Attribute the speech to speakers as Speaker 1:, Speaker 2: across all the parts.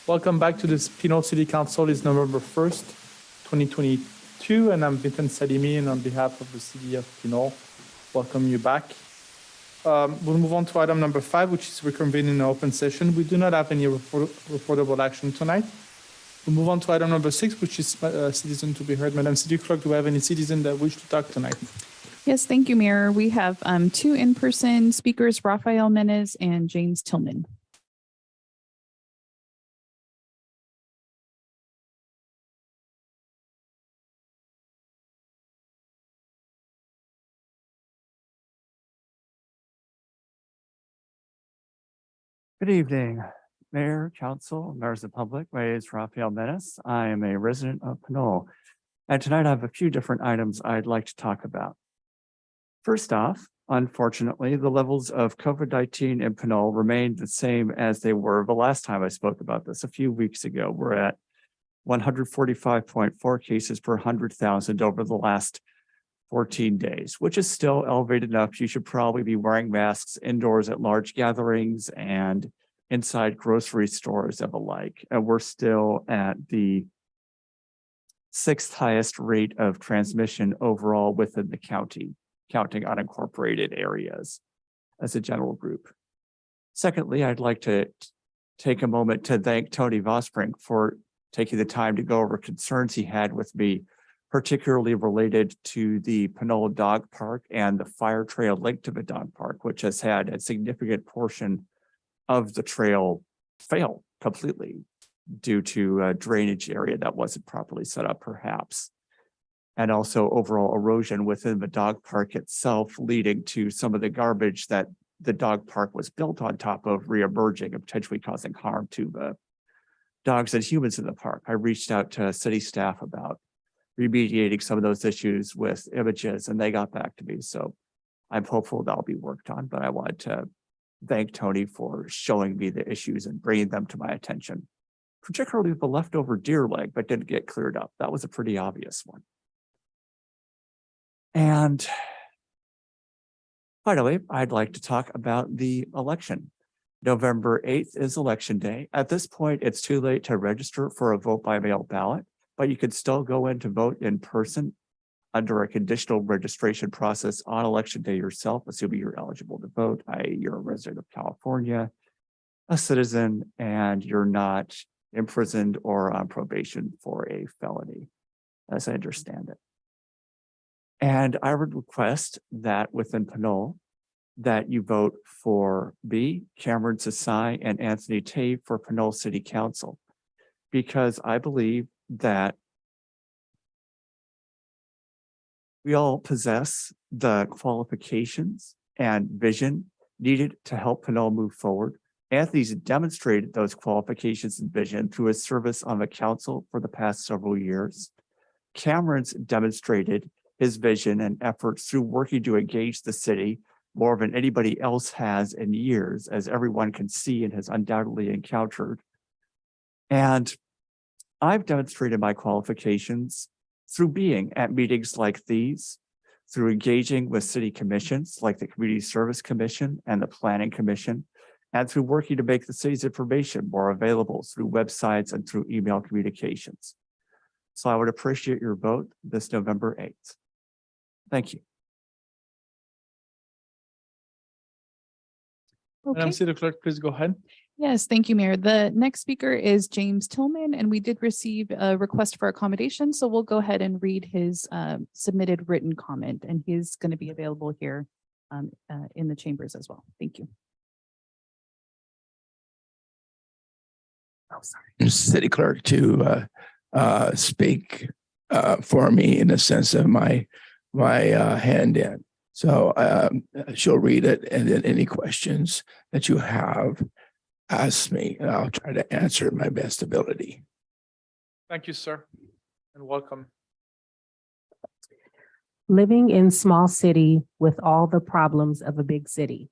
Speaker 1: Welcome back to this Pinole City Council. It's November 1st, 2022, and I'm Vincent Salimi, and on behalf of the City of Pinole, welcome you back. We'll move on to item number 5, which is reconvening an open session. We do not have any reportable action tonight. We'll move on to item number 6, which is citizen to be heard. Madam City Clerk, do we have any citizen that wish to talk tonight?
Speaker 2: Yes, thank you, Mayor. We have 2 in-person speakers, Rafael Menez and James Tillman.
Speaker 3: Good evening, Mayor, Council, members of the public. My name is Rafael Menez. I am a resident of Pinole, and tonight I have a few different items I'd like to talk about. First off, unfortunately, the levels of COVID-19 in Pinole remain the same as they were the last time I spoke about this a few weeks ago. We're at 145.4 cases per 100,000 over the last 14 days, which is still elevated enough. You should probably be wearing masks indoors at large gatherings and inside grocery stores and the like. And we're still at the 6th highest rate of transmission overall within the county, counting unincorporated areas as a general group. Secondly, I'd like to take a moment to thank Tony Vosbrink for taking the time to go over concerns he had with me, particularly related to the Pinole Dog Park and the fire trail linked to the dog park, which has had a significant portion of the trail fail completely due to a drainage area that wasn't properly set up, perhaps. And also overall erosion within the dog park itself, leading to some of the garbage that the dog park was built on top of reemerging and potentially causing harm to the dogs and humans in the park. I reached out to city staff about remediating some of those issues with images, and they got back to me. So I'm hopeful that'll be worked on, but I wanted to thank Tony for showing me the issues and bringing them to my attention, particularly the leftover deer leg that didn't get cleared up. That was a pretty obvious one. And finally, I'd like to talk about the election. November 8th is election day. At this point, it's too late to register for a vote by mail ballot, but you could still go in to vote in person under a conditional registration process on election day yourself, assuming you're eligible to vote, i.e. you're a resident of California, a citizen, and you're not imprisoned or on probation for a felony, as I understand it. And I would request that within Pinole, that you vote for me, Cameron Sasai, and Anthony Tate for Pinole City Council, because I believe that we all possess the qualifications and vision needed to help Pinole move forward. Anthony's demonstrated those qualifications and vision through his service on the council for the past several years. Cameron's demonstrated his vision and efforts through working to engage the city more than anybody else has in years, as everyone can see and has undoubtedly encountered. And I've demonstrated my qualifications through being at meetings like these, through engaging with city commissions like the Community Service Commission and the Planning Commission, and through working to make the city's information more available through websites and through email communications. So I would appreciate your vote this November 8th. Thank you.
Speaker 1: Madam
Speaker 2: Okay.
Speaker 1: City Clerk, please go ahead.
Speaker 2: Yes, thank you, Mayor. The next speaker is James Tillman, and we did receive a request for accommodation, so we'll go ahead and read his submitted written comment, and he's going to be available here in the chambers as well. Thank you.
Speaker 4: Oh, sorry. City Clerk to speak for me in the sense of my hand in. So she'll read it, and then any questions that you have, ask me, and I'll try to answer my best ability.
Speaker 1: Thank you, sir, and welcome.
Speaker 5: Living in small city with all the problems of a big city.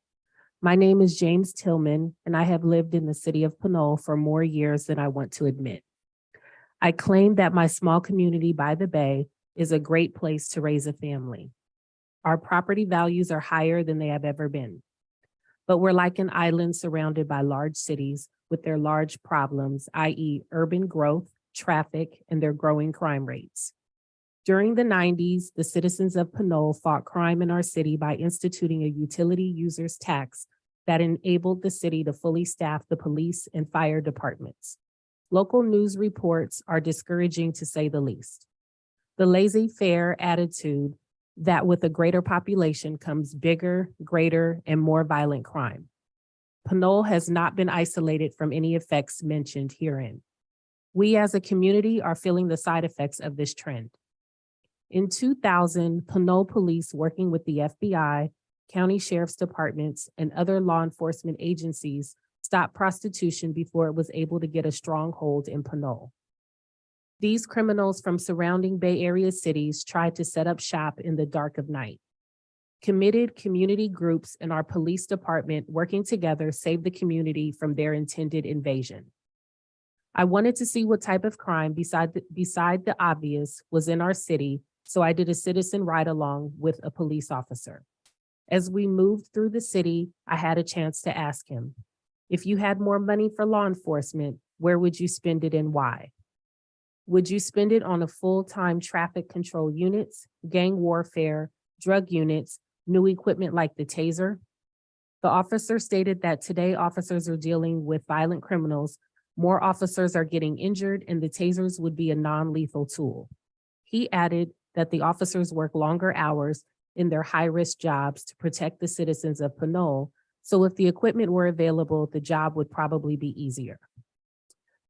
Speaker 5: My name is James Tillman, and I have lived in the city of Pinole for more years than I want to admit. I claim that my small community by the bay is a great place to raise a family. Our property values are higher than they have ever been. But we're like an island surrounded by large cities with their large problems, i.e. urban growth, traffic, and their growing crime rates. During the 90s, the citizens of Pinole fought crime in our city by instituting a utility users tax that enabled the city to fully staff the police and fire departments. Local news reports are discouraging to say the least. The laissez-faire attitude that with a greater population comes bigger, greater, and more violent crime. Pinole has not been isolated from any effects mentioned herein. We as a community are feeling the side effects of this trend. In 2000, Pinole police working with the FBI, county sheriff's departments, and other law enforcement agencies stopped prostitution before it was able to get a stronghold in Pinole. These criminals from surrounding Bay Area cities tried to set up shop in the dark of night. Committed community groups and our police department working together saved the community from their intended invasion. I wanted to see what type of crime beside the obvious was in our city, so I did a citizen ride-along with a police officer. As we moved through the city, I had a chance to ask him, if you had more money for law enforcement, where would you spend it and why? Would you spend it on a full-time traffic control units, gang warfare, drug units, new equipment like the taser? The officer stated that today officers are dealing with violent criminals, more officers are getting injured, and the tasers would be a non-lethal tool. He added that the officers work longer hours in their high-risk jobs to protect the citizens of Pinole, so if the equipment were available, the job would probably be easier.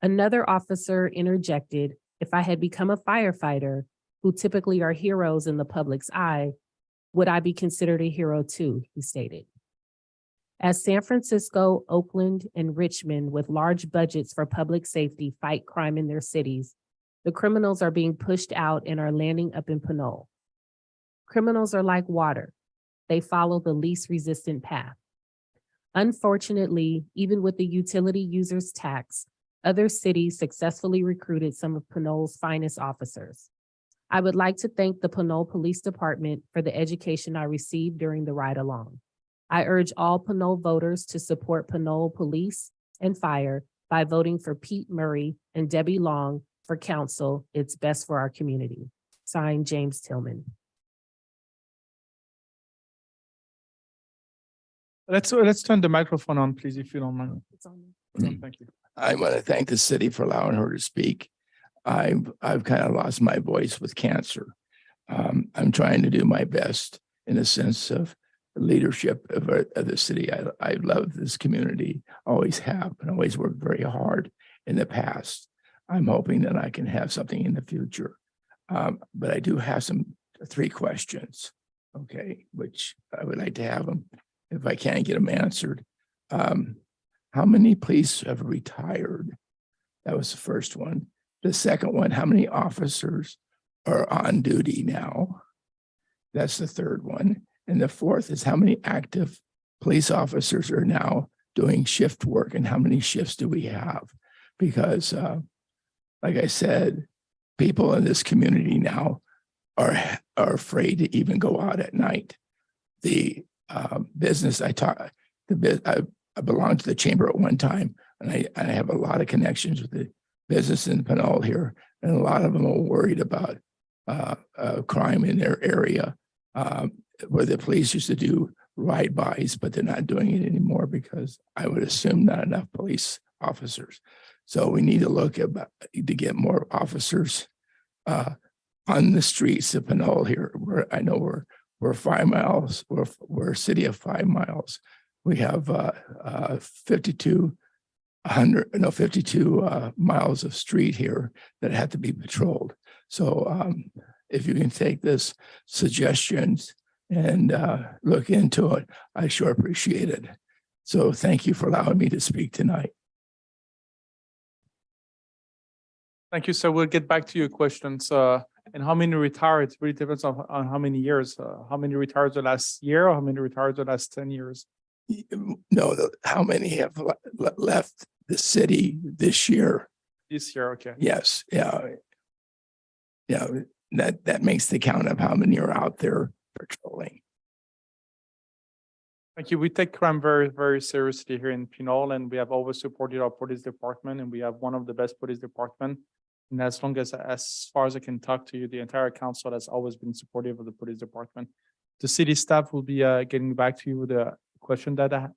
Speaker 5: Another officer interjected, if I had become a firefighter, who typically are heroes in the public's eye, would I be considered a hero too, he stated. As San Francisco, Oakland, and Richmond with large budgets for public safety fight crime in their cities, the criminals are being pushed out and are landing up in Pinole. Criminals are like water. They follow the least resistant path. Unfortunately, even with the utility users tax, other cities successfully recruited some of Pinole's finest officers. I would like to thank the Pinole Police Department for the education I received during the ride-along. I urge all Pinole voters to support Pinole Police and Fire by voting for Pete Murray and Debbie Long for council. It's best for our community. Signed, James Tillman.
Speaker 1: Let's turn the microphone on, please, if you don't mind.
Speaker 2: It's on.
Speaker 1: Thank you.
Speaker 4: I want to thank the city for allowing her to speak. I've kind of lost my voice with cancer. I'm trying to do my best in a sense of leadership of the city. I love this community, always have, and always worked very hard in the past. I'm hoping that I can have something in the future. But I do have three questions, okay, which I would like to have them if I can't get them answered. How many police have retired? That was the first one. The second one, how many officers are on duty now? That's the third one. And the fourth is how many active police officers are now doing shift work and how many shifts do we have? Because like I said, people in this community now are afraid to even go out at night. The business I belonged to the chamber at one time, and I have a lot of connections with the business in Pinole here, and a lot of them are worried about crime in their area, where the police used to do ride-bys, but they're not doing it anymore because I would assume not enough police officers. So we need to look to get more officers on the streets of Pinole here. Where I know we're 5 miles. We're a city of 5 miles. We have 52 miles of street here that have to be patrolled. So if you can take this suggestions and look into it, I sure appreciate it. So thank you for allowing me to speak tonight.
Speaker 1: Thank you, sir. We'll get back to your questions. And how many retired, it really depends on how many years. How many retired the last year or how many retired the last 10 years?
Speaker 4: No, how many have left the city this year?
Speaker 1: This year, okay.
Speaker 4: Yes, yeah. Yeah, that makes the count of how many are out there patrolling.
Speaker 1: Thank you. We take crime very, very seriously here in Pinole, and we have always supported our police department, and we have one of the best police department. And as far as I can talk to you, the entire council has always been supportive of the police department. The city staff will be getting back to you with a question that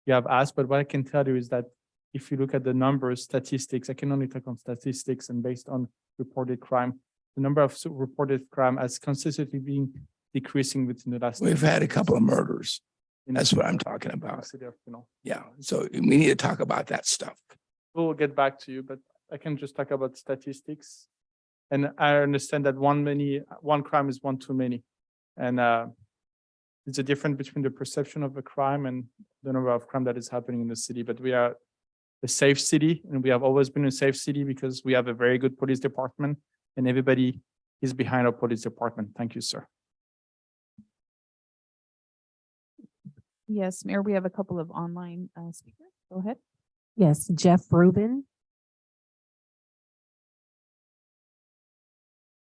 Speaker 1: you have asked, but what I can tell you is that if you look at the numbers, statistics, I can only talk on statistics and based on reported crime, the number of reported crime has consistently been decreasing within the last.
Speaker 4: We've had a couple of murders. That's what I'm talking about. Yeah, so we need to talk about that stuff.
Speaker 1: We'll get back to you, but I can just talk about statistics. And I understand that one crime is one too many. And it's a difference between the perception of a crime and the number of crime that is happening in the city. But we are a safe city, and we have always been a safe city because we have a very good police department and everybody is behind our police department. Thank you, sir.
Speaker 2: Yes, Mayor, we have a couple of online speakers. Go ahead.
Speaker 5: Yes, Jeff Rubin.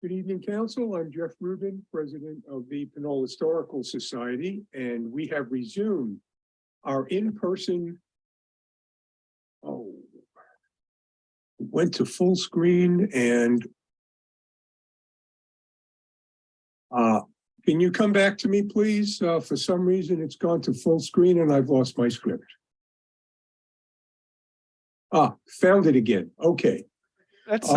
Speaker 6: Good evening, Council. I'm Jeff Rubin, President of the Pinole Historical Society, and we have resumed our in-person. Went to full screen and can you come back to me, please? For some reason, it's gone to full screen and I've lost my script. Found it again. Okay.
Speaker 1: Let's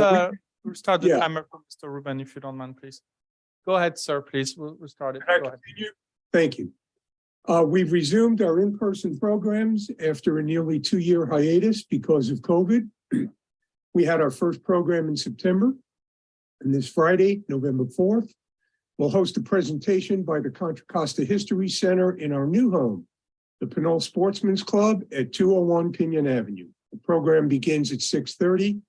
Speaker 1: restart the timer for Mr. Rubin, if you don't mind, please. Go ahead, sir, please. We'll start it. Go ahead.
Speaker 6: Thank you. We've resumed our in-person programs after a nearly 2-year hiatus because of COVID. We had our first program in September, and this Friday, November 4th, we'll host a presentation by the Contra Costa History Center in our new home, the Pinole Sportsman's Club at 201 Pinion Avenue. The program begins at 6:30,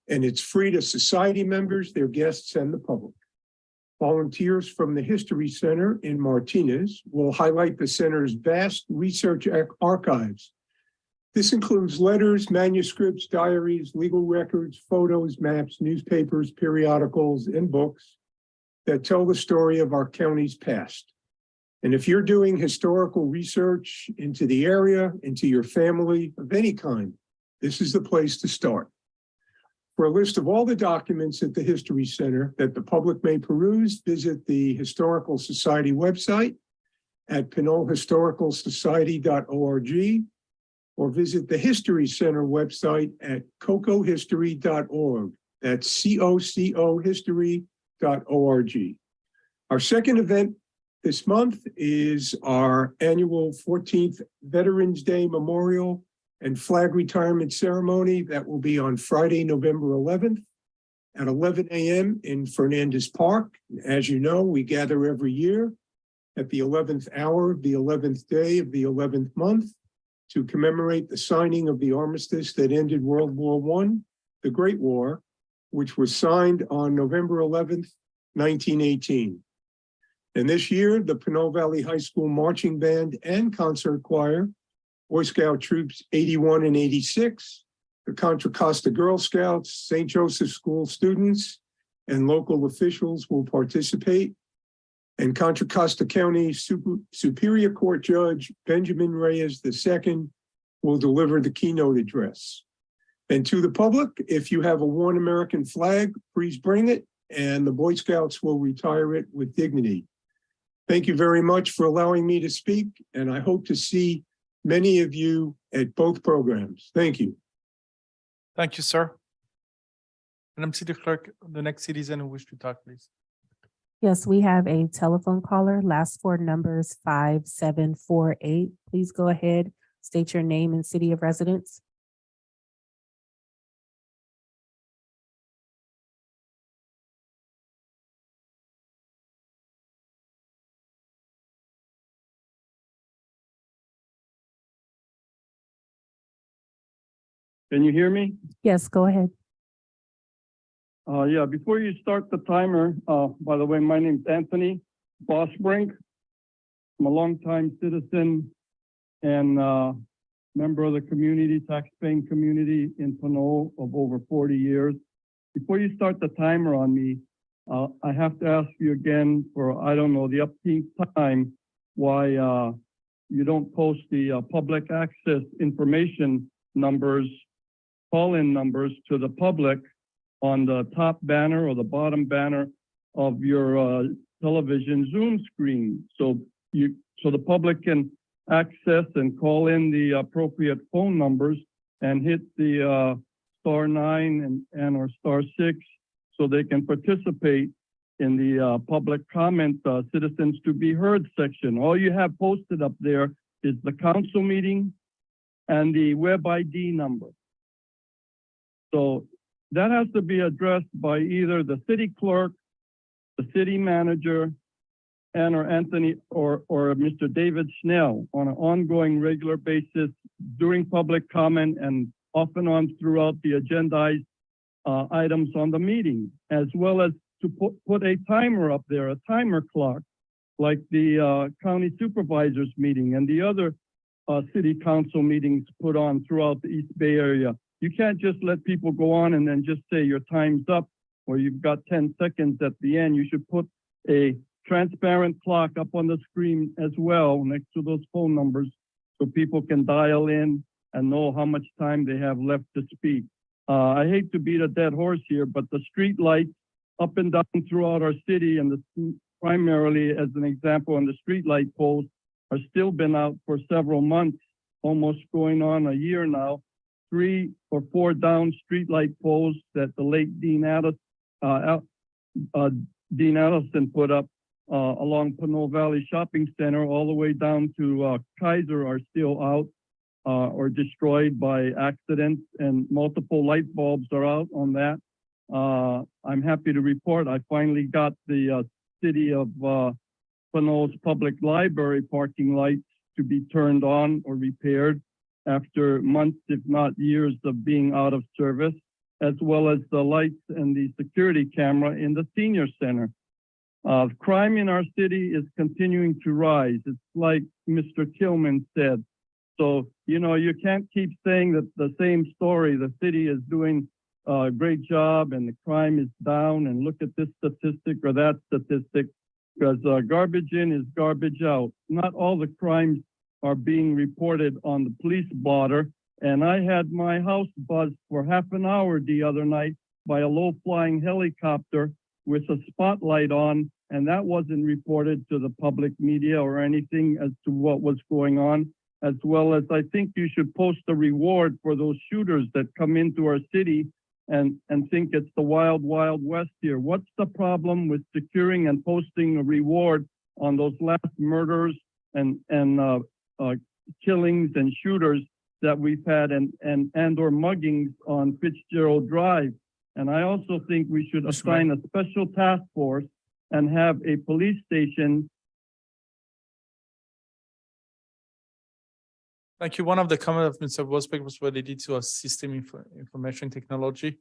Speaker 6: and it's free to society members, their guests, and the public. Volunteers from the History Center in Martinez will highlight the center's vast research archives. This includes letters, manuscripts, diaries, legal records, photos, maps, newspapers, periodicals, and books that tell the story of our county's past. And if you're doing historical research into the area, into your family of any kind, this is the place to start. For a list of all the documents at the History Center that the public may peruse, visit the Historical Society website at pinolehistoricalsociety.org or visit the History Center website at cocohistory.org. That's COCOhistory.org. Our second event this month is our annual 14th Veterans Day Memorial and Flag Retirement Ceremony. That will be on Friday, November 11th at 11 a.m. in Fernandez Park. As you know, we gather every year at the 11th hour of the 11th day of the 11th month to commemorate the signing of the armistice that ended World War I, the Great War, which was signed on November 11th, 1918. And this year, the Pinole Valley High School Marching Band and Concert Choir, Boy Scout Troops 81 and 86, the Contra Costa Girl Scouts, St. Joseph School students, and local officials will participate. And Contra Costa County Superior Court Judge Benjamin Reyes II will deliver the keynote address. And to the public, if you have a One American flag, please bring it, and the Boy Scouts will retire it with dignity. Thank you very much for allowing me to speak, and I hope to see many of you at both programs. Thank you.
Speaker 1: Thank you, sir. Madam City Clerk, the next citizen who wish to talk, please.
Speaker 5: Yes, we have a telephone caller. Last four numbers 5748. Please go ahead, state your name and city of residence.
Speaker 7: Can you hear me?
Speaker 5: Yes, go ahead.
Speaker 7: Yeah, before you start the timer, by the way, my name's Anthony Bosbrink. I'm a longtime citizen and member of the community, taxpaying community in Pinole of over 40 years. Before you start the timer on me, I have to ask you again for, I don't know, the upteenth time, why you don't post the public access information numbers, call-in numbers to the public on the top banner or the bottom banner of your television Zoom screen, so the public can access and call in the appropriate phone numbers and hit the *9 and or *6 so they can participate in the public comment citizens to be heard section. All you have posted up there is the council meeting and the web ID number. So that has to be addressed by either the city clerk, the city manager, and or Anthony or Mr. David Snell on an ongoing regular basis during public comment and off and on throughout the agendized items on the meeting, as well as to put a timer up there, a timer clock, like the county supervisors meeting and the other city council meetings put on throughout the East Bay area. You can't just let people go on and then just say your time's up or you've got 10 seconds at the end. You should put a transparent clock up on the screen as well next to those phone numbers so people can dial in and know how much time they have left to speak. I hate to beat a dead horse here, but the street lights up and down throughout our city, and primarily as an example, on the street light poles are still been out for several months, almost going on a year now. 3 or 4 down street light poles that the late Dean Allison put up along Pinole Valley Shopping Center all the way down to Kaiser are still out or destroyed by accidents, and multiple light bulbs are out on that. I'm happy to report I finally got the city of Pinole's public library parking lights to be turned on or repaired after months, if not years, of being out of service, as well as the lights and the security camera in the senior center. Crime in our city is continuing to rise. It's like Mr. Tillman said. So, you know, you can't keep saying that the same story. The city is doing a great job and the crime is down, and look at this statistic or that statistic, because garbage in is garbage out. Not all the crimes are being reported on the police blotter. And I had my house buzzed for half an hour the other night by a low-flying helicopter with a spotlight on, and that wasn't reported to the public media or anything as to what was going on. As well as I think you should post a reward for those shooters that come into our city and think it's the wild, wild west here. What's the problem with securing and posting a reward on those last murders and killings and shooters that we've had and or muggings on Fitzgerald Drive? And I also think we should assign a special task force and have a police station
Speaker 1: Thank you. One of the comments of Mr. Wolfsbeck was related to a system information technology.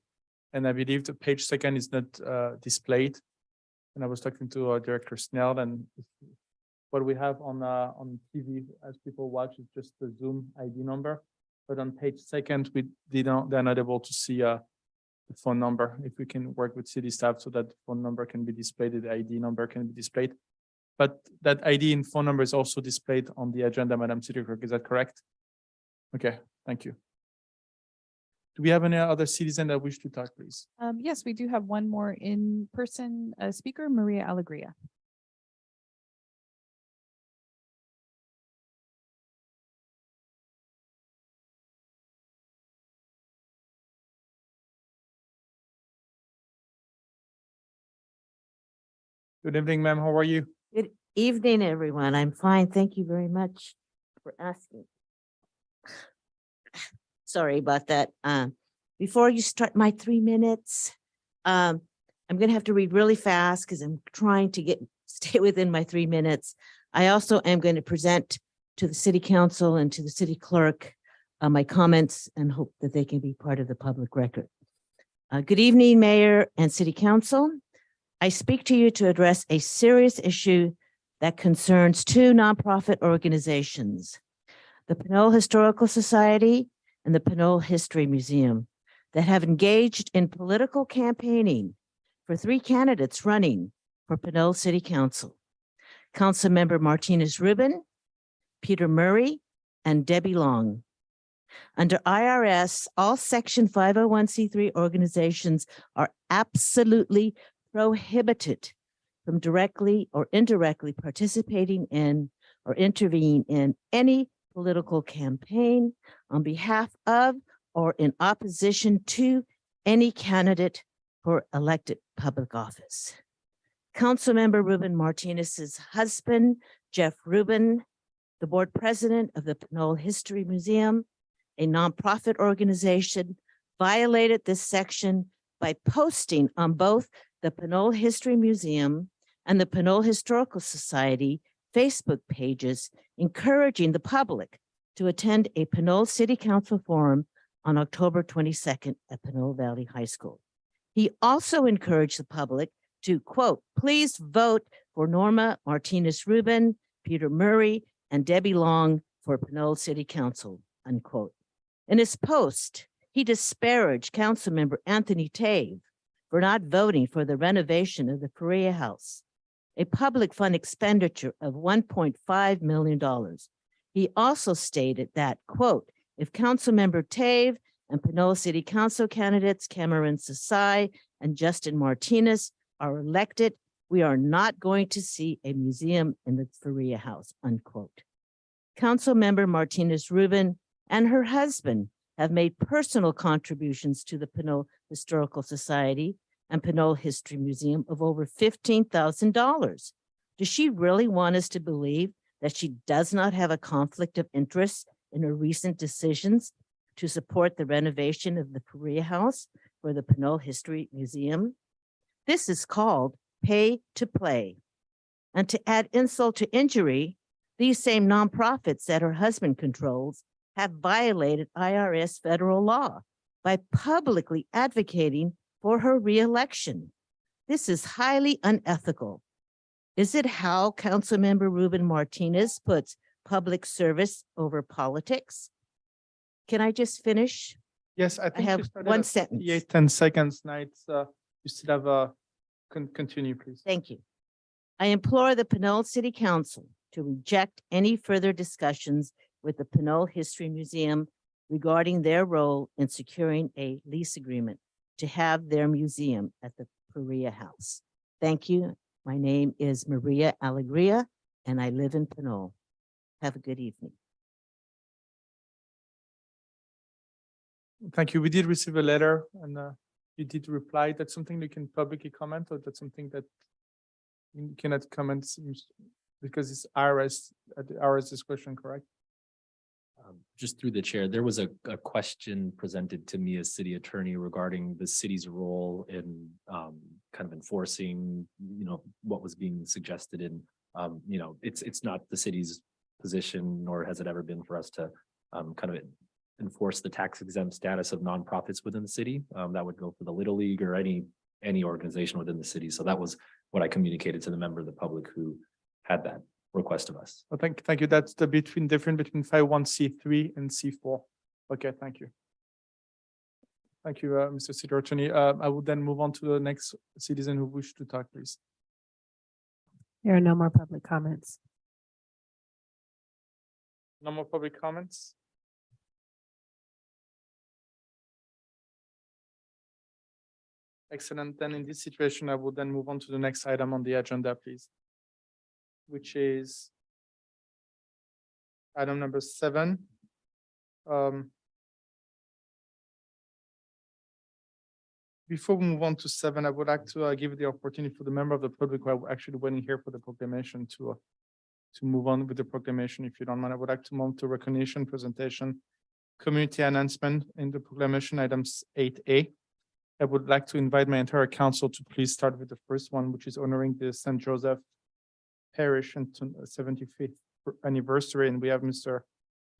Speaker 1: And I believe the page second is not displayed. And I was talking to Director Snell, and what we have on TV as people watch is just the Zoom ID number. But on page second, they're not able to see the phone number. If we can work with city staff so that the phone number can be displayed, the ID number can be displayed. But that ID and phone number is also displayed on the agenda, Madam City Clerk. Is that correct? Okay, thank you. Do we have any other citizen that wish to talk, please?
Speaker 2: Yes, we do have one more in-person speaker, Maria Alegria.
Speaker 1: Good evening, ma'am. How are you?
Speaker 8: Good evening, everyone. I'm fine. Thank you very much for asking. Sorry about that. Before you start my 3 minutes, I'm going to have to read really fast because I'm trying to stay within my 3 minutes. I also am going to present to the city council and to the city clerk my comments and hope that they can be part of the public record. Good evening, Mayor and City Council. I speak to you to address a serious issue that concerns two nonprofit organizations, the Pinole Historical Society and the Pinole History Museum, that have engaged in political campaigning for 3 candidates running for Pinole City Council. Councilmember Martinez Rubin, Peter Murray, and Debbie Long. Under IRS, all Section 501c3 organizations are absolutely prohibited from directly or indirectly participating in or intervening in any political campaign on behalf of or in opposition to any candidate for elected public office. Councilmember Rubin Martinez's husband, Jeff Rubin, the board president of the Pinole History Museum, a nonprofit organization, violated this section by posting on both the Pinole History Museum and the Pinole Historical Society Facebook pages, encouraging the public to attend a Pinole City Council forum on October 22nd at Pinole Valley High School. He also encouraged the public to, quote, please vote for Norma Martinez Rubin, Peter Murray, and Debbie Long for Pinole City Council, unquote. In his post, he disparaged Councilmember Anthony Tave for not voting for the renovation of the Perea House, a public fund expenditure of $1.5 million. He also stated that, quote, if Councilmember Tave and Pinole City Council candidates Cameron Sasai and Justin Martinez are elected, we are not going to see a museum in the Perea House, unquote. Councilmember Martinez Rubin and her husband have made personal contributions to the Pinole Historical Society and Pinole History Museum of over $15,000. Does she really want us to believe that she does not have a conflict of interest in her recent decisions to support the renovation of the Perea House for the Pinole History Museum? This is called pay to play. And to add insult to injury, these same nonprofits that her husband controls have violated IRS federal law by publicly advocating for her reelection. This is highly unethical. Is it how Councilmember Rubin Martinez puts public service over politics? Can I just finish?
Speaker 1: Yes, I think
Speaker 8: have
Speaker 1: you started
Speaker 8: one
Speaker 1: at
Speaker 8: sentence.
Speaker 1: 10 seconds now. It's, you still have a, continue, please.
Speaker 8: Thank you. I implore the Pinole City Council to reject any further discussions with the Pinole History Museum regarding their role in securing a lease agreement to have their museum at the Perea House. Thank you. My name is Maria Alegria, and I live in Pinole. Have a good evening.
Speaker 1: Thank you. We did receive a letter and you did reply. That's something you can publicly comment, or that's something that you cannot comment because it's IRS at the IRS discretion, correct?
Speaker 9: Just through the chair, there was a question presented to me as city attorney regarding the city's role in kind of enforcing, what was being suggested. And, it's not the city's position, nor has it ever been for us to kind of enforce the tax exempt status of nonprofits within the city. That would go for the Little League or any organization within the city. So that was what I communicated to the member of the public who had that request of us.
Speaker 1: Well, thank you. That's the difference between 501c3 and C4. Okay, thank you. Thank you, Mr. City Attorney. I will then move on to the next citizen who wish to talk, please.
Speaker 5: There are no more public comments.
Speaker 1: No more public comments? Excellent. Then in this situation, I will then move on to the next item on the agenda, please, which is item number 7. Before we move on to 7, I would like to give the opportunity for the member of the public who are actually waiting here for the proclamation to move on with the proclamation, if you don't mind. I would like to move to recognition, presentation, community announcement in the proclamation items 8A. I would like to invite my entire council to please start with the first one, which is honoring the St. Joseph Parish and 75th anniversary. And we have Mr.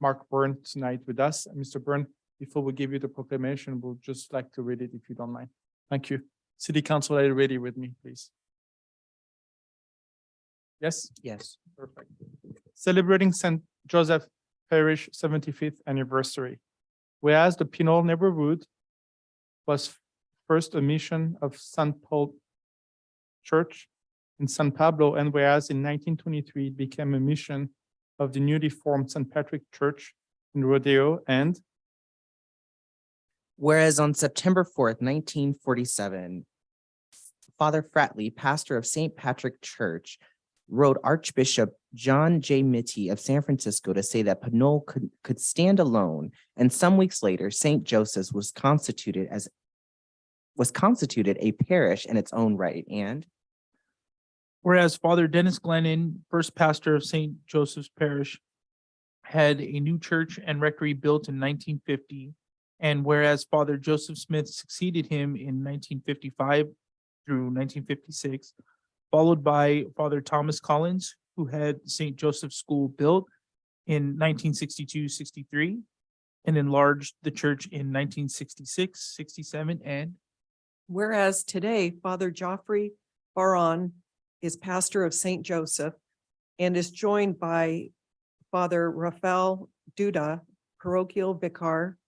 Speaker 1: Mark Byrne tonight with us. Mr. Byrne, before we give you the proclamation, we'll just like to read it if you don't mind. Thank you. City Council, are you ready with me, please? Yes?
Speaker 10: Yes.
Speaker 1: Perfect. Celebrating St. Joseph Parish 75th anniversary. Whereas the Pinole neighborhood was first a mission of St. Paul Church in San Pablo, and whereas in 1923 it became a mission of the newly formed St. Patrick Church in Rodeo, and
Speaker 10: Whereas on September 4th, 1947, Father Fratley, pastor of St. Patrick Church, wrote Archbishop John J. Mitty of San Francisco to say that Pinole could stand alone, and some weeks later, St. Joseph's was constituted a parish in its own right. And
Speaker 11: whereas Father Dennis Glennon, first pastor of St. Joseph's Parish, had a new church and rectory built in 1950, and whereas Father Joseph Smith succeeded him in 1955 through 1956, followed by Father Thomas Collins, who had St. Joseph's School built in 1962-63 and enlarged the church in 1966-67, and
Speaker 12: whereas today, Father Joffrey Baron is pastor of St. Joseph and is joined by Father Rafael Duda, parochial vicar,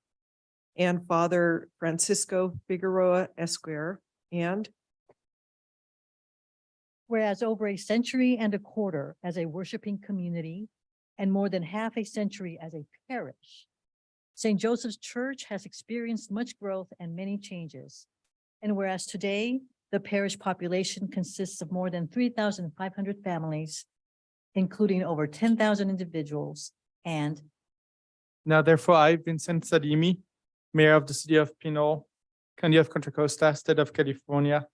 Speaker 12: and Father Francisco Figueroa Esquire, and
Speaker 13: whereas over a century and a quarter as a worshiping community and more than half a century as a parish, St. Joseph's Church has experienced much growth and many changes. And whereas today, the parish population consists of more than 3,500 families, including over 10,000 individuals, and
Speaker 1: now therefore I, Vincent Salimi, Mayor of the City of Pinole, County of Contra Costa, State of California,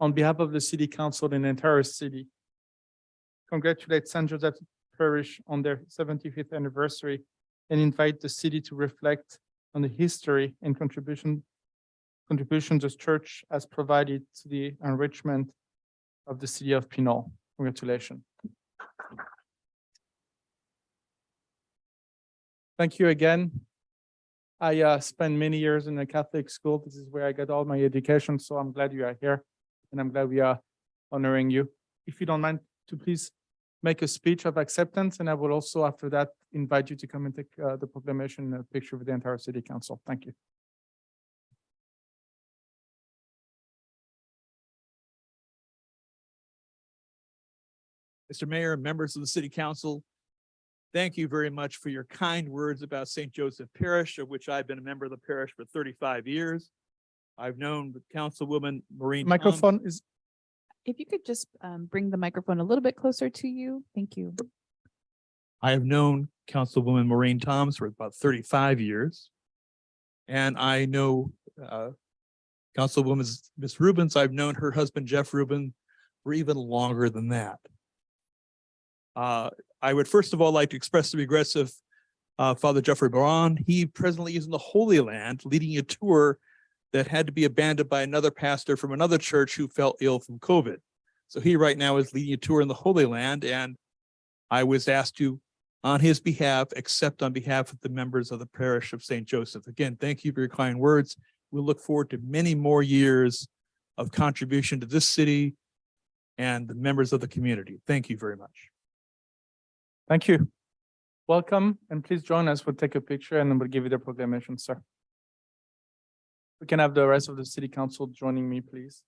Speaker 1: on behalf of the City Council and the entire city, congratulate St. Joseph Parish on their 75th anniversary and invite the city to reflect on the history and contributions the church has provided to the enrichment of the City of Pinole. Congratulations. Thank you again. I spent many years in a Catholic school. This is where I got all my education, so I'm glad you are here, and I'm glad we are honoring you. If you don't mind to please make a speech of acceptance, and I will also, after that, invite you to come and take the proclamation and a picture with the entire City Council. Thank you.
Speaker 14: Mr. Mayor, members of the City Council, thank you very much for your kind words about St. Joseph Parish, of which I've been a member of the parish for 35 years. I've known the Councilwoman Maureen.
Speaker 1: Microphone is.
Speaker 2: If you could just bring the microphone a little bit closer to you. Thank you.
Speaker 14: I have known Councilwoman Maureen Toms for about 35 years. And I know Councilwoman Ms. Rubens. I've known her husband, Jeff Rubin, for even longer than that. I would first of all like to express the regrets of Father Jeffrey Baron. He presently is in the Holy Land leading a tour that had to be abandoned by another pastor from another church who fell ill from COVID. So he right now is leading a tour in the Holy Land, and I was asked to on his behalf, except on behalf of the members of the parish of St. Joseph. Again, thank you for your kind words. We look forward to many more years of contribution to this city and the members of the community. Thank you very much.
Speaker 1: Thank you. Welcome, and please join us. We'll take a picture and then we'll give you the proclamation, sir. We can have the rest of the city council joining me, please.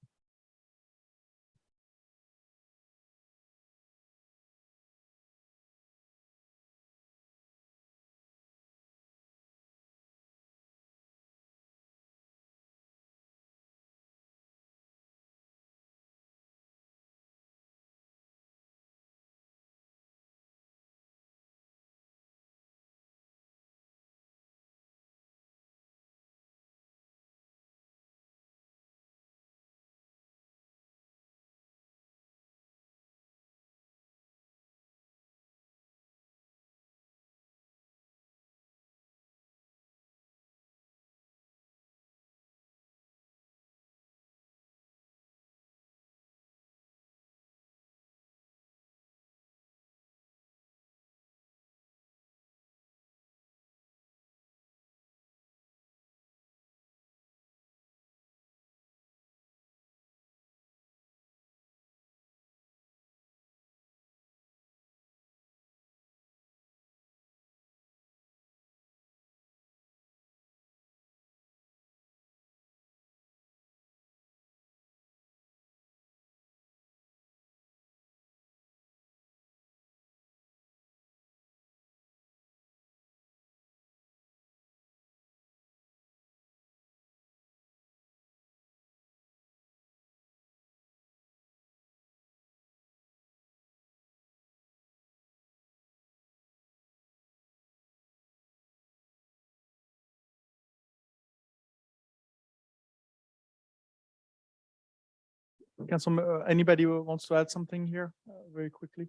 Speaker 1: Council, anybody who wants to add something here very quickly?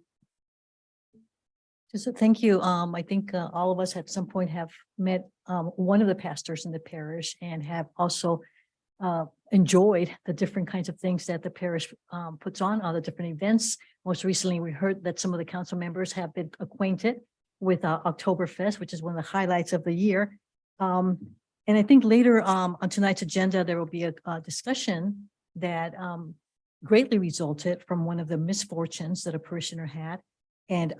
Speaker 13: Just thank you. I think all of us at some point have met one of the pastors in the parish and have also enjoyed the different kinds of things that the parish puts on, all the different events. Most recently, we heard that some of the council members have been acquainted with Oktoberfest, which is one of the highlights of the year. And I think later on tonight's agenda, there will be a discussion that greatly resulted from one of the misfortunes that a parishioner had. And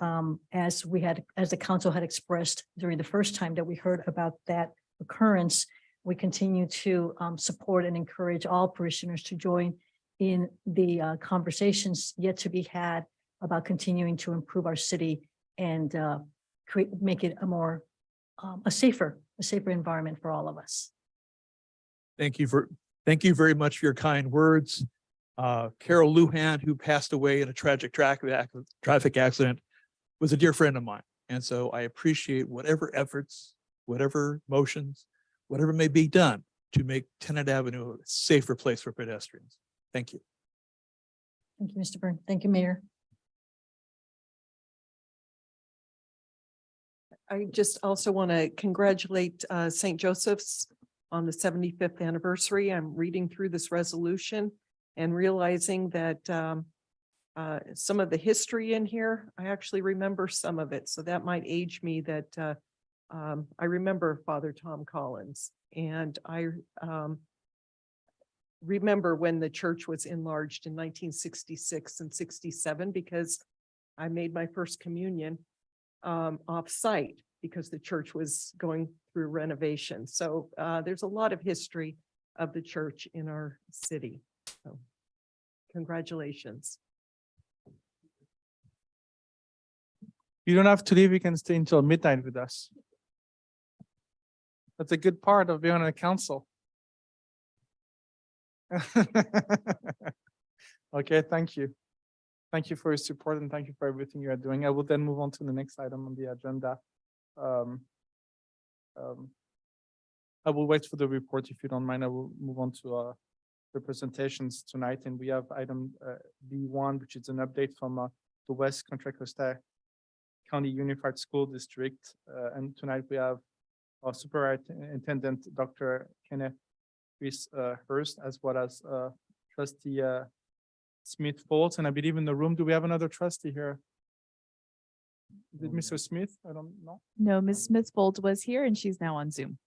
Speaker 13: as the council had expressed during the first time that we heard about that occurrence, we continue to support and encourage all parishioners to join in the conversations yet to be had about continuing to improve our city and make it a more a safer environment for all of us.
Speaker 14: Thank you very much for your kind words. Carol Lujan, who passed away in a tragic traffic accident, was a dear friend of mine. And so I appreciate whatever efforts, whatever motions, whatever may be done to make Tenant Avenue a safer place for pedestrians. Thank you.
Speaker 13: Thank you, Mr. Byrne. Thank you, Mayor.
Speaker 12: I just also want to congratulate St. Joseph's on the 75th anniversary. I'm reading through this resolution and realizing that some of the history in here, I actually remember some of it. So that might age me that I remember Father Tom Collins. And I remember when the church was enlarged in 1966 and 67 because I made my first communion off-site because the church was going through renovation. So there's a lot of history of the church in our city. So congratulations.
Speaker 1: You don't have to leave. You can stay until midnight with us. That's a good part of being on a council. Okay, thank you. Thank you for your support and thank you for everything you are doing. I will then move on to the next item on the agenda. I will wait for the report if you don't mind. I will move on to the presentations tonight, and we have item B1, which is an update from the West Contra Costa County Unified School District. And tonight we have our Superintendent Dr. Kenneth Hurst, as well as Trustee Smith Foltz. And I believe in the room, do we have another trustee here? Is it Mr. Smith? I don't know.
Speaker 2: No, Ms. Smith-Folds was here and she's now on Zoom.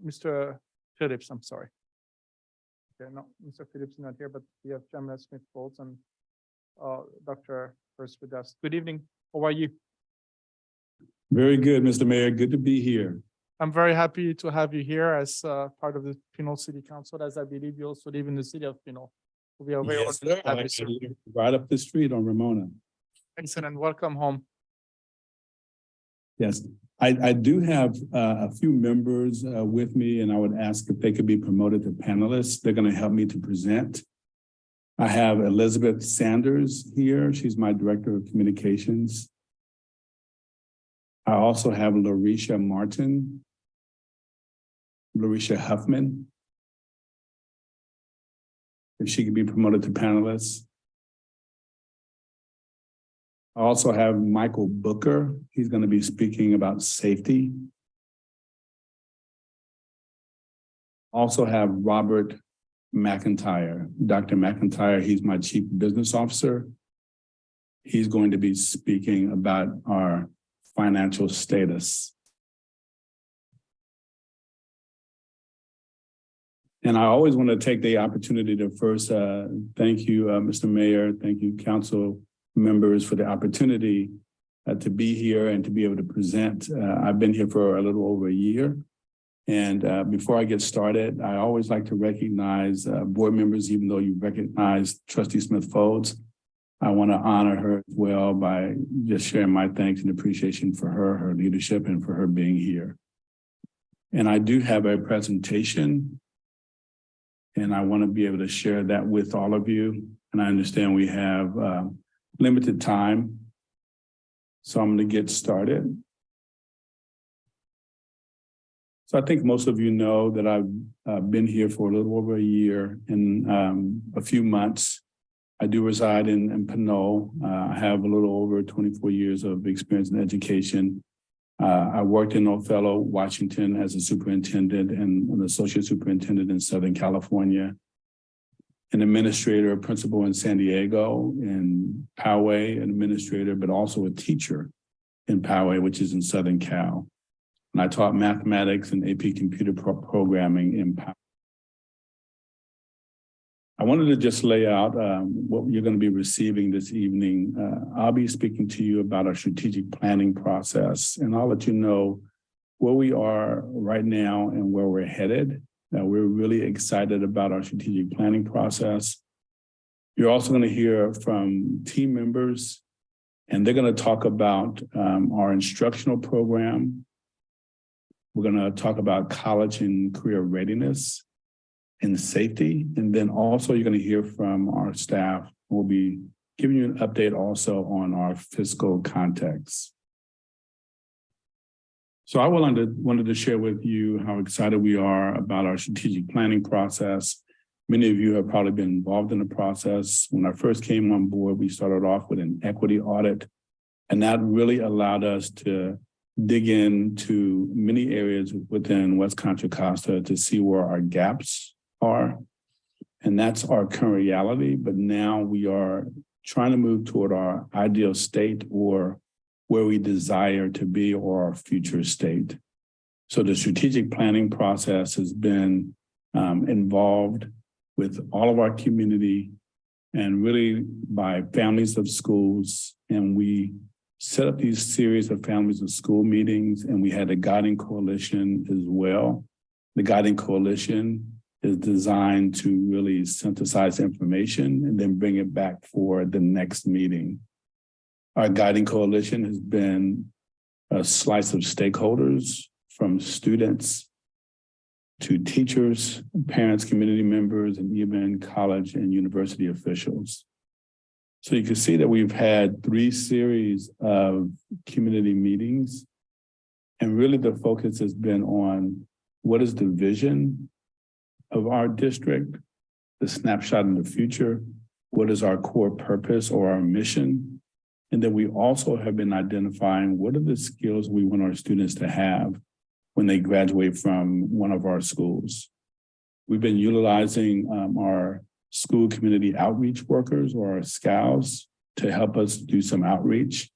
Speaker 1: Mr. Phillips, I'm sorry. Okay, no, Mr. Phillips is not here, but we have Jamila Smith-Folds and Dr. First with us. Good evening. How are you?
Speaker 15: Very good, Mr. Mayor. Good to be here.
Speaker 1: I'm very happy to have you here as part of the Pinole City Council, as I believe you also live in the city of Pinole. We are very
Speaker 15: Yes,
Speaker 1: honored
Speaker 15: sir.
Speaker 1: to have
Speaker 15: I
Speaker 1: you, sir.
Speaker 15: live right up the street on Ramona.
Speaker 1: Excellent. Welcome home.
Speaker 15: Yes, I do have a few members with me, and I would ask if they could be promoted to panelists. They're going to help me to present. I have Elizabeth Sanders here. She's my Director of Communications. I also have Larisha Martin, Larisha Huffman. If she could be promoted to panelists. I also have Michael Booker. He's going to be speaking about safety. Also have Robert McIntyre. Dr. McIntyre, he's my Chief Business Officer. He's going to be speaking about our financial status. And I always want to take the opportunity to first thank you, Mr. Mayor. Thank you, council members, for the opportunity to be here and to be able to present. I've been here for a little over a year. And before I get started, I always like to recognize board members, even though you recognize Trustee Smith-Folds. I want to honor her as well by just sharing my thanks and appreciation for her leadership, and for her being here. And I do have a presentation, and I want to be able to share that with all of you. And I understand we have limited time, so I'm going to get started. So I think most of you know that I've been here for a little over a year and a few months. I do reside in Pinole. I have a little over 24 years of experience in education. I worked in Othello, Washington as a superintendent and an associate superintendent in Southern California, an administrator, principal in San Diego, in Poway, an administrator, but also a teacher in Poway, which is in Southern Cal. And I taught mathematics and AP computer programming in Poway. I wanted to just lay out what you're going to be receiving this evening. I'll be speaking to you about our strategic planning process, and I'll let you know where we are right now and where we're headed. We're really excited about our strategic planning process. You're also going to hear from team members, and they're going to talk about our instructional program. We're going to talk about college and career readiness and safety. And then also you're going to hear from our staff. We'll be giving you an update also on our fiscal context. So I wanted to share with you how excited we are about our strategic planning process. Many of you have probably been involved in the process. When I first came on board, we started off with an equity audit, and that really allowed us to dig into many areas within West Contra Costa to see where our gaps are. And that's our current reality. But now we are trying to move toward our ideal state, or where we desire to be, or our future state. So the strategic planning process has been involved with all of our community and really by families of schools. And we set up these series of families of school meetings, and we had a guiding coalition as well. The guiding coalition is designed to really synthesize information and then bring it back for the next meeting. Our guiding coalition has been a slice of stakeholders, from students to teachers, parents, community members, and even college and university officials. So you can see that we've had 3 series of community meetings, and really the focus has been on what is the vision of our district, the snapshot in the future, what is our core purpose or our mission, and then we also have been identifying what are the skills we want our students to have when they graduate from one of our schools. We've been utilizing our school community outreach workers, or our SCOWs, to help us do some outreach.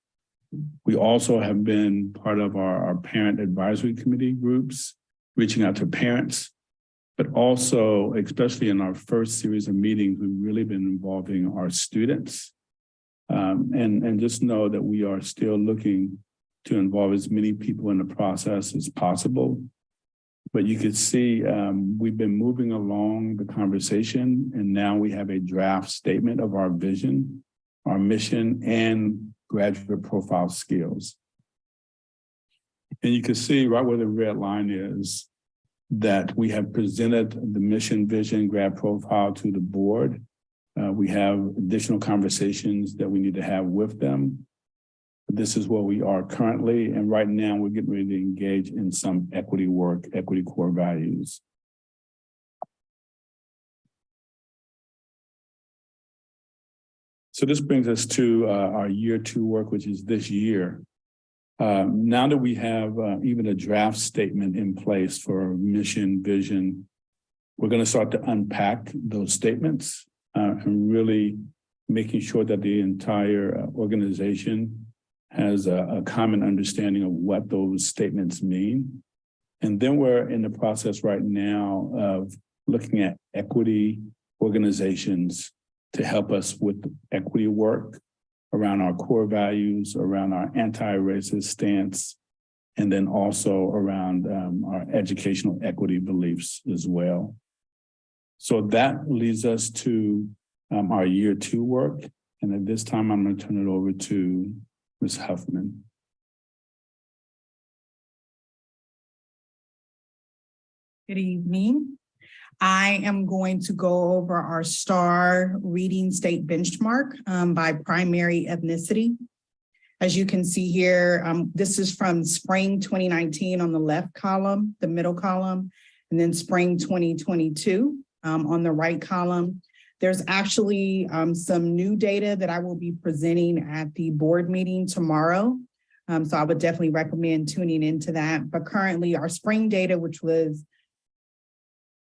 Speaker 15: We also have been part of our parent advisory committee groups, reaching out to parents, but also, especially in our first series of meetings, we've really been involving our students. And just know that we are still looking to involve as many people in the process as possible. But you can see we've been moving along the conversation, and now we have a draft statement of our vision, our mission, and graduate profile skills. And you can see right where the red line is that we have presented the mission, vision, grad profile to the board. We have additional conversations that we need to have with them. This is where we are currently, and right now we're getting ready to engage in some equity work, equity core values. So this brings us to our year 2 work, which is this year. Now that we have even a draft statement in place for mission, vision, we're going to start to unpack those statements and really making sure that the entire organization has a common understanding of what those statements mean. And then we're in the process right now of looking at equity organizations to help us with equity work around our core values, around our anti-racist stance, and then also around our educational equity beliefs as well. So that leads us to our year 2 work. And at this time, I'm going to turn it over to Ms. Huffman.
Speaker 16: Good evening. I am going to go over our STAR reading state benchmark by primary ethnicity. As you can see here, this is from spring 2019 on the left column, the middle column, and then spring 2022 on the right column. There's actually some new data that I will be presenting at the board meeting tomorrow. So I would definitely recommend tuning into that. But currently our spring data, which was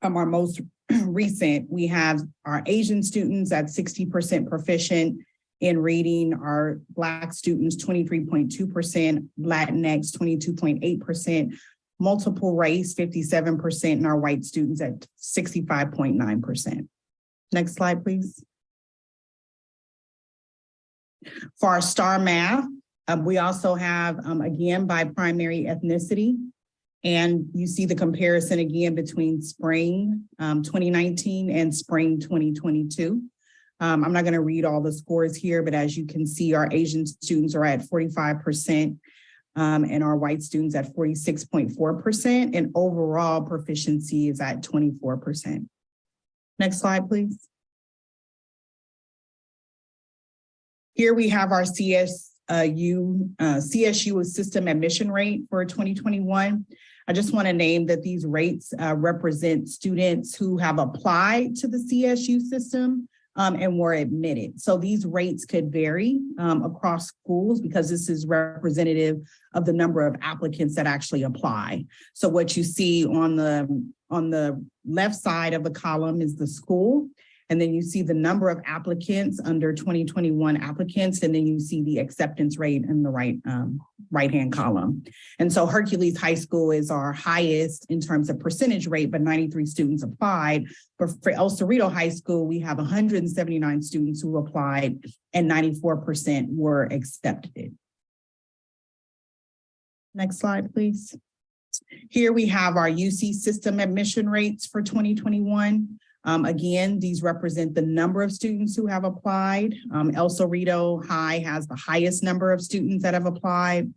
Speaker 16: our most recent, we have our Asian students at 60% proficient in reading, our Black students 23.2%, Latinx 22.8%, multiple race 57%, and our white students at 65.9%. Next slide, please. For our STAR math, we also have, again, by primary ethnicity. And you see the comparison again between spring 2019 and spring 2022. I'm not going to read all the scores here, but as you can see, our Asian students are at 45% and our white students at 46.4%, and overall proficiency is at 24%. Next slide, please. Here we have our CSU system admission rate for 2021. I just want to name that these rates represent students who have applied to the CSU system and were admitted. So these rates could vary across schools because this is representative of the number of applicants that actually apply. So what you see on the left side of the column is the school. And then you see the number of applicants under 2021 applicants, and then you see the acceptance rate in the right-hand column. And so Hercules High School is our highest in terms of percentage rate, but 93 students applied. But for El Cerrito High School, we have 179 students who applied and 94% were accepted. Next slide, please. Here we have our UC system admission rates for 2021. Again, these represent the number of students who have applied. El Cerrito High has the highest number of students that have applied.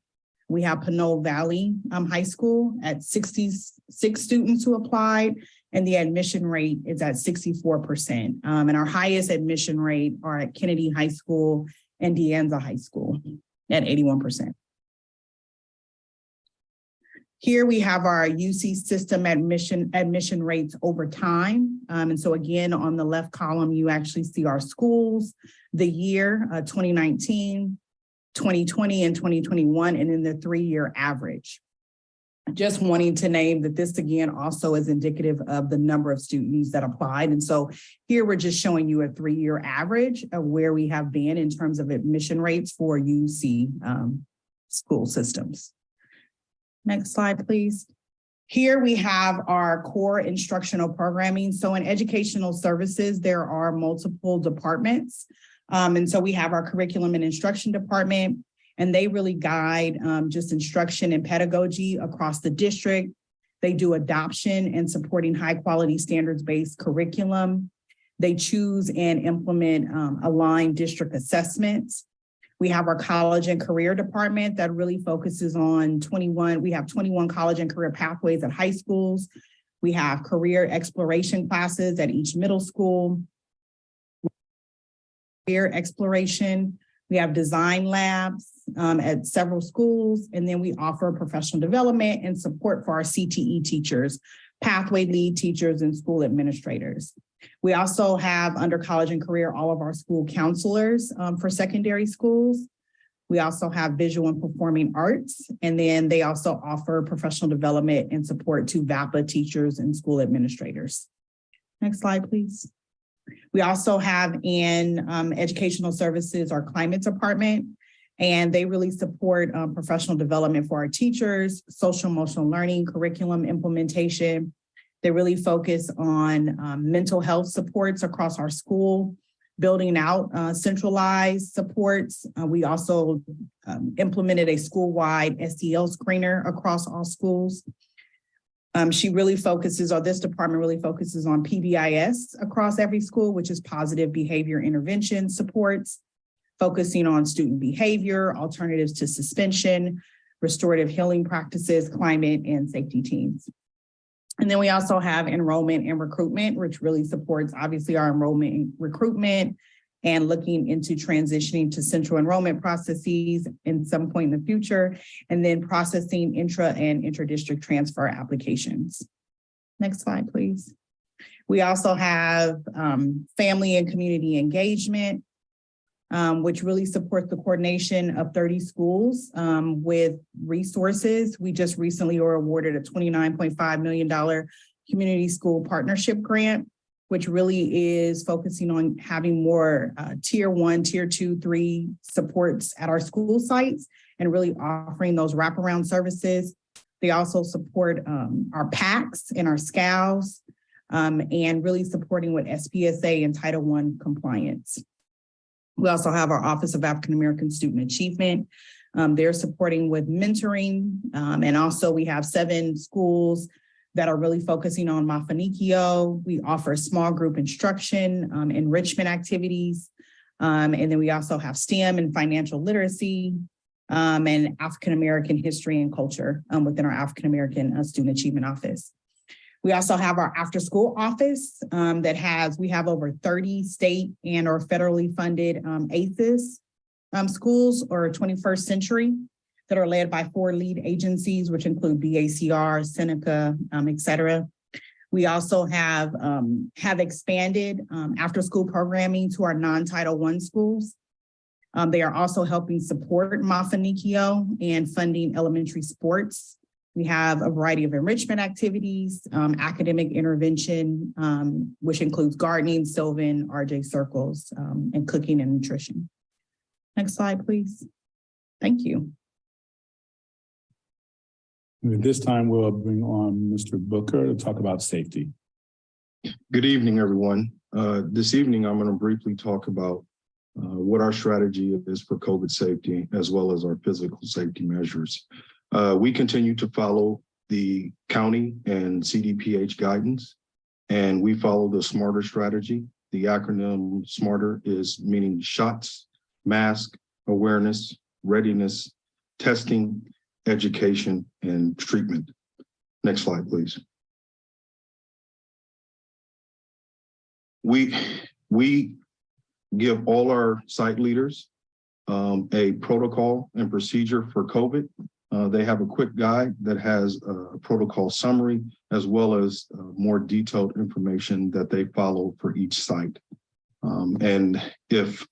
Speaker 16: We have Pinole Valley High School at 66 students who applied, and the admission rate is at 64%. And our highest admission rate are at Kennedy High School and De Anza High School at 81%. Here we have our UC system admission rates over time. And so again, on the left column, you actually see our schools, the year 2019, 2020, and 2021, and then the 3-year average. Just wanting to name that this again also is indicative of the number of students that applied. And so here we're just showing you a 3-year average of where we have been in terms of admission rates for UC school systems. Next slide, please. Here we have our core instructional programming. So in educational services, there are multiple departments. And so we have our curriculum and instruction department, and they really guide just instruction and pedagogy across the district. They do adoption and supporting high quality standards-based curriculum. They choose and implement aligned district assessments. We have our college and career department that really focuses on 21 college and career pathways at high schools. We have career exploration classes at each middle school. Career exploration. We have design labs at several schools, and then we offer professional development and support for our CTE teachers, pathway lead teachers, and school administrators. We also have under college and career all of our school counselors for secondary schools. We also have visual and performing arts, and then they also offer professional development and support to VAPA teachers and school administrators. Next slide, please. We also have in educational services our climate department, and they really support professional development for our teachers, social emotional learning, curriculum implementation. They really focus on mental health supports across our school, building out centralized supports. We also implemented a school-wide SEL screener across all schools. This department really focuses on PBIS across every school, which is positive behavior intervention supports, focusing on student behavior, alternatives to suspension, restorative healing practices, climate, and safety teams. And then we also have enrollment and recruitment, which really supports obviously our enrollment and recruitment and looking into transitioning to central enrollment processes in some point in the future, and then processing intra and inter-district transfer applications. Next slide, please. We also have family and community engagement, which really supports the coordination of 30 schools with resources. We just recently were awarded a $29.5 million community school partnership grant, which really is focusing on having more tier 1, tier 2, 3 supports at our school sites and really offering those wraparound services. They also support our PACs and our SCALs and really supporting with SPSA and Title I compliance. We also have our Office of African American Student Achievement. They're supporting with mentoring. And also we have 7 schools that are really focusing on Mafanikio. We offer small group instruction, enrichment activities. And then we also have STEM and financial literacy and African American history and culture within our African American Student Achievement Office. We also have our after school office we have over 30 state and or federally funded ACES schools or 21st century that are led by 4 lead agencies, which include BACR, Seneca, et cetera. We also have expanded after school programming to our non-Title I schools. They are also helping support Mafanikio and funding elementary sports. We have a variety of enrichment activities, academic intervention, which includes gardening, Sylvan, RJ circles, and cooking and nutrition. Next slide, please. Thank you.
Speaker 15: At this time, we'll bring on Mr. Booker to talk about safety.
Speaker 17: Good evening, everyone. This evening, I'm going to briefly talk about what our strategy is for COVID safety, as well as our physical safety measures. We continue to follow the county and CDPH guidance, and we follow the SMARTER strategy. The acronym SMARTER is meaning shots, mask, awareness, readiness, testing, education, and treatment. Next slide, please. We give all our site leaders a protocol and procedure for COVID. They have a quick guide that has a protocol summary, as well as more detailed information that they follow for each site. And if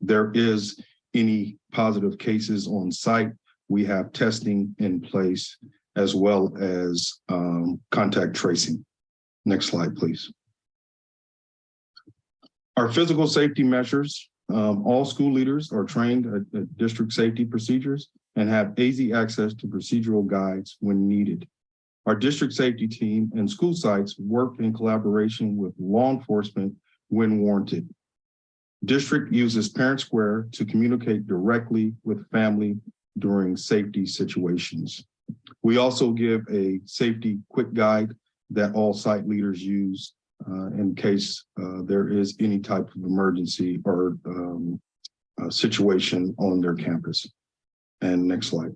Speaker 17: there is any positive cases on site, we have testing in place, as well as contact tracing. Next slide, please. Our physical safety measures, all school leaders are trained at district safety procedures, and have easy access to procedural guides when needed. Our district safety team and school sites work in collaboration with law enforcement when warranted. District uses Parent Square to communicate directly with family during safety situations. We also give a safety quick guide that all site leaders use in case there is any type of emergency or situation on their campus. And next slide.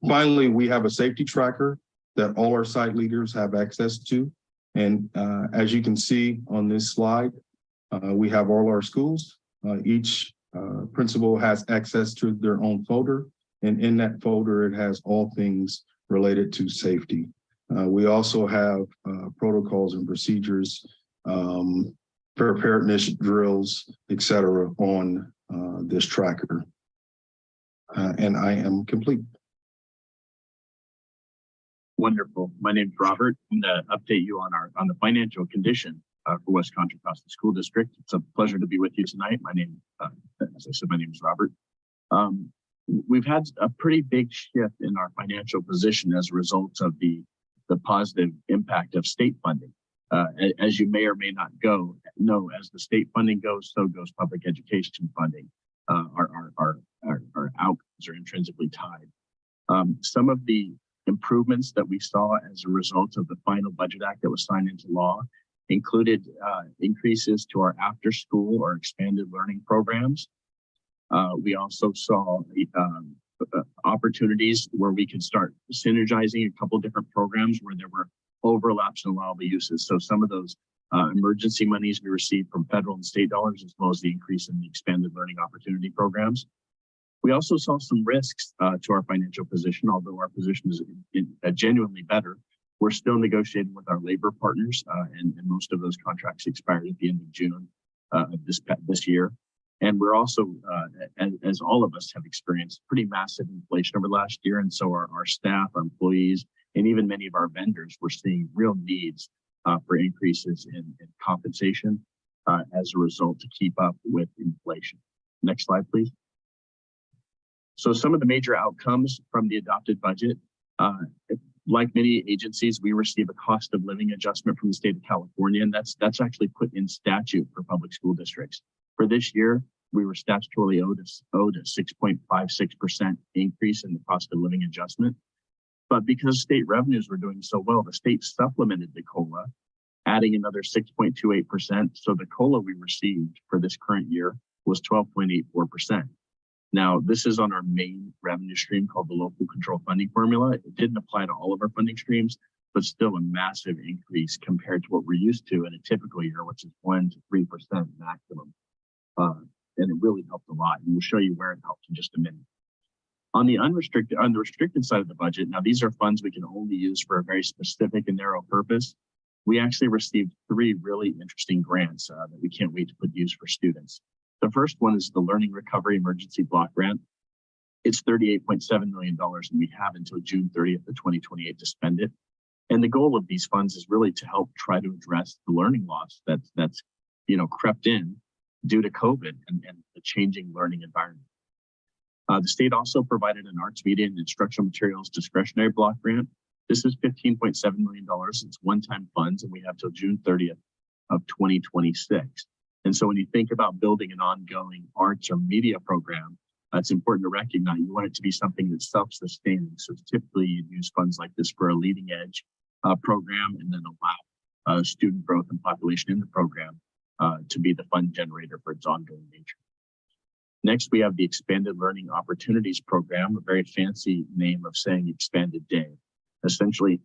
Speaker 17: Finally, we have a safety tracker that all our site leaders have access to. And as you can see on this slide, we have all our schools. Each principal has access to their own folder. And in that folder, it has all things related to safety. We also have protocols and procedures, preparedness drills, et cetera, on this tracker. And I am complete.
Speaker 18: Wonderful. My name is Robert. I'm going to update you on the financial condition for West Contra Costa School District. It's a pleasure to be with you tonight. My name, as I said, my name is Robert. We've had a pretty big shift in our financial position as a result of the positive impact of state funding. As you may or may not know, as the state funding goes, so goes public education funding. Our outcomes are intrinsically tied. Some of the improvements that we saw as a result of the final budget act that was signed into law included increases to our after school or expanded learning programs. We also saw opportunities where we could start synergizing a couple of different programs where there were overlaps in allowable uses. So some of those emergency monies we received from federal and state dollars, as well as the increase in the expanded learning opportunity programs. We also saw some risks to our financial position, although our position is genuinely better. We're still negotiating with our labor partners, and most of those contracts expired at the end of June of this year. And we're also, as all of us have experienced, pretty massive inflation over the last year. And so our staff, our employees, and even many of our vendors, we're seeing real needs for increases in compensation as a result to keep up with inflation. Next slide, please. So some of the major outcomes from the adopted budget, like many agencies, we receive a cost of living adjustment from the state of California, and that's actually put in statute for public school districts. For this year, we were statutorily owed a 6.56% increase in the cost of living adjustment. But because state revenues were doing so well, the state supplemented the COLA, adding another 6.28%. So the COLA we received for this current year was 12.84%. Now, this is on our main revenue stream called the local control funding formula. It didn't apply to all of our funding streams, but still a massive increase compared to what we're used to in a typical year, which is 1 to 3% maximum. And it really helped a lot. And we'll show you where it helped in just a minute. On the restricted side of the budget, now these are funds we can only use for a very specific and narrow purpose. We actually received 3 really interesting grants that we can't wait to put use for students. The first one is the Learning Recovery Emergency Block Grant. It's $38.7 million, and we have until June 30th of 2028 to spend it. And the goal of these funds is really to help try to address the learning loss that's crept in due to COVID and the changing learning environment. The state also provided an arts, media, and instructional materials discretionary block grant. This is $15.7 million. It's one-time funds, and we have till June 30th of 2026. And so when you think about building an ongoing arts or media program, it's important to recognize you want it to be something that's self-sustaining. So typically you'd use funds like this for a leading edge program and then allow student growth and population in the program to be the fund generator for its ongoing nature. Next, we have the Expanded Learning Opportunities Program, a very fancy name of saying expanded day. Essentially,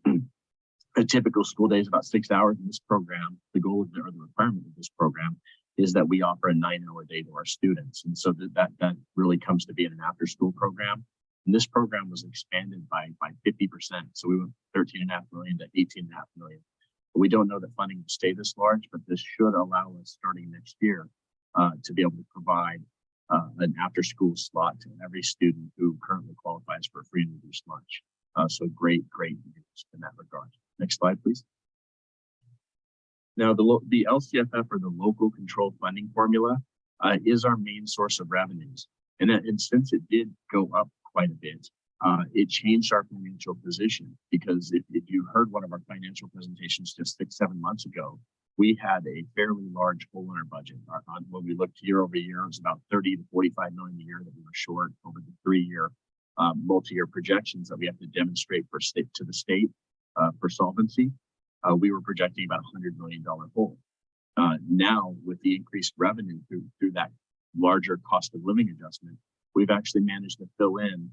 Speaker 18: a typical school day is about 6 hours in this program. The goal of the requirement of this program is that we offer a 9-hour day to our students. And so that really comes to be an after school program. And this program was expanded by 50%. So we went from 13.5 million to 18.5 million. But we don't know that funding will stay this large, but this should allow us starting next year to be able to provide an after school slot to every student who currently qualifies for a free and reduced lunch. So great news in that regard. Next slide, please. Now, the LCFF, or the local control funding formula, is our main source of revenues. And since it did go up quite a bit, it changed our financial position, because if you heard one of our financial presentations just 6-7 months ago, we had a fairly large hole in our budget. When we looked year over year, it was about 30 to 45 million a year that we were short over the 3-year multi-year projections that we have to demonstrate to the state for solvency. We were projecting about $100 million hole. Now, with the increased revenue through that larger cost of living adjustment, we've actually managed to fill in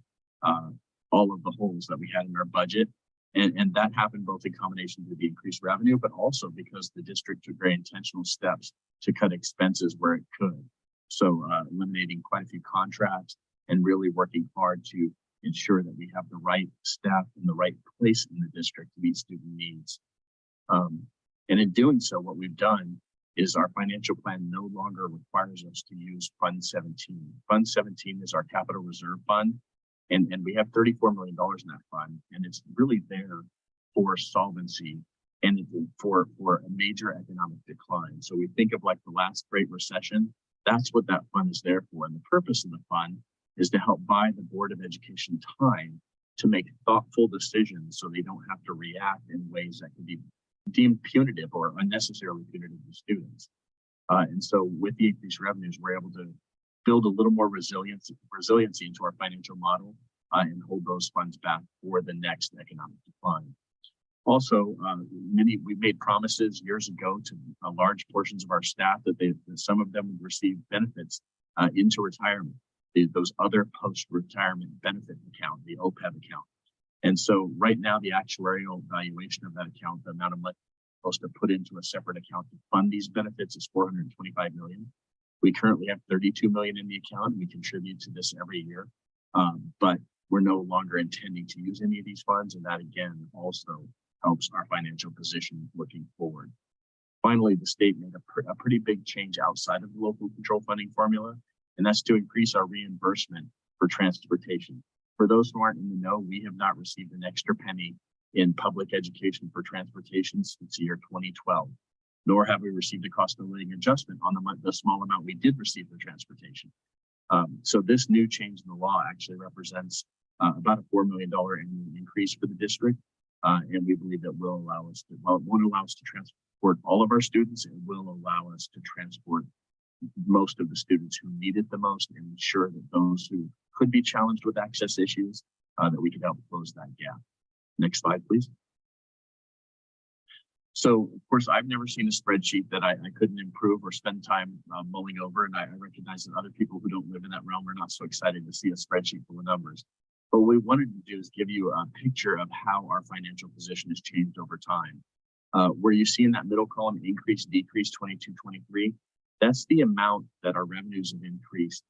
Speaker 18: all of the holes that we had in our budget. And that happened both in combination with the increased revenue, but also because the district took very intentional steps to cut expenses where it could. So eliminating quite a few contracts and really working hard to ensure that we have the right staff in the right place in the district to meet student needs. And in doing so, what we've done is our financial plan no longer requires us to use Fund 17. Fund 17 is our capital reserve fund. And we have $34 million in that fund, and it's really there for solvency and for a major economic decline. So we think of like the last Great Recession, that's what that fund is there for. And the purpose of the fund is to help buy the Board of Education time to make thoughtful decisions so they don't have to react in ways that can be deemed punitive or unnecessarily punitive to students. And so with the increased revenues, we're able to build a little more resiliency into our financial model and hold those funds back for the next economic decline. Also, we made promises years ago to large portions of our staff that some of them would receive benefits into retirement, those other post-retirement benefit account, the OPEB account. And so right now, the actuarial valuation of that account, the amount of money supposed to put into a separate account to fund these benefits, is $425 million. We currently have 32 million in the account. We contribute to this every year, but we're no longer intending to use any of these funds. And that again, also helps our financial position looking forward. Finally, the state made a pretty big change outside of the local control funding formula, and that's to increase our reimbursement for transportation. For those who aren't in the know, we have not received an extra penny in public education for transportation since the year 2012. Nor have we received a cost of living adjustment on the small amount we did receive for transportation. So this new change in the law actually represents about a $4 million annual increase for the district. And we believe it will allow us to, well, it won't allow us to transport all of our students. It will allow us to transport most of the students who need it the most and ensure that those who could be challenged with access issues, that we can help close that gap. Next slide, please. So, of course, I've never seen a spreadsheet that I couldn't improve or spend time mulling over. And I recognize that other people who don't live in that realm are not so excited to see a spreadsheet full of numbers. But what we wanted to do is give you a picture of how our financial position has changed over time. Where you see in that middle column, increase, decrease, 22, 23, that's the amount that our revenues have increased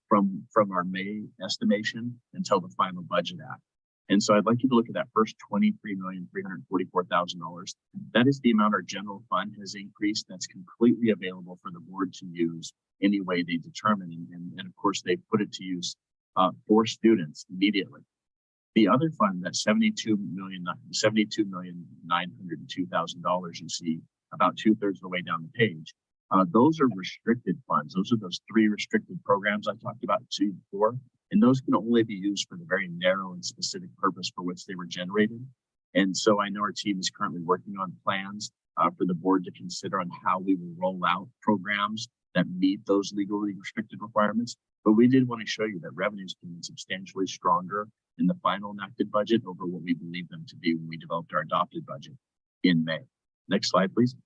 Speaker 18: from our May estimation until the final budget act. And so I'd like you to look at that first $23,344,000. That is the amount our general fund has increased. That's completely available for the board to use any way they determine. And of course, they put it to use for students immediately. The other fund, that $72,902,000 you see about 2/3 of the way down the page. Those are restricted funds. Those are those 3 restricted programs I talked about before. And those can only be used for the very narrow and specific purpose for which they were generated. And so I know our team is currently working on plans for the board to consider on how we will roll out programs that meet those legally restricted requirements. But we did want to show you that revenues came in substantially stronger in the final enacted budget over what we believe them to be when we developed our adopted budget in May. Next slide, please.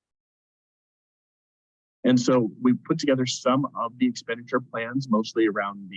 Speaker 18: And so we put together some of the expenditure plans, mostly around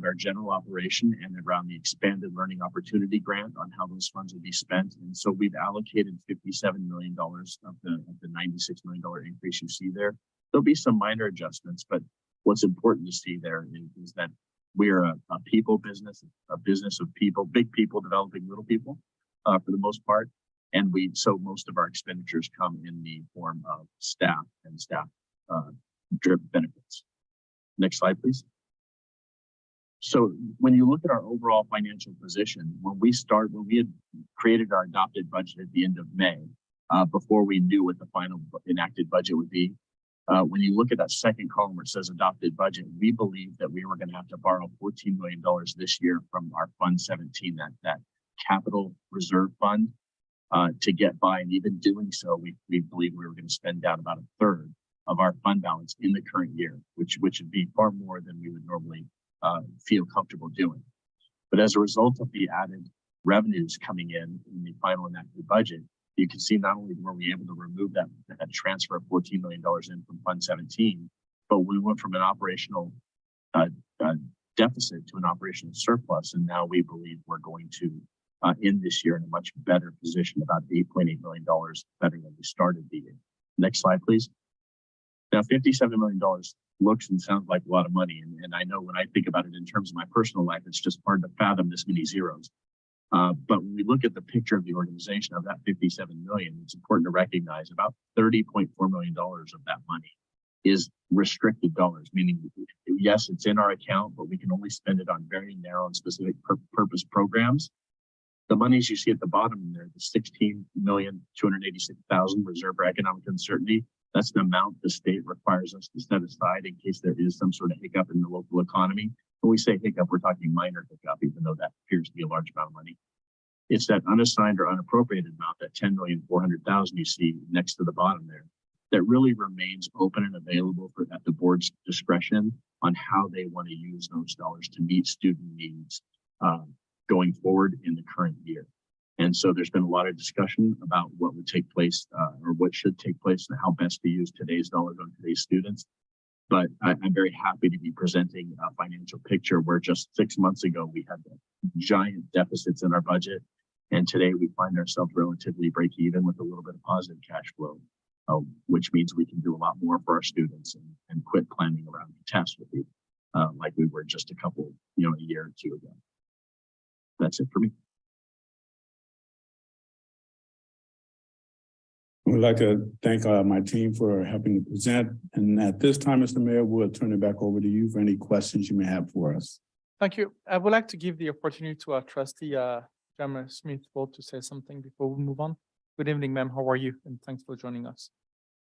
Speaker 18: our general operation and around the expanded learning opportunity grant on how those funds will be spent. And so we've allocated $57 million of the $96 million increase you see there. There'll be some minor adjustments, but what's important to see there is that we're a people business, a business of people, big people developing little people for the most part. And so most of our expenditures come in the form of staff and staff driven benefits. Next slide, please. So when you look at our overall financial position, when we had created our adopted budget at the end of May, before we knew what the final enacted budget would be, When you look at that second column where it says adopted budget, we believe that we were going to have to borrow $14 million this year from our Fund 17, that capital reserve fund, to get by. And even doing so, we believe we were going to spend down about a third of our fund balance in the current year, which would be far more than we would normally feel comfortable doing. But as a result of the added revenues coming in the final enacted budget, you can see not only were we able to remove that transfer of $14 million in from Fund 17, but we went from an operational deficit to an operational surplus. And now we believe we're going to end this year in a much better position, about $8.8 million better than we started the year. Next slide, please. Now, $57 million looks and sounds like a lot of money. And I know when I think about it in terms of my personal life, it's just hard to fathom this many zeros. But when we look at the picture of the organization of that 57 million, it's important to recognize about $30.4 million of that money is restricted dollars, meaning, yes, it's in our account, but we can only spend it on very narrow and specific purpose programs. The monies you see at the bottom there, the $16,286,000 reserve for economic uncertainty, that's the amount the state requires us to set aside in case there is some sort of hiccup in the local economy. When we say hiccup, we're talking minor hiccup, even though that appears to be a large amount of money. It's that unassigned or unappropriated amount, that $10,400,000 you see next to the bottom there, that really remains open and available for at the board's discretion on how they want to use those dollars to meet student needs going forward in the current year. And so there's been a lot of discussion about what would take place or what should take place and how best to use today's dollars on today's students. But I'm very happy to be presenting a financial picture where just 6 months ago, we had giant deficits in our budget. And today we find ourselves relatively break even with a little bit of positive cash flow, which means we can do a lot more for our students and quit planning around the catastrophe like we were just a year or two ago. That's it for me.
Speaker 15: We'd like to thank my team for helping to present. And at this time, Mr. Mayor, we'll turn it back over to you for any questions you may have for us.
Speaker 1: Thank you. I would like to give the opportunity to our trustee, Gemma Smith-Wold, to say something before we move on. Good evening, ma'am. How are you? And thanks for joining us.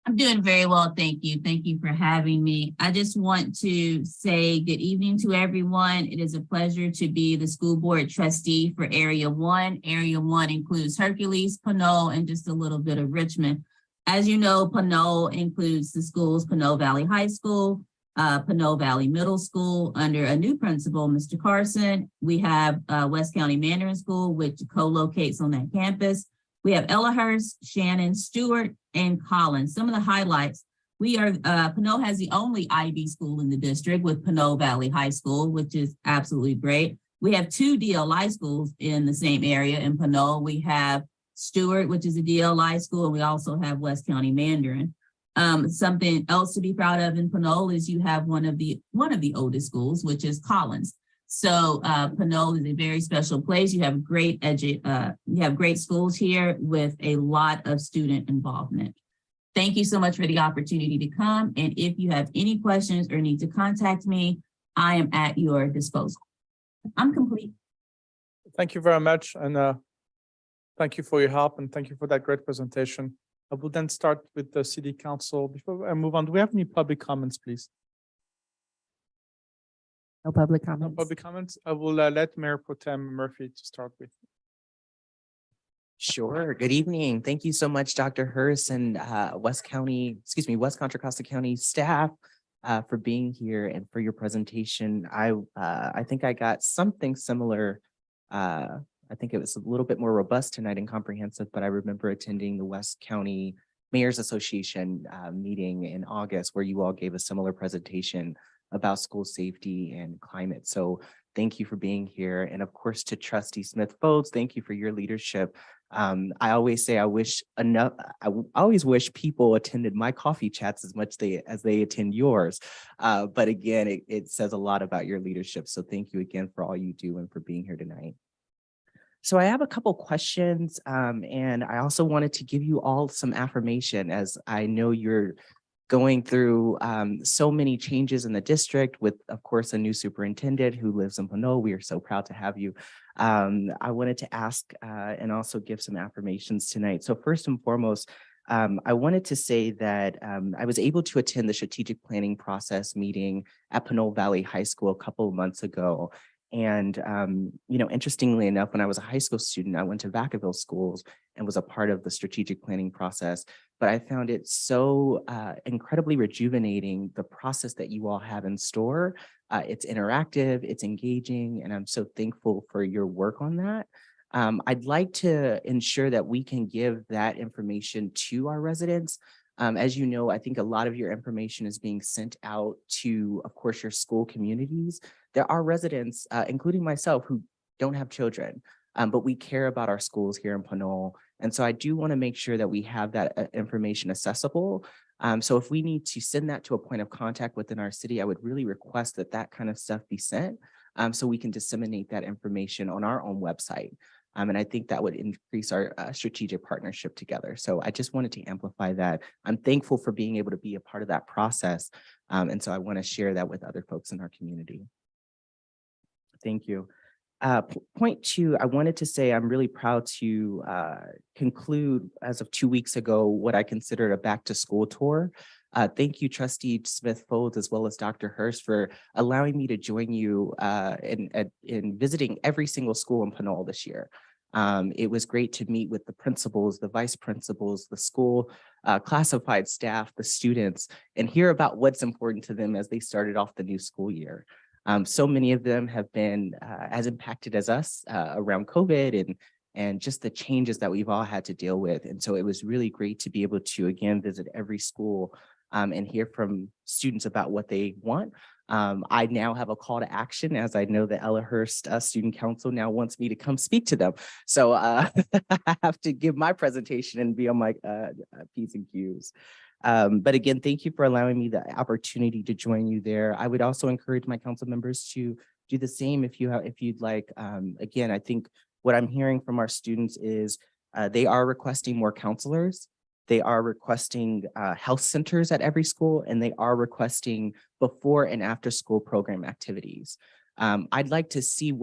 Speaker 19: I'm doing very well, thank you. Thank you for having me. I just want to say good evening to everyone. It is a pleasure to be the school board trustee for Area 1. Area 1 includes Hercules, Pinole, and just a little bit of Richmond. As you know, Pinole includes the schools Pinole Valley High School, Pinole Valley Middle School under a new principal, Mr. Carson. We have West County Mandarin School, which co-locates on that campus. We have Ellahurst, Shannon, Stewart, and Collins. Some of the highlights, Pinole has the only IB school in the district with Pinole Valley High School, which is absolutely great. We have 2 DLI schools in the same area in Pinole. We have Stewart, which is a DLI school, and we also have West County Mandarin. Something else to be proud of in Pinole is you have one of the oldest schools, which is Collins. So Pinole is a very special place. You have great schools here with a lot of student involvement. Thank you so much for the opportunity to come. And if you have any questions or need to contact me, I am at your disposal. I'm complete.
Speaker 1: Thank you very much. And thank you for your help and thank you for that great presentation. I will then start with the city council. Before I move on, do we have any public comments, please?
Speaker 5: No public comments.
Speaker 1: No public comments. I will let Mayor Pro Tem Murphy to start with.
Speaker 10: Sure. Good evening. Thank you so much, Dr. Hurst and West Contra Costa County staff for being here and for your presentation. I think I got something similar. I think it was a little bit more robust tonight and comprehensive, but I remember attending the West County Mayor's Association meeting in August where you all gave a similar presentation about school safety and climate. So thank you for being here. And of course, to Trustee Smith-Folds, thank you for your leadership. I always say I always wish people attended my coffee chats as much as they attend yours. But again, it says a lot about your leadership. So thank you again for all you do and for being here tonight. So I have a couple questions, and I also wanted to give you all some affirmation, as I know you're going through so many changes in the district with, of course, a new superintendent who lives in Pinole. We are so proud to have you. I wanted to ask and also give some affirmations tonight. So first and foremost, I wanted to say that I was able to attend the strategic planning process meeting at Pinole Valley High School a couple of months ago. And, interestingly enough, when I was a high school student, I went to Vacaville schools and was a part of the strategic planning process. But I found it so incredibly rejuvenating, the process that you all have in store. It's interactive, it's engaging, and I'm so thankful for your work on that. I'd like to ensure that we can give that information to our residents. As you know, I think a lot of your information is being sent out to, of course, your school communities. There are residents, including myself, who don't have children, but we care about our schools here in Pinole. And so I do want to make sure that we have that information accessible. So if we need to send that to a point of contact within our city, I would really request that that kind of stuff be sent so we can disseminate that information on our own website. And I think that would increase our strategic partnership together. So I just wanted to amplify that. I'm thankful for being able to be a part of that process. And so I want to share that with other folks in our community. Thank you. Point two, I wanted to say I'm really proud to conclude, as of 2 weeks ago, what I considered a back to school tour. Thank you, Trustee Smith-Folds, as well as Dr. Hurst, for allowing me to join you in visiting every single school in Pinole this year. It was great to meet with the principals, the vice principals, the school classified staff, the students, and hear about what's important to them as they started off the new school year. So many of them have been as impacted as us around COVID and just the changes that we've all had to deal with. And so it was really great to be able to, again, visit every school and hear from students about what they want. I now have a call to action, as I know the Ella Hurst Student Council now wants me to come speak to them. So I have to give my presentation and be on my P's and Q's. But again, thank you for allowing me the opportunity to join you there. I would also encourage my council members to do the same if you'd like. Again, I think what I'm hearing from our students is they are requesting more counselors. They are requesting health centers at every school, and they are requesting before and after school program activities. I'd like to see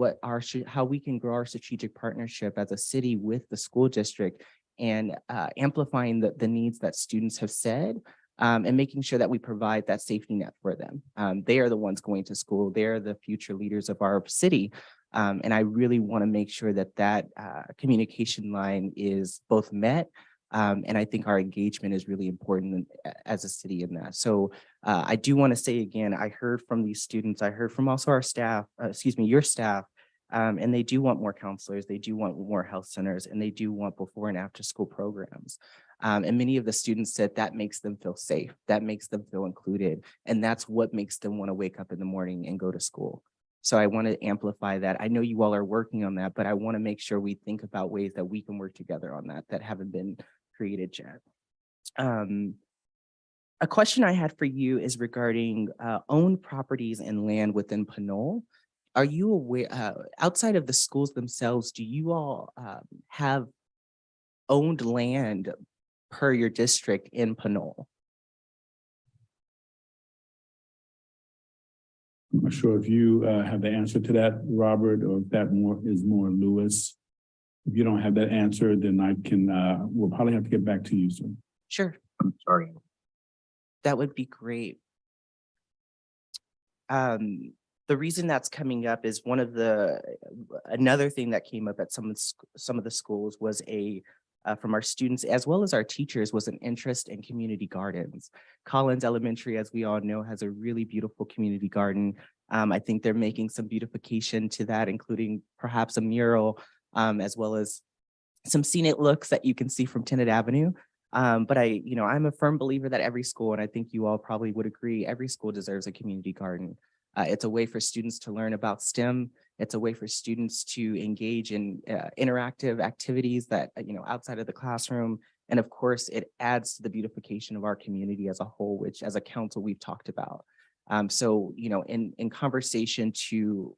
Speaker 10: how we can grow our strategic partnership as a city with the school district and amplifying the needs that students have said and making sure that we provide that safety net for them. They are the ones going to school. They're the future leaders of our city. And I really want to make sure that that communication line is both met. And I think our engagement is really important as a city in that. So I do want to say again, I heard from these students, I heard from also our staff, your staff, and they do want more counselors, they do want more health centers, and they do want before and after school programs. And many of the students said that makes them feel safe, that makes them feel included, and that's what makes them want to wake up in the morning and go to school. So I want to amplify that. I know you all are working on that, but I want to make sure we think about ways that we can work together on that haven't been created yet. A question I had for you is regarding owned properties and land within Pinole. Are you aware, outside of the schools themselves, do you all have owned land per your district in Pinole?
Speaker 15: I'm not sure if you have the answer to that, Robert, or if that is more Lewis. If you don't have that answer, then I can, we'll probably have to get back to you, sir.
Speaker 10: Sure.
Speaker 18: I'm sorry.
Speaker 10: That would be great. The reason that's coming up is another thing that came up at some of the schools was from our students as well as our teachers was an interest in community gardens. Collins Elementary, as we all know, has a really beautiful community garden. I think they're making some beautification to that, including perhaps a mural, as well as some scenic looks that you can see from Tenet Avenue. But I'm a firm believer that every school, and I think you all probably would agree, every school deserves a community garden. It's a way for students to learn about STEM. It's a way for students to engage in interactive activities that, outside of the classroom. And of course, it adds to the beautification of our community as a whole, which as a council, we've talked about. So, in conversation to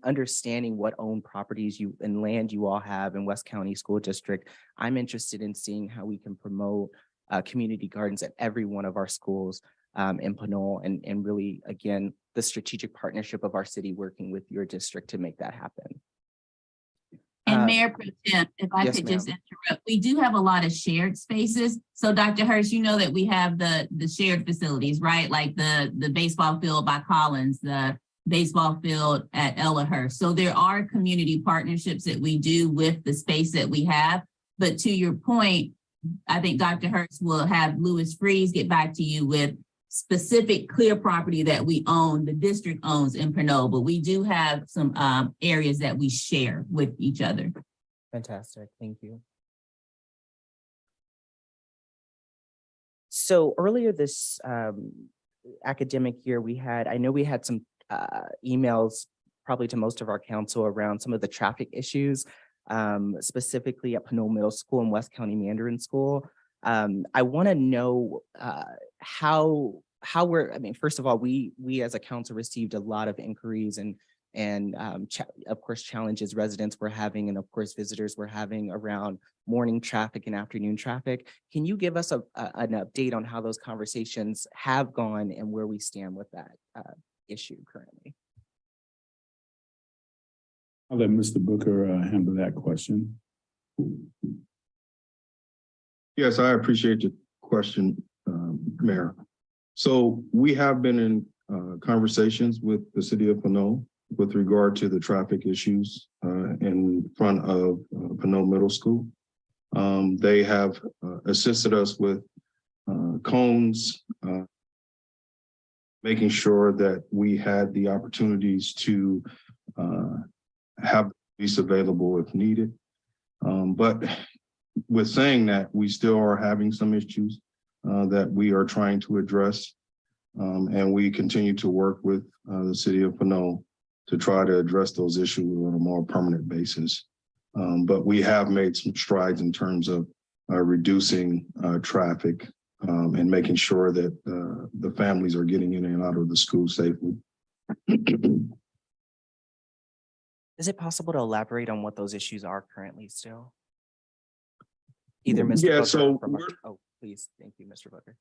Speaker 10: understanding what owned properties and land you all have in West County School District, I'm interested in seeing how we can promote community gardens at every one of our schools in Pinole, and really, again, the strategic partnership of our city working with your district to make that happen.
Speaker 19: And Mayor Pro Tem, if I
Speaker 10: yes,
Speaker 19: could just interrupt, we do have a lot of shared spaces. So Dr. Hirsch, you know that we have the shared facilities, right? Like the baseball field by Collins, the baseball field at Ellahurst. So there are community partnerships that we do with the space that we have. But to your point, I think Dr. Hirsch will have Louis Freeze get back to you with specific clear property that we own, the district owns in Pinole, but we do have some areas that we share with each other.
Speaker 10: Fantastic, thank you. So earlier this academic year, I know we had some emails probably to most of our council around some of the traffic issues, specifically at Pinole Middle School and West County Mandarin School. I want to know how we're, I mean, first of all, we as a council received a lot of inquiries and of course, challenges residents were having, and of course, visitors were having around morning traffic and afternoon traffic. Can you give us an update on how those conversations have gone and where we stand with that issue currently?
Speaker 15: I'll let Mr. Booker handle that question.
Speaker 17: Yes, I appreciate your question, Mayor. So we have been in conversations with the city of Pinole with regard to the traffic issues in front of Pinole Middle School. They have assisted us with cones, making sure that we had the opportunities to have police available if needed. But with saying that, we still are having some issues that we are trying to address. And we continue to work with the city of Pinole to try to address those issues on a more permanent basis. But we have made some strides in terms of reducing traffic and making sure that the families are getting in and out of the school safely.
Speaker 10: Is it possible to elaborate on what those issues are currently still? Either Mr.
Speaker 17: Yeah,
Speaker 10: Booker
Speaker 17: so
Speaker 10: oh, please, thank you, Mr. Booker.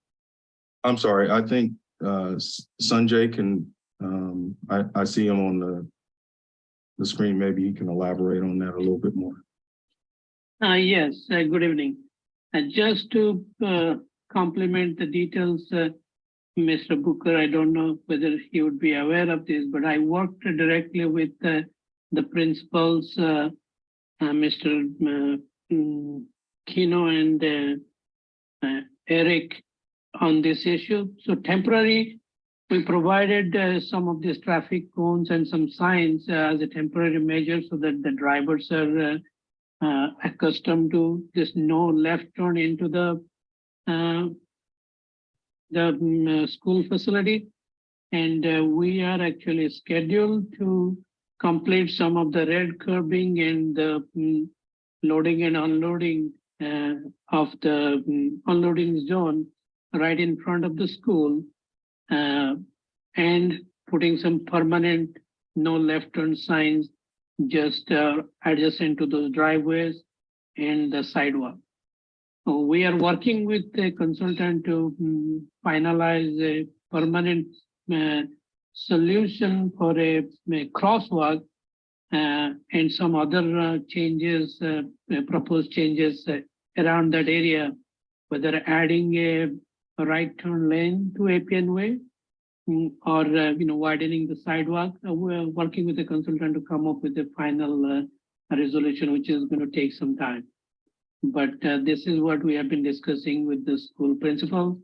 Speaker 17: I'm sorry, I think Sanjay can, I see him on the screen. Maybe he can elaborate on that a little bit more.
Speaker 20: Yes, good evening. Just to complement the details, Mr. Booker, I don't know whether he would be aware of this, but I worked directly with the principals, Mr. Kino and Eric on this issue. So temporary, we provided some of these traffic cones and some signs as a temporary measure so that the drivers are accustomed to this no left turn into the school facility. And we are actually scheduled to complete some of the red curbing and the loading and unloading of the unloading zone right in front of the school, and putting some permanent no left turn signs just adjacent to those driveways and the sidewalk. So we are working with a consultant to finalize a permanent solution for a crosswalk and some other changes, proposed changes around that area, whether adding a right turn lane to APN Way or widening the sidewalk. We're working with the consultant to come up with a final resolution, which is going to take some time. But this is what we have been discussing with the school principal,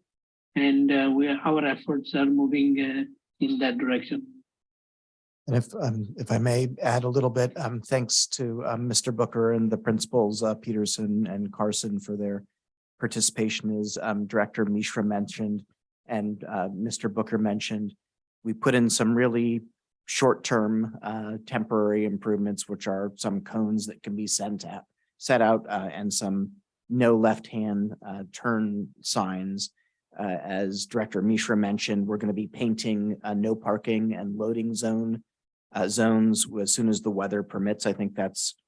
Speaker 20: and our efforts are moving in that direction.
Speaker 21: And if I may add a little bit, thanks to Mr. Booker and the principals, Peterson and Carson, for their participation. As Director Mishra mentioned and Mr. Booker mentioned, we put in some really short-term temporary improvements, which are some cones that can be set out and some no left-hand turn signs. As Director Mishra mentioned, we're going to be painting no parking and loading zones as soon as the weather permits. I think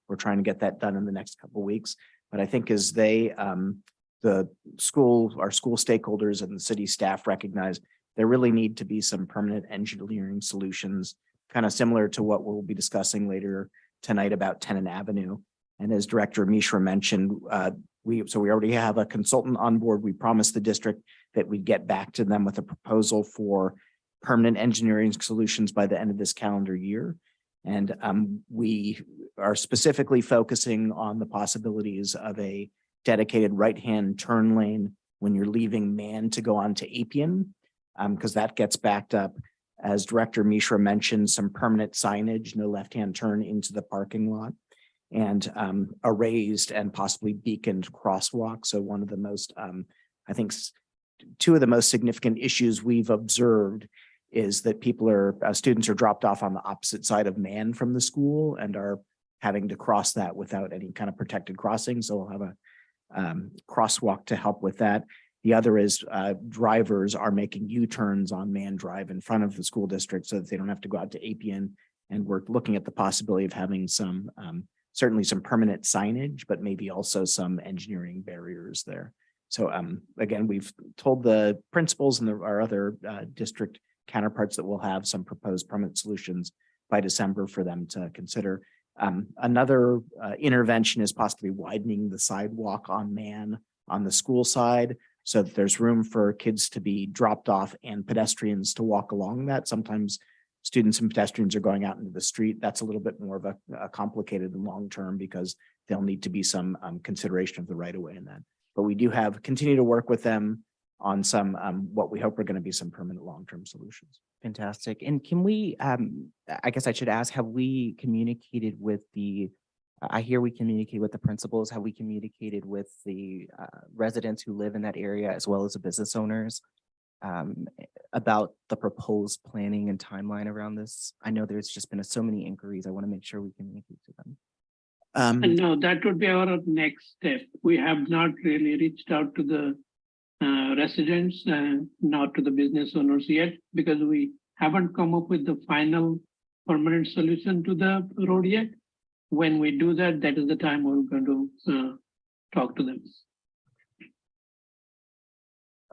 Speaker 21: we're trying to get that done in the next couple of weeks. But I think as our school stakeholders and the city staff recognize, there really need to be some permanent engineering solutions, kind of similar to what we'll be discussing later tonight about Tennant Avenue. And as Director Mishra mentioned, we already have a consultant on board. We promised the district that we'd get back to them with a proposal for permanent engineering solutions by the end of this calendar year. And we are specifically focusing on the possibilities of a dedicated right-hand turn lane when you're leaving Man to go on to Appian, because that gets backed up. As Director Mishra mentioned, some permanent signage, no left-hand turn into the parking lot, and a raised and possibly beaconed crosswalk. So one of the most, I think, two of the most significant issues we've observed is that students are dropped off on the opposite side of Man from the school and are having to cross that without any kind of protected crossing. So we'll have a crosswalk to help with that. The other is drivers are making U-turns on Man Drive in front of the school district so that they don't have to go out to Appian. And we're looking at the possibility of having some, certainly some permanent signage, but maybe also some engineering barriers there. So again, we've told the principals and our other district counterparts that we'll have some proposed permanent solutions by December for them to consider. Another intervention is possibly widening the sidewalk on Man on the school side so that there's room for kids to be dropped off and pedestrians to walk along that. Sometimes students and pedestrians are going out into the street. That's a little bit more of a complicated and long-term because there'll need to be some consideration of the right of way in that. But we do continue to work with them on some what we hope are going to be some permanent long-term solutions.
Speaker 10: Fantastic. And can we, I guess I should ask, have we communicated with I hear we communicate with the principals, have we communicated with the residents who live in that area as well as the business owners about the proposed planning and timeline around this? I know there's just been so many inquiries. I want to make sure we communicate to them.
Speaker 20: And no, that would be our next step. We have not really reached out to the residents and not to the business owners yet because we haven't come up with the final permanent solution to the road yet. When we do that, that is the time we're going to talk to them.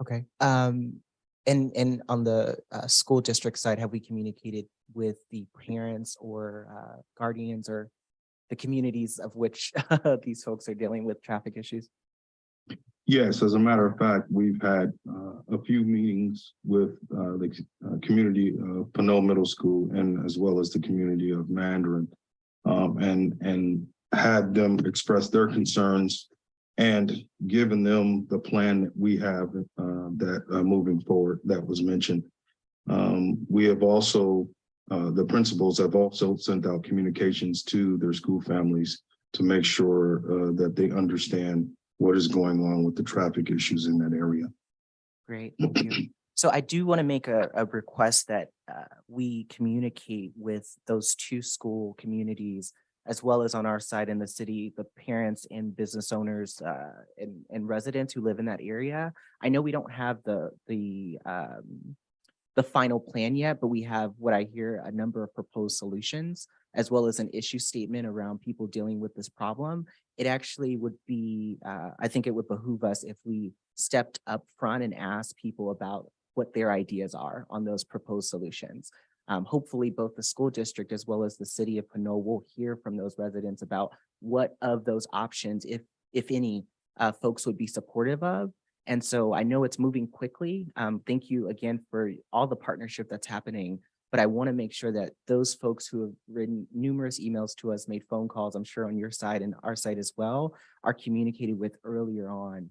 Speaker 10: Okay. And on the school district side, have we communicated with the parents or guardians or the communities of which these folks are dealing with traffic issues?
Speaker 17: Yes, as a matter of fact, we've had a few meetings with the community of Pinole Middle School and as well as the community of Mandarin, and had them express their concerns and given them the plan that we have that moving forward that was mentioned. We have also, the principals have also sent out communications to their school families to make sure that they understand what is going on with the traffic issues in that area.
Speaker 10: Great, thank you. So I do want to make a request that we communicate with those two school communities, as well as on our side in the city, the parents and business owners and residents who live in that area. I know we don't have the final plan yet, but we have what I hear a number of proposed solutions, as well as an issue statement around people dealing with this problem. It actually would be, I think it would behoove us if we stepped up front and asked people about what their ideas are on those proposed solutions. Hopefully both the school district as well as the city of Pinole will hear from those residents about what of those options, if any, folks would be supportive of. And so I know it's moving quickly. Thank you again for all the partnership that's happening, but I want to make sure that those folks who have written numerous emails to us, made phone calls, I'm sure on your side and our side as well, are communicated with earlier on.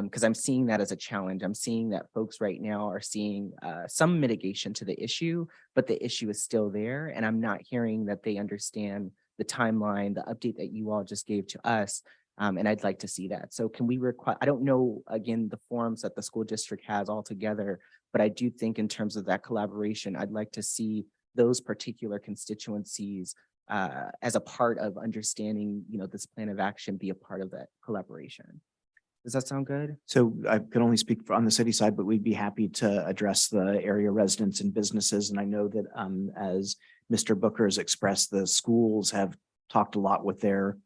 Speaker 10: Because I'm seeing that as a challenge. I'm seeing that folks right now are seeing some mitigation to the issue, but the issue is still there. And I'm not hearing that they understand the timeline, the update that you all just gave to us. And I'd like to see that. So can we require, I don't know, again, the forums that the school district has all together, but I do think in terms of that collaboration, I'd like to see those particular constituencies as a part of understanding, this plan of action, be a part of that collaboration. Does that sound good?
Speaker 21: So I can only speak on the city side, but we'd be happy to address the area residents and businesses. And I know that as Mr. Booker has expressed, the schools have talked a lot with their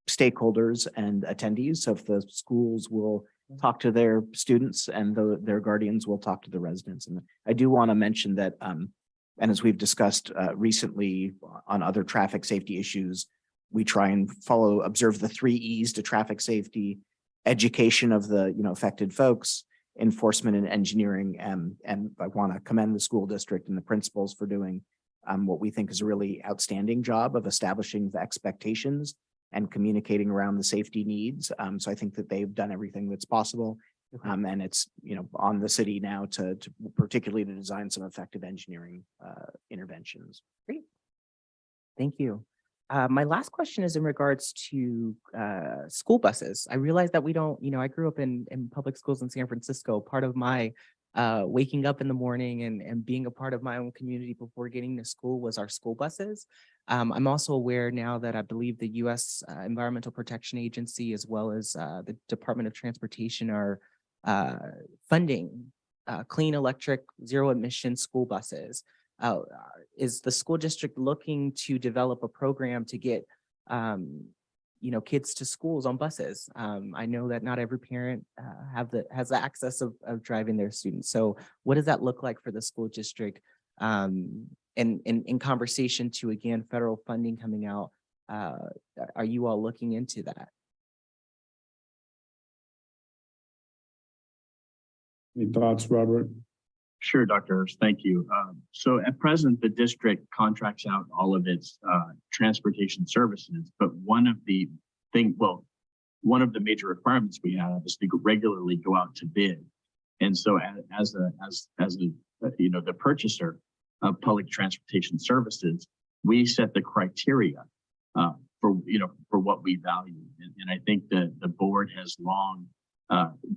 Speaker 21: stakeholders and attendees. So if the schools will talk to their students and their guardians will talk to the residents. And I do want to mention that, and as we've discussed recently on other traffic safety issues, we try and observe the 3 E's to traffic safety, education of the, affected folks, enforcement and engineering. And I want to commend the school district and the principals for doing what we think is a really outstanding job of establishing the expectations and communicating around the safety needs. So I think that they've done everything that's possible. And it's, on the city now to particularly to design some effective engineering interventions.
Speaker 10: Great. Thank you. My last question is in regards to school buses. I realize that we don't, I grew up in public schools in San Francisco. Part of my waking up in the morning and being a part of my own community before getting to school was our school buses. I'm also aware now that I believe the U.S. Environmental Protection Agency, as well as the Department of Transportation, are funding clean electric zero emission school buses. Is the school district looking to develop a program to get kids to schools on buses? I know that not every parent has the access of driving their students. So what does that look like for the school district? And in conversation to, again, federal funding coming out, are you all looking into that?
Speaker 15: Any thoughts, Robert?
Speaker 18: Sure, Dr. Hurst, thank you. So at present, the district contracts out all of its transportation services, but one of the major requirements we have is to regularly go out to bid. And so as the purchaser of public transportation services, we set the criteria for what we value. And I think that the board has long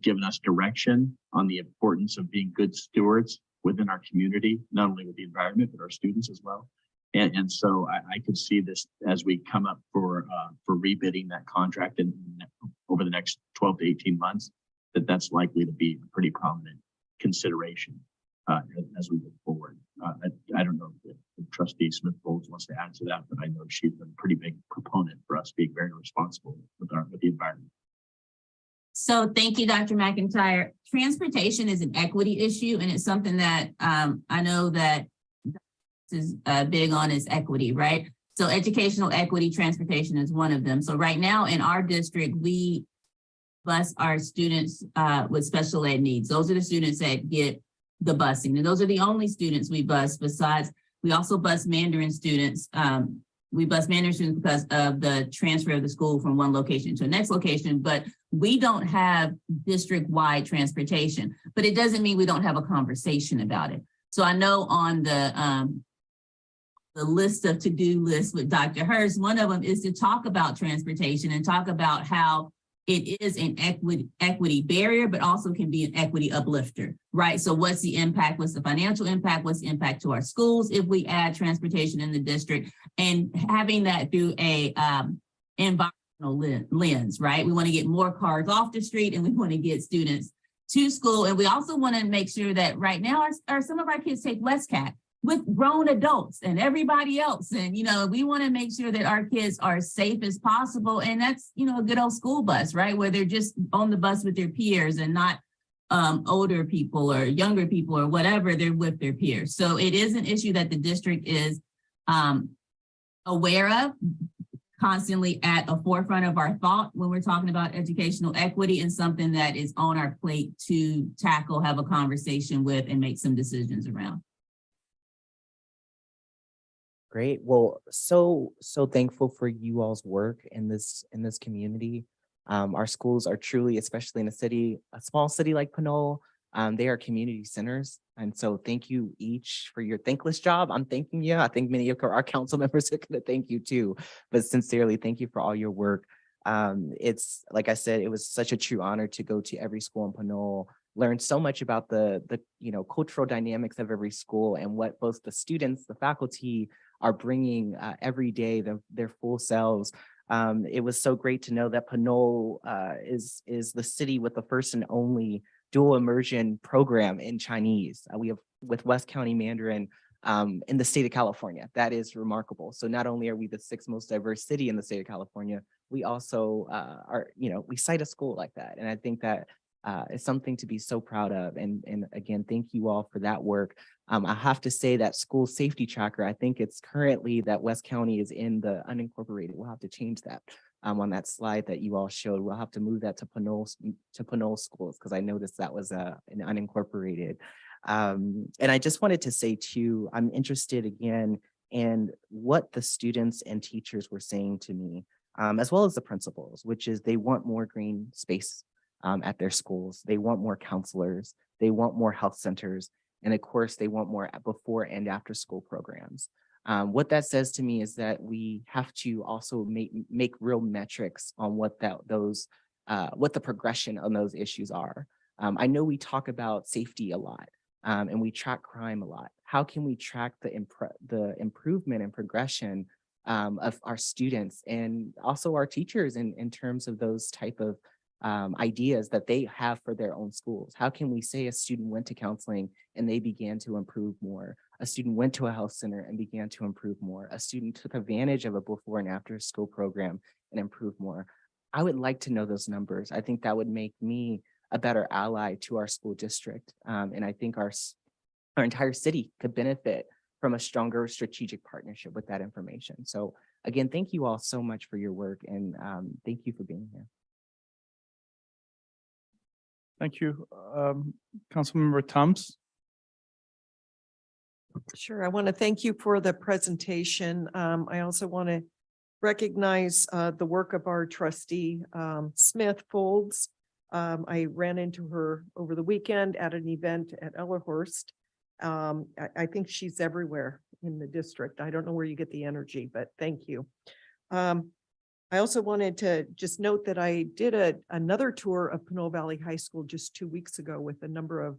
Speaker 18: given us direction on the importance of being good stewards within our community, not only with the environment, but our students as well. And so I could see this as we come up for rebidding that contract over the next 12 to 18 months, that's likely to be a pretty prominent consideration as we move forward. I don't know if Trustee Smith-Bowles wants to add to that, but I know she's been a pretty big proponent for us being very responsible with the environment.
Speaker 19: So thank you, Dr. McIntyre. Transportation is an equity issue, and it's something that I know that is big on is equity, right? So educational equity, transportation is one of them. So right now in our district, we bus our students with special ed needs. Those are the students that get the busing, and those are the only students we bus. Besides, we also bus Mandarin students. We bus Mandarin students because of the transfer of the school from one location to the next location, but we don't have district-wide transportation, but it doesn't mean we don't have a conversation about it. So I know on the list of to-do lists with Dr. Hurst, one of them is to talk about transportation and talk about how it is an equity barrier, but also can be an equity uplifter, right? So what's the impact? What's the financial impact? What's the impact to our schools if we add transportation in the district? And having that through a environmental lens, right? We want to get more cars off the street and we want to get students to school. And we also want to make sure that right now some of our kids take WestCat with grown adults and everybody else. And, we want to make sure that our kids are safe as possible. And that's, a good old school bus, right? Where they're just on the bus with their peers and not older people or younger people or whatever, they're with their peers. So it is an issue that the district is aware of, constantly at the forefront of our thought when we're talking about educational equity, and something that is on our plate to tackle, have a conversation with, and make some decisions around.
Speaker 10: Great. Well, so thankful for you all's work in this community. Our schools are truly, especially in a small city like Pinole, they are community centers. And so thank you each for your thankless job. I'm thanking you. I think many of our council members are going to thank you too, but sincerely, thank you for all your work. It's like I said, it was such a true honor to go to every school in Pinole, learn so much about the cultural dynamics of every school and what both the students, the faculty are bringing every day, their full selves. It was so great to know that Pinole is the city with the first and only dual immersion program in Chinese. We have with West County Mandarin in the state of California. That is remarkable. So not only are we the 6th most diverse city in the state of California, we also we cite a school like that. And I think that is something to be so proud of. And again, thank you all for that work. I have to say that school safety tracker, I think it's currently that West County is in the unincorporated. We'll have to change that on that slide that you all showed. We'll have to move that to Pinole schools, because I noticed that was an unincorporated. And I just wanted to say too, I'm interested again in what the students and teachers were saying to me, as well as the principals, which is they want more green space at their schools. They want more counselors. They want more health centers. And of course, they want more before and after school programs. What that says to me is that we have to also make real metrics on what the progression on those issues are. I know we talk about safety a lot, and we track crime a lot. How can we track the improvement and progression of our students and also our teachers in terms of those type of ideas that they have for their own schools? How can we say a student went to counseling and they began to improve more? A student went to a health center and began to improve more. A student took advantage of a before and after school program and improved more. I would like to know those numbers. I think that would make me a better ally to our school district. And I think our entire city could benefit from a stronger strategic partnership with that information. So again, thank you all so much for your work, and thank you for being here.
Speaker 1: Thank you. Councilmember Thoms.
Speaker 12: Sure. I want to thank you for the presentation. I also want to recognize the work of our trustee, Smith Folds. I ran into her over the weekend at an event at Ellerhorst. I think she's everywhere in the district. I don't know where you get the energy, but thank you. I also wanted to just note that I did another tour of Pinole Valley High School just 2 weeks ago with a number of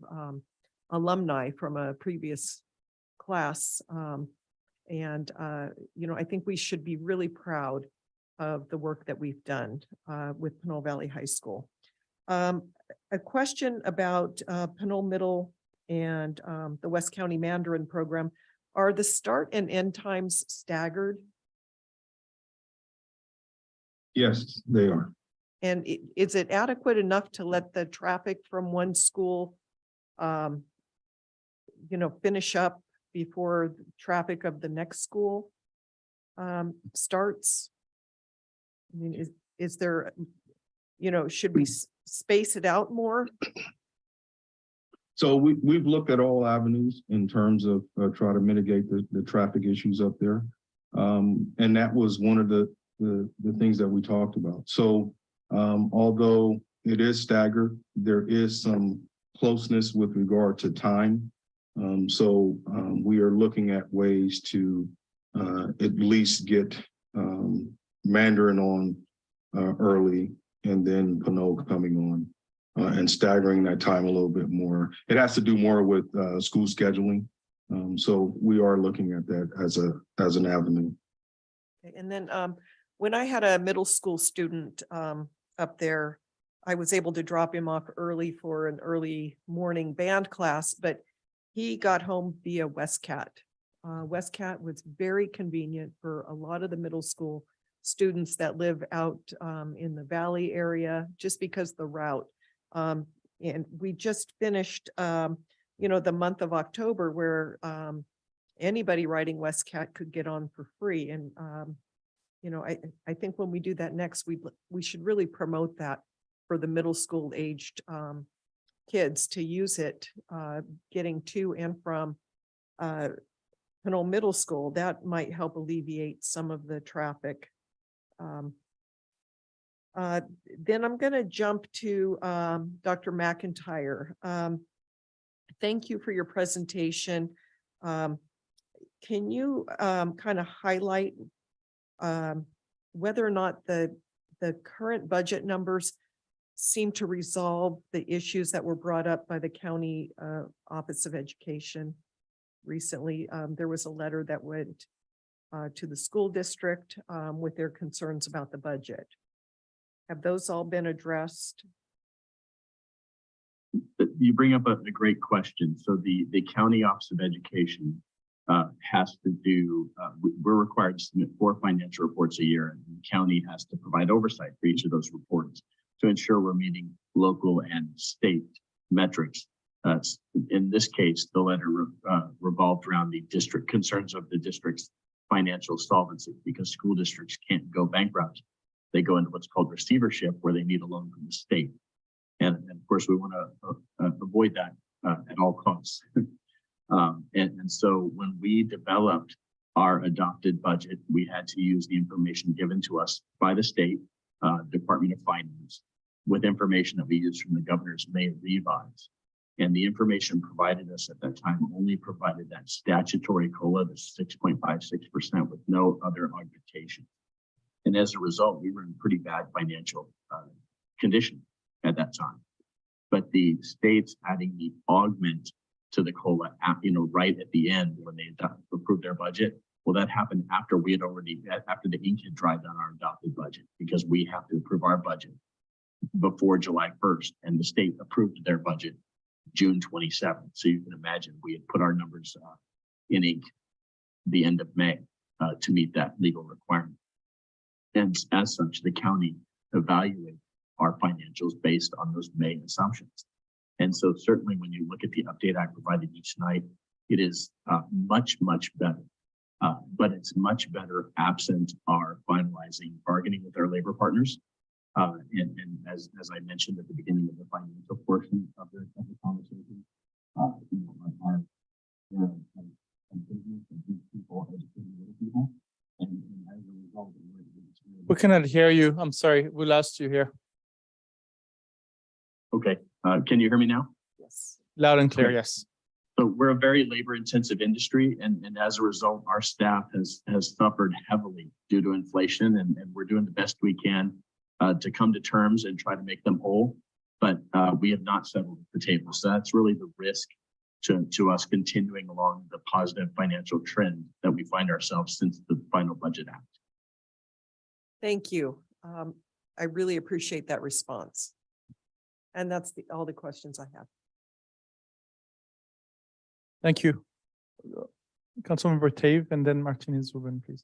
Speaker 12: alumni from a previous class. I think we should be really proud of the work that we've done with Pinole Valley High School. A question about Pinole Middle and the West County Mandarin program. Are the start and end times staggered?
Speaker 17: Yes, they are.
Speaker 12: And is it adequate enough to let the traffic from one school, finish up before the traffic of the next school starts? I mean, is there, should we space it out more?
Speaker 17: So we've looked at all avenues in terms of try to mitigate the traffic issues up there. And that was one of the things that we talked about. So although it is staggered, there is some closeness with regard to time. So we are looking at ways to at least get Mandarin on early and then Pinole coming on and staggering that time a little bit more. It has to do more with school scheduling. So we are looking at that as an avenue.
Speaker 12: Okay, and then when I had a middle school student up there, I was able to drop him off early for an early morning band class, but he got home via WestCat. WestCat was very convenient for a lot of the middle school students that live out in the Valley area, just because the route. And we just finished, the month of October where anybody riding WestCat could get on for free. And, I think when we do that next, we should really promote that for the middle school aged kids to use it, getting to and from Pinole Middle School. That might help alleviate some of the traffic. Then I'm going to jump to Dr. McIntyre. Thank you for your presentation. Can you kind of highlight whether or not the current budget numbers seem to resolve the issues that were brought up by the County Office of Education recently? There was a letter that went to the school district with their concerns about the budget. Have those all been addressed?
Speaker 18: You bring up a great question. So the County Office of Education has to do, we're required to submit 4 financial reports a year, and the county has to provide oversight for each of those reports to ensure we're meeting local and state metrics. In this case, the letter revolved around the district concerns of the district's financial solvency, because school districts can't go bankrupt. They go into what's called receivership, where they need a loan from the state. And of course, we want to avoid that at all costs. And so when we developed our adopted budget, we had to use the information given to us by the state Department of Finance with information that we used from the governor's May revise. And the information provided us at that time only provided that statutory COLA, the 6.56% with no other augmentation. And as a result, we were in pretty bad financial condition at that time. But the states adding the augment to the COLA, right at the end when they approved their budget, well, that happened after we had after the ink had dried on our adopted budget, because we have to approve our budget before July 1st, and the state approved their budget June 27th. So you can imagine we had put our numbers in ink the end of May to meet that legal requirement. And as such, the county evaluated our financials based on those May assumptions. And so certainly when you look at the update I provided each night, it is much, much better. But it's much better absent our finalizing bargaining with our labor partners. And as I mentioned at the beginning of the financial portion of the conversation, our business and people educating other people. And as a result,
Speaker 1: We cannot hear you. I'm sorry, we lost you here.
Speaker 18: okay. Can you hear me now?
Speaker 1: Yes. Loud and clear,
Speaker 18: Okay.
Speaker 1: yes.
Speaker 18: So we're a very labor intensive industry, and as a result, our staff has suffered heavily due to inflation, and we're doing the best we can to come to terms and try to make them whole. But we have not settled at the table. So that's really the risk to us continuing along the positive financial trend that we find ourselves since the final budget act.
Speaker 12: Thank you. I really appreciate that response. And that's all the questions I have.
Speaker 1: Thank you. Councilmember Tave and then Martinez Ruben, please.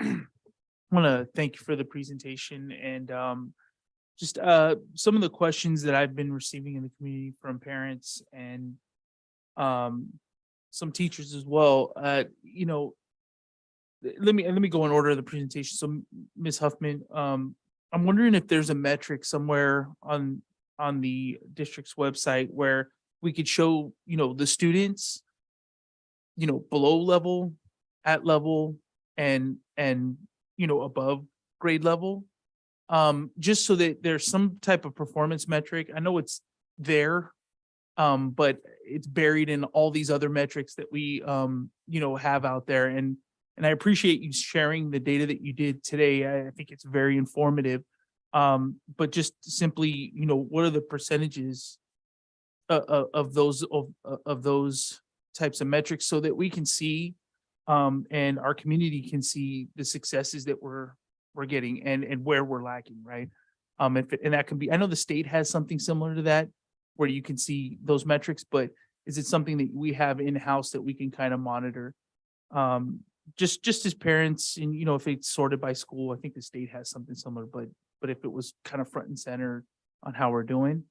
Speaker 11: I want to thank you for the presentation and just some of the questions that I've been receiving in the community from parents and some teachers as well. Let me go in order of the presentation. So Ms. Huffman, I'm wondering if there's a metric somewhere on the district's website where we could show, the students, below level, at level, and above grade level, just so that there's some type of performance metric. I know it's there, but it's buried in all these other metrics that we, have out there. And I appreciate you sharing the data that you did today. I think it's very informative. But just simply, what are the percentages of those types of metrics so that we can see and our community can see the successes that we're getting and where we're lacking, right? And that can be, I know the state has something similar to that where you can see those metrics, but is it something that we have in-house that we can kind of monitor? Just as parents, and if it's sorted by school, I think the state has something similar, but if it was kind of front and center on how we're doing,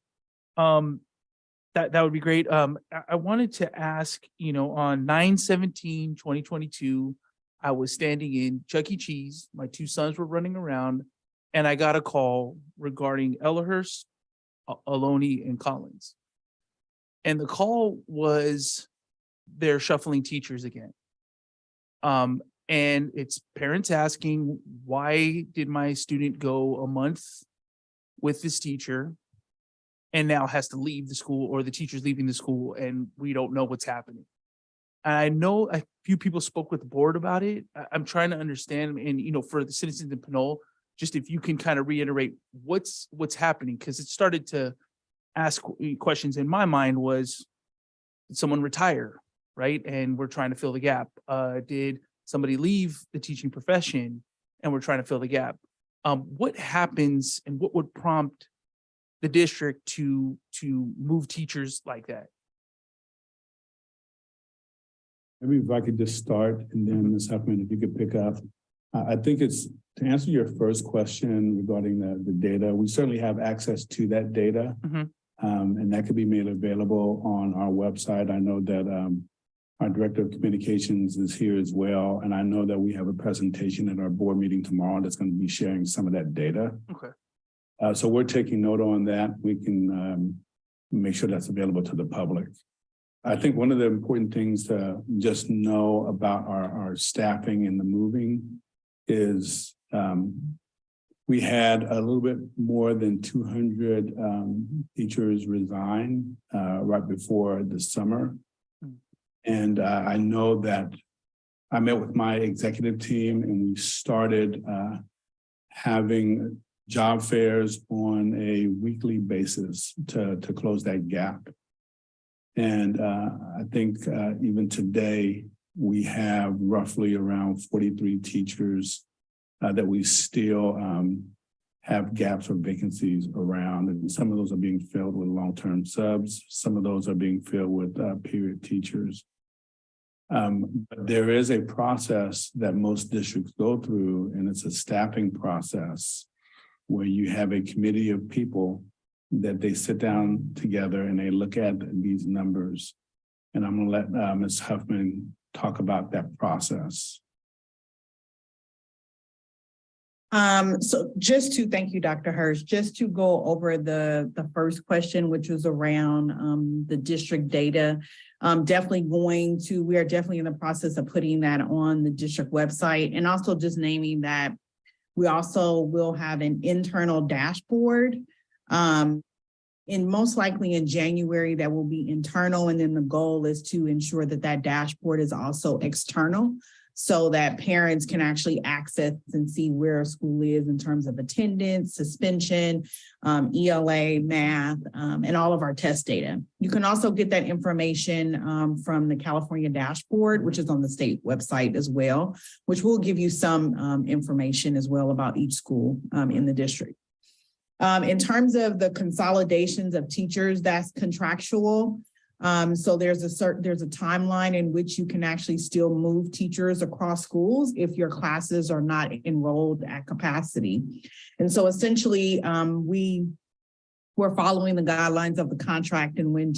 Speaker 11: that would be great. I wanted to ask, on 9/17/2022, I was standing in Chuck E. Cheese. My two sons were running around, and I got a call regarding Ellerhurst, Ohlone, and Collins. And the call was they're shuffling teachers again. And it's parents asking, why did my student go a month with this teacher and now has to leave the school, or the teacher's leaving the school and we don't know what's happening? And I know a few people spoke with the board about it. I'm trying to understand, and for the citizens in Pinole, just if you can kind of reiterate what's happening, because it started to ask questions in my mind was, did someone retire, right? And we're trying to fill the gap. Did somebody leave the teaching profession and we're trying to fill the gap? What happens and what would prompt the district to move teachers like that?
Speaker 15: Maybe if I could just start and then Ms. Huffman, if you could pick up. I think it's To answer your first question regarding the data, we certainly have access to that data. And that could be made available on our website. I know that our Director of Communications is here as well. And I know that we have a presentation at our board meeting tomorrow that's going to be sharing some of that data.
Speaker 11: Okay.
Speaker 15: So we're taking note on that. We can make sure that's available to the public. I think one of the important things to just know about our staffing and the moving is we had a little bit more than 200 teachers resign right before the summer. And I know that I met with my executive team and we started having job fairs on a weekly basis to close that gap. And I think even today, we have roughly around 43 teachers that we still have gaps or vacancies around. And some of those are being filled with long-term subs. Some of those are being filled with period teachers. But there is a process that most districts go through, and it's a staffing process where you have a committee of people that they sit down together and they look at these numbers. And I'm going to let Ms. Huffman talk about that process.
Speaker 16: So just to thank you, Dr. Hurst, just to go over the first question, which was around the district data. We are definitely in the process of putting that on the district website, and also just naming that we also will have an internal dashboard. And most likely in January, that will be internal. And then the goal is to ensure that that dashboard is also external so that parents can actually access and see where a school is in terms of attendance, suspension, ELA, math, and all of our test data. You can also get that information from the California dashboard, which is on the state website as well, which will give you some information as well about each school in the district. In terms of the consolidations of teachers, that's contractual. So there's a timeline in which you can actually still move teachers across schools if your classes are not enrolled at capacity. And so essentially, we're following the guidelines of the contract, and when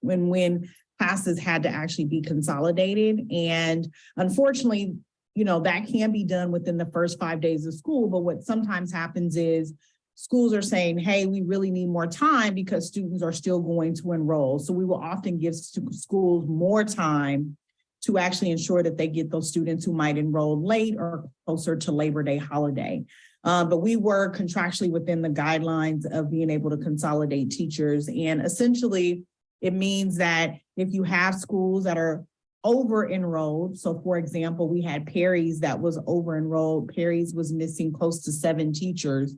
Speaker 16: when classes had to actually be consolidated. And unfortunately, that can be done within the first 5 days of school. But what sometimes happens is schools are saying, hey, we really need more time because students are still going to enroll. So we will often give schools more time to actually ensure that they get those students who might enroll late or closer to Labor Day holiday. But we were contractually within the guidelines of being able to consolidate teachers. And essentially, it means that if you have schools that are over enrolled. So for example, we had Perry's that was over enrolled. Perry's was missing close to 7 teachers.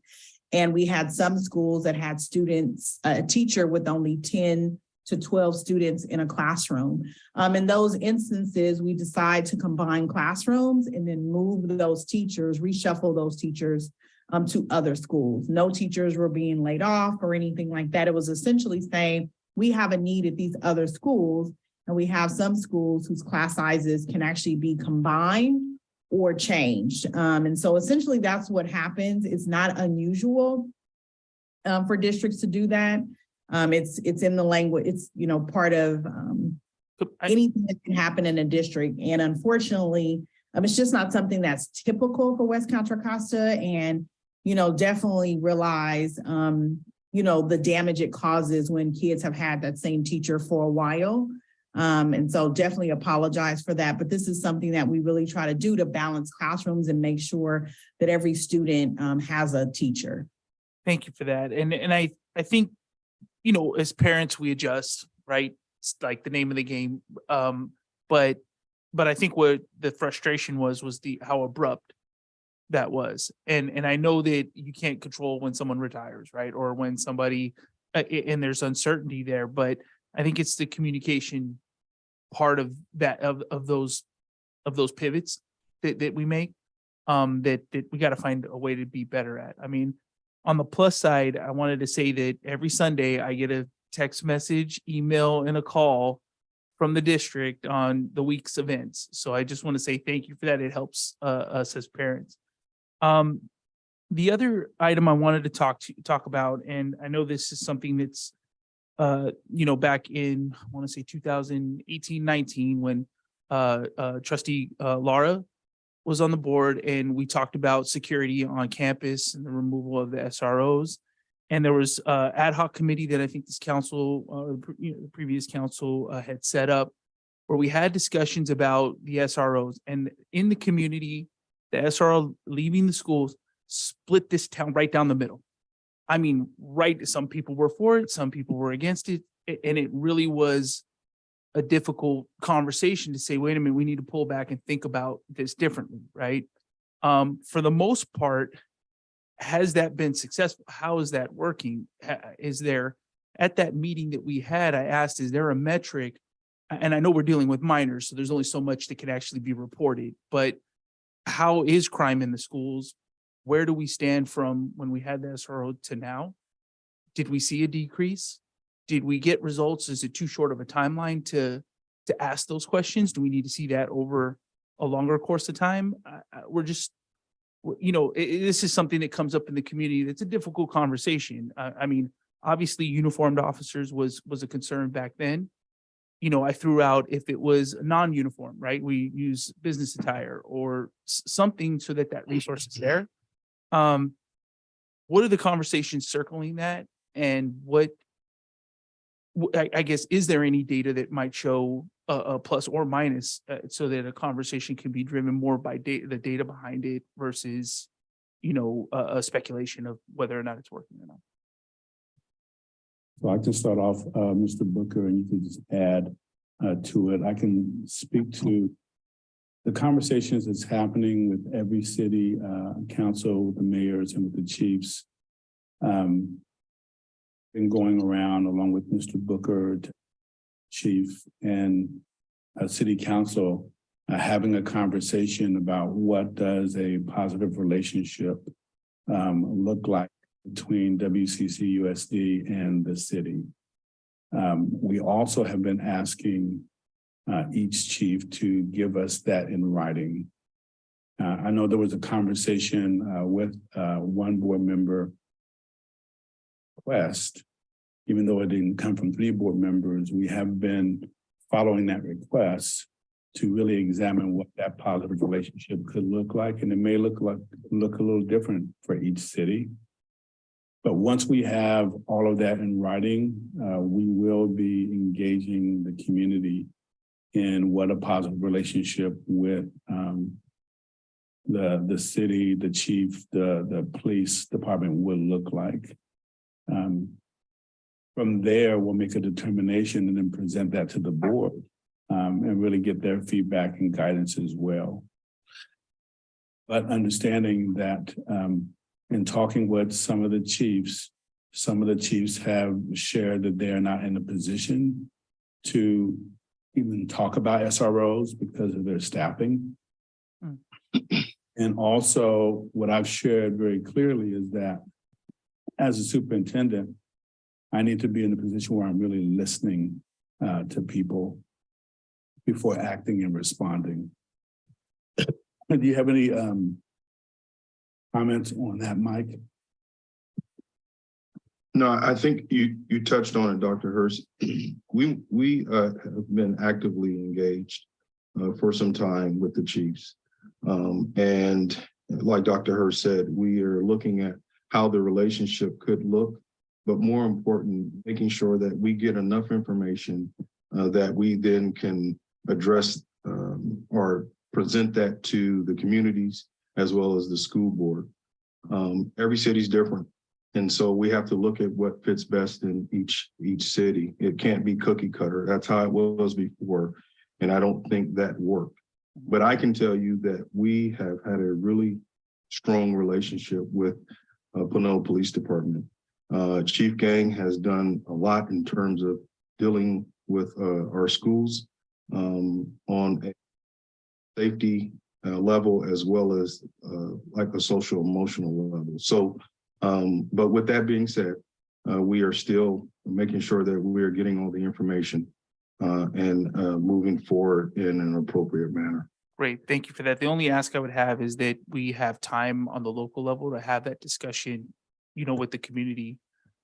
Speaker 16: And we had some schools that had students, a teacher with only 10 to 12 students in a classroom. In those instances, we decide to combine classrooms and then move those teachers, reshuffle those teachers to other schools. No teachers were being laid off or anything like that. It was essentially saying, we have a need at these other schools. And we have some schools whose class sizes can actually be combined or changed. And so essentially that's what happens. It's not unusual for districts to do that. It's in the language, it's, part of anything that can happen in a district. And unfortunately, it's just not something that's typical for West Contra Costa, and, definitely realize, the damage it causes when kids have had that same teacher for a while. And so definitely apologize for that. But this is something that we really try to do to balance classrooms and make sure that every student has a teacher.
Speaker 11: Thank you for that. And I think, as parents, we adjust, right? It's like the name of the game. But I think what the frustration was how abrupt that was. And I know that you can't control when someone retires, right? Or when somebody, and there's uncertainty there, but I think it's the communication part of that, of those pivots that we make, that we got to find a way to be better at. I mean, on the plus side, I wanted to say that every Sunday I get a text message, email, and a call from the district on the week's events. So I just want to say thank you for that. It helps us as parents. The other item I wanted to talk about, and I know this is something that's back in, I want to say 2018, 19, when trustee Laura was on the board, and we talked about security on campus and the removal of the SROs. And there was ad hoc committee that I think this council, the previous council had set up, where we had discussions about the SROs, and in the community, the SRO leaving the schools split this town right down the middle. I mean, right, some people were for it, some people were against it, and it really was a difficult conversation to say, wait a minute, we need to pull back and think about this differently, right? For the most part, has that been successful? How is that working? Is there, at that meeting that we had, I asked, is there a metric? And I know we're dealing with minors, so there's only so much that can actually be reported, but how is crime in the schools? Where do we stand from when we had the SRO to now? Did we see a decrease? Did we get results? Is it too short of a timeline to ask those questions? Do we need to see that over a longer course of time? We're just, this is something that comes up in the community. That's a difficult conversation. I mean, obviously uniformed officers was a concern back then. I threw out if it was non-uniform, right? We use business attire or something so that resource is there. What are the conversations circling that? And I guess, is there any data that might show a plus or minus so that a conversation can be driven more by the data behind it versus, a speculation of whether or not it's working or not?
Speaker 15: So I can start off, Mr. Booker, and you can just add to it. I can speak to the conversations that's happening with every city council, with the mayors and with the chiefs. Been going around along with Mr. Booker, chief, and city council, having a conversation about what does a positive relationship look like between WCC USD and the city. We also have been asking each chief to give us that in writing. I know there was a conversation with one board member request, even though it didn't come from 3 board members. We have been following that request to really examine what that positive relationship could look like, and it may look a little different for each city. But once we have all of that in writing, we will be engaging the community in what a positive relationship with the city, the chief, the police department will look like. From there, we'll make a determination and then present that to the board and really get their feedback and guidance as well. But understanding that in talking with some of the chiefs have shared that they're not in a position to even talk about SROs because of their staffing. And also what I've shared very clearly is that as a superintendent, I need to be in a position where I'm really listening to people before acting and responding. Do you have any comments on that, Mike?
Speaker 17: No, I think you touched on it, Dr. Hurst. We have been actively engaged for some time with the chiefs. And like Dr. Hurst said, we are looking at how the relationship could look, but more important, making sure that we get enough information that we then can address or present that to the communities as well as the school board. Every city's different. And so we have to look at what fits best in each city. It can't be cookie cutter. That's how it was before. And I don't think that worked. But I can tell you that we have had a really strong relationship with Pinole Police Department. Chief Gang has done a lot in terms of dealing with our schools on a safety level as well as like a social emotional level. So, but with that being said, we are still making sure that we are getting all the information and moving forward in an appropriate manner.
Speaker 11: Great, thank you for that. The only ask I would have is that we have time on the local level to have that discussion, with the community.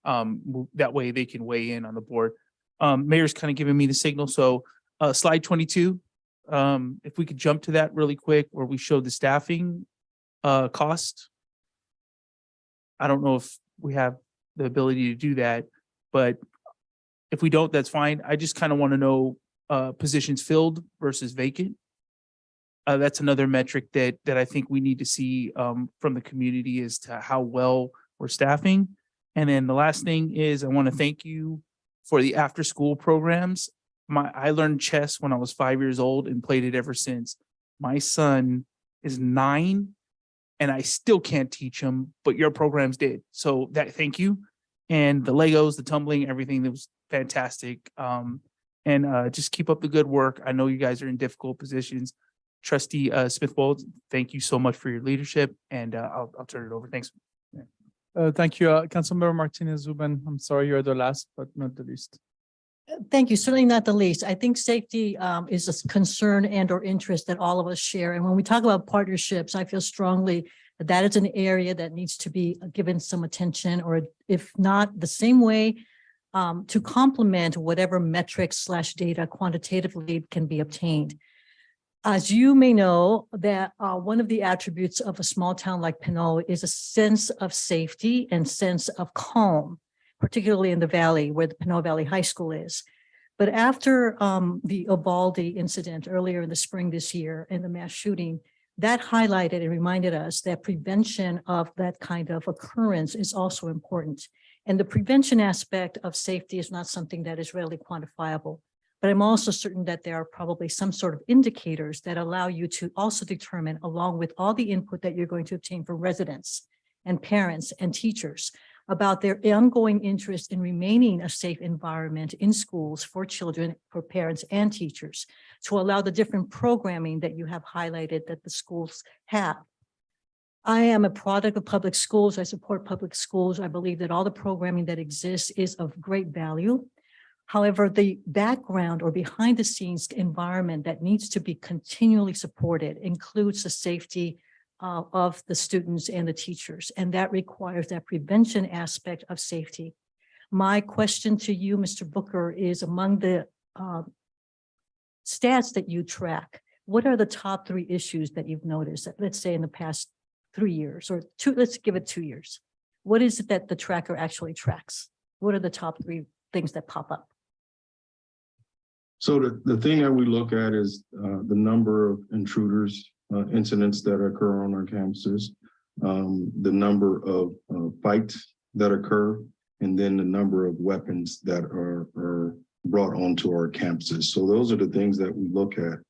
Speaker 11: That way they can weigh in on the board. Mayor's kind of giving me the signal, so slide 22. If we could jump to that really quick, where we show the staffing cost. I don't know if we have the ability to do that, but if we don't, that's fine. I just kind of want to know positions filled versus vacant. That's another metric that I think we need to see from the community as to how well we're staffing. And then the last thing is I want to thank you for the after school programs. I learned chess when I was 5 years old and played it ever since. My son is 9 and I still can't teach him, but your programs did. So thank you. And the Legos, the tumbling, everything, that was fantastic. And just keep up the good work. I know you guys are in difficult positions. Trustee Smith-Wold, thank you so much for your leadership, and I'll turn it over. Thanks.
Speaker 1: Thank you, Councilmember Martinez-Zuben. I'm sorry you're the last, but not the least.
Speaker 13: Thank you. Certainly not the least. I think safety is a concern and or interest that all of us share. And when we talk about partnerships, I feel strongly that that is an area that needs to be given some attention, or if not the same way, to complement whatever metrics / data quantitatively can be obtained. As you may know, that one of the attributes of a small town like Pinole is a sense of safety and sense of calm, particularly in the valley where the Pinole Valley High School is. But after the Uvalde incident earlier in the spring this year and the mass shooting, that highlighted and reminded us that prevention of that kind of occurrence is also important. And the prevention aspect of safety is not something that is readily quantifiable. But I'm also certain that there are probably some sort of indicators that allow you to also determine, along with all the input that you're going to obtain from residents and parents and teachers, about their ongoing interest in remaining a safe environment in schools for children, for parents and teachers, to allow the different programming that you have highlighted that the schools have. I am a product of public schools. I support public schools. I believe that all the programming that exists is of great value. However, the background or behind the scenes environment that needs to be continually supported includes the safety of the students and the teachers, and that requires that prevention aspect of safety. My question to you, Mr. Booker, is among the stats that you track, what are the top 3 issues that you've noticed, let's say in the past 3 years or 2, let's give it 2 years. What is it that the tracker actually tracks? What are the top 3 things that pop up?
Speaker 17: So the thing that we look at is the number of intruders, incidents that occur on our campuses, the number of fights that occur, and then the number of weapons that are brought onto our campuses. So those are the things that we look at,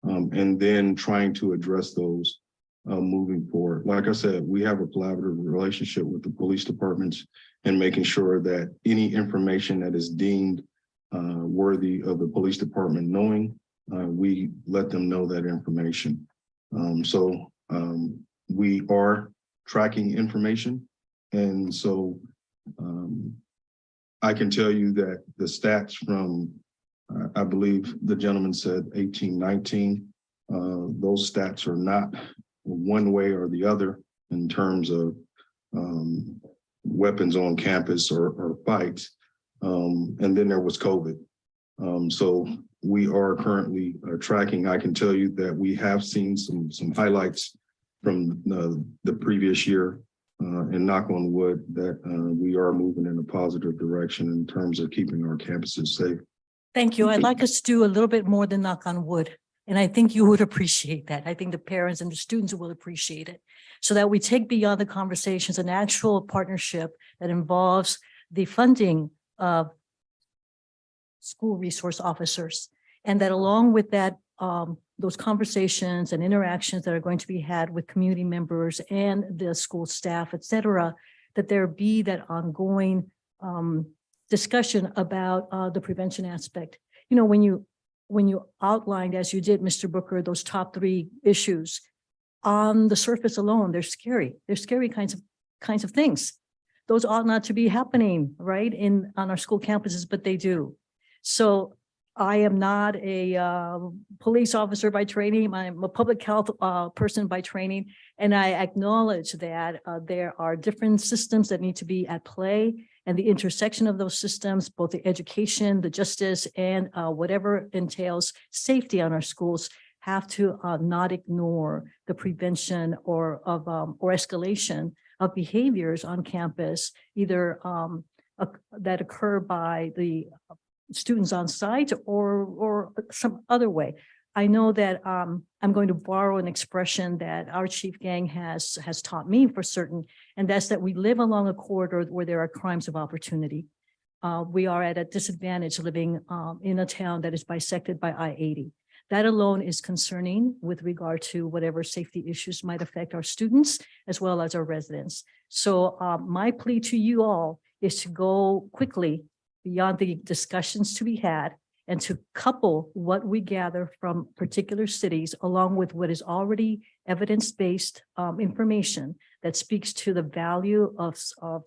Speaker 17: and then trying to address those moving forward. Like I said, we have a collaborative relationship with the police departments and making sure that any information that is deemed worthy of the police department knowing, we let them know that information. So we are tracking information. And so I can tell you that the stats from, I believe the gentleman said 1819, those stats are not one way or the other in terms of weapons on campus or fights. And then there was COVID. So we are currently tracking. I can tell you that we have seen some highlights from the previous year, and knock on wood that we are moving in a positive direction in terms of keeping our campuses safe.
Speaker 13: Thank you. I'd like us to do a little bit more than knock on wood. And I think you would appreciate that. I think the parents and the students will appreciate it, so that we take beyond the conversations an actual partnership that involves the funding of school resource officers, and that along with that, those conversations and interactions that are going to be had with community members and the school staff, et cetera, that there be that ongoing discussion about the prevention aspect. You know, when you outlined, as you did, Mr. Booker, those top 3 issues, on the surface alone, they're scary. They're scary kinds of things. Those ought not to be happening, right, on our school campuses, but they do. So I am not a police officer by training. I'm a public health person by training. And I acknowledge that there are different systems that need to be at play, and the intersection of those systems, both the education, the justice, and whatever entails safety on our schools, have to not ignore the prevention or escalation of behaviors on campus, either that occur by the students on site or some other way. I know that I'm going to borrow an expression that our chief gang has taught me for certain, and that's that we live along a corridor where there are crimes of opportunity. We are at a disadvantage living in a town that is bisected by I-80. That alone is concerning with regard to whatever safety issues might affect our students as well as our residents. So my plea to you all is to go quickly beyond the discussions to be had and to couple what we gather from particular cities along with what is already evidence-based information that speaks to the value of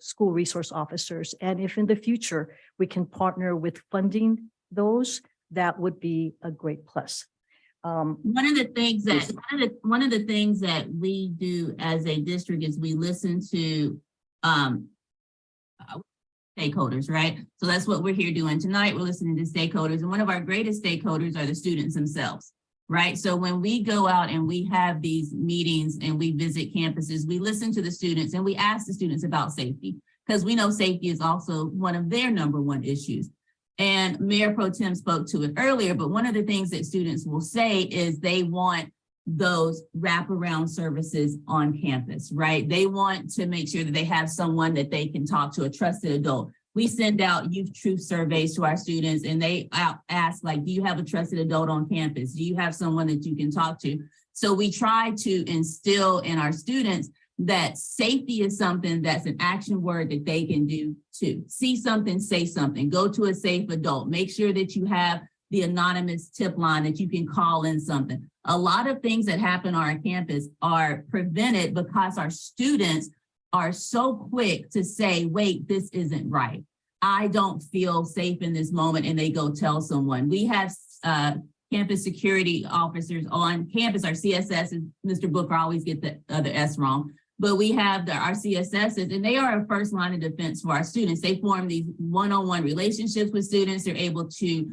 Speaker 13: school resource officers. And if in the future we can partner with funding those, that would be a great plus.
Speaker 19: One of the things that we do as a district is we listen to stakeholders, right? So that's what we're here doing tonight. We're listening to stakeholders, and one of our greatest stakeholders are the students themselves, right? So when we go out and we have these meetings and we visit campuses, we listen to the students and we ask the students about safety, because we know safety is also one of their #1 issues. And Mayor Pro Tem spoke to it earlier, but one of the things that students will say is they want those wraparound services on campus, right? They want to make sure that they have someone that they can talk to, a trusted adult. We send out youth truth surveys to our students and they ask, like, do you have a trusted adult on campus? Do you have someone that you can talk to? So we try to instill in our students that safety is something that's an action word that they can do too. See something, say something, go to a safe adult, make sure that you have the anonymous tip line that you can call in something. A lot of things that happen on our campus are prevented because our students are so quick to say, wait, this isn't right. I don't feel safe in this moment, and they go tell someone. We have campus security officers on campus, our CSS, Mr. Booker always get the other S wrong, but we have our CSSs, and they are a first line of defense for our students. They form these one-on-one relationships with students. They're able to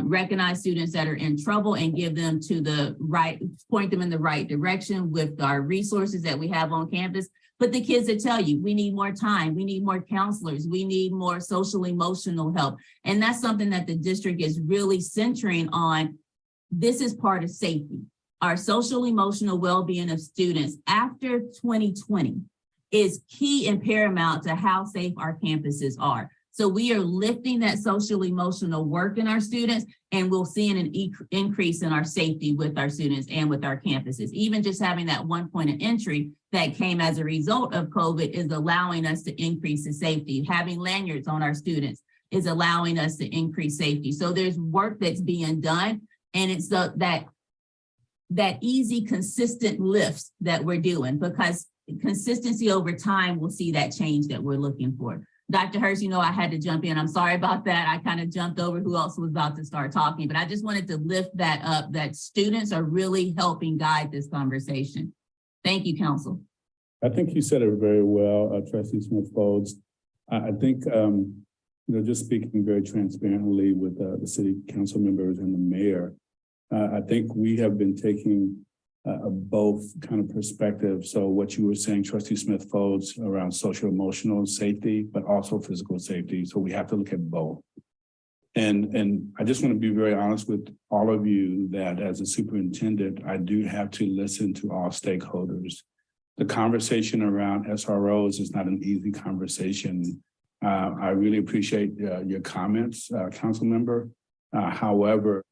Speaker 19: recognize students that are in trouble and give them to the right, point them in the right direction with our resources that we have on campus. But the kids that tell you, we need more time, we need more counselors, we need more social emotional help. And that's something that the district is really centering on. This is part of safety. Our social emotional well-being of students after 2020 is key and paramount to how safe our campuses are. So we are lifting that social emotional work in our students, and we'll see an increase in our safety with our students and with our campuses. Even just having that 1 point of entry that came as a result of COVID is allowing us to increase the safety. Having lanyards on our students is allowing us to increase safety. So there's work that's being done, and it's that easy, consistent lifts that we're doing, because consistency over time will see that change that we're looking for. Dr. Hurst, you know, I had to jump in. I'm sorry about that. I kind of jumped over who else was about to start talking, but I just wanted to lift that up, that students are really helping guide this conversation. Thank you, Council.
Speaker 15: I think you said it very well, Trustee Smith-Folds. I think, just speaking very transparently with the city council members and the mayor, I think we have been taking both kind of perspective. So what you were saying, Trustee Smith-Folds, around social emotional safety, but also physical safety. So we have to look at both. And I just want to be very honest with all of you that as a superintendent, I do have to listen to all stakeholders. The conversation around SROs is not an easy conversation. I really appreciate your comments, council member. However,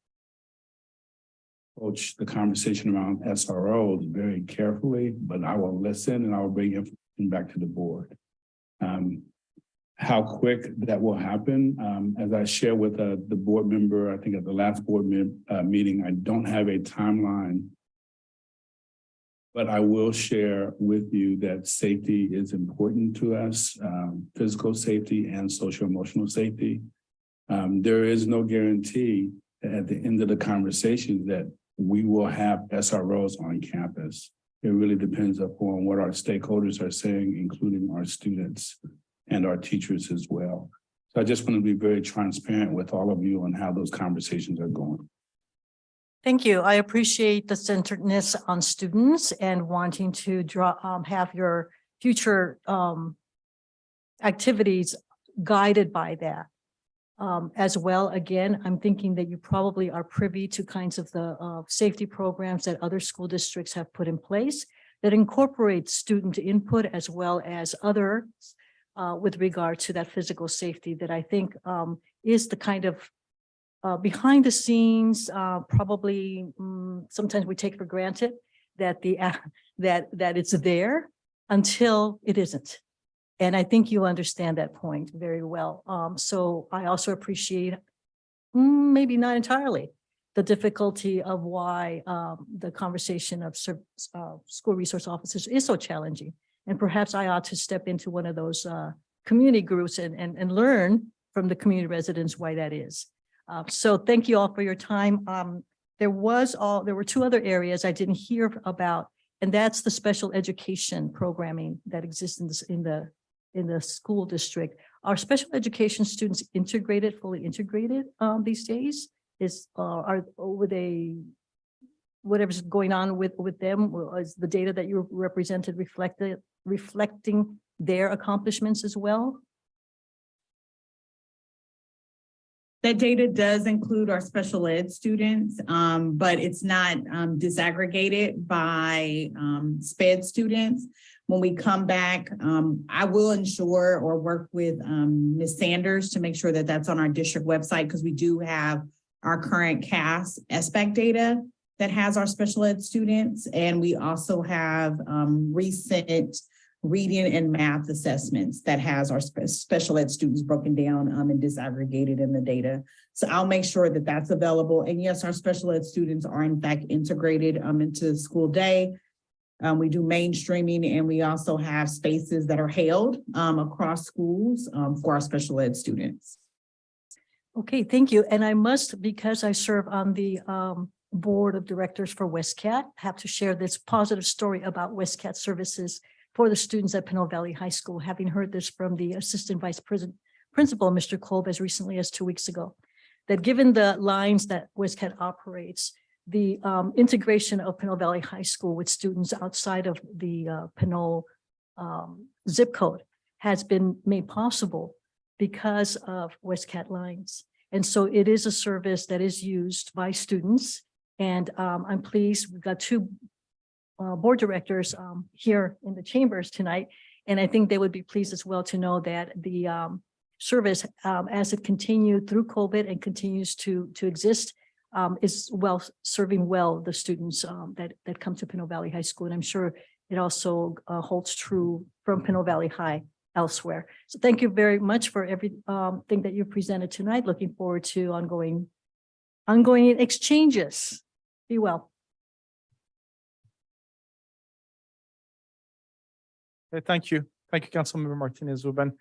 Speaker 15: approach the conversation around SROs very carefully, but I will listen and I'll bring information back to the board. How quick that will happen, as I shared with the board member, I think at the last board meeting, I don't have a timeline, but I will share with you that safety is important to us, physical safety and social emotional safety. There is no guarantee at the end of the conversation that we will have SROs on campus. It really depends upon what our stakeholders are saying, including our students and our teachers as well. So I just want to be very transparent with all of you on how those conversations are going.
Speaker 13: Thank you. I appreciate the centeredness on students and wanting to have your future activities guided by that. As well, again, I'm thinking that you probably are privy to kinds of the safety programs that other school districts have put in place that incorporate student input as well as others with regard to that physical safety that I think is the kind of behind the scenes, probably sometimes we take for granted that that it's there until it isn't. And I think you understand that point very well. So I also appreciate, maybe not entirely, the difficulty of why the conversation of school resource officers is so challenging. And perhaps I ought to step into one of those community groups and learn from the community residents why that is. So thank you all for your time. There were two other areas I didn't hear about, and that's the special education programming that exists in the school district. Are special education students fully integrated these days? Whatever's going on with them, is the data that you represented reflecting their accomplishments as well?
Speaker 16: That data does include our special ed students, but it's not disaggregated by SPED students. When we come back, I will ensure or work with Ms. Sanders to make sure that that's on our district website, because we do have our current CAS SBAC data that has our special ed students. And we also have recent reading and math assessments that has our special ed students broken down and disaggregated in the data. So I'll make sure that that's available. And yes, our special ed students are in fact integrated into the school day. We do mainstreaming, and we also have spaces that are held across schools for our special ed students.
Speaker 13: Okay, thank you. And I must, because I serve on the board of directors for WestCat, have to share this positive story about WestCat services for the students at Pinole Valley High School, having heard this from the assistant vice principal, Mr. Kolb, as recently as 2 weeks ago, that given the lines that WestCat operates, the integration of Pinole Valley High School with students outside of the Pinole zip code has been made possible because of WestCat lines. And so it is a service that is used by students. And I'm pleased we've got two board directors here in the chambers tonight. And I think they would be pleased as well to know that the service, as it continued through COVID and continues to exist, is serving well the students that come to Pinole Valley High School. And I'm sure it also holds true from Pinole Valley High elsewhere. So thank you very much for everything that you presented tonight. Looking forward to ongoing exchanges. Be well.
Speaker 1: Thank you. Thank you, Councilmember Martinez-Ruben.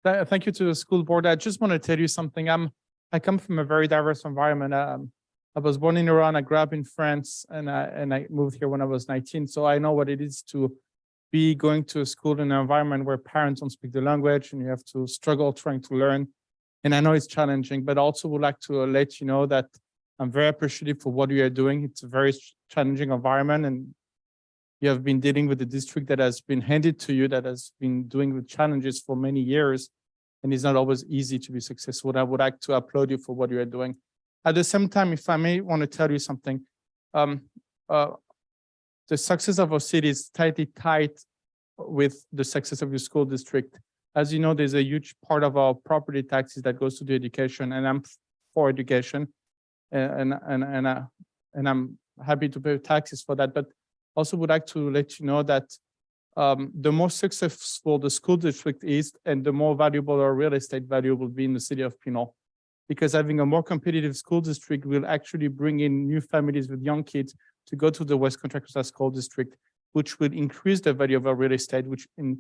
Speaker 1: Thank you to the school board. I just want to tell you something. I come from a very diverse environment. I was born in Iran. I grew up in France, and I moved here when I was 19. So I know what it is to be going to a school in an environment where parents don't speak the language and you have to struggle trying to learn. And I know it's challenging, but I also would like to let you know that I'm very appreciative for what you are doing. It's a very challenging environment, and you have been dealing with a district that has been handed to you, that has been doing with challenges for many years, and it's not always easy to be successful. I would like to applaud you for what you are doing. At the same time, if I may want to tell you something, the success of our city is tightly tied with the success of your school district. As you know, there's a huge part of our property taxes that goes to the education, and I'm for education, and I'm happy to pay taxes for that. But also would like to let you know that the more successful the school district is, and the more valuable our real estate value will be in the city of Pinole. Because having a more competitive school district will actually bring in new families with young kids to go to the West Contractors School District, which will increase the value of our real estate, which in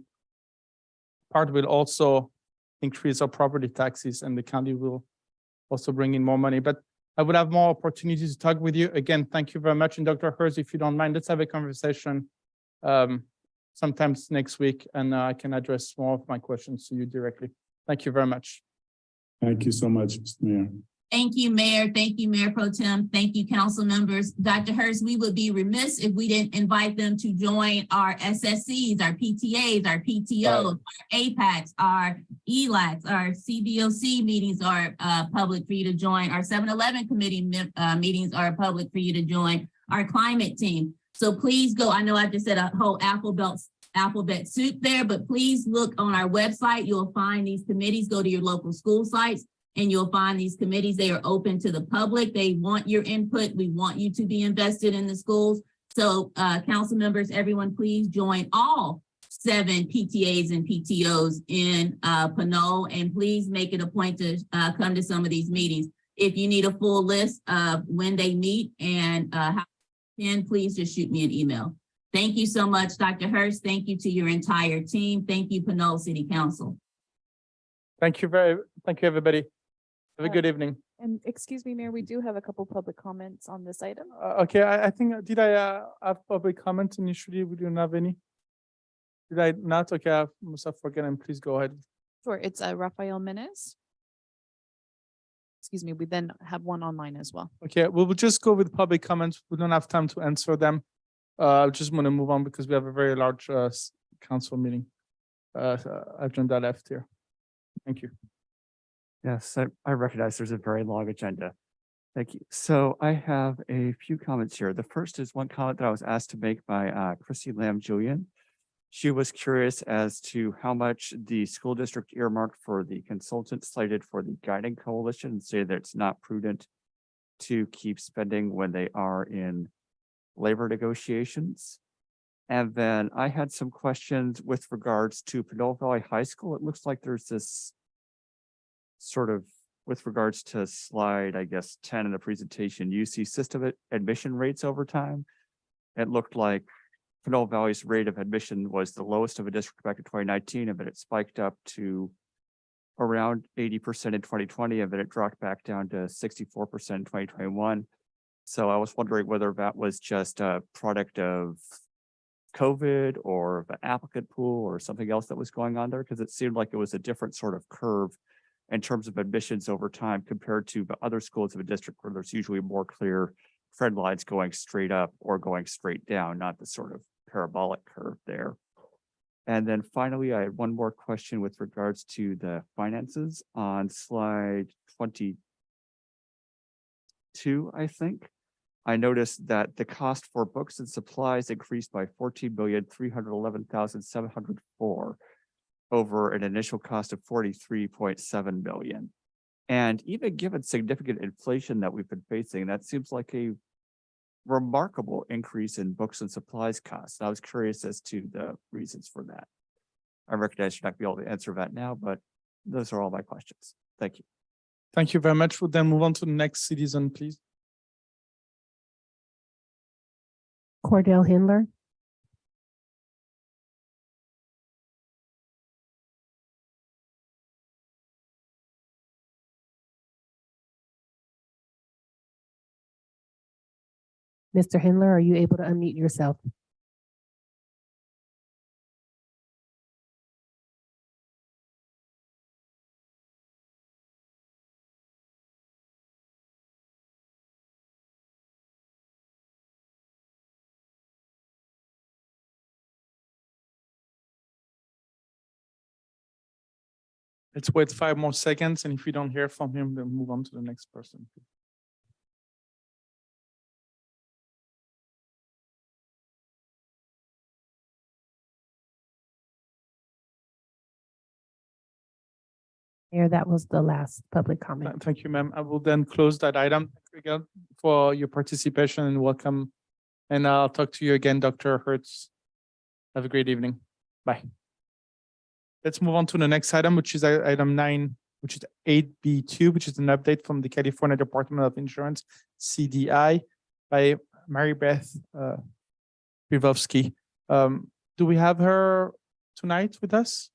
Speaker 1: part will also increase our property taxes, and the county will also bring in more money. But I would have more opportunities to talk with you. Again, thank you very much. And Dr. Hurst, if you don't mind, let's have a conversation sometimes next week, and I can address more of my questions to you directly. Thank you very much.
Speaker 15: Thank you so much, Mr. Mayor.
Speaker 19: Thank you, Mayor. Thank you, Mayor Pro Tem. Thank you, council members. Dr. Hurst, we would be remiss if we didn't invite them to join our SSCs, our PTAs, our PTOs, our APACs, our ELACs, our CBOC meetings are public for you to join. Our 7-Eleven committee meetings are public for you to join. Our climate team. So please go. I know I just said a whole alphabet soup there, but please look on our website. You'll find these committees. Go to your local school sites, and you'll find these committees. They are open to the public. They want your input. We want you to be invested in the schools. So council members, everyone, please join all 7 PTAs and PTOs in Pinole, and please make it a point to come to some of these meetings. If you need a full list of when they meet and how to please just shoot me an email. Thank you so much, Dr. Hurst. Thank you to your entire team. Thank you, Pinole City Council.
Speaker 1: Thank you, everybody. Have a good evening.
Speaker 2: And excuse me, Mayor, we do have a couple public comments on this item.
Speaker 1: Okay, I think, did I have public comments initially? We didn't have any. Did I not? Okay, I must have forgotten. Please go ahead.
Speaker 2: Sure, it's Rafael Menes. Excuse me, we then have one online as well.
Speaker 1: Okay, we will just go with public comments. We don't have time to answer them. I just want to move on because we have a very large council meeting agenda left here. Thank you.
Speaker 3: Yes, I recognize there's a very long agenda. Thank you. So I have a few comments here. The first is one comment that I was asked to make by Chrissy Lamb Julian. She was curious as to how much the school district earmarked for the consultant slated for the guiding coalition, and say that it's not prudent to keep spending when they are in labor negotiations. And then I had some questions with regards to Pinole Valley High School. It looks like there's this sort of, with regards to slide, I guess, 10 in the presentation, you see system admission rates over time. It looked like Pinole Valley's rate of admission was the lowest of a district back in 2019, and then it spiked up to around 80% in 2020, and then it dropped back down to 64% in 2021. So I was wondering whether that was just a product of COVID or the applicant pool or something else that was going on there, because it seemed like it was a different sort of curve in terms of admissions over time compared to the other schools of a district where there's usually more clear trend lines going straight up or going straight down, not the sort of parabolic curve there. And then finally, I had one more question with regards to the finances on slide 22, I think. I noticed that the cost for books and supplies increased by 14,311,704 over an initial cost of 43.7 million. And even given significant inflation that we've been facing, that seems like a remarkable increase in books and supplies costs. I was curious as to the reasons for that. I recognize you're not going to be able to answer that now, but those are all my questions. Thank you.
Speaker 1: Thank you very much. We'll then move on to the next citizen, please.
Speaker 5: Cordell Hindler. Mr. Hindler, are you able to unmute yourself?
Speaker 1: Let's wait 5 more seconds, and if we don't hear from him, then move on to the next person.
Speaker 5: Mayor, that was the last public comment.
Speaker 1: Thank you, ma'am. I will then close that item. Thank you again for your participation and welcome. And I'll talk to you again, Dr. Hertz. Have a great evening. Bye. Let's move on to the next item, which is item 9, which is 8B2, which is an update from the California Department of Insurance, CDI, by Mary Beth Rivovsky. Do we have her tonight with us?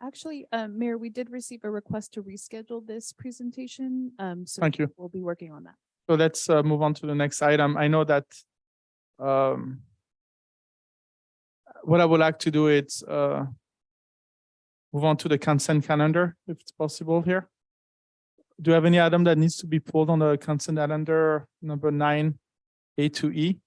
Speaker 2: Actually, Mayor, we did receive a request to reschedule this presentation. So
Speaker 1: Thank you.
Speaker 2: we'll be working on that.
Speaker 1: So let's move on to the next item. I know that what I would like to do is move on to the consent calendar, if it's possible here. Do you have any item that needs to be pulled on the consent calendar, number 9, A to E?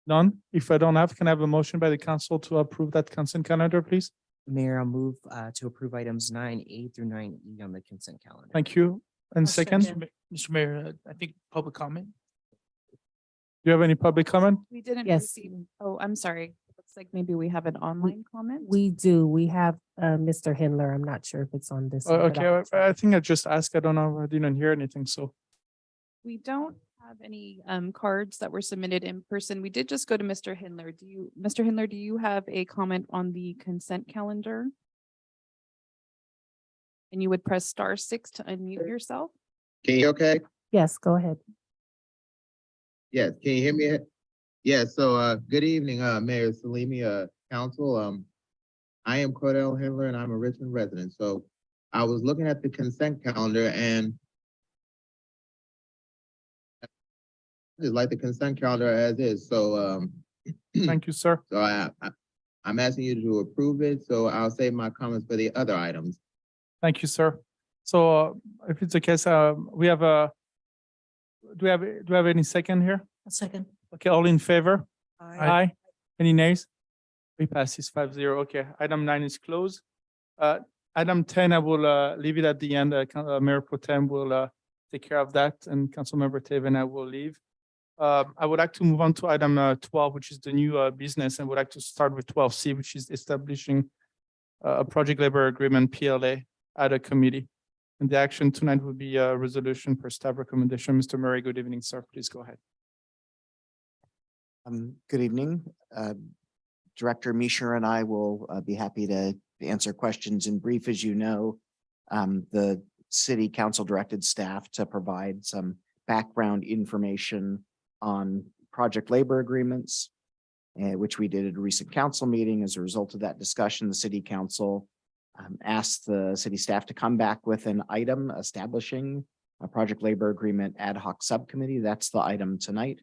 Speaker 1: None? If I don't have, can I have a motion by the council to approve that consent calendar, please?
Speaker 10: Mayor, I'll move to approve items 9A through 9E on the consent calendar.
Speaker 1: Thank you. And
Speaker 11: I'll
Speaker 1: second,
Speaker 11: Mr. Mayor, I think public comment.
Speaker 1: do you have any public comment?
Speaker 2: We didn't
Speaker 5: Yes.
Speaker 2: receive, oh, I'm sorry. Looks like maybe we have an online comment.
Speaker 5: We do. We have Mr. Hindler. I'm not sure if it's on this. one, but
Speaker 1: Okay,
Speaker 5: I'll check.
Speaker 1: I think I just asked. I don't know. I didn't hear anything, so.
Speaker 2: We don't have any cards that were submitted in person. We did just go to Mr. Hindler. Mr. Hindler, do you have a comment on the consent calendar? And you would press *6 to unmute yourself.
Speaker 4: Can you okay?
Speaker 5: Yes, go ahead.
Speaker 4: Yes, can you hear me? Yeah, so good evening, Mayor Salimi, Council. I am Cordell Hindler and I'm a Richmond resident. So I was looking at the consent calendar and I just like the consent calendar as is. So
Speaker 1: Thank you, sir.
Speaker 4: so I'm asking you to approve it. So I'll save my comments for the other items.
Speaker 1: Thank you, sir. So if it's the case, we have a, do we have any second here?
Speaker 13: A second.
Speaker 1: Okay, all in favor?
Speaker 12: Aye.
Speaker 1: Aye. Any nays? We passes 5-0. Okay, item 9 is closed. Item 10, I will leave it at the end. Mayor Pro Tem will take care of that, and Councilmember Taven and I will leave. I would like to move on to item 12, which is the new business, and would like to start with 12C, which is establishing a project labor agreement PLA at a committee. And the action tonight will be a resolution per staff recommendation. Mr. Murray, good evening, sir. Please go ahead.
Speaker 21: Good evening. Director Misha and I will be happy to answer questions in brief. As you know, the city council directed staff to provide some background information on project labor agreements, which we did at a recent council meeting. As a result of that discussion, the city council asked the city staff to come back with an item establishing a project labor agreement ad hoc subcommittee. That's the item tonight.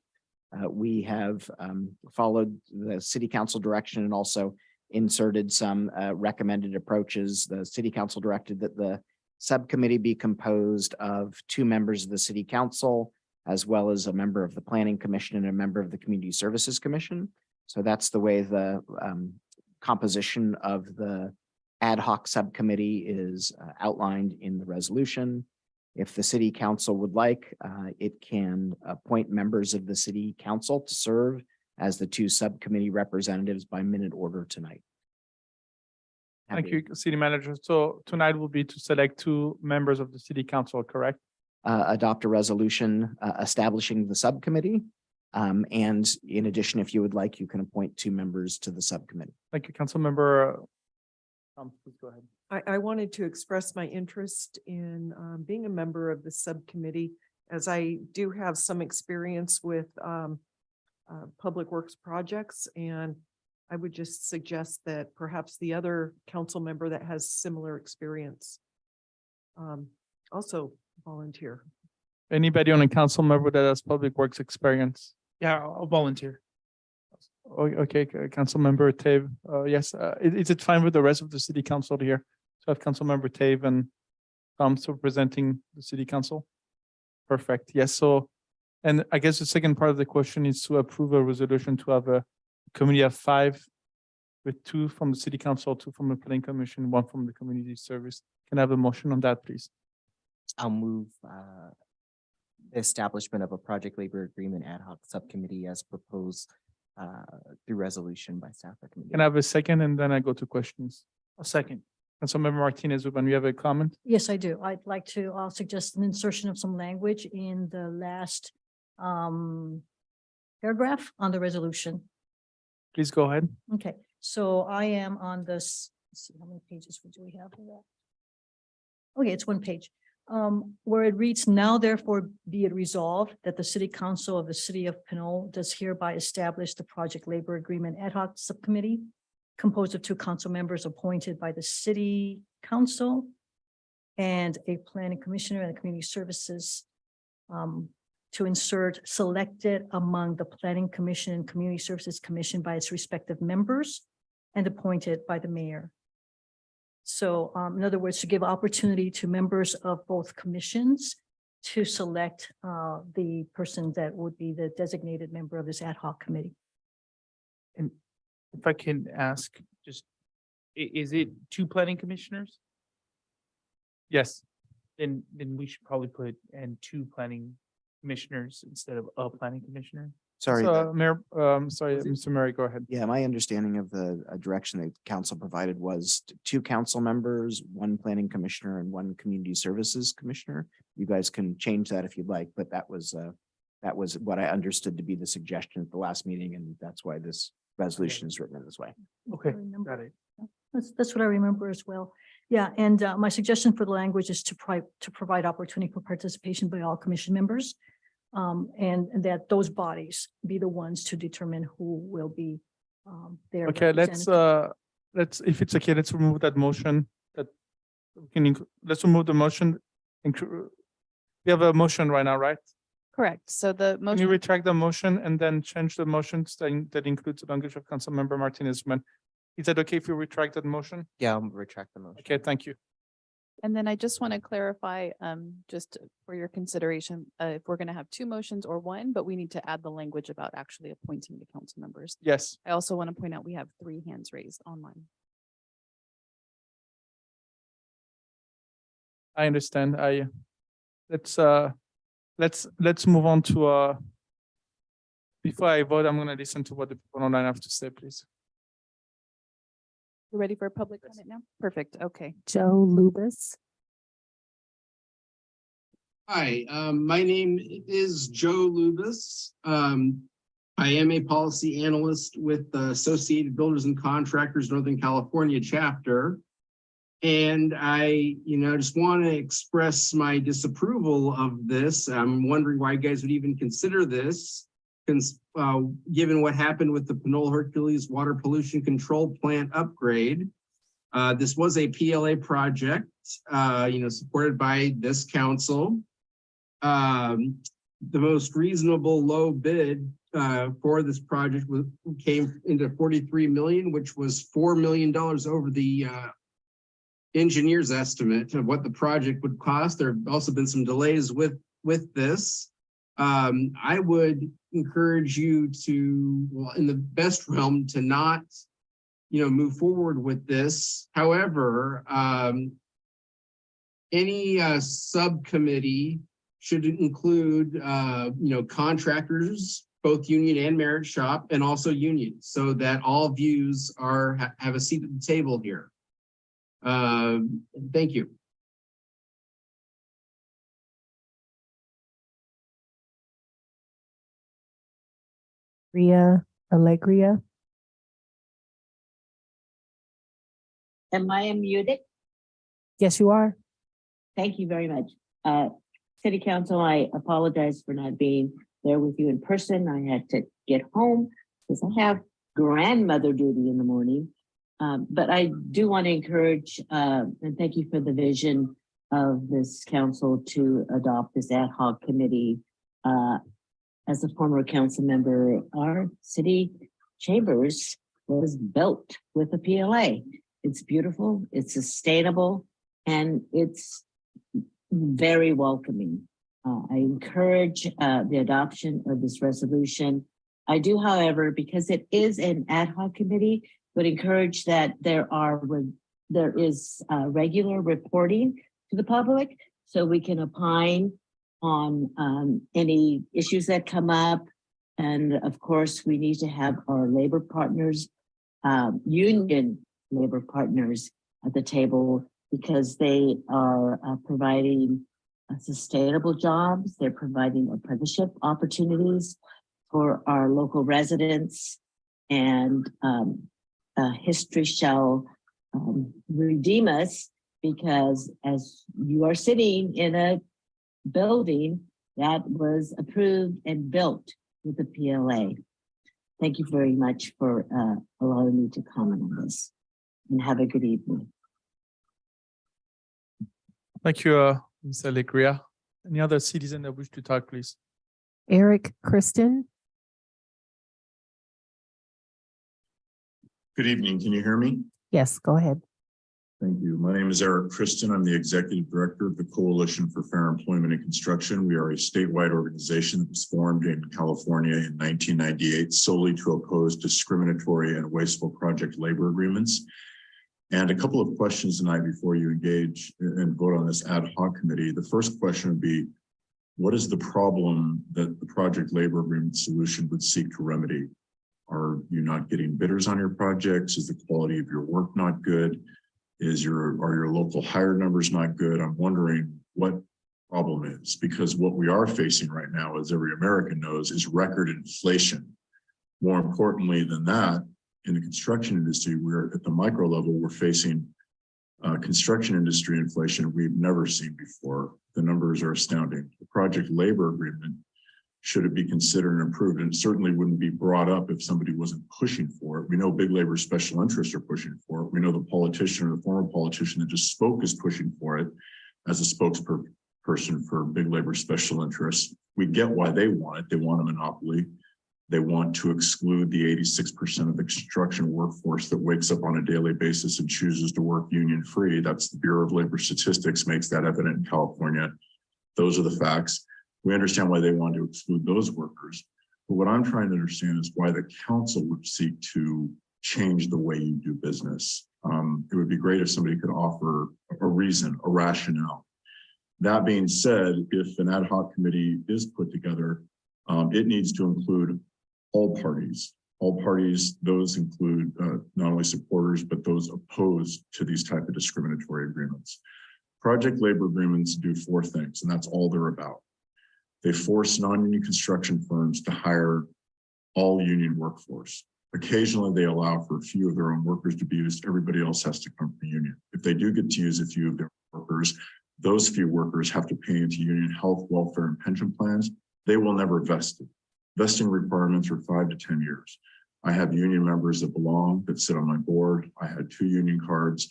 Speaker 21: We have followed the city council direction and also inserted some recommended approaches. The city council directed that the subcommittee be composed of 2 members of the city council, as well as a member of the planning commission and a member of the community services commission. So that's the way the composition of the ad hoc subcommittee is outlined in the resolution. If the city council would like, it can appoint members of the city council to serve as the 2 subcommittee representatives by minute order tonight.
Speaker 1: Thank you, City Manager. So tonight will be to select 2 members of the city council, correct?
Speaker 21: Adopt a resolution establishing the subcommittee. And in addition, if you would like, you can appoint 2 members to the subcommittee.
Speaker 1: Thank you, Councilmember. Please go ahead.
Speaker 12: I wanted to express my interest in being a member of the subcommittee, as I do have some experience with public works projects, and I would just suggest that perhaps the other council member that has similar experience also volunteer.
Speaker 1: Anybody on a council member that has public works experience?
Speaker 11: Yeah, I'll volunteer.
Speaker 1: Okay, Councilmember Tave. Yes, is it fine with the rest of the city council here? To have Councilmember Tave and so presenting the city council? Perfect. Yes, so, and I guess the second part of the question is to approve a resolution to have a committee of 5 with 2 from the city council, 2 from the planning commission, 1 from the community service. Can I have a motion on that, please?
Speaker 10: I'll move the establishment of a project labor agreement ad hoc subcommittee as proposed through resolution by staff recommendation.
Speaker 1: Can I have a second and then I go to questions? A second. Councilmember Martinez, when you have a comment?
Speaker 13: Yes, I do. I'd like to suggest an insertion of some language in the last paragraph on the resolution.
Speaker 1: Please go ahead.
Speaker 13: Okay, so I am on this, let's see, how many pages do we have for that? Okay, it's 1 page. Where it reads, now therefore be it resolved that the city council of the city of Pinole does hereby establish the project labor agreement ad hoc subcommittee composed of 2 council members appointed by the city council and a planning commissioner and a community services to insert selected among the planning commission and community services commission by its respective members and appointed by the mayor. So in other words, to give opportunity to members of both commissions to select the person that would be the designated member of this ad hoc committee.
Speaker 11: And if I can ask, just, is it 2 planning commissioners?
Speaker 1: Yes.
Speaker 11: Then we should probably put and 2 planning commissioners instead of a planning commissioner.
Speaker 21: Sorry.
Speaker 1: So, Mayor, sorry, Mr. Murray, go ahead.
Speaker 21: Yeah, my understanding of the direction that council provided was 2 council members, 1 planning commissioner and 1 community services commissioner. You guys can change that if you'd like, but that was what I understood to be the suggestion at the last meeting, and that's why this resolution is written in this way.
Speaker 11: Okay, got it.
Speaker 13: That's what I remember as well. Yeah, and my suggestion for the language is to provide opportunity for participation by all commission members. And that those bodies be the ones to determine who will be there.
Speaker 1: Okay, let's, if it's okay, let's remove that motion that let's remove the motion. We have a motion right now, right?
Speaker 2: Correct. So the
Speaker 1: Can you
Speaker 2: motion,
Speaker 1: retract the motion and then change the motions that includes the language of Councilmember Martinez-Man? Is that okay if you retract that motion?
Speaker 10: Yeah, I'll retract the motion.
Speaker 1: Okay, thank you.
Speaker 2: and then I just want to clarify, just for your consideration, if we're going to have 2 motions or 1, but we need to add the language about actually appointing the council members.
Speaker 1: Yes.
Speaker 2: I also want to point out we have 3 hands raised online.
Speaker 1: I understand. Let's move on to before I vote, I'm gonna listen to what the people online have to say, please.
Speaker 2: You ready for a public comment now? Perfect. Okay.
Speaker 5: Joe Lubis.
Speaker 6: Hi, my name is Joe Lubis. I am a policy analyst with the Associated Builders and Contractors Northern California chapter. And I, just want to express my disapproval of this. I'm wondering why you guys would even consider this, given what happened with the Pinole Hercules Water Pollution Control Plant upgrade. This was a PLA project, supported by this council. The most reasonable low bid for this project came into 43 million, which was $4 million over the engineer's estimate of what the project would cost. There have also been some delays with this. I would encourage you to, well, in the best realm, to not, move forward with this. However, any subcommittee should include, contractors, both union and merit shop, and also unions, so that all views have a seat at the table here. Thank you.
Speaker 5: Ria Alegria.
Speaker 22: Am I unmuted?
Speaker 5: Yes, you are.
Speaker 22: Thank you very much. City Council, I apologize for not being there with you in person. I had to get home because I have grandmother duty in the morning. But I do want to encourage, and thank you for the vision of this council to adopt this ad hoc committee. As a former council member, our city chambers was built with a PLA. It's beautiful, it's sustainable, and it's very welcoming. I encourage the adoption of this resolution. I do, however, because it is an ad hoc committee, would encourage that there is regular reporting to the public so we can opine on any issues that come up. And of course, we need to have our labor partners, union labor partners at the table, because they are providing sustainable jobs. They're providing apprenticeship opportunities for our local residents, and history shall redeem us, because as you are sitting in a building that was approved and built with the PLA. Thank you very much for allowing me to comment on this, and have a good evening.
Speaker 1: Thank you, Mr. Alegria. Any other citizen that wish to talk, please?
Speaker 5: Eric Kristen.
Speaker 7: Good evening. Can you hear me?
Speaker 5: Yes, go ahead.
Speaker 7: Thank you. My name is Eric Kristen. I'm the Executive Director of the Coalition for Fair Employment and Construction. We are a statewide organization that was formed in California in 1998 solely to oppose discriminatory and wasteful project labor agreements. And a couple of questions tonight before you engage and vote on this ad hoc committee. The first question would be, what is the problem that the project labor agreement solution would seek to remedy? Are you not getting bidders on your projects? Is the quality of your work not good? Are your local hire numbers not good? I'm wondering what problem is, because what we are facing right now, as every American knows, is record inflation. More importantly than that, in the construction industry, we're at the micro level, we're facing construction industry inflation we've never seen before. The numbers are astounding. The project labor agreement, should it be considered and approved, and it certainly wouldn't be brought up if somebody wasn't pushing for it. We know big labor special interests are pushing for it. We know the politician or the former politician that just spoke is pushing for it as a spokesperson for big labor special interests. We get why they want it. They want a monopoly. They want to exclude the 86% of the construction workforce that wakes up on a daily basis and chooses to work union free. That's the Bureau of Labor Statistics makes that evident in California. Those are the facts. We understand why they want to exclude those workers. But what I'm trying to understand is why the council would seek to change the way you do business. It would be great if somebody could offer a reason, a rationale. That being said, if an ad hoc committee is put together, it needs to include all parties. All parties, those include not only supporters, but those opposed to these type of discriminatory agreements. Project labor agreements do four things, and that's all they're about. They force non-union construction firms to hire all union workforce. Occasionally, they allow for a few of their own workers to be used. Everybody else has to come from the union. If they do get to use a few of their workers, those few workers have to pay into union health, welfare, and pension plans. They will never vest it. Vesting requirements are 5 to 10 years. I have union members that belong, that sit on my board. I had 2 union cards.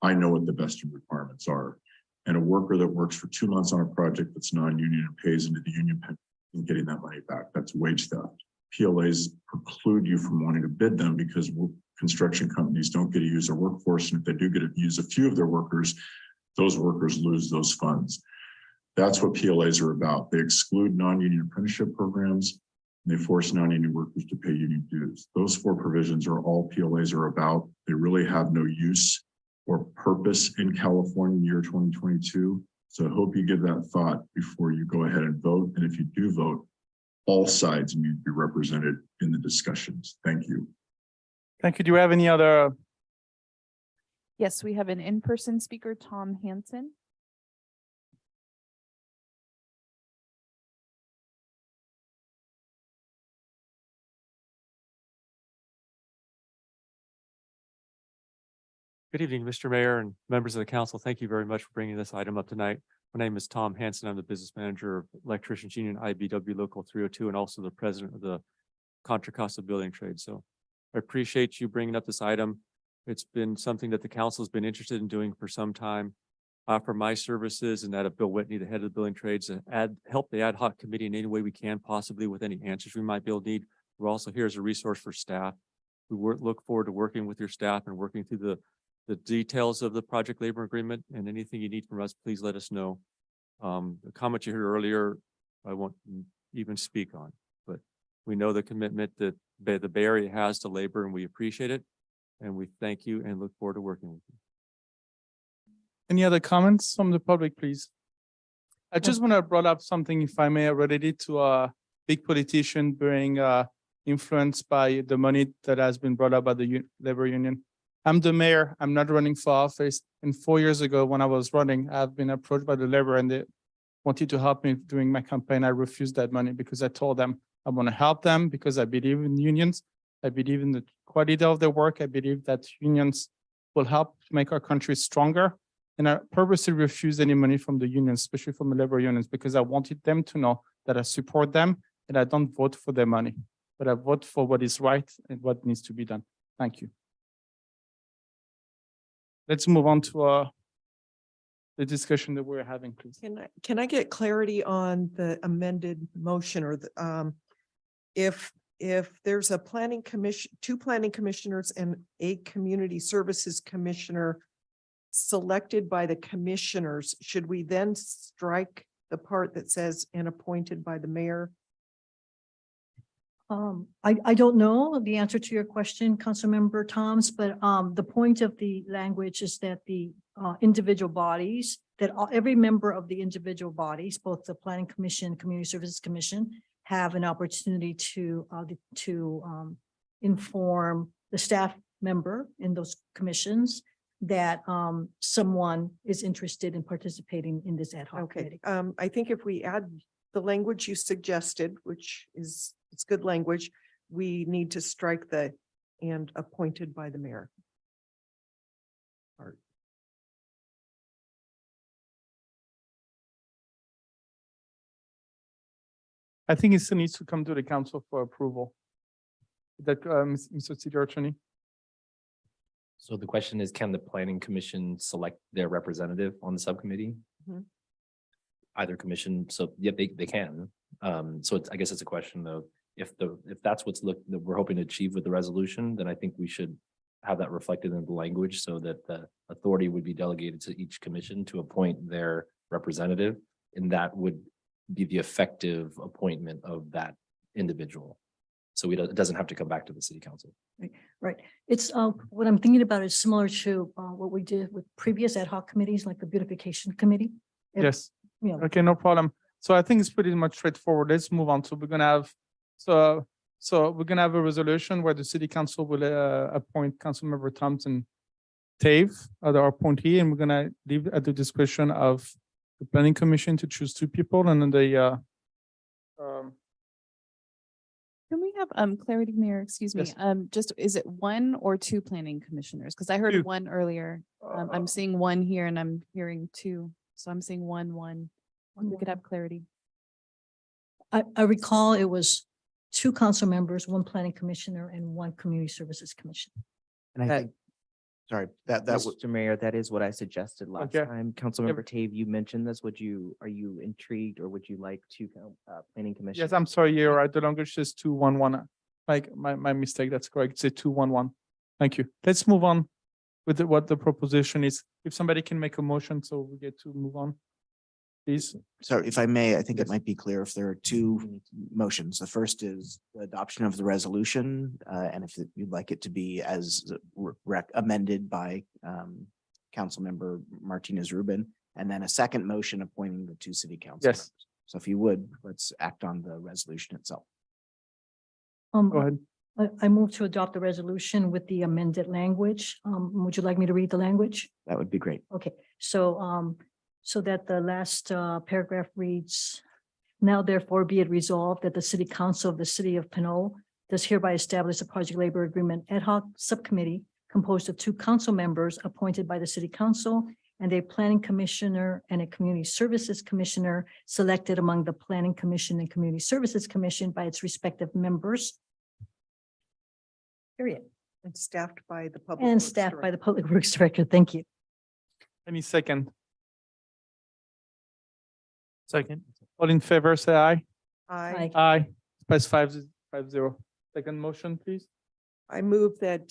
Speaker 7: I know what the vesting requirements are. And a worker that works for 2 months on a project that's non-union and pays into the union pension and getting that money back, that's wage theft. PLAs preclude you from wanting to bid them because construction companies don't get to use their workforce. And if they do get to use a few of their workers, those workers lose those funds. That's what PLAs are about. They exclude non-union apprenticeship programs. And they force non-union workers to pay union dues. Those 4 provisions are all PLAs are about. They really have no use or purpose in California in the year 2022. So I hope you give that thought before you go ahead and vote. And if you do vote, all sides need to be represented in the discussions. Thank you.
Speaker 1: Thank you. Do you have any other?
Speaker 2: Yes, we have an in-person speaker, Tom Hansen.
Speaker 3: Good evening, Mr. Mayor and members of the council. Thank you very much for bringing this item up tonight. My name is Tom Hansen. I'm the business manager of Electricians Union IBW Local 302 and also the president of the Contra Costa Building Trade. So I appreciate you bringing up this item. It's been something that the council has been interested in doing for some time. Offer my services and that of Bill Whitney, the head of the building trades, and help the ad hoc committee in any way we can, possibly with any answers we might be able to need. We're also here as a resource for staff. We look forward to working with your staff and working through the details of the project labor agreement, and anything you need from us, please let us know. The comment you heard earlier, I won't even speak on, but we know the commitment that the Bay Area has to labor, and we appreciate it. And we thank you and look forward to working with you.
Speaker 1: Any other comments from the public, please? I just want to bring up something, if I may, related to a big politician being influenced by the money that has been brought up by the labor union. I'm the mayor. I'm not running for office. And 4 years ago, when I was running, I've been approached by the labor and they wanted to help me during my campaign. I refused that money because I told them I want to help them because I believe in unions. I believe in the quality of their work. I believe that unions will help make our country stronger. And I purposely refused any money from the unions, especially from the labor unions, because I wanted them to know that I support them and I don't vote for their money, but I vote for what is right and what needs to be done. Thank you. Let's move on to the discussion that we're having, please.
Speaker 12: Can I get clarity on the amended motion or if there's a planning commission, two planning commissioners and a community services commissioner selected by the commissioners, should we then strike the part that says and appointed by the mayor?
Speaker 13: I don't know the answer to your question, Councilmember Thomas, but the point of the language is that the individual bodies, every member of the individual bodies, both the Planning Commission, Community Services Commission, have an opportunity to inform the staff member in those commissions that someone is interested in participating in this ad hoc committee.
Speaker 12: I think if we add the language you suggested, which is, it's good language, we need to strike the and appointed by the mayor. Part.
Speaker 1: I think it still needs to come to the council for approval. That, Mr. City Attorney?
Speaker 8: So the question is, can the planning commission select their representative on the subcommittee?
Speaker 12: Mhm.
Speaker 8: Either commission, so yeah, they can. So it's, I guess it's a question of if that's that we're hoping to achieve with the resolution, then I think we should have that reflected in the language so that the authority would be delegated to each commission to appoint their representative, and that would be the effective appointment of that individual. So it doesn't have to come back to the city council.
Speaker 13: Right. It's what I'm thinking about is similar to what we did with previous ad hoc committees, like the beautification committee.
Speaker 1: Yes.
Speaker 13: Yeah.
Speaker 1: Okay, no problem. So I think it's pretty much straightforward. Let's move on. So we're gonna have, so we're gonna have a resolution where the city council will appoint Councilmember Thompson Tave, our appointee, and we're gonna leave at the discretion of the planning commission to choose two people, and then the
Speaker 2: Can we have clarity, Mayor? Excuse me.
Speaker 1: Yes.
Speaker 2: Just, is it one or two planning commissioners? Because I heard
Speaker 1: Two.
Speaker 2: one earlier. I'm seeing one here and I'm hearing two. So I'm seeing one. We could have clarity.
Speaker 13: I recall it was two council members, one planning commissioner and one community services commission.
Speaker 21: And I
Speaker 10: That-
Speaker 21: think, sorry, that was,
Speaker 10: Mr. Mayor, that is what I suggested last
Speaker 1: Okay.
Speaker 10: time. Councilmember Tave, you mentioned this. Are you intrigued or would you like to planning commission?
Speaker 1: yes, I'm sorry, you're right. The language says 2-1-1. Like my mistake, that's correct. It's a 2-1-1. Thank you. Let's move on with what the proposition is. If somebody can make a motion, so we get to move on. Please.
Speaker 21: sorry, if I may, I think it might be clear if there are two motions. The first is the adoption of the resolution, and if you'd like it to be as amended by Councilmember Martinez Rubin, and then a second motion appointing the two city council.
Speaker 1: Yes.
Speaker 21: members. So if you would, let's act on the resolution itself.
Speaker 1: Go ahead.
Speaker 13: I move to adopt the resolution with the amended language. Would you like me to read the language?
Speaker 21: That would be great.
Speaker 13: Okay, so so that the last paragraph reads, now therefore be it resolved that the city council of the city of Pinole does hereby establish a project labor agreement ad hoc subcommittee composed of two council members appointed by the city council and a planning commissioner and a community services commissioner selected among the planning commission and community services commission by its respective members. Period.
Speaker 12: And staffed by the public.
Speaker 13: And
Speaker 12: Works
Speaker 13: staffed by
Speaker 12: Director.
Speaker 13: the public works director. Thank you.
Speaker 1: Any second?
Speaker 11: Second.
Speaker 1: All in favor, say aye.
Speaker 12: I
Speaker 1: Aye. Pass 5-0. Second motion, please.
Speaker 12: move that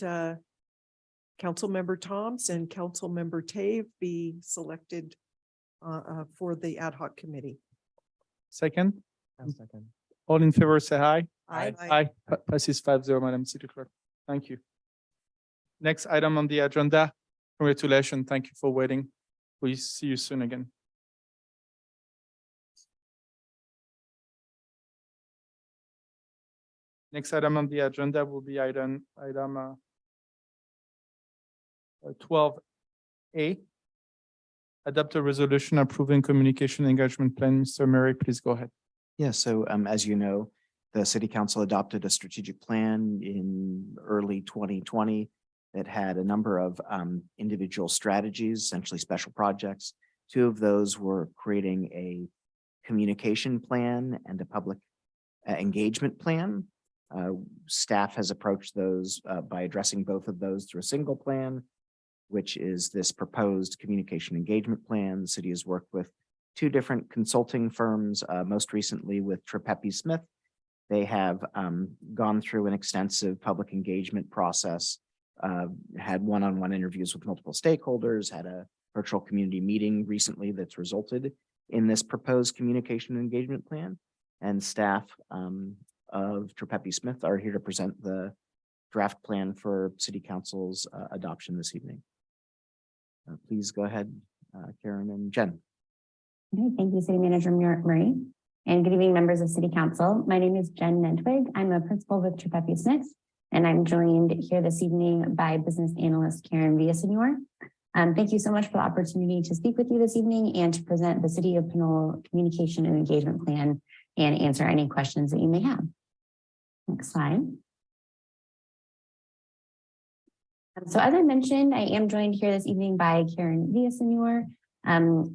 Speaker 12: Councilmember Toms and Councilmember Tave be selected for the ad hoc committee.
Speaker 1: Second.
Speaker 10: I'll second.
Speaker 1: All in favor, say aye.
Speaker 12: Aye.
Speaker 1: Passes 5-0, Madam City Clerk. Thank you. Next item on the agenda. Congratulations. Thank you for waiting. We see you soon again. Next item on the agenda will be item 12A. Adopt a resolution approving communication engagement plan. Mr. Murray, please go ahead.
Speaker 21: Yeah, so as you know, the city council adopted a strategic plan in early 2020 that had a number of individual strategies, essentially special projects. Two of those were creating a communication plan and a public engagement plan. Staff has approached those by addressing both of those through a single plan. which is this proposed communication engagement plan. The city has worked with two different consulting firms, most recently with Trepepi Smith. They have gone through an extensive public engagement process, had one-on-one interviews with multiple stakeholders, had a virtual community meeting recently that's resulted in this proposed communication engagement plan. And staff of Trepepi Smith are here to present the draft plan for City Council's adoption this evening. Please go ahead, Karen and Jen.
Speaker 9: Okay, thank you, City Manager Murray. And good evening, members of City Council. My name is Jen Nentwig. I'm a principal with Trepepi Smith, and I'm joined here this evening by business analyst Karen Villasenor. Thank you so much for the opportunity to speak with you this evening and to present the City of Pinole Communication and Engagement Plan and answer any questions that you may have. Next slide. So as I mentioned, I am joined here this evening by Karen Villasenor.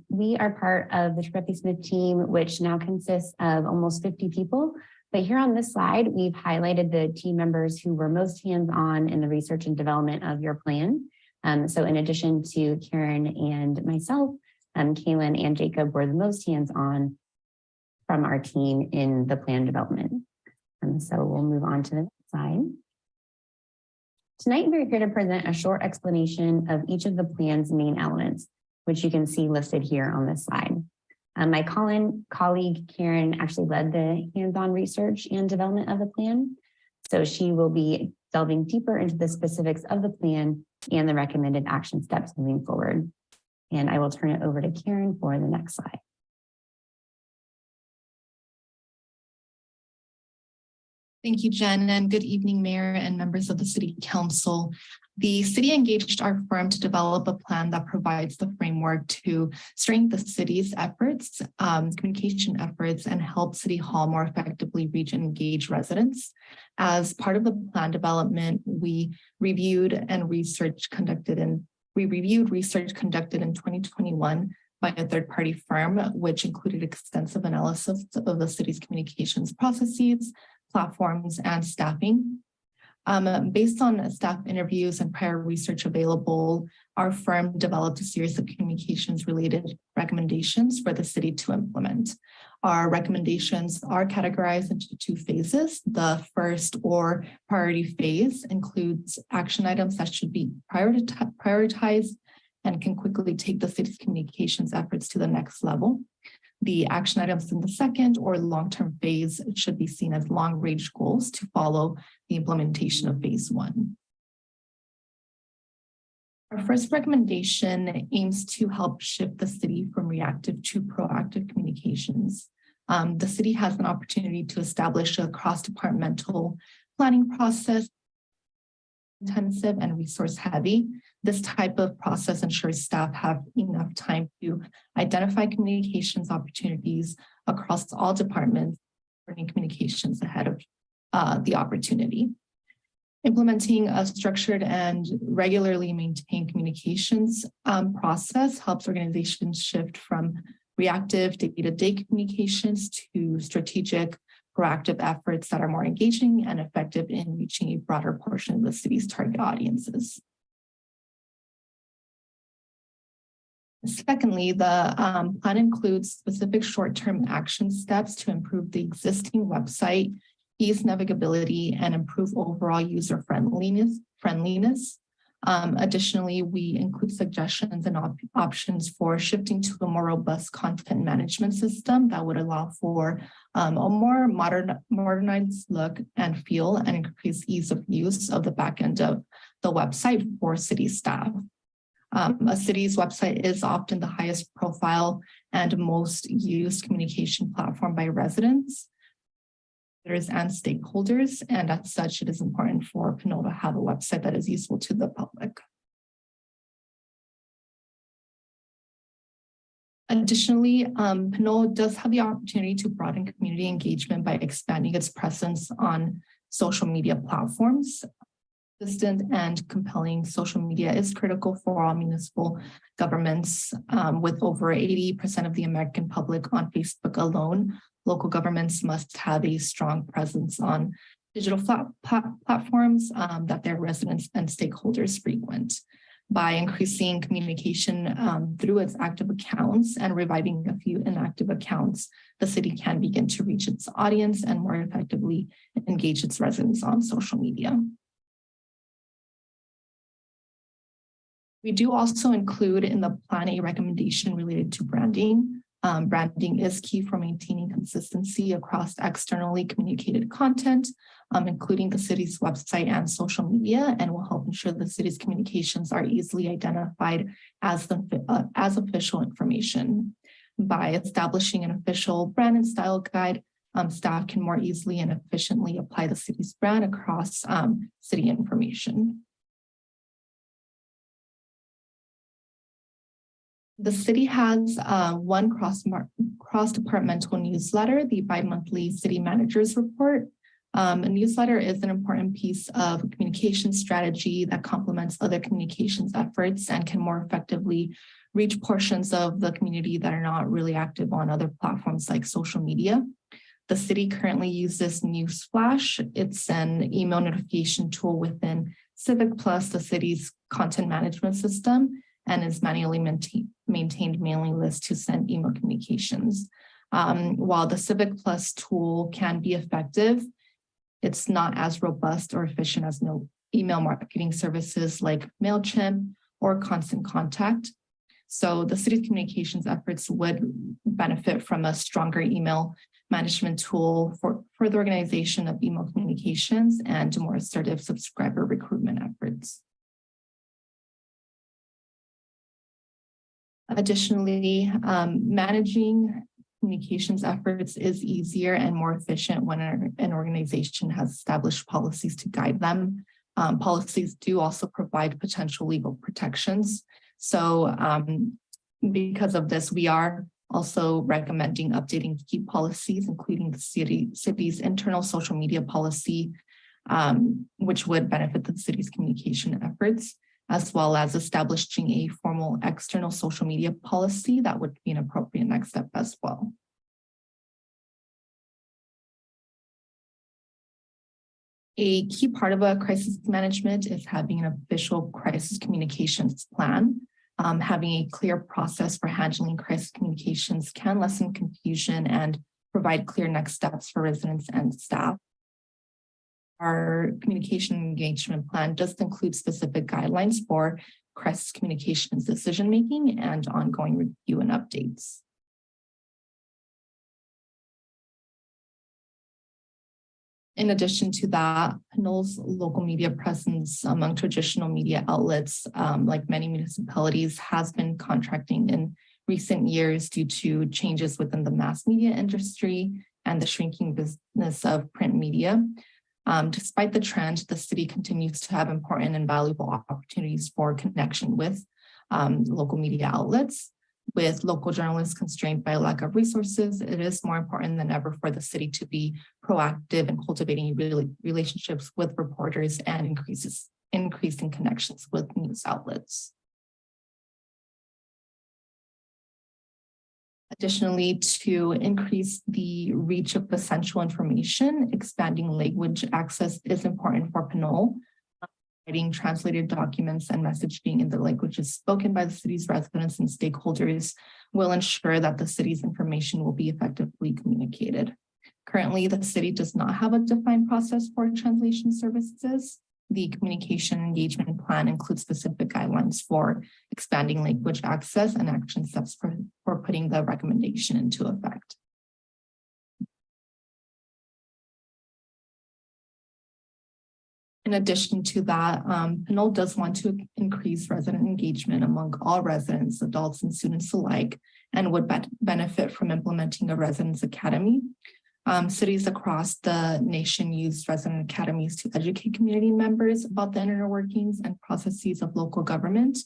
Speaker 9: We are part of the Trepepi Smith team, which now consists of almost 50 people. But here on this slide, we've highlighted the team members who were most hands-on in the research and development of your plan. So in addition to Karen and myself, Kaylin and Jacob were the most hands-on from our team in the plan development. So we'll move on to the next slide. Tonight, we're here to present a short explanation of each of the plan's main elements, which you can see listed here on this slide. My colleague, Karen, actually led the hands-on research and development of the plan. So she will be delving deeper into the specifics of the plan and the recommended action steps moving forward. And I will turn it over to Karen for the next slide.
Speaker 14: Thank you, Jen, and good evening, Mayor and members of the City Council. The city engaged our firm to develop a plan that provides the framework to strengthen the city's efforts, communication efforts, and help City Hall more effectively reach and engage residents. As part of the plan development, we reviewed research conducted in 2021 by a third-party firm, which included extensive analysis of the city's communications processes, platforms, and staffing. Based on staff interviews and prior research available, our firm developed a series of communications-related recommendations for the city to implement. Our recommendations are categorized into two phases. The first, or priority phase, includes action items that should be prioritized and can quickly take the city's communications efforts to the next level. The action items in the second or long-term phase should be seen as long-range goals to follow the implementation of phase one. Our first recommendation aims to help shift the city from reactive to proactive communications. The city has an opportunity to establish a cross-departmental planning process, intensive and resource heavy. This type of process ensures staff have enough time to identify communications opportunities across all departments, running communications ahead of the opportunity. Implementing a structured and regularly maintained communications process helps organizations shift from reactive day-to-day communications to strategic, proactive efforts that are more engaging and effective in reaching a broader portion of the city's target audiences. Secondly, the plan includes specific short-term action steps to improve the existing website, ease navigability, and improve overall user friendliness. Additionally, we include suggestions and options for shifting to a more robust content management system that would allow for a more modernized look and feel and increase ease of use of the back end of the website for city staff. A city's website is often the highest profile and most used communication platform by residents and stakeholders, and as such, it is important for Pinole to have a website that is useful to the public. Additionally, Pinole does have the opportunity to broaden community engagement by expanding its presence on social media platforms. Consistent and compelling social media is critical for all municipal governments. With over 80% of the American public on Facebook alone, local governments must have a strong presence on digital platforms that their residents and stakeholders frequent. by increasing communication through its active accounts and reviving a few inactive accounts. The city can begin to reach its audience and more effectively engage its residents on social media. We do also include in the Plan A recommendation related to branding. Branding is key for maintaining consistency across externally communicated content, including the city's website and social media, and will help ensure the city's communications are easily identified as official information. By establishing an official brand and style guide, staff can more easily and efficiently apply the city's brand across city information. The city has one cross-departmental newsletter, the bi-monthly City Managers Report. A newsletter is an important piece of communication strategy that complements other communications efforts and can more effectively reach portions of the community that are not really active on other platforms like social media. The city currently uses Newsflash. It's an email notification tool within Civic Plus, the city's content management system, and is manually maintained mailing list to send email communications. While the Civic Plus tool can be effective, it's not as robust or efficient as email marketing services like MailChimp or Constant Contact. So the city's communications efforts would benefit from a stronger email management tool for the organization of email communications and more assertive subscriber recruitment efforts. Additionally, managing communications efforts is easier and more efficient when an organization has established policies to guide them. Policies do also provide potential legal protections. So because of this, we are also recommending updating key policies, including the city's internal social media policy, which would benefit the city's communication efforts, as well as establishing a formal external social media policy that would be an appropriate next step as well. A key part of a crisis management is having an official crisis communications plan. Having a clear process for handling crisis communications can lessen confusion and provide clear next steps for residents and staff. Our communication engagement plan does include specific guidelines for crisis communications decision-making and ongoing review and updates. In addition to that, Pinole's local media presence among traditional media outlets, like many municipalities, has been contracting in recent years due to changes within the mass media industry and the shrinking business of print media. Despite the trend, the city continues to have important and valuable opportunities for connection with local media outlets. With local journalists constrained by a lack of resources, it is more important than ever for the city to be proactive in cultivating relationships with reporters and increasing connections with news outlets. Additionally, to increase the reach of essential information, expanding language access is important for Pinole. Writing translated documents and messaging in the languages spoken by the city's residents and stakeholders will ensure that the city's information will be effectively communicated. Currently, the city does not have a defined process for translation services. The communication engagement plan includes specific guidelines for expanding language access and action steps for putting the recommendation into effect. In addition to that, Pinole does want to increase resident engagement among all residents, adults and students alike, and would benefit from implementing a residents academy. Cities across the nation use resident academies to educate community members about the inner workings and processes of local government.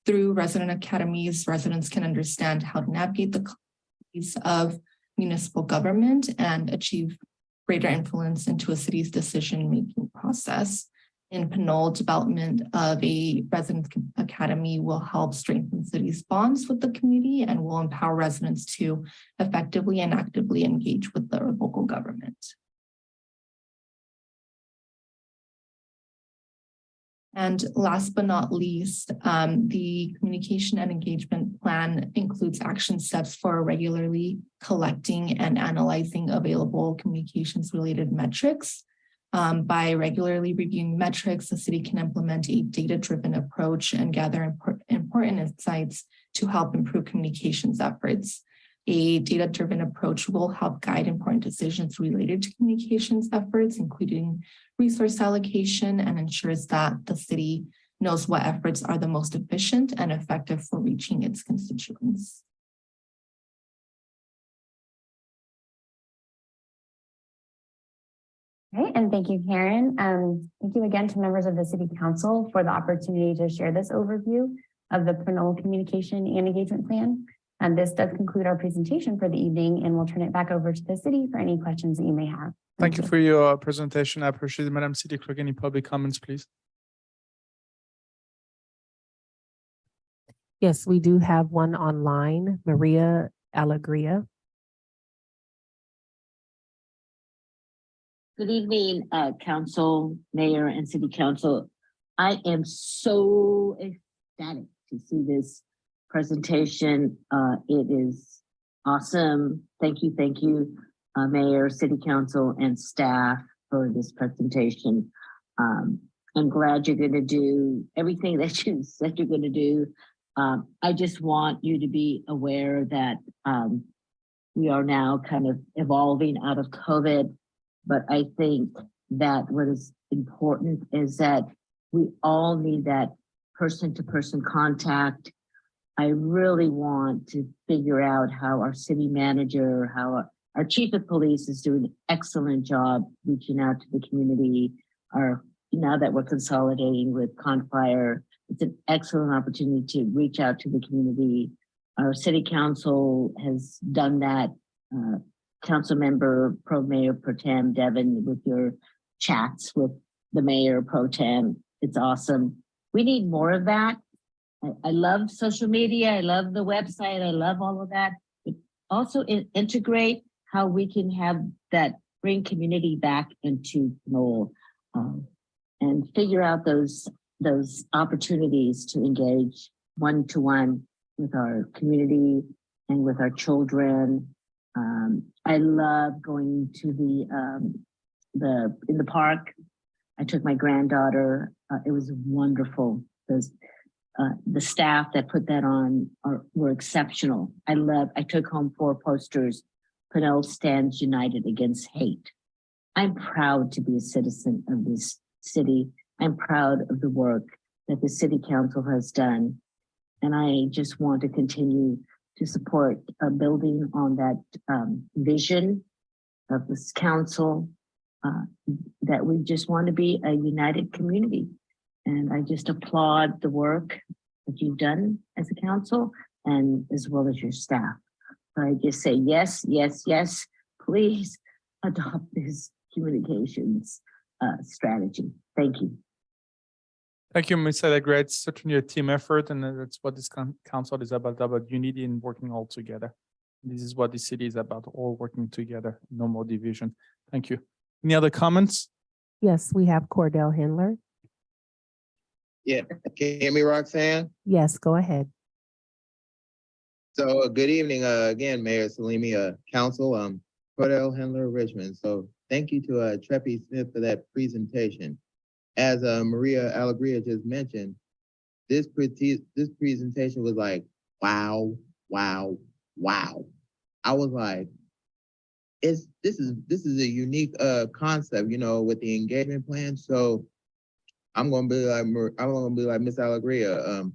Speaker 14: Through resident academies, residents can understand how to navigate the complexities of municipal government and achieve greater influence into a city's decision-making process. In Pinole, development of a resident academy will help strengthen the city's bonds with the community and will empower residents to effectively and actively engage with their local government. And last but not least, the communication and engagement plan includes action steps for regularly collecting and analyzing available communications related metrics. By regularly reviewing metrics, the city can implement a data-driven approach and gather important insights to help improve communications efforts. A data-driven approach will help guide important decisions related to communications efforts, including resource allocation, and ensures that the city knows what efforts are the most efficient and effective for reaching its constituents.
Speaker 9: Okay, and thank you, Karen. Thank you again to members of the City Council for the opportunity to share this overview of the Pinole Communication and Engagement Plan. And this does conclude our presentation for the evening, and we'll turn it back over to the city for any questions that you may have.
Speaker 1: Thank you for your presentation. I appreciate it. Madam City Clerk, any public comments, please?
Speaker 5: Yes, we do have one online, Maria Alegria.
Speaker 22: Good evening, council, mayor, and city council. I am so ecstatic to see this presentation. It is awesome. Thank you, mayor, city council, and staff for this presentation. I'm glad you're going to do everything that you said you're going to do. I just want you to be aware that we are now kind of evolving out of COVID. But I think that what is important is that we all need that person-to-person contact. I really want to figure out how our city manager, how our chief of police is doing an excellent job reaching out to the community. Now that we're consolidating with Confire, it's an excellent opportunity to reach out to the community. Our city council has done that. Council member Mayor Pro Tem Devin, with your chats with the Mayor Pro Tem, it's awesome. We need more of that. I love social media. I love the website. I love all of that. But also integrate how we can have that, bring community back into Pinole, and figure out those opportunities to engage one-to-one with our community and with our children. I love going to in the park. I took my granddaughter. It was wonderful. The staff that put that on were exceptional. I took home 4 posters. Pinole stands united against hate. I'm proud to be a citizen of this city. I'm proud of the work that the city council has done. And I just want to continue to support building on that vision of this council, that we just want to be a united community. And I just applaud the work that you've done as a council and as well as your staff. I just say, yes, yes, yes, please adopt this communications strategy. Thank you.
Speaker 1: Thank you, Ms. Alegria. It's certainly a team effort, and that's what this council is about unity and working all together. This is what the city is about, all working together, no more division. Thank you. Any other comments?
Speaker 5: Yes, we have Cordell Handler.
Speaker 4: Yeah, can you hear me, Roxanne?
Speaker 5: Yes, go ahead.
Speaker 4: So good evening again, Mayor Salimi, Council, Cordell Handler, Richmond. So thank you to Treppy Smith for that presentation. As Maria Alegria just mentioned, this presentation was like, wow, wow, wow. I was like, this is a unique concept, you know, with the engagement plan. So I'm gonna be like Miss Alegria,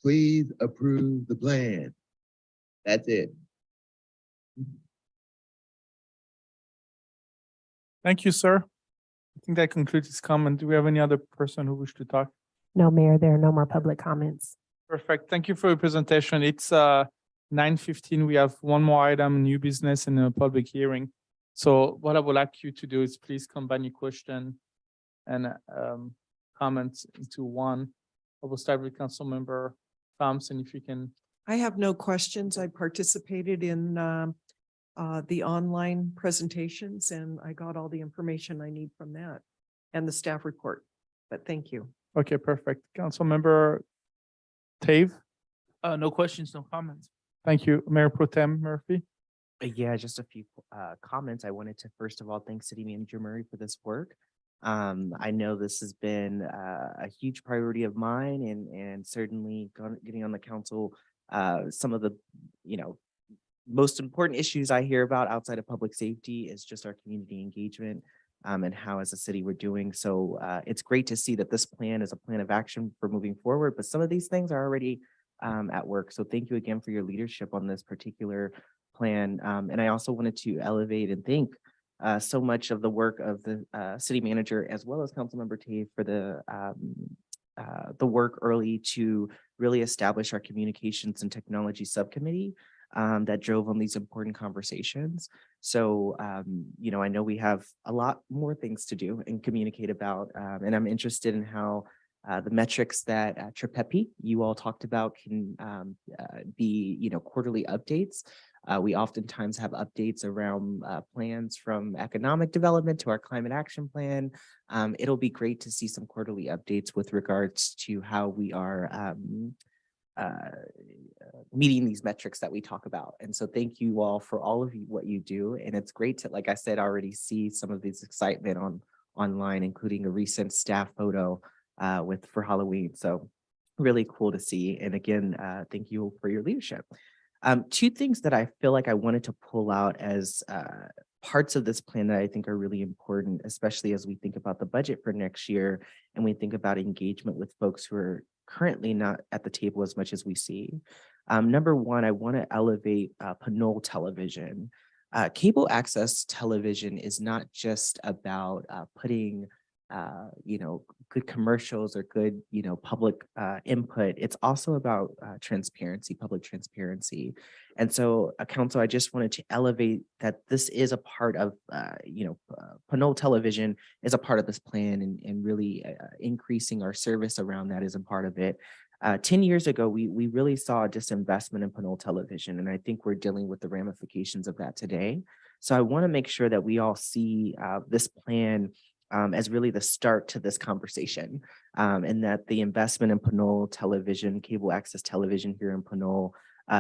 Speaker 4: please approve the plan. That's it.
Speaker 1: Thank you, sir. I think that concludes this comment. Do we have any other person who wish to talk?
Speaker 5: No, Mayor, there are no more public comments.
Speaker 1: Perfect. Thank you for your presentation. It's 9:15. We have one more item, new business and a public hearing. So what I would like you to do is please combine your question and comments into one. I will start with Councilmember Thompson, if you can.
Speaker 12: I have no questions. I participated in the online presentations and I got all the information I need from that and the staff report, but thank you.
Speaker 1: Okay, perfect. Councilmember Tave,
Speaker 11: No questions, no comments.
Speaker 1: thank you. Mayor Pro Tem Murphy.
Speaker 10: Yeah, just a few comments. I wanted to first of all thank City Manager Murray for this work. I know this has been a huge priority of mine, and certainly getting on the council. Some of the most important issues I hear about outside of public safety is just our community engagement and how as a city we're doing. So it's great to see that this plan is a plan of action for moving forward, but some of these things are already at work. So thank you again for your leadership on this particular plan. And I also wanted to elevate and thank so much of the work of the city manager as well as Councilmember Tate for the work early to really establish our communications and technology subcommittee that drove on these important conversations. So, I know we have a lot more things to do and communicate about, and I'm interested in how the metrics that Tripepi you all talked about can be, quarterly updates. We oftentimes have updates around plans from economic development to our climate action plan. It'll be great to see some quarterly updates with regards to how we are meeting these metrics that we talk about. And so thank you all for all of what you do. And it's great to, like I said, already see some of this excitement online, including a recent staff photo for Halloween. So really cool to see. And again, thank you for your leadership. Two things that I feel like I wanted to pull out as parts of this plan that I think are really important, especially as we think about the budget for next year and we think about engagement with folks who are currently not at the table as much as we see. Number one, I want to elevate Pinole television. Cable access television is not just about putting good commercials or good, public input. It's also about transparency, public transparency. And so, council, I just wanted to elevate that this is a part of, Pinole television is a part of this plan, and really increasing our service around that is a part of it. 10 years ago, we really saw a disinvestment in Pinole television, and I think we're dealing with the ramifications of that today. So I want to make sure that we all see this plan as really the start to this conversation, and that the investment in Pinole television, cable access television here in Pinole,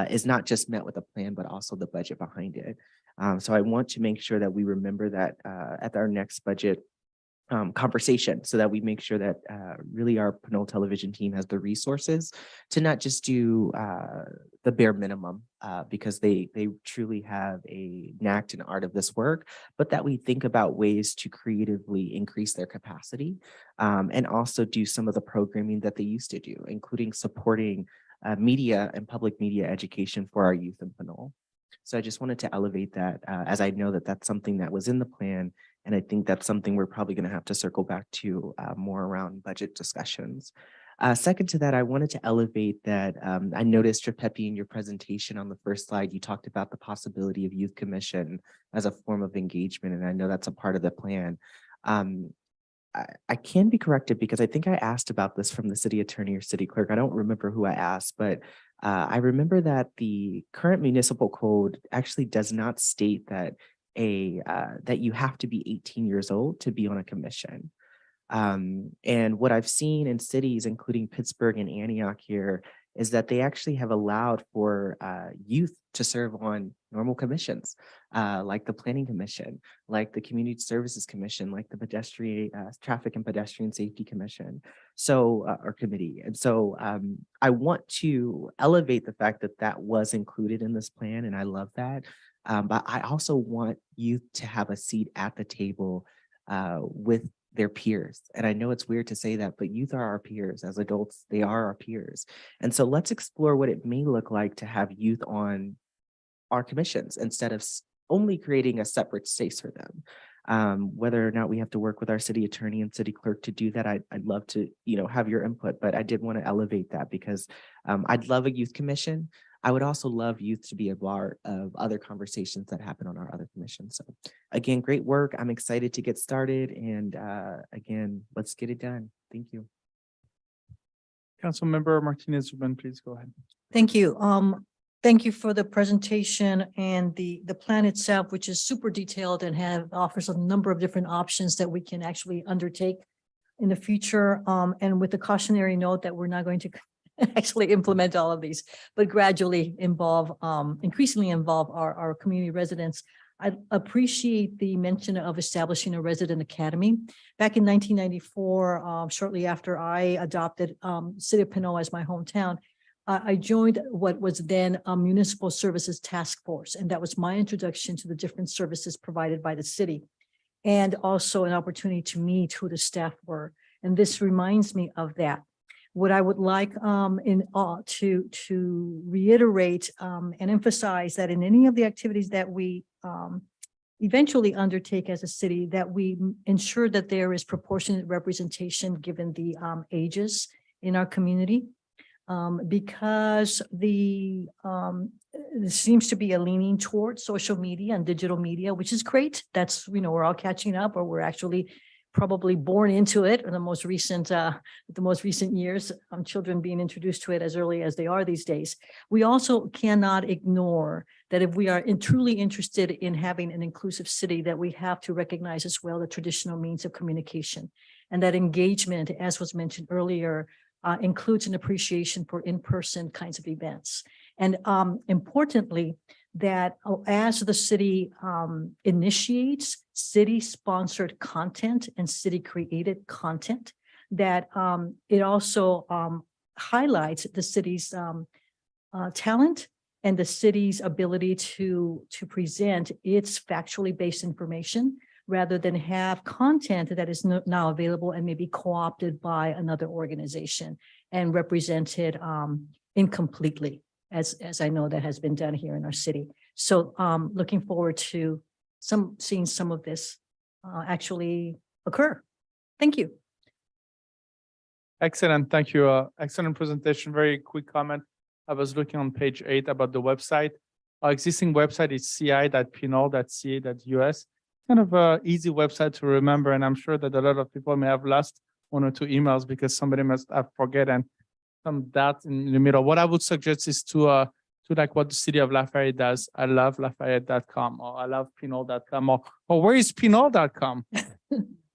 Speaker 10: is not just met with a plan, but also the budget behind it. So I want to make sure that we remember that at our next budget conversation, so that we make sure that really our Pinole television team has the resources to not just do the bare minimum, because they truly have a knack and art of this work, but that we think about ways to creatively increase their capacity, and also do some of the programming that they used to do, including supporting media and public media education for our youth in Pinole. So I just wanted to elevate that, as I know that that's something that was in the plan. And I think that's something we're probably going to have to circle back to more around budget discussions. Second to that, I wanted to elevate that I noticed, Tripepi, in your presentation on the first slide, you talked about the possibility of youth commission as a form of engagement. And I know that's a part of the plan. I can be corrected because I think I asked about this from the city attorney or city clerk. I don't remember who I asked, but I remember that the current municipal code actually does not state that that you have to be 18 years old to be on a commission. And what I've seen in cities, including Pittsburgh and Antioch here, is that they actually have allowed for youth to serve on normal commissions, like the Planning Commission, like the Community Services Commission, like the Pedestrian Traffic and Pedestrian Safety Commission, or committee. And so I want to elevate the fact that that was included in this plan, and I love that. But I also want youth to have a seat at the table with their peers. And I know it's weird to say that, but youth are our peers. As adults, they are our peers. And so let's explore what it may look like to have youth on our commissions instead of only creating a separate space for them. Whether or not we have to work with our city attorney and city clerk to do that, I'd love to, have your input, but I did want to elevate that because I'd love a youth commission. I would also love youth to be a part of other conversations that happen on our other commissions. So again, great work. I'm excited to get started. And again, let's get it done. Thank you.
Speaker 1: Councilmember Martinez-Ruben, please go ahead.
Speaker 13: Thank you. Thank you for the presentation and the plan itself, which is super detailed and offers a number of different options that we can actually undertake in the future, and with the cautionary note that we're not going to actually implement all of these, but gradually increasingly involve our community residents. I appreciate the mention of establishing a resident academy. Back in 1994, shortly after I adopted City of Pinole as my hometown, I joined what was then a municipal services task force, and that was my introduction to the different services provided by the city, and also an opportunity to meet who the staff were. And this reminds me of that. What I would like to reiterate and emphasize that in any of the activities that we eventually undertake as a city, that we ensure that there is proportionate representation given the ages in our community. Because there seems to be a leaning towards social media and digital media, which is great. That's, we're all catching up, or we're actually probably born into it in the most recent years, children being introduced to it as early as they are these days. We also cannot ignore that if we are truly interested in having an inclusive city, that we have to recognize as well the traditional means of communication, and that engagement, as was mentioned earlier, includes an appreciation for in-person kinds of events. And importantly, that as the city initiates city-sponsored content and city-created content, that it also highlights the city's talent and the city's ability to present its factually based information, rather than have content that is now available and may be co-opted by another organization and represented incompletely, as I know that has been done here in our city. So looking forward to seeing some of this actually occur. Thank you.
Speaker 1: Excellent. Thank you. Excellent presentation. Very quick comment. I was looking on page 8 about the website. Our existing website is ci.pinole.ca.us. Kind of an easy website to remember, and I'm sure that a lot of people may have lost 1 or 2 emails because somebody must have forgotten some dots in the middle. What I would suggest is to like what the city of Lafayette does. I love Lafayette.com, or I love Pinole.com, or where is Pinole.com?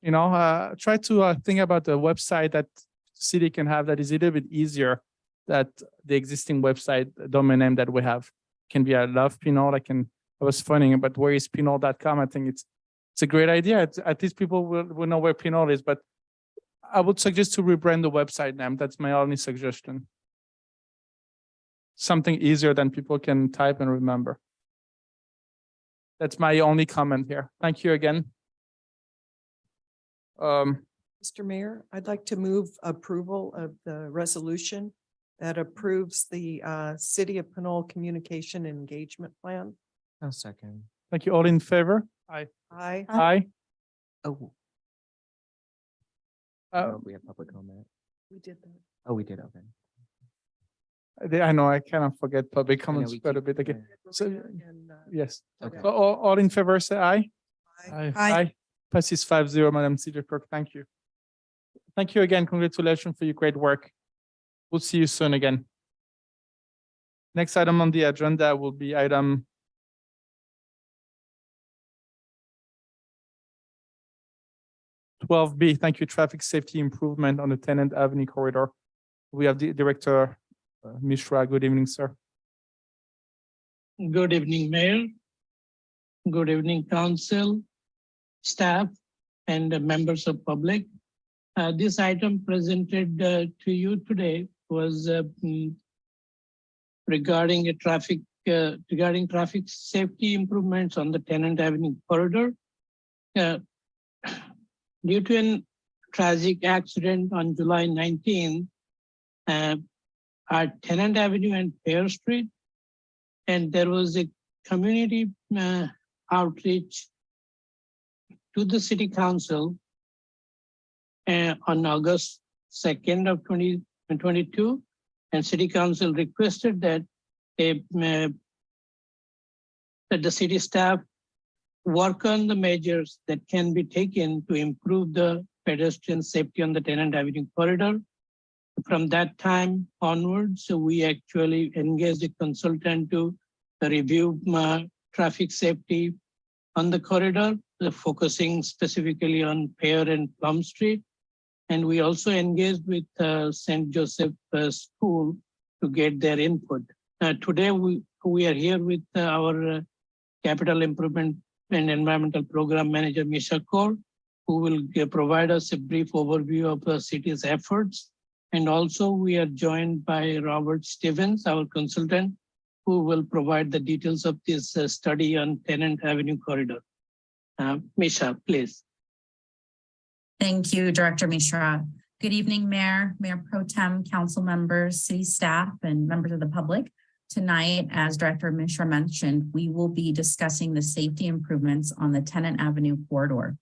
Speaker 1: Try to think about the website that the city can have that is a little bit easier that the existing website domain name that we have can be. I love Pinole. I was funny, but where is Pinole.com? I think it's a great idea. At least people will know where Pinole is, but I would suggest to rebrand the website name. That's my only suggestion. Something easier than people can type and remember. That's my only comment here. Thank you again.
Speaker 12: Mr. Mayor, I'd like to move approval of the resolution that approves the City of Pinole Communication and Engagement Plan.
Speaker 10: No second.
Speaker 1: Thank you. All in favor? Aye.
Speaker 12: Aye.
Speaker 1: Aye.
Speaker 10: Oh,
Speaker 1: Uh,
Speaker 10: we have public comment.
Speaker 12: We did that.
Speaker 10: Oh, we did. Okay.
Speaker 1: I know I cannot forget public comments
Speaker 10: we
Speaker 1: quite a
Speaker 10: keep-
Speaker 1: bit again. So,
Speaker 12: And,
Speaker 1: yes.
Speaker 10: Okay.
Speaker 1: So all in favor, say aye.
Speaker 12: Aye.
Speaker 1: Aye. Passes 5-0, Madam City Clerk. Thank you. Thank you again. Congratulations for your great work. We'll see you soon again. Next item on the agenda will be item 12B. Thank you. Traffic safety improvement on the Tenant Avenue corridor. We have the Director Mishra. Good evening, sir.
Speaker 18: Good evening, Mayor. Good evening, Council, staff, and members of public. This item presented to you today was regarding traffic safety improvements on the Tenant Avenue corridor. Due to a tragic accident on July 19th at Tenant Avenue and Pear Street, and there was a community outreach to the City Council on August 2nd of 2022, and City Council requested that that the city staff work on the measures that can be taken to improve the pedestrian safety on the Tenant Avenue corridor. From that time onwards, so we actually engaged a consultant to review traffic safety on the corridor, focusing specifically on Pear and Plum Street. And we also engaged with St. Joseph School to get their input. Today, we are here with our Capital Improvement and Environmental Program Manager, Misha Kaur, who will provide us a brief overview of the city's efforts. And also we are joined by Robert Stevens, our consultant, who will provide the details of this study on Tenant Avenue corridor. Misha, please.
Speaker 17: Thank you, Director Mishra. Good evening, Mayor, Mayor Pro Tem, council members, city staff, and members of the public. Tonight, as Director Mishra mentioned, we will be discussing the safety improvements on the Tenant Avenue corridor.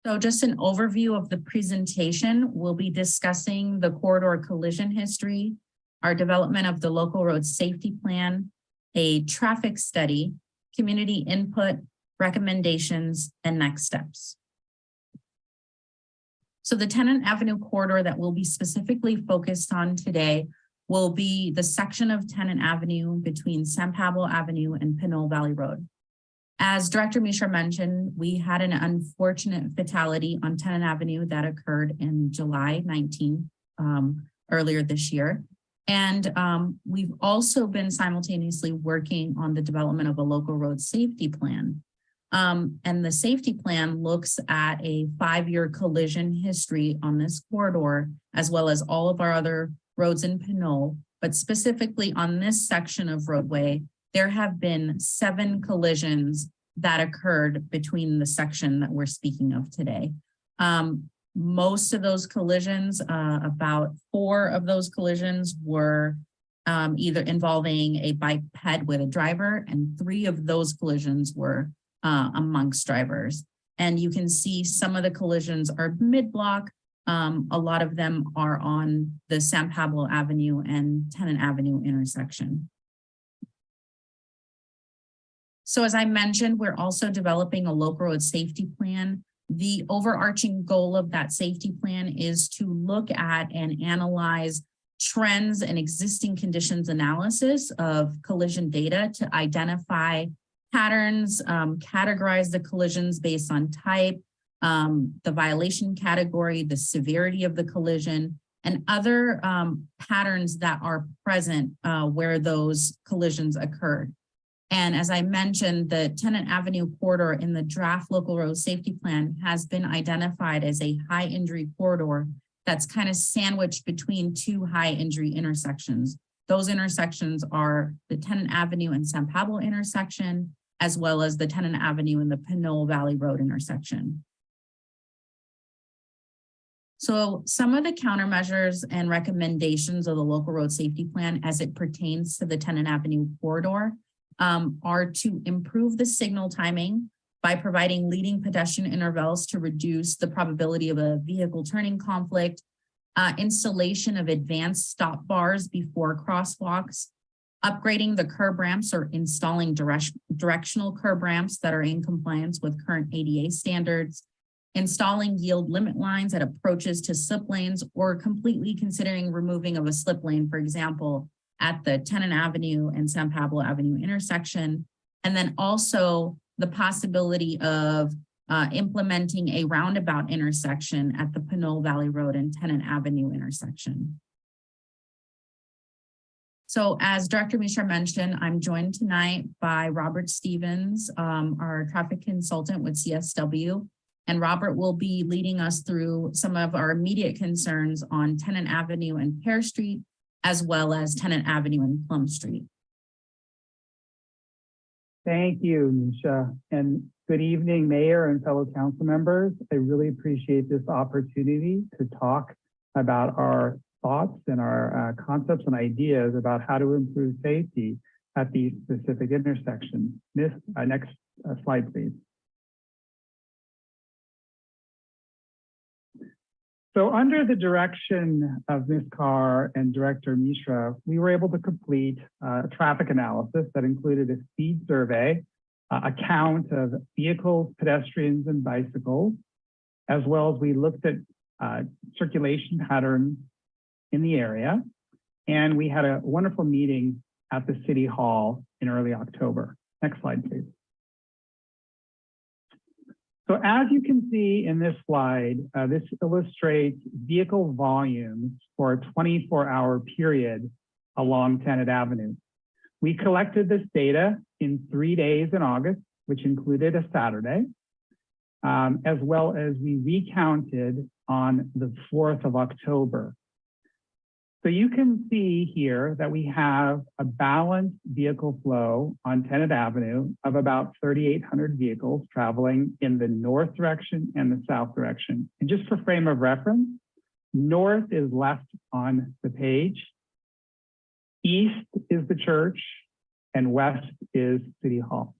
Speaker 17: So just an overview of the presentation, we'll be discussing the corridor collision history, our development of the local road safety plan, a traffic study, community input, recommendations, and next steps. So the Tenant Avenue corridor that we'll be specifically focused on today will be the section of Tenant Avenue between San Pablo Avenue and Pinole Valley Road. As Director Mishra mentioned, we had an unfortunate fatality on Tenant Avenue that occurred in July 19, earlier this year. And we've also been simultaneously working on the development of a local road safety plan. And the safety plan looks at a 5-year collision history on this corridor, as well as all of our other roads in Pinole. But specifically on this section of roadway, there have been 7 collisions that occurred between the section that we're speaking of today. Most of those collisions, about 4 of those collisions were either involving a biped with a driver, and 3 of those collisions were amongst drivers. And you can see some of the collisions are mid-block. A lot of them are on the San Pablo Avenue and Tenant Avenue intersection. So as I mentioned, we're also developing a local road safety plan. The overarching goal of that safety plan is to look at and analyze trends and existing conditions analysis of collision data to identify patterns, categorize the collisions based on type, the violation category, the severity of the collision, and other patterns that are present where those collisions occurred. And as I mentioned, the Tenant Avenue corridor in the draft local road safety plan has been identified as a high injury corridor that's kind of sandwiched between 2 high injury intersections. Those intersections are the Tenant Avenue and San Pablo intersection, as well as the Tenant Avenue and the Pinole Valley Road intersection. So some of the countermeasures and recommendations of the local road safety plan as it pertains to the Tenant Avenue corridor are to improve the signal timing by providing leading pedestrian intervals to reduce the probability of a vehicle turning conflict, installation of advanced stop bars before crosswalks, upgrading the curb ramps or installing directional curb ramps that are in compliance with current ADA standards, installing yield limit lines at approaches to slip lanes, or completely considering removing of a slip lane, for example, at the Tenant Avenue and San Pablo Avenue intersection. And then also the possibility of implementing a roundabout intersection at the Pinole Valley Road and Tenant Avenue intersection. So as Director Mishra mentioned, I'm joined tonight by Robert Stevens, our traffic consultant with CSW. And Robert will be leading us through some of our immediate concerns on Tenant Avenue and Pear Street, as well as Tenant Avenue and Plum Street.
Speaker 20: Thank you, Misha. And good evening, Mayor and fellow council members. I really appreciate this opportunity to talk about our thoughts and our concepts and ideas about how to improve safety at these specific intersections. Next slide, please. So under the direction of Ms. Carr and Director Mishra, we were able to complete a traffic analysis that included a speed survey, a count of vehicles, pedestrians, and bicycles, as well as we looked at circulation patterns in the area. And we had a wonderful meeting at the City Hall in early October. Next slide, please. So as you can see in this slide, this illustrates vehicle volumes for a 24-hour period along Tenet Avenue. We collected this data in 3 days in August, which included a Saturday, as well as we recounted on the 4th of October. So you can see here that we have a balanced vehicle flow on Tenet Avenue of about 3,800 vehicles traveling in the north direction and the south direction. And just for frame of reference, north is left on the page, east is the church, and west is City Hall.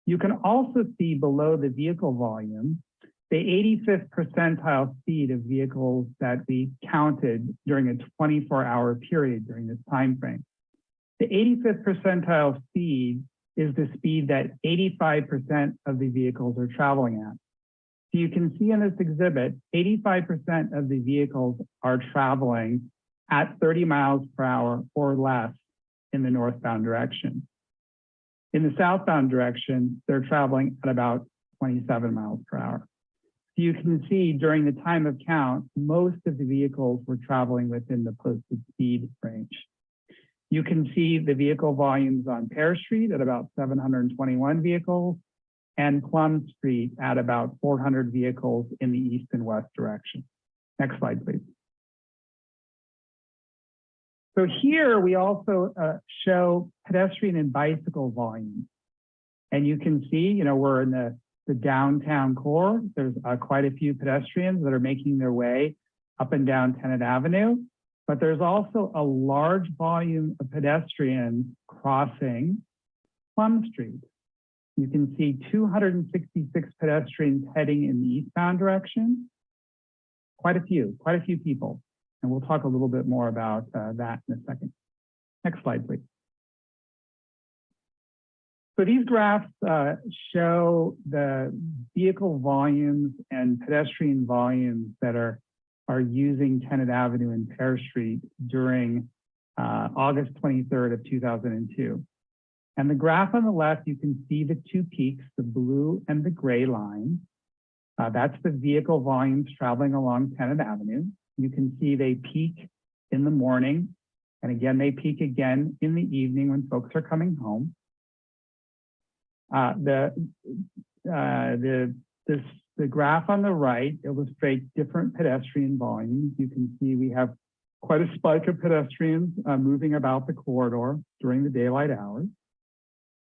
Speaker 20: You can also see below the vehicle volume the 85th percentile speed of vehicles that we counted during a 24-hour period during this time frame. The 85th percentile speed is the speed that 85% of the vehicles are traveling at. So you can see in this exhibit, 85% of the vehicles are traveling at 30 miles per hour or less in the northbound direction. In the southbound direction, they're traveling at about 27 miles per hour. So you can see during the time of count, most of the vehicles were traveling within the posted speed range. You can see the vehicle volumes on Pear Street at about 721 vehicles and Plum Street at about 400 vehicles in the east and west direction. Next slide, please. So here we also show pedestrian and bicycle volumes. And you can see, we're in the downtown core. There's quite a few pedestrians that are making their way up and down Tenet Avenue, but there's also a large volume of pedestrians crossing Plum Street. You can see 266 pedestrians heading in the eastbound direction. Quite a few people. And we'll talk a little bit more about that in a second. Next slide, please. So these graphs show the vehicle volumes and pedestrian volumes that are using Tenet Avenue and Pear Street during August 23rd of 2002. And the graph on the left, you can see the two peaks, the blue and the gray line. That's the vehicle volumes traveling along Tenet Avenue. You can see they peak in the morning, and again, they peak again in the evening when folks are coming home. The graph on the right illustrates different pedestrian volumes. You can see we have quite a spike of pedestrians moving about the corridor during the daylight hours.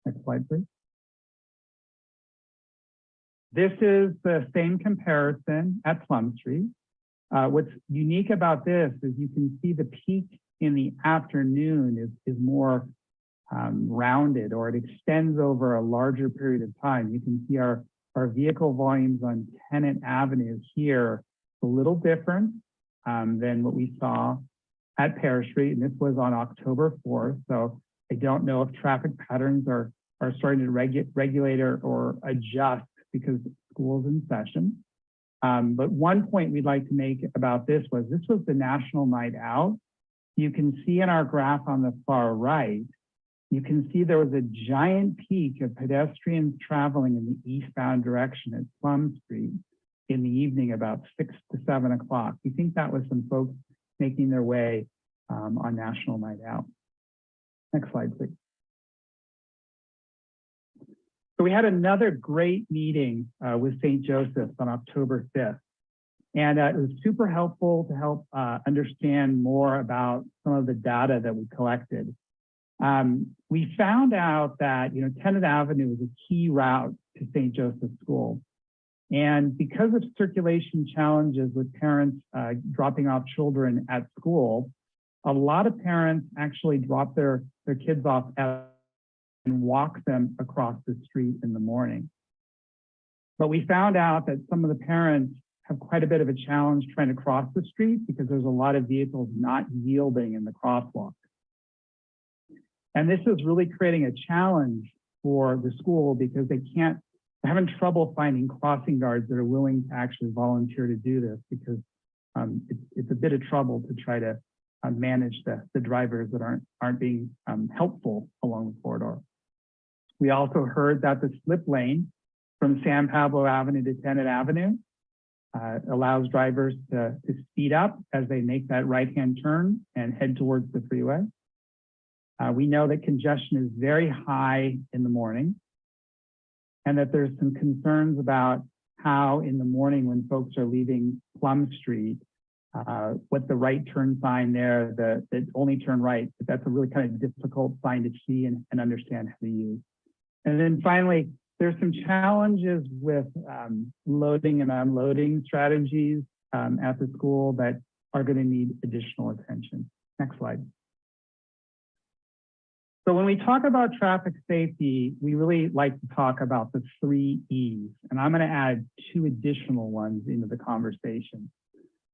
Speaker 20: Next slide, please. This is the same comparison at Plum Street. What's unique about this is you can see the peak in the afternoon is more rounded, or it extends over a larger period of time. You can see our vehicle volumes on Tenet Avenue here a little different than what we saw at Pear Street, and this was on October 4th. So I don't know if traffic patterns are starting to regulate or adjust because school's in session. But one point we'd like to make about this was the National Night Out. You can see in our graph on the far right, you can see there was a giant peak of pedestrians traveling in the eastbound direction at Plum Street in the evening about 6 to 7 o'clock. We think that was some folks making their way on National Night Out. Next slide, please. So we had another great meeting with St. Joseph's on October 5th. And it was super helpful to help understand more about some of the data that we collected. We found out that Tenet Avenue is a key route to St. Joseph's School. And because of circulation challenges with parents dropping off children at school, a lot of parents actually drop their kids off and walk them across the street in the morning. But we found out that some of the parents have quite a bit of a challenge trying to cross the street because there's a lot of vehicles not yielding in the crosswalk. And this is really creating a challenge for the school because they're having trouble finding crossing guards that are willing to actually volunteer to do this because it's a bit of trouble to try to manage the drivers that aren't being helpful along the corridor. We also heard that the slip lane from San Pablo Avenue to Tenet Avenue. Allows drivers to speed up as they make that right-hand turn and head towards the freeway. We know that congestion is very high in the morning and that there's some concerns about how in the morning when folks are leaving Plum Street, what the right turn sign there, the only turn right, but that's a really kind of difficult sign to see and understand how to use. And then finally, there's some challenges with loading and unloading strategies at the school that are going to need additional attention. Next slide. So when we talk about traffic safety, we really like to talk about the 3 E's, and I'm going to add 2 additional ones into the conversation.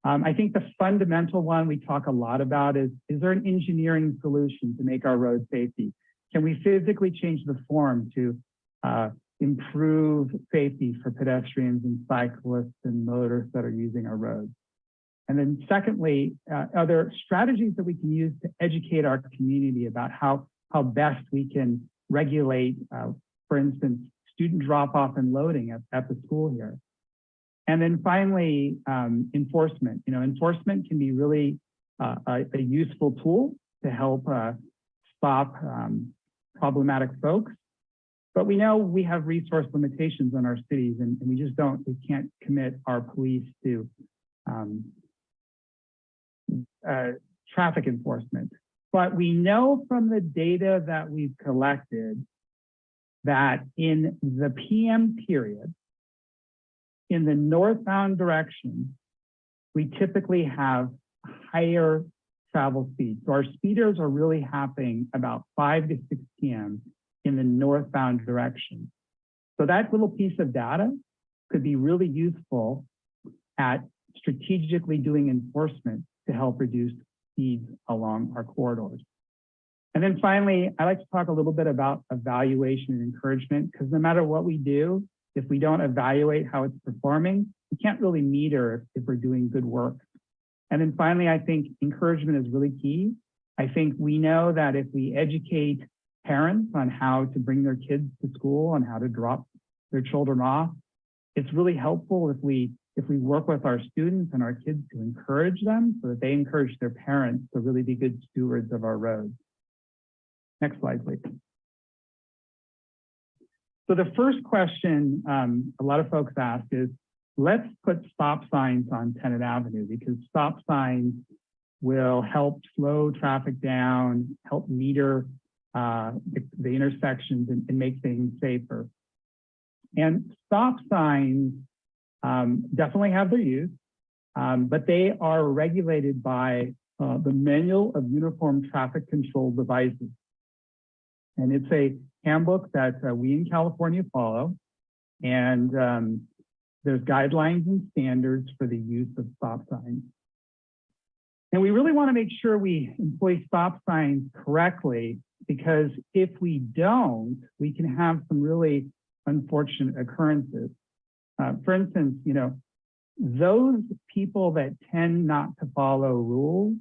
Speaker 20: I think the fundamental one we talk a lot about is there an engineering solution to make our road safety? Can we physically change the form to improve safety for pedestrians and cyclists and motorists that are using our roads? And then secondly, are there strategies that we can use to educate our community about how best we can regulate, for instance, student drop-off and loading at the school here? And then finally, enforcement. You know, enforcement can be really a useful tool to help stop problematic folks. But we know we have resource limitations in our cities, and we can't commit our police to traffic enforcement. But we know from the data that we've collected that in the PM period, in the northbound direction, we typically have higher travel speeds. So our speeders are really happening about 5 to 6 PM in the northbound direction. So that little piece of data could be really useful at strategically doing enforcement to help reduce speeds along our corridors. And then finally, I like to talk a little bit about evaluation and encouragement, because no matter what we do, if we don't evaluate how it's performing, we can't really meter if we're doing good work. And then finally, I think encouragement is really key. I think we know that if we educate parents on how to bring their kids to school and how to drop their children off, it's really helpful if we work with our students and our kids to encourage them so that they encourage their parents to really be good stewards of our roads. Next slide, please. So the first question a lot of folks ask is, let's put stop signs on Tenet Avenue, because stop signs will help slow traffic down, help meter the intersections and make things safer. And stop signs definitely have their use, but they are regulated by the Manual of Uniform Traffic Control Devices. And it's a handbook that we in California follow. And there's guidelines and standards for the use of stop signs. And we really want to make sure we employ stop signs correctly, because if we don't, we can have some really unfortunate occurrences. For instance, you know, those people that tend not to follow rules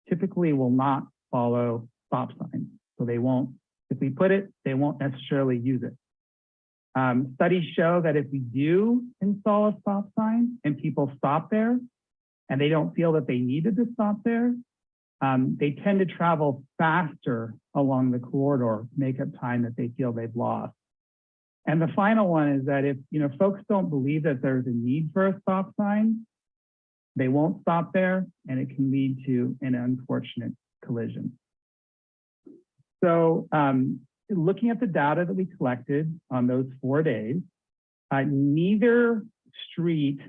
Speaker 20: typically will not follow stop signs. So they won't, if we put it, they won't necessarily use it. Studies show that if we do install a stop sign and people stop there and they don't feel that they needed to stop there, they tend to travel faster along the corridor, make up time that they feel they've lost. And the final one is that if folks don't believe that there's a need for a stop sign, they won't stop there, and it can lead to an unfortunate collision. So looking at the data that we collected on those 4 days, neither street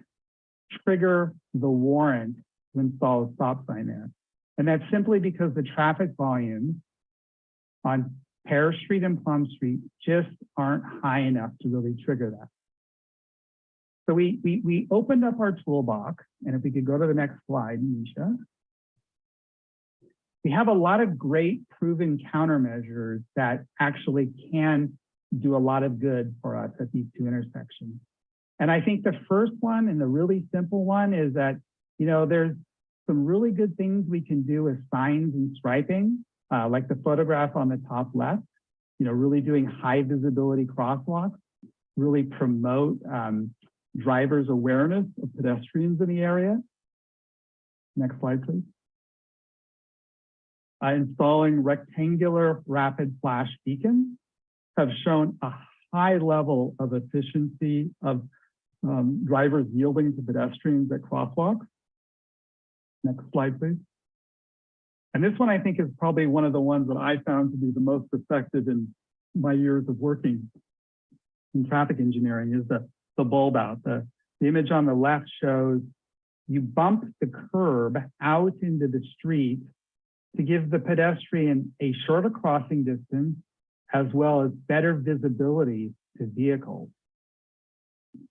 Speaker 20: trigger the warrant to install a stop sign there. And that's simply because the traffic volumes on Parish Street and Plum Street just aren't high enough to really trigger that. So we opened up our toolbox, and if we could go to the next slide, Nisha. We have a lot of great proven countermeasures that actually can do a lot of good for us at these 2 intersections. And I think the first one, and the really simple one, is that, there's some really good things we can do with signs and striping, like the photograph on the top left, really doing high visibility crosswalks. really promote drivers' awareness of pedestrians in the area. Next slide, please. Installing rectangular rapid flash beacons have shown a high level of efficiency of drivers yielding to pedestrians at crosswalks. Next slide, please. And this one I think is probably one of the ones that I found to be the most effective in my years of working in traffic engineering is the bulb out. The image on the left shows you bump the curb out into the street to give the pedestrian a shorter crossing distance as well as better visibility to vehicles.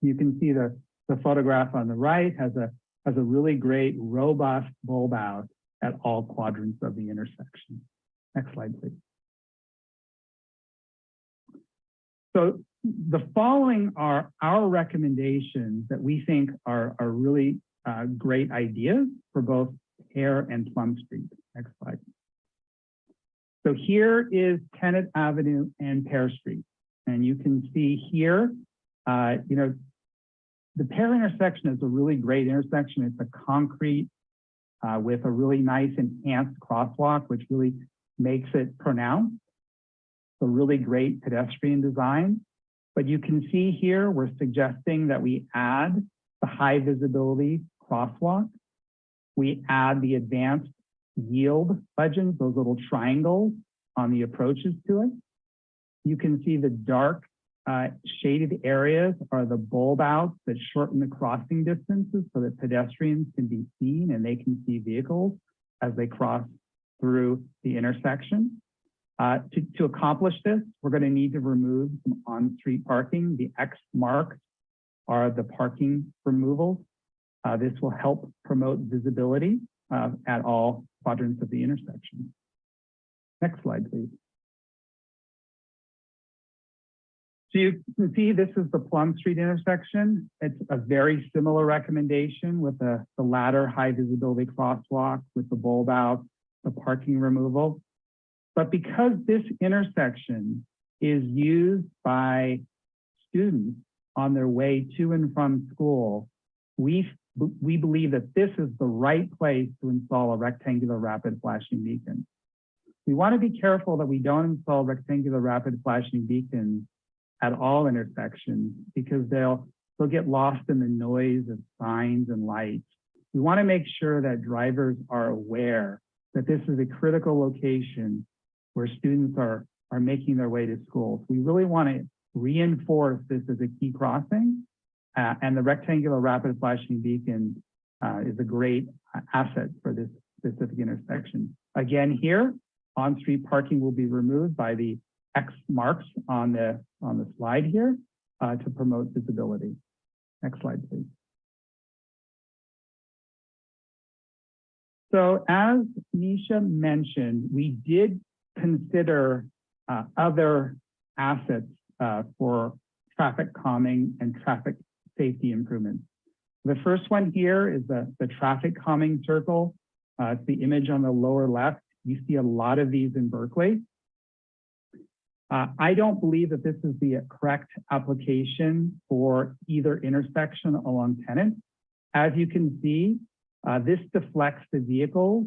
Speaker 20: You can see the photograph on the right has a really great robust bulb out at all quadrants of the intersection. Next slide, please. So the following are our recommendations that we think are really great ideas for both Pear and Plum Street. Next slide. So here is Tennant Avenue and Pear Street. And you can see here, the Pear intersection is a really great intersection. It's a concrete with a really nice enhanced crosswalk, which really makes it pronounced. A really great pedestrian design. But you can see here, we're suggesting that we add the high visibility crosswalk. We add the advanced yield legends, those little triangles on the approaches to it. You can see the dark shaded areas are the bulb outs that shorten the crossing distances so that pedestrians can be seen and they can see vehicles as they cross through the intersection. To accomplish this, we're going to need to remove some on-street parking. The X marks are the parking removals. This will help promote visibility at all quadrants of the intersection. Next slide, please. So you can see this is the Plum Street intersection. It's a very similar recommendation with the latter high visibility crosswalk with the bulb out, the parking removal. But because this intersection is used by students on their way to and from school, we believe that this is the right place to install a rectangular rapid flashing beacon. We want to be careful that we don't install rectangular rapid flashing beacons at all intersections because they'll get lost in the noise of signs and lights. We want to make sure that drivers are aware that this is a critical location where students are making their way to school. So we really want to reinforce this as a key crossing, and the rectangular rapid flashing beacon is a great asset for this specific intersection. Again, here, on-street parking will be removed by the X marks on the slide here to promote visibility. Next slide, please. So as Nisha mentioned, we did consider other assets for traffic calming and traffic safety improvements. The first one here is the traffic calming circle. It's the image on the lower left. You see a lot of these in Berkeley. I don't believe that this is the correct application for either intersection along Tennant. As you can see, this deflects the vehicles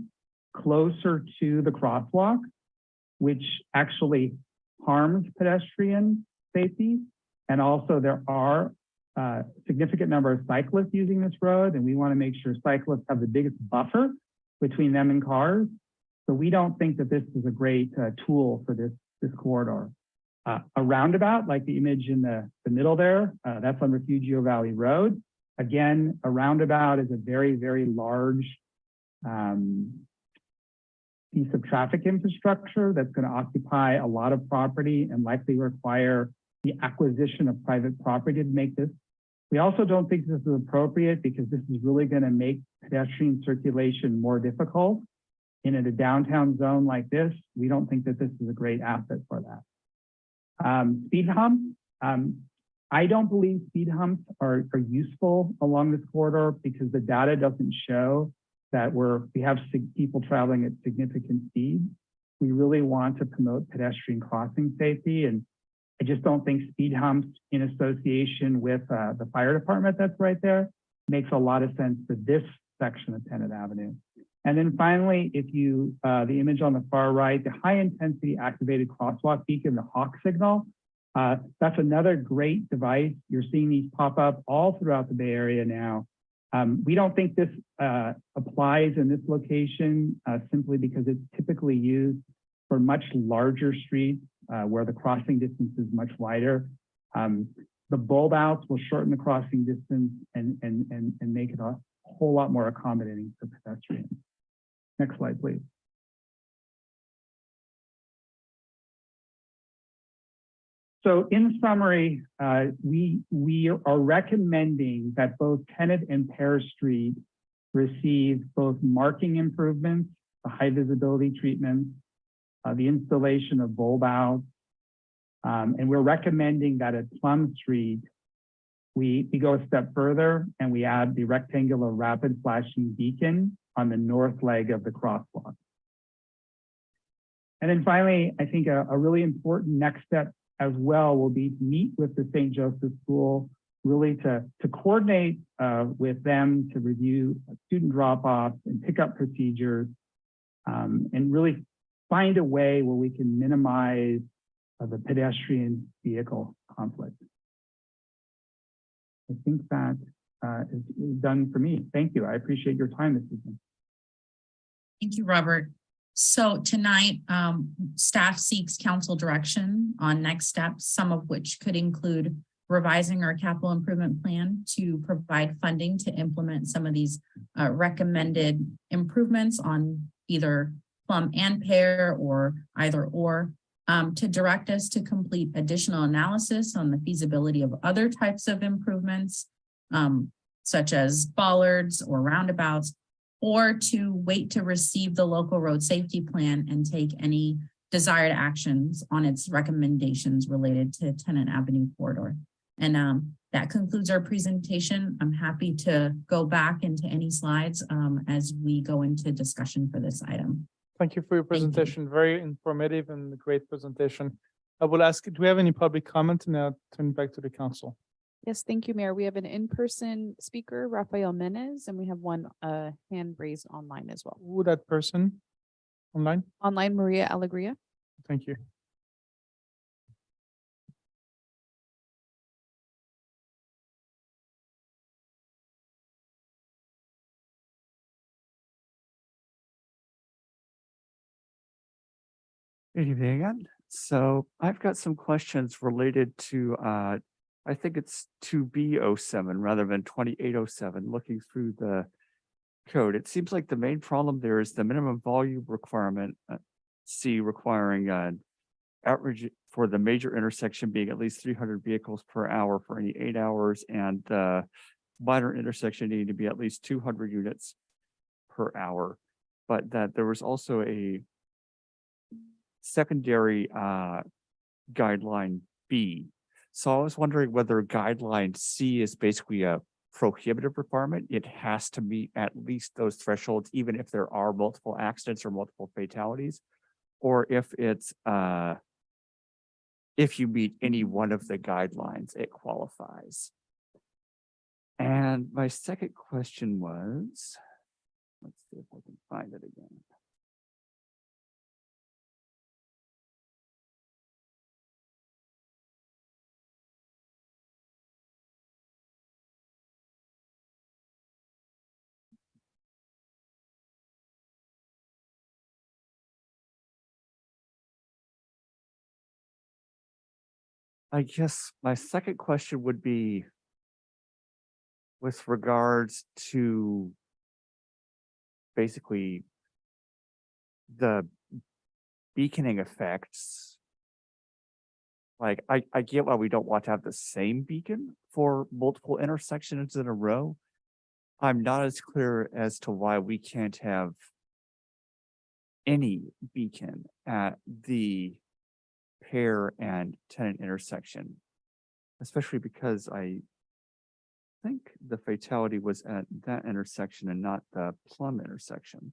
Speaker 20: closer to the crosswalk, which actually harms pedestrian safety. And also there are a significant number of cyclists using this road, and we want to make sure cyclists have the biggest buffer between them and cars. So we don't think that this is a great tool for this corridor. A roundabout, like the image in the middle there, that's on Refugio Valley Road. Again, a roundabout is a very, very large piece of traffic infrastructure that's going to occupy a lot of property and likely require the acquisition of private property to make this. We also don't think this is appropriate because this is really going to make pedestrian circulation more difficult. In a downtown zone like this, we don't think that this is a great asset for that. Speed humps. I don't believe speed humps are useful along this corridor because the data doesn't show that we have people traveling at significant speeds. We really want to promote pedestrian crossing safety, and I just don't think speed humps in association with the fire department that's right there makes a lot of sense for this section of Tenant Avenue. And then finally, if you, the image on the far right, the high intensity activated crosswalk beacon, the Hawk signal, that's another great device. You're seeing these pop up all throughout the Bay Area now. We don't think this applies in this location simply because it's typically used for much larger streets where the crossing distance is much wider. The bulb outs will shorten the crossing distance and make it a whole lot more accommodating for pedestrians. Next slide, please. So in summary, we are recommending that both Tenant and Pear Street receive both marking improvements, the high visibility treatments, the installation of bulb outs, and we're recommending that at Plum Street, we go a step further and we add the rectangular rapid flashing beacon on the north leg of the crosswalk. And then finally, I think a really important next step as well will be to meet with the St. Joseph School, really to coordinate with them to review student drop-offs and pickup procedures, and really find a way where we can minimize the pedestrian vehicle conflict. I think that is done for me. Thank you. I appreciate your time this evening.
Speaker 17: Thank you, Robert. So tonight, staff seeks council direction on next steps, some of which could include revising our capital improvement plan to provide funding to implement some of these recommended improvements on either Plum and Pear or either or, to direct us to complete additional analysis on the feasibility of other types of improvements, such as bollards or roundabouts, or to wait to receive the local road safety plan and take any desired actions on its recommendations related to Tenant Avenue corridor. And that concludes our presentation. I'm happy to go back into any slides as we go into discussion for this item.
Speaker 1: Thank you for your presentation. Very informative and a great presentation. I will ask, do we have any public comment? And I'll turn back to the council.
Speaker 2: Yes, thank you, Mayor. We have an in-person speaker, Rafael Menez, and we have one hand raised online as well.
Speaker 1: Who that person online?
Speaker 2: Online, Maria Alegria.
Speaker 1: Thank you.
Speaker 3: Good evening again. So I've got some questions related to, I think it's 2B07 rather than 2807, looking through the code. It seems like the main problem there is the minimum volume requirement, C requiring average for the major intersection being at least 300 vehicles per hour for any 8 hours, and the minor intersection needing to be at least 200 units per hour. But that there was also a secondary guideline B. So I was wondering whether guideline C is basically a prohibitive requirement. It has to meet at least those thresholds, even if there are multiple accidents or multiple fatalities, or if it's if you meet any one of the guidelines, it qualifies. And my second question was, let's see if I can find it again. I guess my second question would be with regards to basically the beaconing effects. Like, I get why we don't want to have the same beacon for multiple intersections in a row. I'm not as clear as to why we can't have any beacon at the Pear and Tenant intersection, especially because I think the fatality was at that intersection and not the Plum intersection.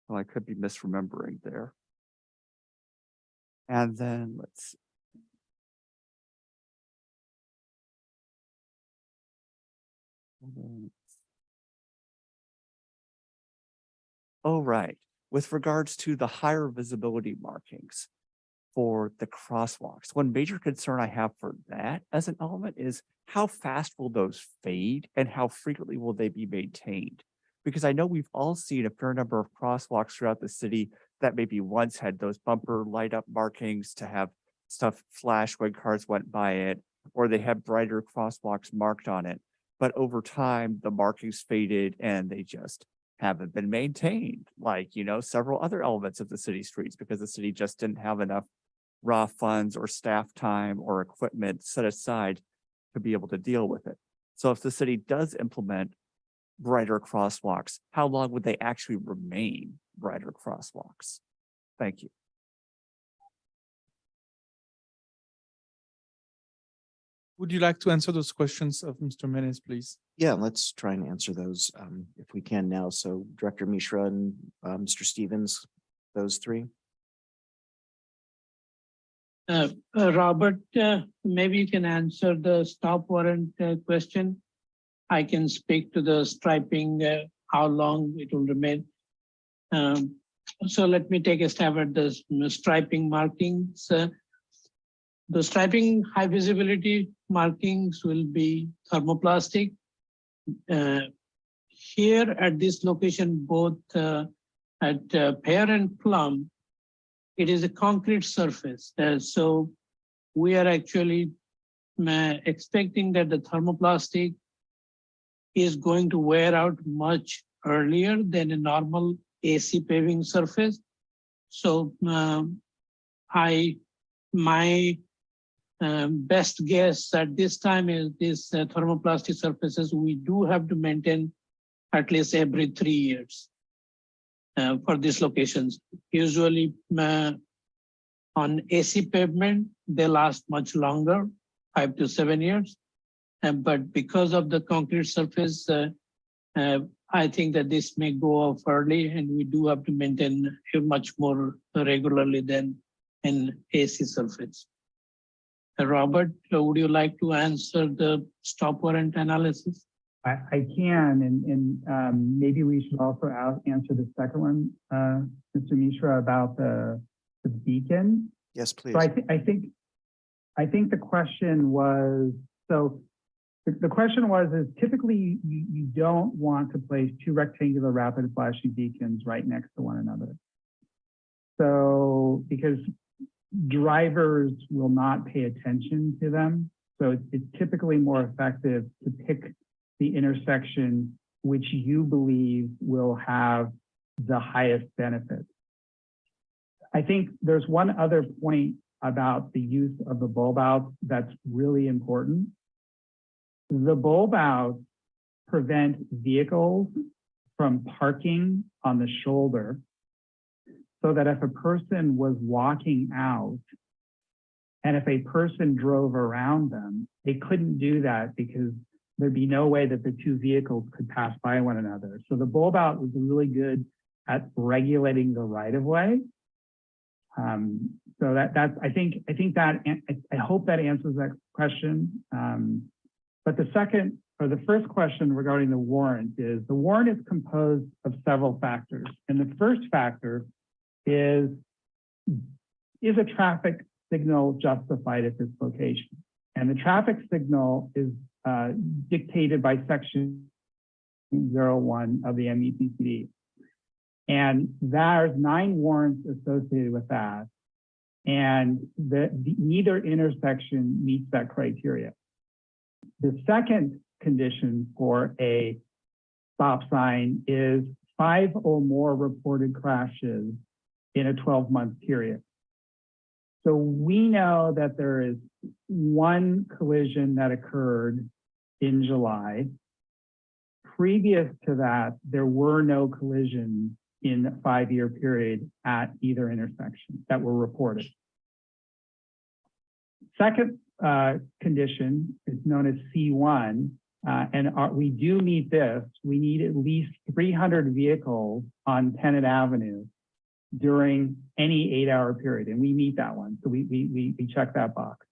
Speaker 3: Well, I could be misremembering there. And then let's see. Oh, right. With regards to the higher visibility markings for the crosswalks, one major concern I have for that as an element is how fast will those fade and how frequently will they be maintained? Because I know we've all seen a fair number of crosswalks throughout the city that maybe once had those bumper light up markings to have stuff flash when cars went by it, or they had brighter crosswalks marked on it. But over time, the markings faded and they just haven't been maintained, like, several other elements of the city streets, because the city just didn't have enough raw funds or staff time or equipment set aside to be able to deal with it. So if the city does implement brighter crosswalks, how long would they actually remain brighter crosswalks? Thank you.
Speaker 1: Would you like to answer those questions of Mr. Menes, please?
Speaker 21: Yeah, let's try and answer those if we can now. So Director Mishra and Mr. Stevens, those three.
Speaker 18: Robert, maybe you can answer the stop warrant question. I can speak to the striping, how long it will remain. So let me take a stab at the striping markings. The striping high visibility markings will be thermoplastic. Here at this location, both at Pear and Plum, it is a concrete surface. So we are actually expecting that the thermoplastic is going to wear out much earlier than a normal AC paving surface. So my best guess at this time is these thermoplastic surfaces we do have to maintain at least every 3 years for these locations. Usually on AC pavement, they last much longer, 5 to 7 years. But because of the concrete surface, I think that this may go off early and we do have to maintain it much more regularly than an AC surface. Robert, would you like to answer the stop warrant analysis?
Speaker 20: I can, and maybe we should also answer the second one, Mr. Mishra, about the beacon.
Speaker 21: Yes, please.
Speaker 20: So I think the question was, so the question was, is typically you don't want to place two rectangular rapid flashing beacons right next to one another. So because drivers will not pay attention to them. So it's typically more effective to pick the intersection which you believe will have the highest benefit. I think there's one other point about the use of the bulb outs that's really important. The bulb outs prevent vehicles from parking on the shoulder, so that if a person was walking out and if a person drove around them, they couldn't do that because there'd be no way that the two vehicles could pass by one another. So the bulb out was really good at regulating the right of way. So that's I hope that answers that question. But the first question regarding the warrant is composed of several factors. And the first factor is a traffic signal justified at this location? And the traffic signal is dictated by section 01 of the MEPCD. And there's 9 warrants associated with that. And neither intersection meets that criteria. The second condition for a stop sign is 5 or more reported crashes in a 12-month period. So we know that there is 1 collision that occurred in July. Previous to that, there were no collisions in a 5-year period at either intersection that were reported. Second condition is known as C1, and we do meet this. We need at least 300 vehicles on Tennant Avenue during any 8-hour period, and we meet that one. So we check that box.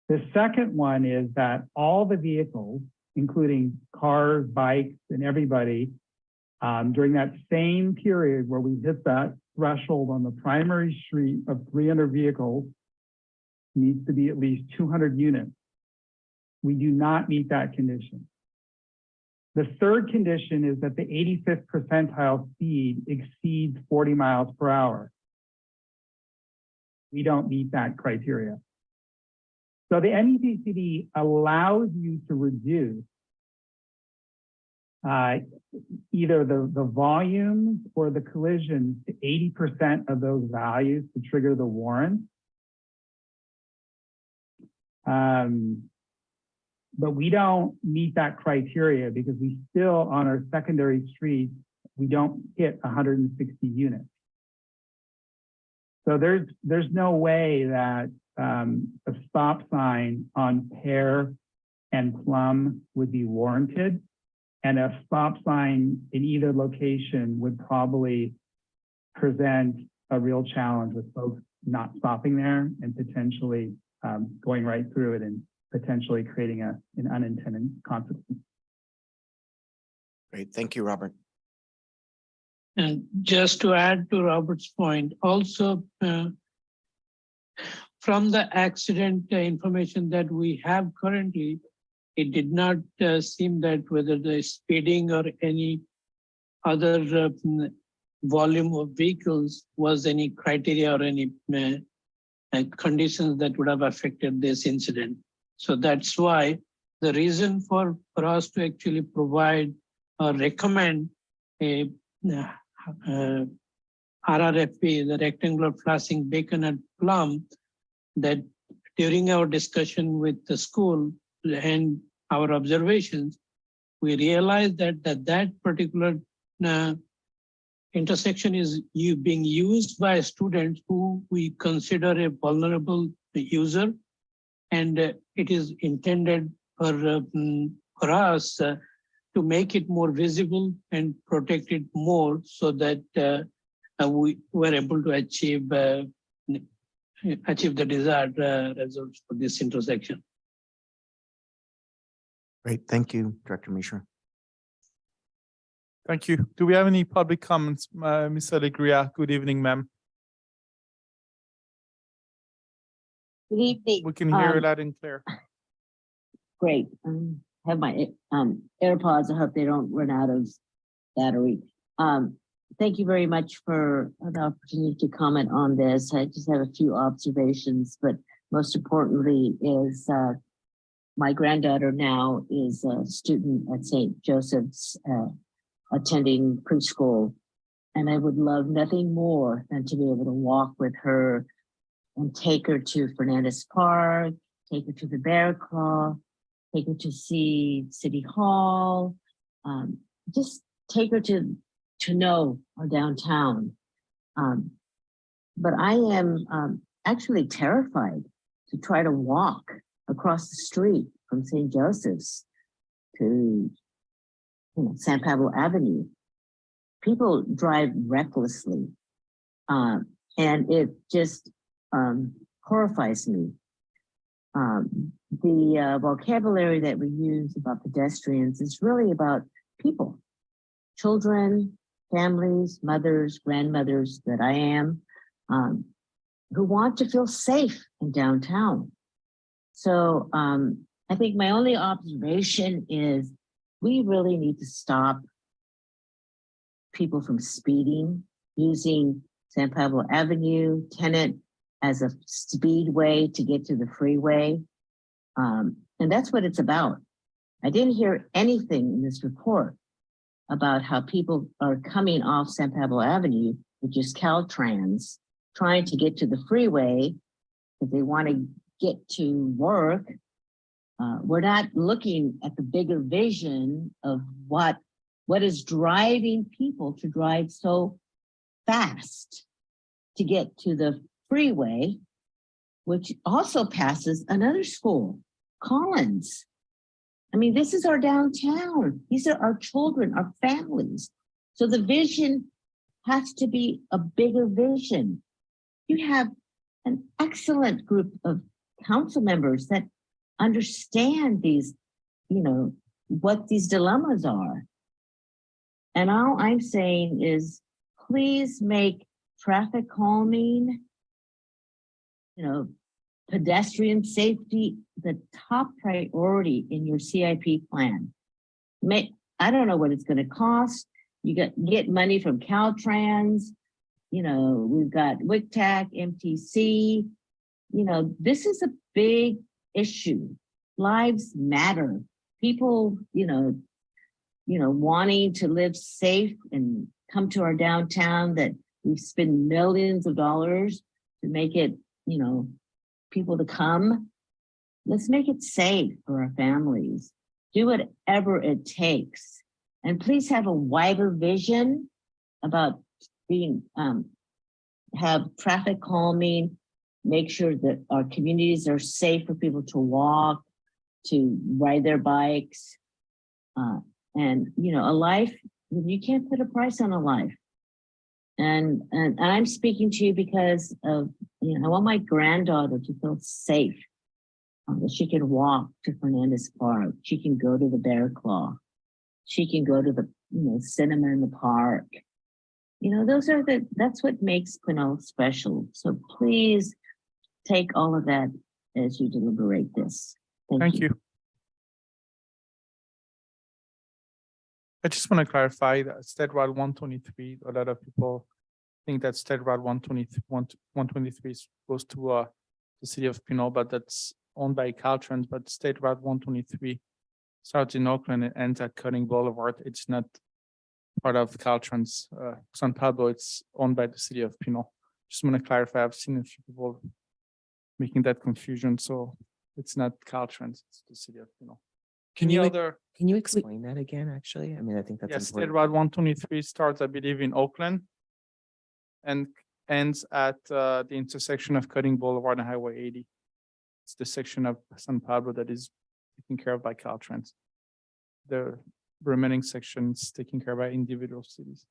Speaker 20: The second one is that all the vehicles, including cars, bikes, and everybody, during that same period where we hit that threshold on the primary street of 300 vehicles, needs to be at least 200 units. We do not meet that condition. The third condition is that the 85th percentile speed exceeds 40 miles per hour. We don't meet that criteria. So the MEPCD allows you to reduce either the volumes or the collisions to 80% of those values to trigger the warrant. But we don't meet that criteria because we still, on our secondary streets, we don't hit 160 units. So there's no way that a stop sign on Pear and Plum would be warranted. And a stop sign in either location would probably present a real challenge with folks not stopping there and potentially going right through it and potentially creating an unintended consequence.
Speaker 21: Great, thank you, Robert.
Speaker 18: And just to add to Robert's point, also from the accident information that we have currently, it did not seem that whether the speeding or any other volume of vehicles was any criteria or any conditions that would have affected this incident. So that's why the reason for us to actually provide or recommend a RRFP, the rectangular flashing beacon at Plum, that during our discussion with the school and our observations, we realized that particular intersection is being used by students who we consider a vulnerable user, and it is intended for us to make it more visible and protect it more so that we were able to achieve the desired results for this intersection.
Speaker 21: Great, thank you, Director Mishra.
Speaker 1: Thank you. Do we have any public comments? Ms. Alegria, good evening, ma'am.
Speaker 22: Good evening.
Speaker 1: We can hear you loud and clear.
Speaker 22: Great. Have my AirPods. I hope they don't run out of battery. Thank you very much for the opportunity to comment on this. I just have a few observations, but most importantly is my granddaughter now is a student at St. Joseph's attending preschool, and I would love nothing more than to be able to walk with her and take her to Fernandez Park, take her to the Bear Claw, take her to see City Hall, just take her to know our downtown. But I am actually terrified to try to walk across the street from St. Joseph's to San Pablo Avenue. People drive recklessly, and it just horrifies me. The vocabulary that we use about pedestrians is really about people, children, families, mothers, grandmothers that I am, who want to feel safe in downtown. So I think my only observation is we really need to stop people from speeding, using San Pablo Avenue, Tenet as a speedway to get to the freeway. And that's what it's about. I didn't hear anything in this report about how people are coming off San Pablo Avenue, which is Caltrans, trying to get to the freeway because they want to get to work. We're not looking at the bigger vision of what is driving people to drive so fast to get to the freeway, which also passes another school, Collins. I mean, this is our downtown. These are our children, our families. So the vision has to be a bigger vision. You have an excellent group of council members that understand these, what these dilemmas are. And all I'm saying is, please make traffic calming, pedestrian safety the top priority in your CIP plan. I don't know what it's going to cost. You get money from Caltrans. We've got WICTAC, MTC. This is a big issue. Lives matter. People, wanting to live safe and come to our downtown that we've spent millions of dollars to make it, people to come. Let's make it safe for our families. Do whatever it takes. And please have a wider vision about have traffic calming, make sure that our communities are safe for people to walk, to ride their bikes. And a life, you can't put a price on a life. And I'm speaking to you because of, I want my granddaughter to feel safe. That she can walk to Fernandez Park. She can go to the Bear Claw. She can go to the, cinema in the park. That's what makes Pinole special. So please take all of that as you deliberate this.
Speaker 1: Thank you. I just want to clarify that State Route 123, a lot of people think that State Route 123 is close to the city of Pinole, but that's owned by Caltrans. But State Route 123 starts in Oakland and ends at Cutting Boulevard. It's not part of Caltrans. San Pablo, it's owned by the city of Pinole. Just want to clarify, I've seen a few people making that confusion. So it's not Caltrans, it's the city of Pinole.
Speaker 10: Can you explain that again, actually? I mean, I think that's
Speaker 1: Yes,
Speaker 10: important.
Speaker 1: State Route 123 starts, I believe, in Oakland and ends at the intersection of Cutting Boulevard and Highway 80. It's the section of San Pablo that is taken care of by Caltrans. The remaining sections taken care of by individual cities.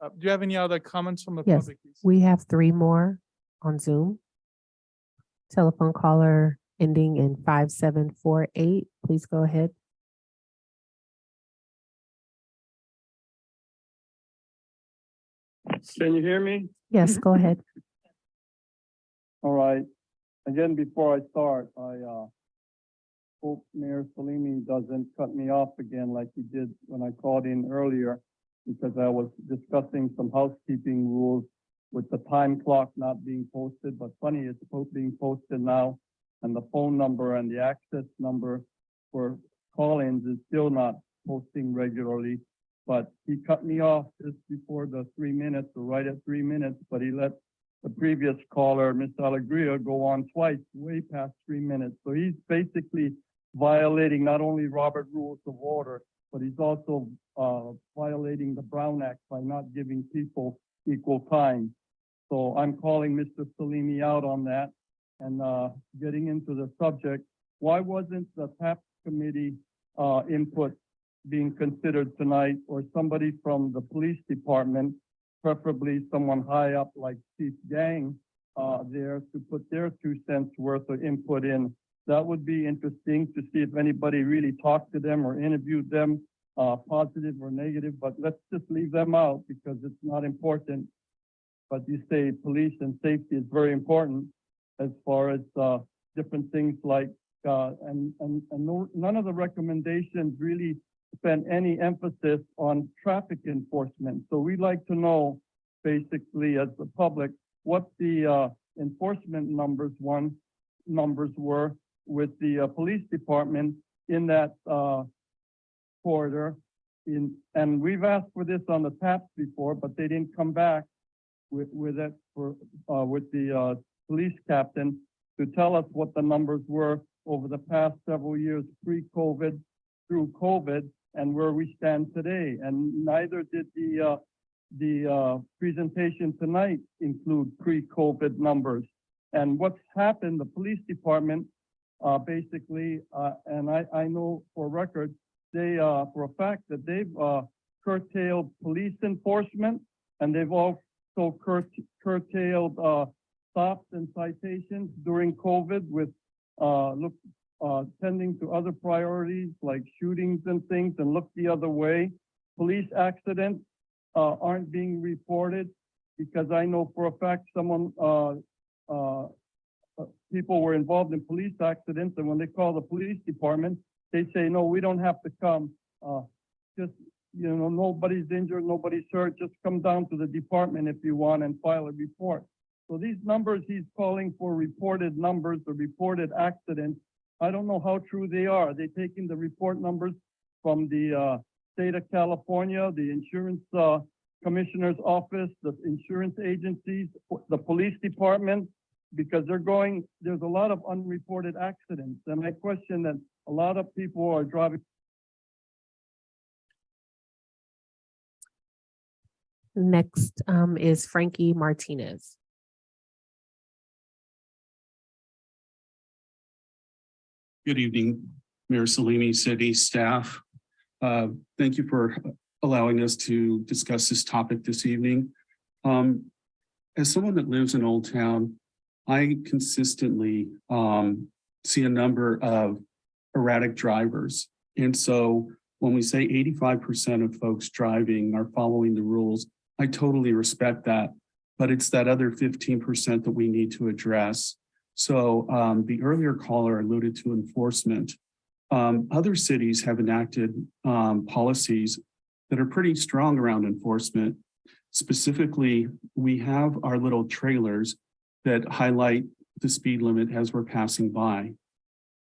Speaker 1: Do you have any other comments from the
Speaker 5: Yes,
Speaker 1: public? Please?
Speaker 5: we have 3 more on Zoom. Telephone caller ending in 5748. Please go ahead.
Speaker 15: Can you hear me?
Speaker 5: Yes, go ahead.
Speaker 15: All right. Again, before I start, I hope Mayor Salimi doesn't cut me off again like he did when I called in earlier, because I was discussing some housekeeping rules with the time clock not being posted, but funny, it's being posted now, and the phone number and the access number for call-ins is still not posting regularly. But he cut me off just before the 3 minutes, or right at 3 minutes, but he let the previous caller, Ms. Alegria, go on twice, way past 3 minutes. So he's basically violating not only Robert Rules of Order, but he's also violating the Brown Act by not giving people equal time. So I'm calling Mr. Salimi out on that and getting into the subject. Why wasn't the TAP committee input being considered tonight, or somebody from the police department, preferably someone high up like Chief Gang there, to put their 2 cents worth of input in? That would be interesting to see if anybody really talked to them or interviewed them, positive or negative, but let's just leave them out because it's not important. But you say police and safety is very important as far as different things like, and none of the recommendations really spent any emphasis on traffic enforcement. So we'd like to know, basically, as the public, what the enforcement numbers were with the police department in that corridor. And we've asked for this on the TAPs before, but they didn't come back with it with the police captain to tell us what the numbers were over the past several years, pre-COVID, through COVID, and where we stand today. And neither did the presentation tonight include pre-COVID numbers. And what's happened, the police department basically, and I know for record, they for a fact that they've curtailed police enforcement, and they've also curtailed stops and citations during COVID with tending to other priorities like shootings and things and look the other way. Police accidents aren't being reported because I know for a fact people were involved in police accidents, and when they call the police department, they say, no, we don't have to come. Just, nobody's injured, nobody's hurt, just come down to the department if you want and file a report. So these numbers he's calling for reported numbers or reported accidents, I don't know how true they are. They're taking the report numbers from the state of California, the insurance commissioner's office, the insurance agencies, the police department, because there's a lot of unreported accidents. And I question that a lot of people are driving.
Speaker 5: Next is Frankie Martinez.
Speaker 16: Good evening, Mayor Salimi, city staff. Thank you for allowing us to discuss this topic this evening. As someone that lives in Old Town, I consistently see a number of erratic drivers. And so when we say 85% of folks driving are following the rules, I totally respect that, but it's that other 15% that we need to address. So the earlier caller alluded to enforcement. Other cities have enacted policies that are pretty strong around enforcement. Specifically, we have our little trailers that highlight the speed limit as we're passing by.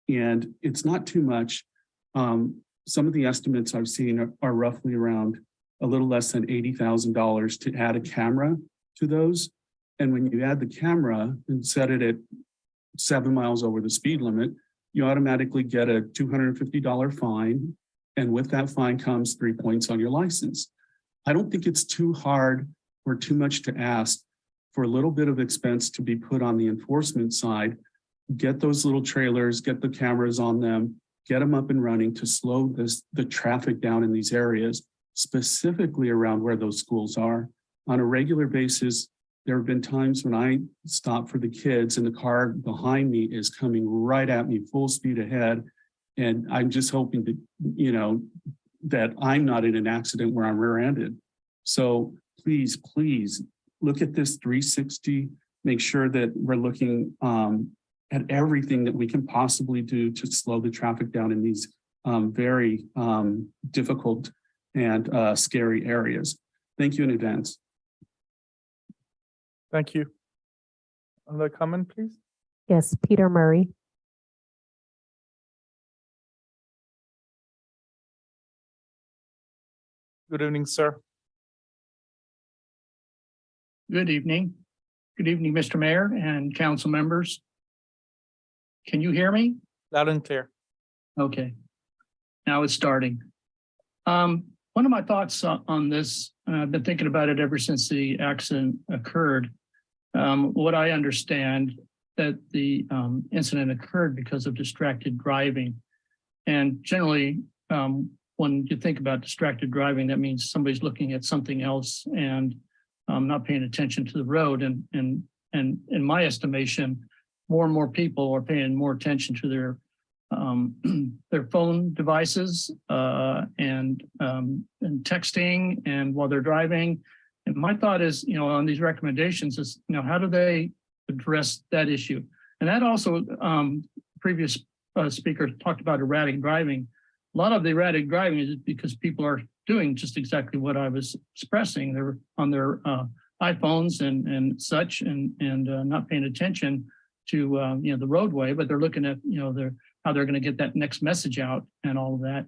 Speaker 16: And it's not too much. Some of the estimates I've seen are roughly around a little less than $80,000 to add a camera to those. And when you add the camera and set it at 7 miles over the speed limit, you automatically get a $250 fine. And with that fine comes 3 points on your license. I don't think it's too hard or too much to ask for a little bit of expense to be put on the enforcement side. Get those little trailers, get the cameras on them, get them up and running to slow the traffic down in these areas, specifically around where those schools are. On a regular basis, there have been times when I stop for the kids and the car behind me is coming right at me full speed ahead. And I'm just hoping that, that I'm not in an accident where I'm rear-ended. So please, please look at this 360, make sure that we're looking at everything that we can possibly do to slow the traffic down in these very difficult and scary areas. Thank you in advance.
Speaker 1: Thank you. Another comment, please?
Speaker 5: Yes, Peter Murray.
Speaker 1: Good evening, sir.
Speaker 18: Good evening. Good evening, Mr. Mayor and council members. Can you hear me?
Speaker 1: Loud and clear.
Speaker 18: Okay. Now it's starting. One of my thoughts on this, and I've been thinking about it ever since the accident occurred. What I understand that the incident occurred because of distracted driving. And generally, when you think about distracted driving, that means somebody's looking at something else and not paying attention to the road. And in my estimation, more and more people are paying more attention to their phone devices and texting and while they're driving. And my thought is, on these recommendations is, how do they address that issue? And that also, previous speaker talked about erratic driving. A lot of the erratic driving is because people are doing just exactly what I was expressing. They're on their iPhones and such, and not paying attention to the roadway, but they're looking at how they're going to get that next message out and all of that.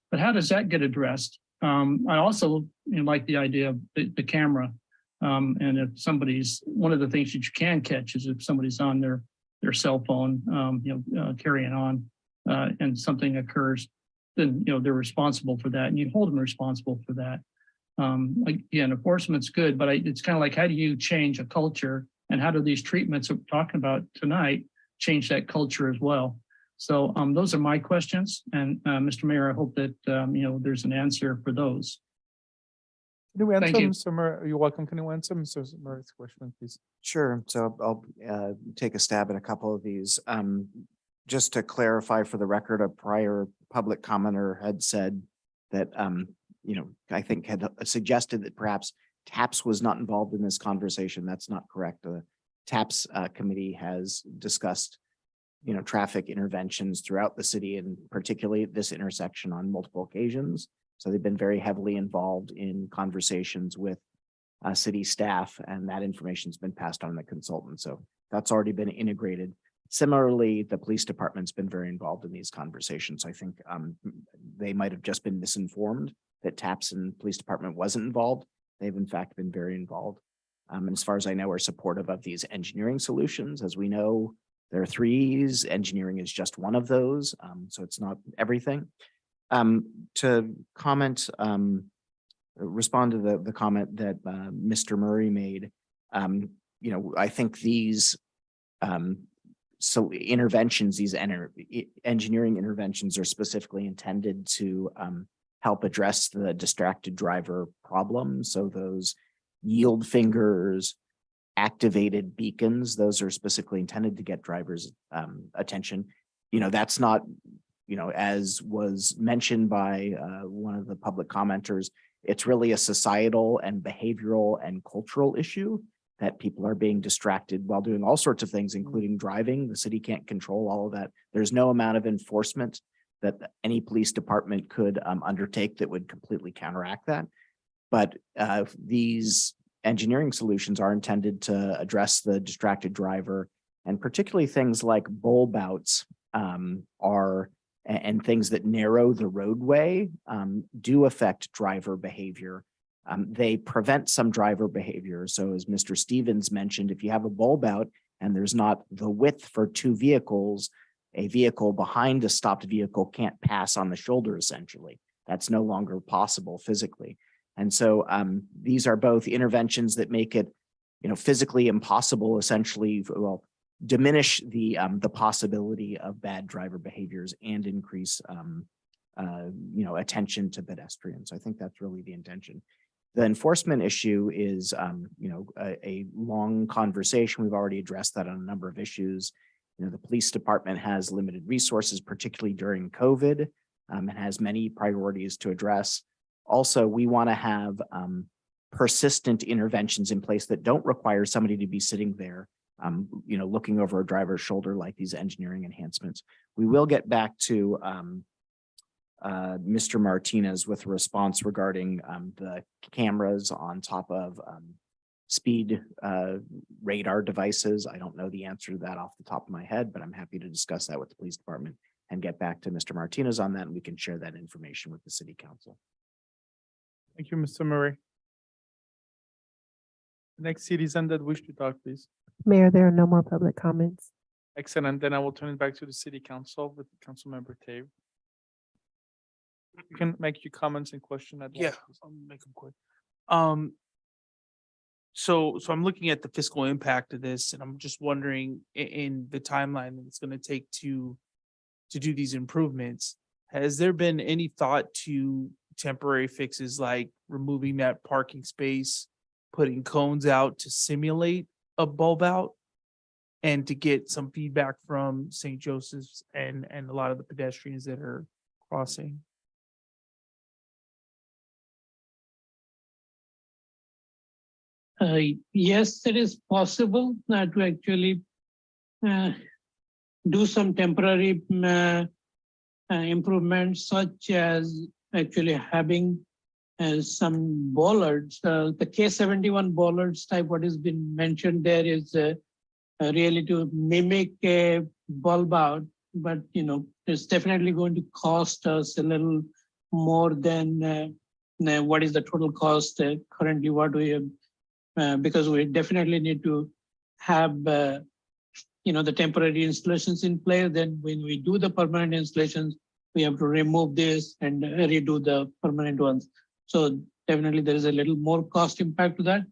Speaker 18: But how does that get addressed? I also like the idea of the camera. And if somebody's, one of the things that you can catch is if somebody's on their cell phone, carrying on, and something occurs, then they're responsible for that, and you hold them responsible for that. Again, enforcement's good, but it's kind of like, how do you change a culture, and how do these treatments that we're talking about tonight change that culture as well? So those are my questions, and Mr. Mayor, I hope that there's an answer for those.
Speaker 1: Can you answer,
Speaker 18: Thank you.
Speaker 1: Mr. Murray? You're welcome. Can you answer Mr. Murray's question, please?
Speaker 21: Sure. So I'll take a stab at a couple of these. just to clarify for the record, a prior public commenter had said that, I think had suggested that perhaps TAPS was not involved in this conversation. That's not correct. The TAPS committee has discussed, traffic interventions throughout the city and particularly at this intersection on multiple occasions. So they've been very heavily involved in conversations with city staff, and that information has been passed on to the consultant. So that's already been integrated. Similarly, the police department's been very involved in these conversations. I think they might have just been misinformed that TAPS and police department wasn't involved. They've in fact been very involved. And as far as I know, are supportive of these engineering solutions. As we know, there are threes. Engineering is just one of those. So it's not everything. To comment, respond to the comment that Mr. Murray made, I think these interventions, these engineering interventions are specifically intended to help address the distracted driver problem. So those yield fingers, activated beacons, those are specifically intended to get drivers' attention. That's not, as was mentioned by one of the public commenters, it's really a societal and behavioral and cultural issue that people are being distracted while doing all sorts of things, including driving. The city can't control all of that. There's no amount of enforcement that any police department could undertake that would completely counteract that. But these engineering solutions are intended to address the distracted driver, and particularly things like bulb outs and things that narrow the roadway do affect driver behavior. They prevent some driver behavior. So as Mr. Stevens mentioned, if you have a bulb out and there's not the width for two vehicles, a vehicle behind a stopped vehicle can't pass on the shoulder, essentially. That's no longer possible physically. And so these are both interventions that make it, physically impossible, essentially, diminish the possibility of bad driver behaviors and increase, attention to pedestrians. I think that's really the intention. The enforcement issue is, a long conversation. We've already addressed that on a number of issues. The police department has limited resources, particularly during COVID, and has many priorities to address. Also, we want to have persistent interventions in place that don't require somebody to be sitting there, looking over a driver's shoulder, like these engineering enhancements. We will get back to Mr. Martinez with a response regarding the cameras on top of speed radar devices. I don't know the answer to that off the top of my head, but I'm happy to discuss that with the police department and get back to Mr. Martinez on that, and we can share that information with the city council.
Speaker 1: Thank you, Mr. Murray. Next citizen that wish to talk, please.
Speaker 5: Mayor, there are no more public comments.
Speaker 1: Excellent. Then I will turn it back to the city council with Councilmember Tave. You can make your comments and question at
Speaker 11: Yeah,
Speaker 1: once.
Speaker 11: I'll make them quick. So I'm looking at the fiscal impact of this, and I'm just wondering in the timeline that it's going to take to do these improvements. Has there been any thought to temporary fixes like removing that parking space, putting cones out to simulate a bulb out, and to get some feedback from St. Joseph's and a lot of the pedestrians that are crossing?
Speaker 18: Yes, it is possible to actually do some temporary improvements, such as actually having some bollards. The K71 bollards type, what has been mentioned there is really to mimic a bulb out, but it's definitely going to cost us a little more than what is the total cost currently what we have. Because we definitely need to have, the temporary installations in place. Then when we do the permanent installations, we have to remove this and redo the permanent ones. So definitely there is a little more cost impact to that,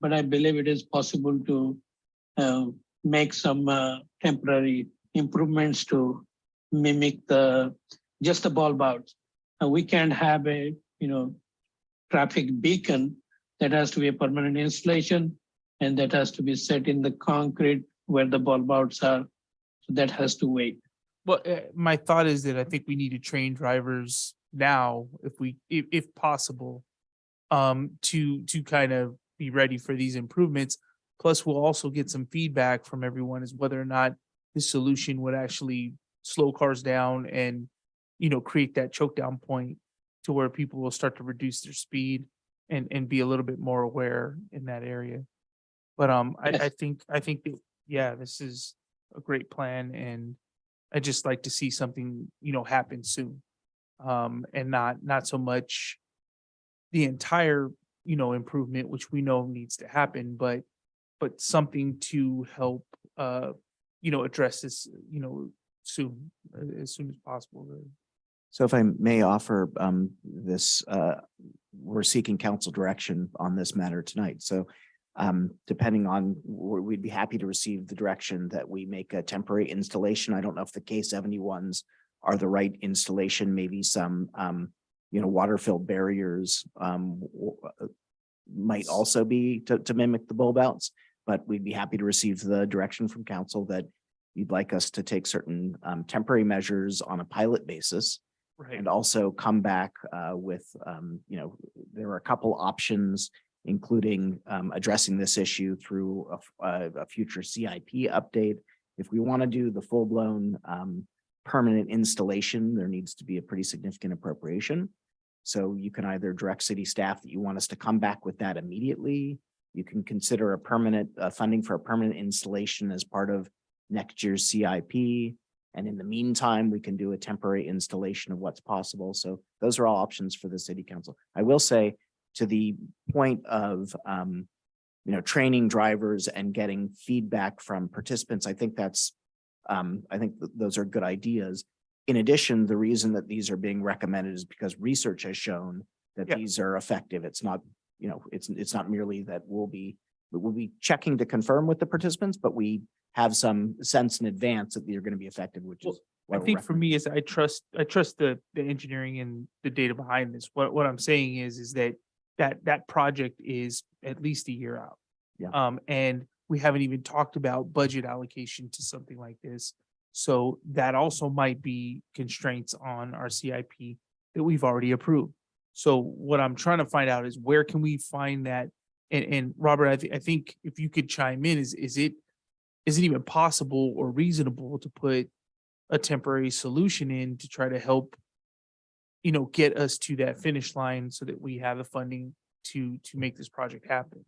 Speaker 18: but I believe it is possible to make some temporary improvements to mimic just the bulb outs. We can't have a, traffic beacon. That has to be a permanent installation, and that has to be set in the concrete where the bulb outs are. So that has to wait.
Speaker 11: Well, my thought is that I think we need to train drivers now, if possible, to kind of be ready for these improvements. Plus, we'll also get some feedback from everyone as whether or not this solution would actually slow cars down and, create that choke down point to where people will start to reduce their speed and be a little bit more aware in that area. But I think that, yeah, this is a great plan, and I just like to see something, happen soon. And not so much the entire, improvement, which we know needs to happen, but something to help address this, soon, as soon as possible, really.
Speaker 21: So if I may offer this, we're seeking council direction on this matter tonight. So depending on, we'd be happy to receive the direction that we make a temporary installation. I don't know if the K71s are the right installation, maybe some, water-filled barriers might also be to mimic the bulb outs, but we'd be happy to receive the direction from council that you'd like us to take certain temporary measures on a pilot basis.
Speaker 11: Right.
Speaker 21: And also come back with, there are a couple options, including addressing this issue through a future CIP update. If we want to do the full-blown permanent installation, there needs to be a pretty significant appropriation. So you can either direct city staff that you want us to come back with that immediately. You can consider a permanent funding for a permanent installation as part of next year's CIP. And in the meantime, we can do a temporary installation of what's possible. So those are all options for the city council. I will say, to the point of, training drivers and getting feedback from participants, I think that's, those are good ideas. In addition, the reason that these are being recommended is because research has shown that these are effective. It's not, it's not merely that we'll be checking to confirm with the participants, but we have some sense in advance that they're going to be effective, which is
Speaker 11: I think for me is I trust the engineering and the data behind this. What I'm saying is that project is at least a year out.
Speaker 21: Yeah.
Speaker 11: And we haven't even talked about budget allocation to something like this. So that also might be constraints on our CIP that we've already approved. So what I'm trying to find out is where can we find that? And Robert, I think if you could chime in, is it even possible or reasonable to put a temporary solution in to try to help, get us to that finish line so that we have the funding to make this project happen?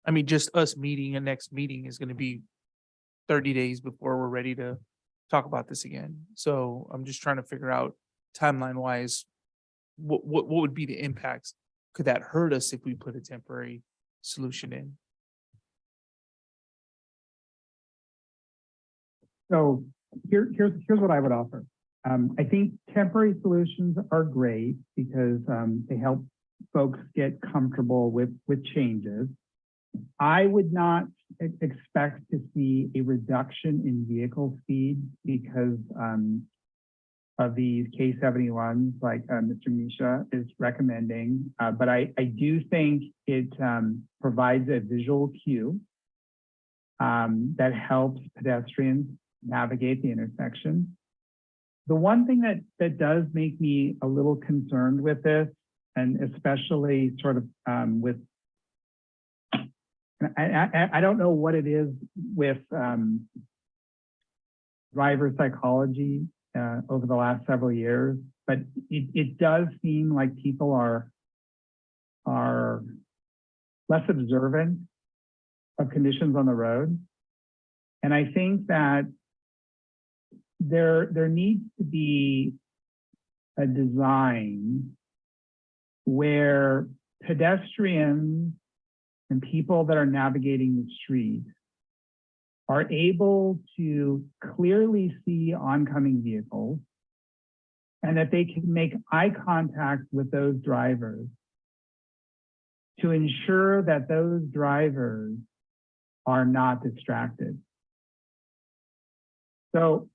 Speaker 11: I mean, just us meeting, a next meeting is going to be 30 days before we're ready to talk about this again. So I'm just trying to figure out timeline wise, what would be the impacts? Could that hurt us if we put a temporary solution in?
Speaker 20: So here's what I would offer. I think temporary solutions are great because they help folks get comfortable with changes. I would not expect to see a reduction in vehicle speed because of these K71s like Mr. Misha is recommending. But I do think it provides a visual cue that helps pedestrians navigate the intersection. The one thing that does make me a little concerned with this, and especially sort of with, I don't know what it is with driver psychology over the last several years, but it does seem like people are less observant of conditions on the road. And I think that there needs to be a design where pedestrians and people that are navigating the street are able to clearly see oncoming vehicles and that they can make eye contact with those drivers to ensure that those drivers are not distracted. So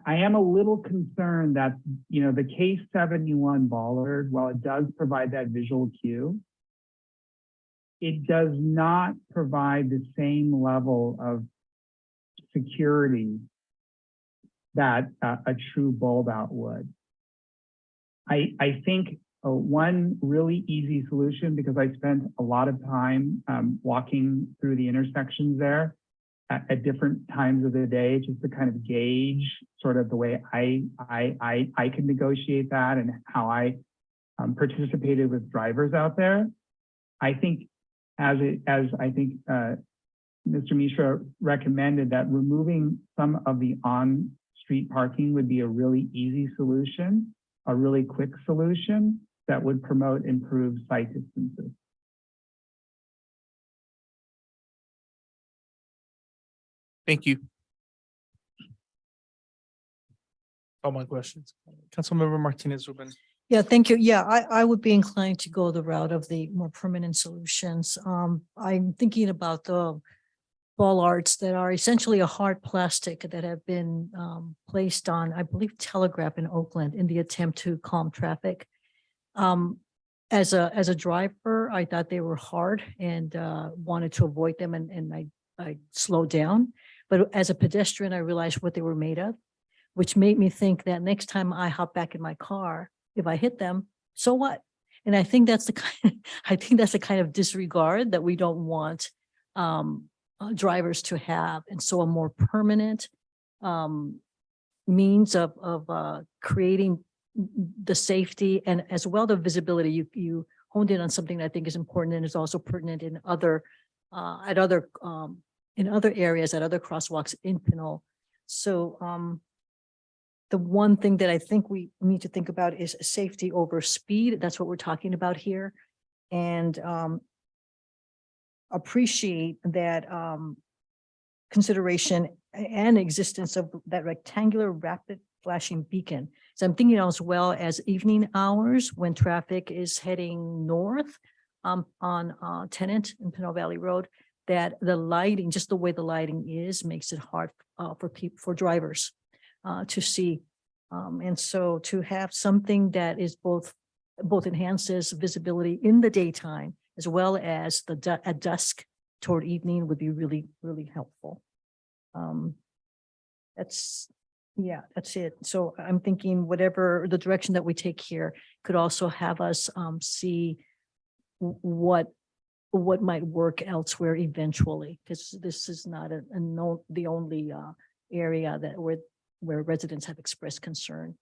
Speaker 20: I am a little concerned that, the K71 bollard, while it does provide that visual cue, it does not provide the same level of security that a true bulb out would. I think one really easy solution, because I spent a lot of time walking through the intersections there at different times of the day, just to kind of gauge sort of the way I can negotiate that and how I participated with drivers out there. I think as I think Mr. Mishra recommended, that removing some of the on-street parking would be a really easy solution, a really quick solution that would promote improved sight distances.
Speaker 11: Thank you. All my questions.
Speaker 1: Councilmember Martinez Ruben.
Speaker 13: Yeah, thank you. Yeah, I would be inclined to go the route of the more permanent solutions. I'm thinking about the bollards that are essentially a hard plastic that have been placed on, I believe, Telegraph in Oakland in the attempt to calm traffic. As a driver, I thought they were hard and wanted to avoid them, and I slowed down. But as a pedestrian, I realized what they were made of, which made me think that next time I hop back in my car, if I hit them, so what? And I think that's the kind of disregard that we don't want drivers to have. And so a more permanent means of creating the safety and as well the visibility. You honed in on something that I think is important and is also pertinent in other areas, at other crosswalks in Pinole. So the one thing that I think we need to think about is safety over speed. That's what we're talking about here. And appreciate that consideration and existence of that rectangular rapid flashing beacon. So I'm thinking as well as evening hours when traffic is heading north on Tennant and Pinole Valley Road, that the lighting, just the way the lighting is, makes it hard for drivers to see. And so to have something that is both enhances visibility in the daytime as well as at dusk toward evening would be really, really helpful. That's it. So I'm thinking whatever the direction that we take here could also have us see what might work elsewhere eventually, because this is not the only area that where residents have expressed concern.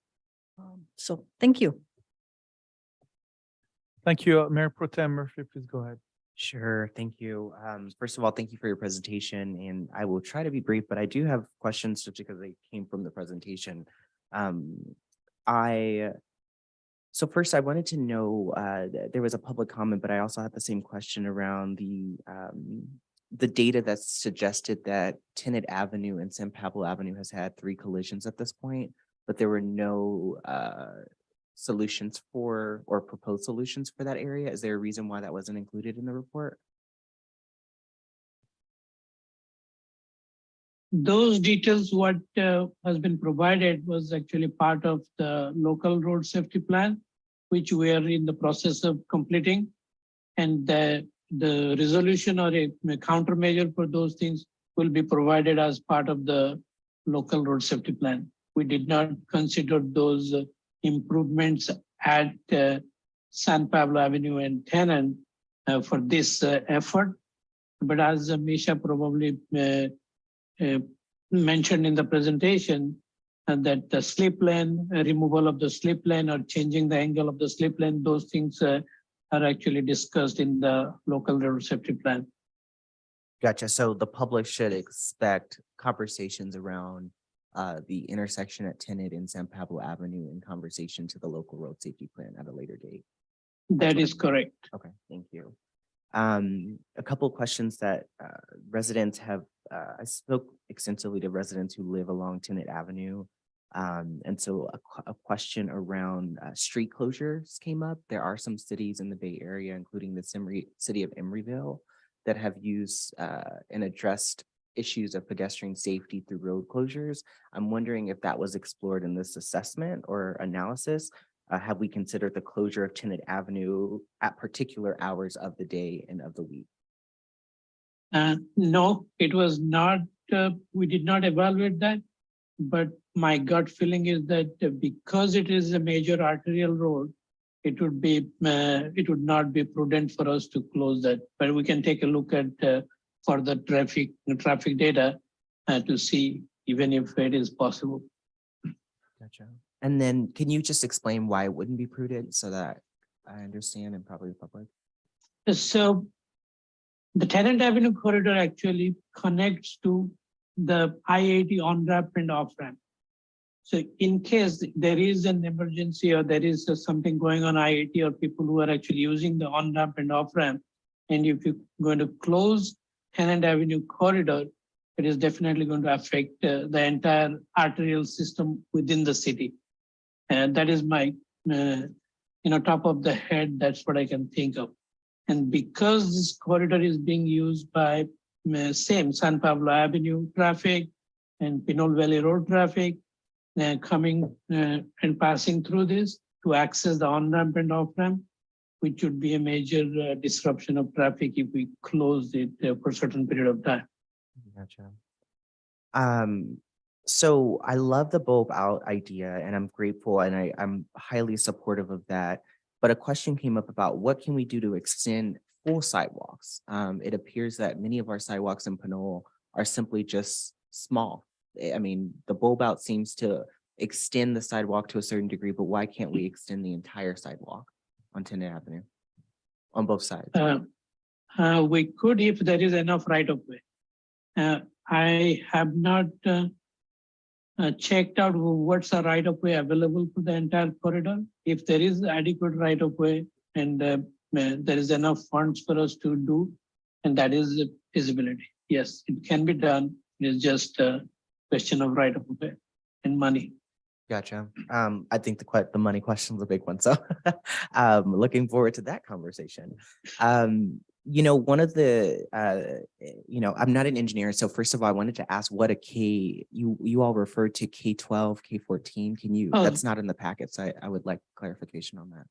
Speaker 13: So thank you.
Speaker 1: Thank you. Mayor Pro Tem Murphy, please go ahead.
Speaker 10: Sure, thank you. First of all, thank you for your presentation, and I will try to be brief, but I do have questions just because they came from the presentation. So first I wanted to know, there was a public comment, but I also had the same question around the data that suggested that Tennant Avenue and San Pablo Avenue has had 3 collisions at this point, but there were no solutions or proposed solutions for that area. Is there a reason why that wasn't included in the report?
Speaker 18: Those details, what has been provided was actually part of the local road safety plan, which we are in the process of completing. And the resolution or a countermeasure for those things will be provided as part of the local road safety plan. We did not consider those improvements at San Pablo Avenue and Tennant for this effort. But as Misha probably mentioned in the presentation, that the slip lane, removal of the slip lane or changing the angle of the slip lane, those things are actually discussed in the local road safety plan.
Speaker 10: Gotcha. So the public should expect conversations around the intersection at Tennant and San Pablo Avenue in conversation to the local road safety plan at a later date.
Speaker 18: That is correct.
Speaker 10: Okay, thank you. A couple of questions that residents have, I spoke extensively to residents who live along Tennant Avenue. And so a question around street closures came up. There are some cities in the Bay Area, including the city of Emeryville, that have used and addressed issues of pedestrian safety through road closures. I'm wondering if that was explored in this assessment or analysis. Have we considered the closure of Tennant Avenue at particular hours of the day and of the week?
Speaker 18: No, it was not we did not evaluate that, but my gut feeling is that because it is a major arterial road, it would not be prudent for us to close that. But we can take a look at further traffic data to see even if it is possible.
Speaker 10: Gotcha. And then can you just explain why it wouldn't be prudent so that I understand and probably the public?
Speaker 18: So the Tenant Avenue corridor actually connects to the I-80 on-ramp and off-ramp. So in case there is an emergency or there is something going on I-80 or people who are actually using the on-ramp and off-ramp, and if you're going to close Tenant Avenue corridor, it is definitely going to affect the entire arterial system within the city. And that is my, top of the head, that's what I can think of. And because this corridor is being used by same San Pablo Avenue traffic and Pinole Valley Road traffic, coming and passing through this to access the on-ramp and off-ramp, which would be a major disruption of traffic if we closed it for a certain period of time.
Speaker 10: Gotcha. So I love the bulb out idea and I'm grateful and I'm highly supportive of that. But a question came up about what can we do to extend full sidewalks? It appears that many of our sidewalks in Pinole are simply just small. I mean, the bulb out seems to extend the sidewalk to a certain degree, but why can't we extend the entire sidewalk on Tenant Avenue on both sides?
Speaker 18: We could if there is enough right of way. I have not checked out what's the right of way available for the entire corridor. If there is adequate right of way and there is enough funds for us to do, and that is feasibility. Yes, it can be done. It's just a question of right of way and money.
Speaker 10: Gotcha. I think the money question is a big one. So looking forward to that conversation. One of the, I'm not an engineer. So first of all, I wanted to ask what you all referred to K-12, K-14. Can you, that's not in the packet. So I would like clarification on that.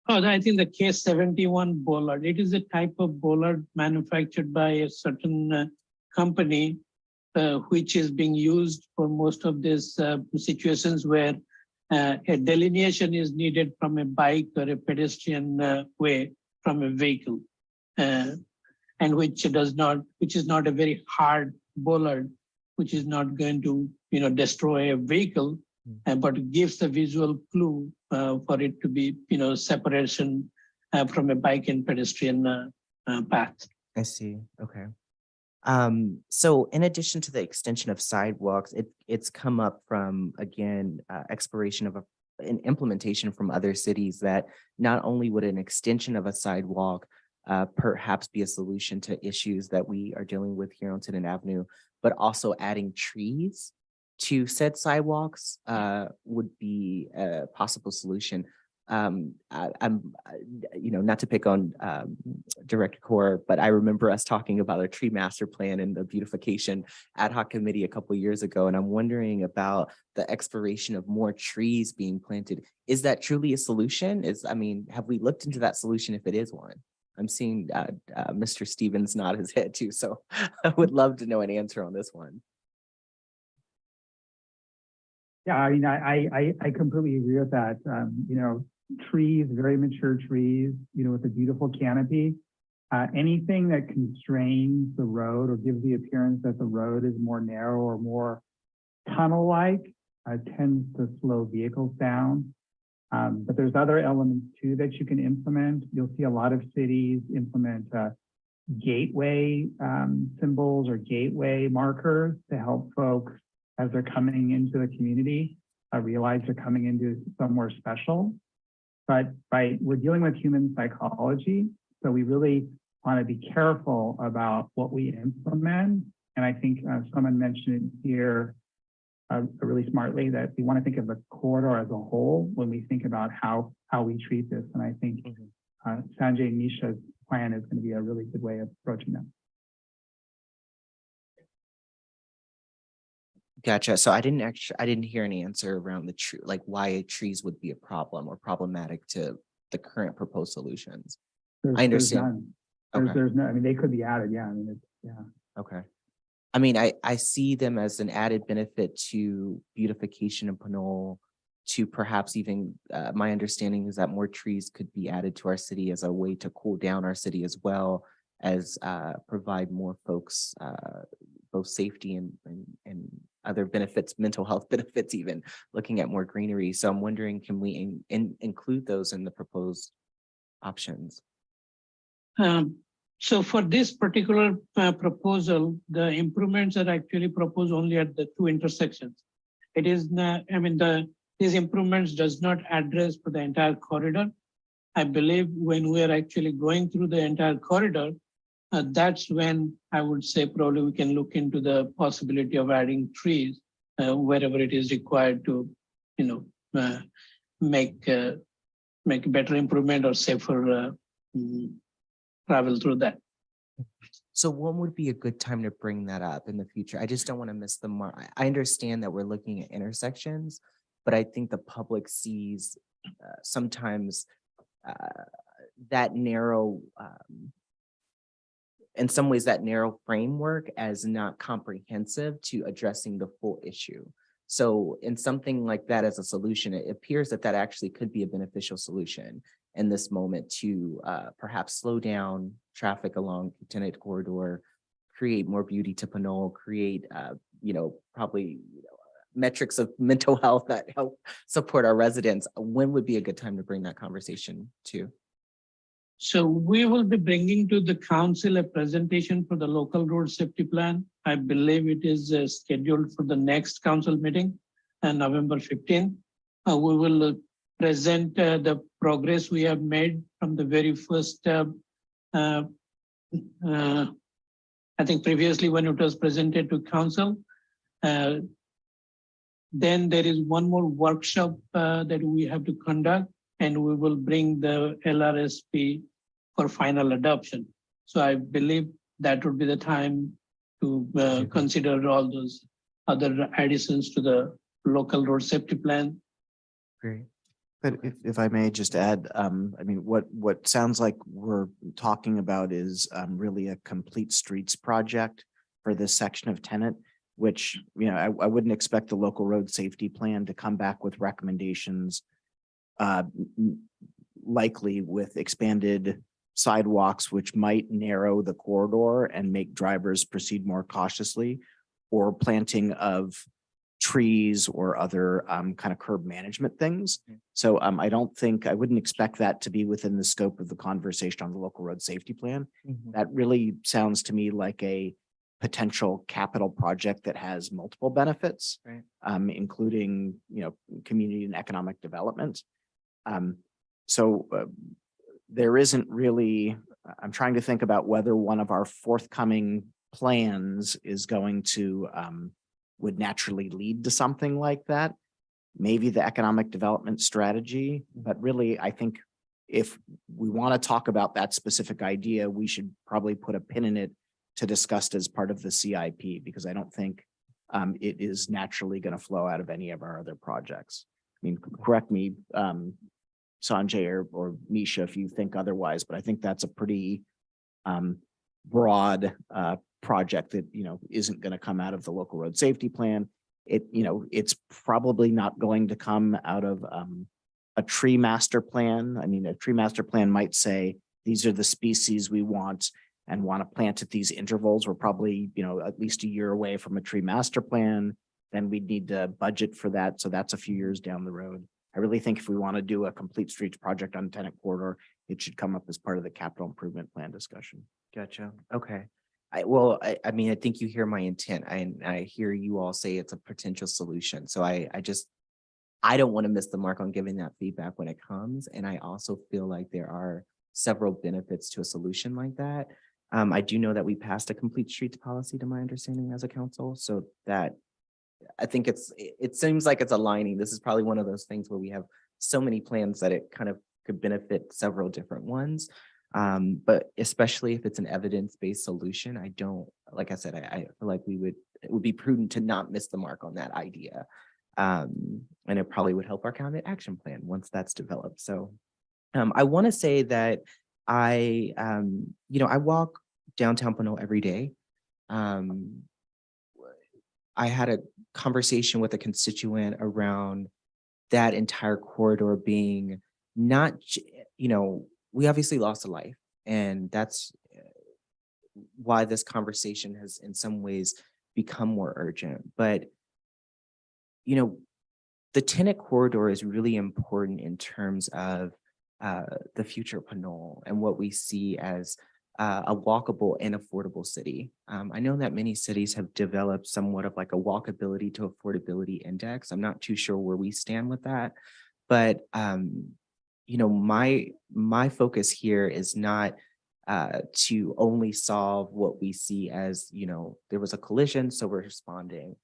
Speaker 18: Oh, I think the K-71 bollard. It is a type of bollard manufactured by a certain company, which is being used for most of these situations where a delineation is needed from a bike or a pedestrian way from a vehicle, and which is not a very hard bollard, which is not going to destroy a vehicle, but gives the visual clue for it to be separation from a bike and pedestrian path.
Speaker 10: I see. Okay. So in addition to the extension of sidewalks, it's come up from, again, exploration of an implementation from other cities that not only would an extension of a sidewalk perhaps be a solution to issues that we are dealing with here on Tenant Avenue, but also adding trees to said sidewalks would be a possible solution. I'm not to pick on Director Core, but I remember us talking about a tree master plan and the beautification ad hoc committee a couple of years ago. And I'm wondering about the exploration of more trees being planted. Is that truly a solution? Have we looked into that solution if it is one? I'm seeing Mr. Stevens nod his head too. So I would love to know an answer on this one.
Speaker 20: Yeah, I completely agree with that. Trees, very mature trees, with a beautiful canopy. Anything that constrains the road or gives the appearance that the road is more narrow or more tunnel-like tends to slow vehicles down. But there's other elements too that you can implement. You'll see a lot of cities implement gateway symbols or gateway markers to help folks as they're coming into the community realize they're coming into somewhere special. But we're dealing with human psychology, so we really want to be careful about what we implement. And I think someone mentioned here really smartly that we want to think of the corridor as a whole when we think about how we treat this. And I think Sanjay and Misha's plan is going to be a really good way of approaching that.
Speaker 10: Gotcha. So I didn't hear any answer around the tree, like why trees would be a problem or problematic to the current proposed solutions. I understand.
Speaker 20: There's none. There's no, they could be added. Yeah.
Speaker 10: Okay. I mean, I see them as an added benefit to beautification in Pinole, to perhaps even, my understanding is that more trees could be added to our city as a way to cool down our city, as well as provide more folks both safety and other benefits, mental health benefits, even looking at more greenery. So I'm wondering, can we include those in the proposed options?
Speaker 18: So for this particular proposal, the improvements are actually proposed only at the two intersections. It is not, I mean, these improvements does not address for the entire corridor. I believe when we are actually going through the entire corridor, that's when I would say probably we can look into the possibility of adding trees wherever it is required to, make better improvement or safer travel through that.
Speaker 10: So when would be a good time to bring that up in the future? I just don't want to miss the mark. I understand that we're looking at intersections, but I think the public sees sometimes that narrow, in some ways, that narrow framework as not comprehensive to addressing the full issue. So in something like that as a solution, it appears that that actually could be a beneficial solution in this moment to perhaps slow down traffic along the Tenet corridor, create more beauty to Pinole, create, probably metrics of mental health that help support our residents. When would be a good time to bring that conversation to?
Speaker 18: So we will be bringing to the council a presentation for the local road safety plan. I believe it is scheduled for the next council meeting on November 15th. We will present the progress we have made from the very first, I think previously when it was presented to council. Then there is one more workshop that we have to conduct, and we will bring the LRSP for final adoption. So I believe that would be the time to consider all those other additions to the local road safety plan.
Speaker 10: Great.
Speaker 21: But if I may just add, I mean, what sounds like we're talking about is really a complete streets project for this section of Tenet, which, I wouldn't expect the local road safety plan to come back with recommendations, likely with expanded sidewalks, which might narrow the corridor and make drivers proceed more cautiously, or planting of trees or other kind of curb management things. So I wouldn't expect that to be within the scope of the conversation on the local road safety plan. That really sounds to me like a potential capital project that has multiple benefits,
Speaker 10: Right.
Speaker 21: Including, community and economic development. There isn't really, I'm trying to think about whether one of our forthcoming plans is going to, would naturally lead to something like that. Maybe the economic development strategy, but really, I think if we want to talk about that specific idea, we should probably put a pin in it to discuss as part of the CIP, because I don't think it is naturally going to flow out of any of our other projects. I mean, correct me, Sanjay or Misha, if you think otherwise, but I think that's a pretty broad project that, isn't going to come out of the local road safety plan. It's probably not going to come out of a tree master plan. I mean, a tree master plan might say, these are the species we want and want to plant at these intervals. We're probably, at least a year away from a tree master plan. Then we'd need to budget for that. So that's a few years down the road. I really think if we want to do a complete streets project on Tenet corridor, it should come up as part of the capital improvement plan discussion.
Speaker 10: Gotcha. Okay. I mean, I think you hear my intent. I hear you all say it's a potential solution. So I don't want to miss the mark on giving that feedback when it comes. And I also feel like there are several benefits to a solution like that. I do know that we passed a complete streets policy, to my understanding, as a council. So that I think it seems like it's aligning. This is probably one of those things where we have so many plans that it kind of could benefit several different ones. But especially if it's an evidence-based solution, like I said, I feel like it would be prudent to not miss the mark on that idea. And it probably would help our climate action plan once that's developed. So I want to say that I walk downtown Pinole every day. I had a conversation with a constituent around that entire corridor being not, we obviously lost a life, and that's why this conversation has in some ways become more urgent. But, the tenant corridor is really important in terms of the future of Pinole and what we see as a walkable and affordable city. I know that many cities have developed somewhat of like a walkability to affordability index. I'm not too sure where we stand with that, but my focus here is not to only solve what we see as, there was a collision, so we're responding.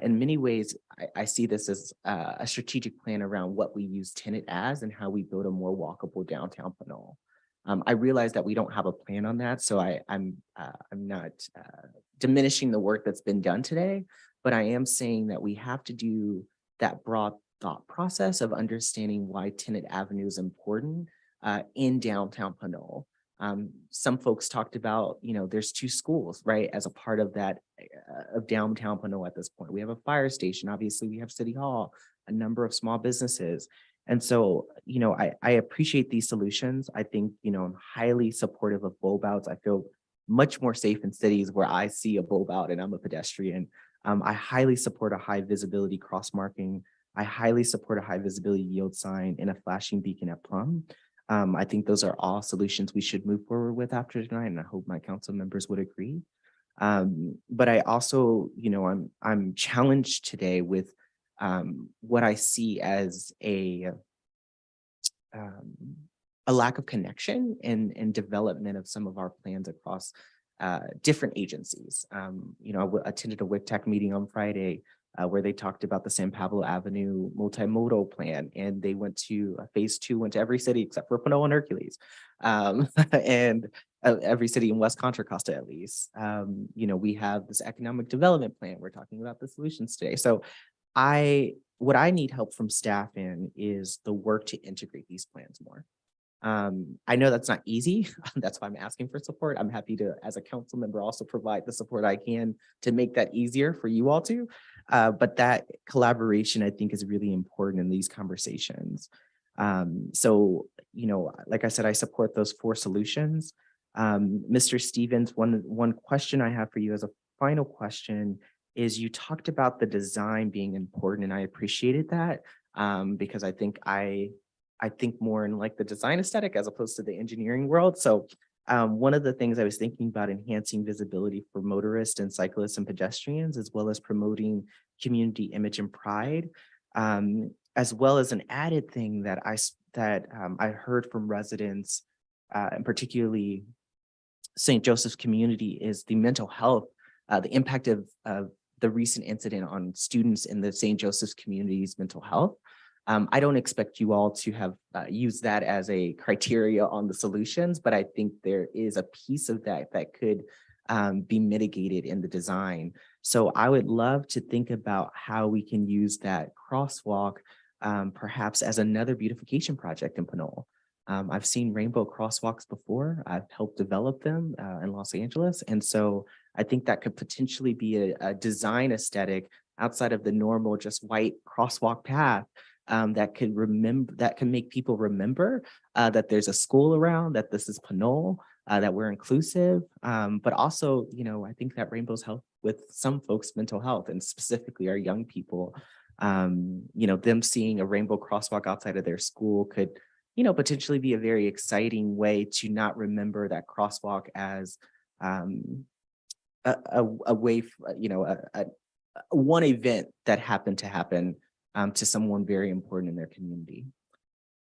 Speaker 10: In many ways, I see this as a strategic plan around what we use tenant as and how we build a more walkable downtown Pinole. I realize that we don't have a plan on that, so I'm not diminishing the work that's been done today, but I am saying that we have to do that broad thought process of understanding why Tenant Avenue is important in downtown Pinole. Some folks talked about, there's 2 schools, right, as a part of that of downtown Pinole at this point. We have a fire station, obviously we have City Hall, a number of small businesses. And so, I appreciate these solutions. I think, I'm highly supportive of bulb outs. I feel much more safe in cities where I see a bulb out and I'm a pedestrian. I highly support a high visibility cross marking. I highly support a high visibility yield sign and a flashing beacon at Plum. I think those are all solutions we should move forward with after tonight, and I hope my council members would agree. But I also, I'm challenged today with what I see as a lack of connection and development of some of our plans across different agencies. I attended a WICTAC meeting on Friday where they talked about the San Pablo Avenue multimodal plan, and they went to phase 2, went to every city except for Pinole and Hercules, and every city in West Contra Costa at least. We have this economic development plan. We're talking about the solutions today. So what I need help from staff in is the work to integrate these plans more. I know that's not easy. That's why I'm asking for support. I'm happy to, as a council member, also provide the support I can to make that easier for you all to. But that collaboration, I think, is really important in these conversations. So, like I said, I support those 4 solutions. Mr. Stevens, one question I have for you as a final question is you talked about the design being important, and I appreciated that because I think more in like the design aesthetic as opposed to the engineering world. So one of the things I was thinking about enhancing visibility for motorists and cyclists and pedestrians, as well as promoting community image and pride, as well as an added thing that I heard from residents, and particularly St. Joseph's community, is the mental health, the impact of the recent incident on students in the St. Joseph's community's mental health. I don't expect you all to have used that as a criteria on the solutions, but I think there is a piece of that that could be mitigated in the design. So I would love to think about how we can use that crosswalk perhaps as another beautification project in Pinole. I've seen rainbow crosswalks before. I've helped develop them in Los Angeles. And so I think that could potentially be a design aesthetic outside of the normal just white crosswalk path that can make people remember that there's a school around, that this is Pinole, that we're inclusive, but also, I think that rainbows help with some folks' mental health, and specifically our young people. Them seeing a rainbow crosswalk outside of their school could, potentially be a very exciting way to not remember that crosswalk as a way, one event that happened to happen to someone very important in their community.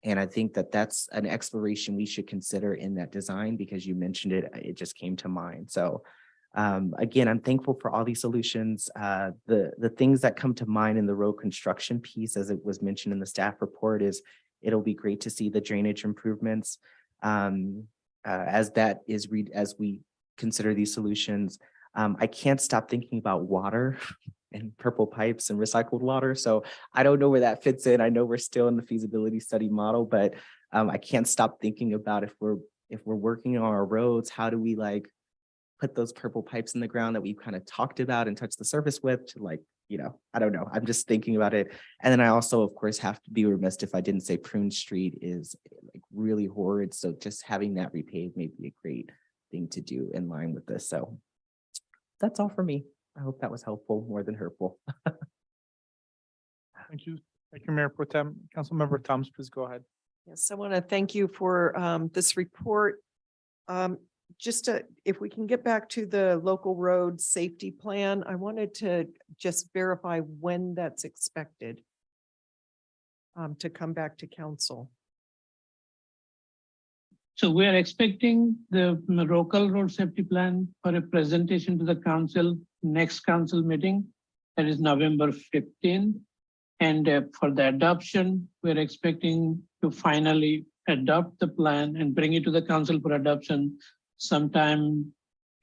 Speaker 10: And I think that that's an exploration we should consider in that design, because you mentioned it, it just came to mind. So again, I'm thankful for all these solutions. The things that come to mind in the road construction piece, as it was mentioned in the staff report, is it'll be great to see the drainage improvements as we consider these solutions. I can't stop thinking about water and purple pipes and recycled water. So I don't know where that fits in. I know we're still in the feasibility study model, but I can't stop thinking about if we're working on our roads, how do we put those purple pipes in the ground that we kind of talked about and touched the surface with to like, I don't know. I'm just thinking about it. And then I also, of course, have to be remiss if I didn't say Prune Street is like really horrid. So just having that repaved may be a great thing to do in line with this. So that's all for me. I hope that was helpful more than hurtful.
Speaker 1: Thank you. Thank you, Mayor Pro Tem. Councilmember Thomas, please go ahead.
Speaker 12: Yes, I want to thank you for this report. If we can get back to the local road safety plan, I wanted to just verify when that's expected to come back to council.
Speaker 18: So we are expecting the local road safety plan for a presentation to the council, next council meeting, that is November 15th. And for the adoption, we're expecting to finally adopt the plan and bring it to the council for adoption sometime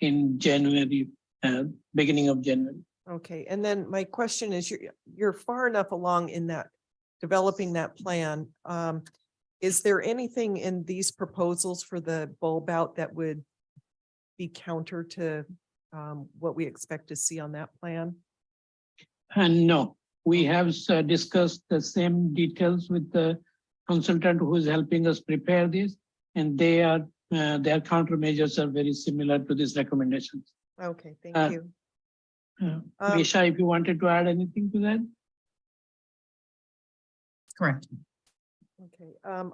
Speaker 18: in January, beginning of January.
Speaker 12: Okay, and then my question is, you're far enough along in that, developing that plan. Is there anything in these proposals for the bulb out that would be counter to what we expect to see on that plan?
Speaker 18: And no, we have discussed the same details with the consultant who is helping us prepare this, and their countermeasures are very similar to these recommendations.
Speaker 12: Okay, thank you.
Speaker 18: Misha, if you wanted to add anything to that?
Speaker 17: Correct.
Speaker 12: Okay, I'm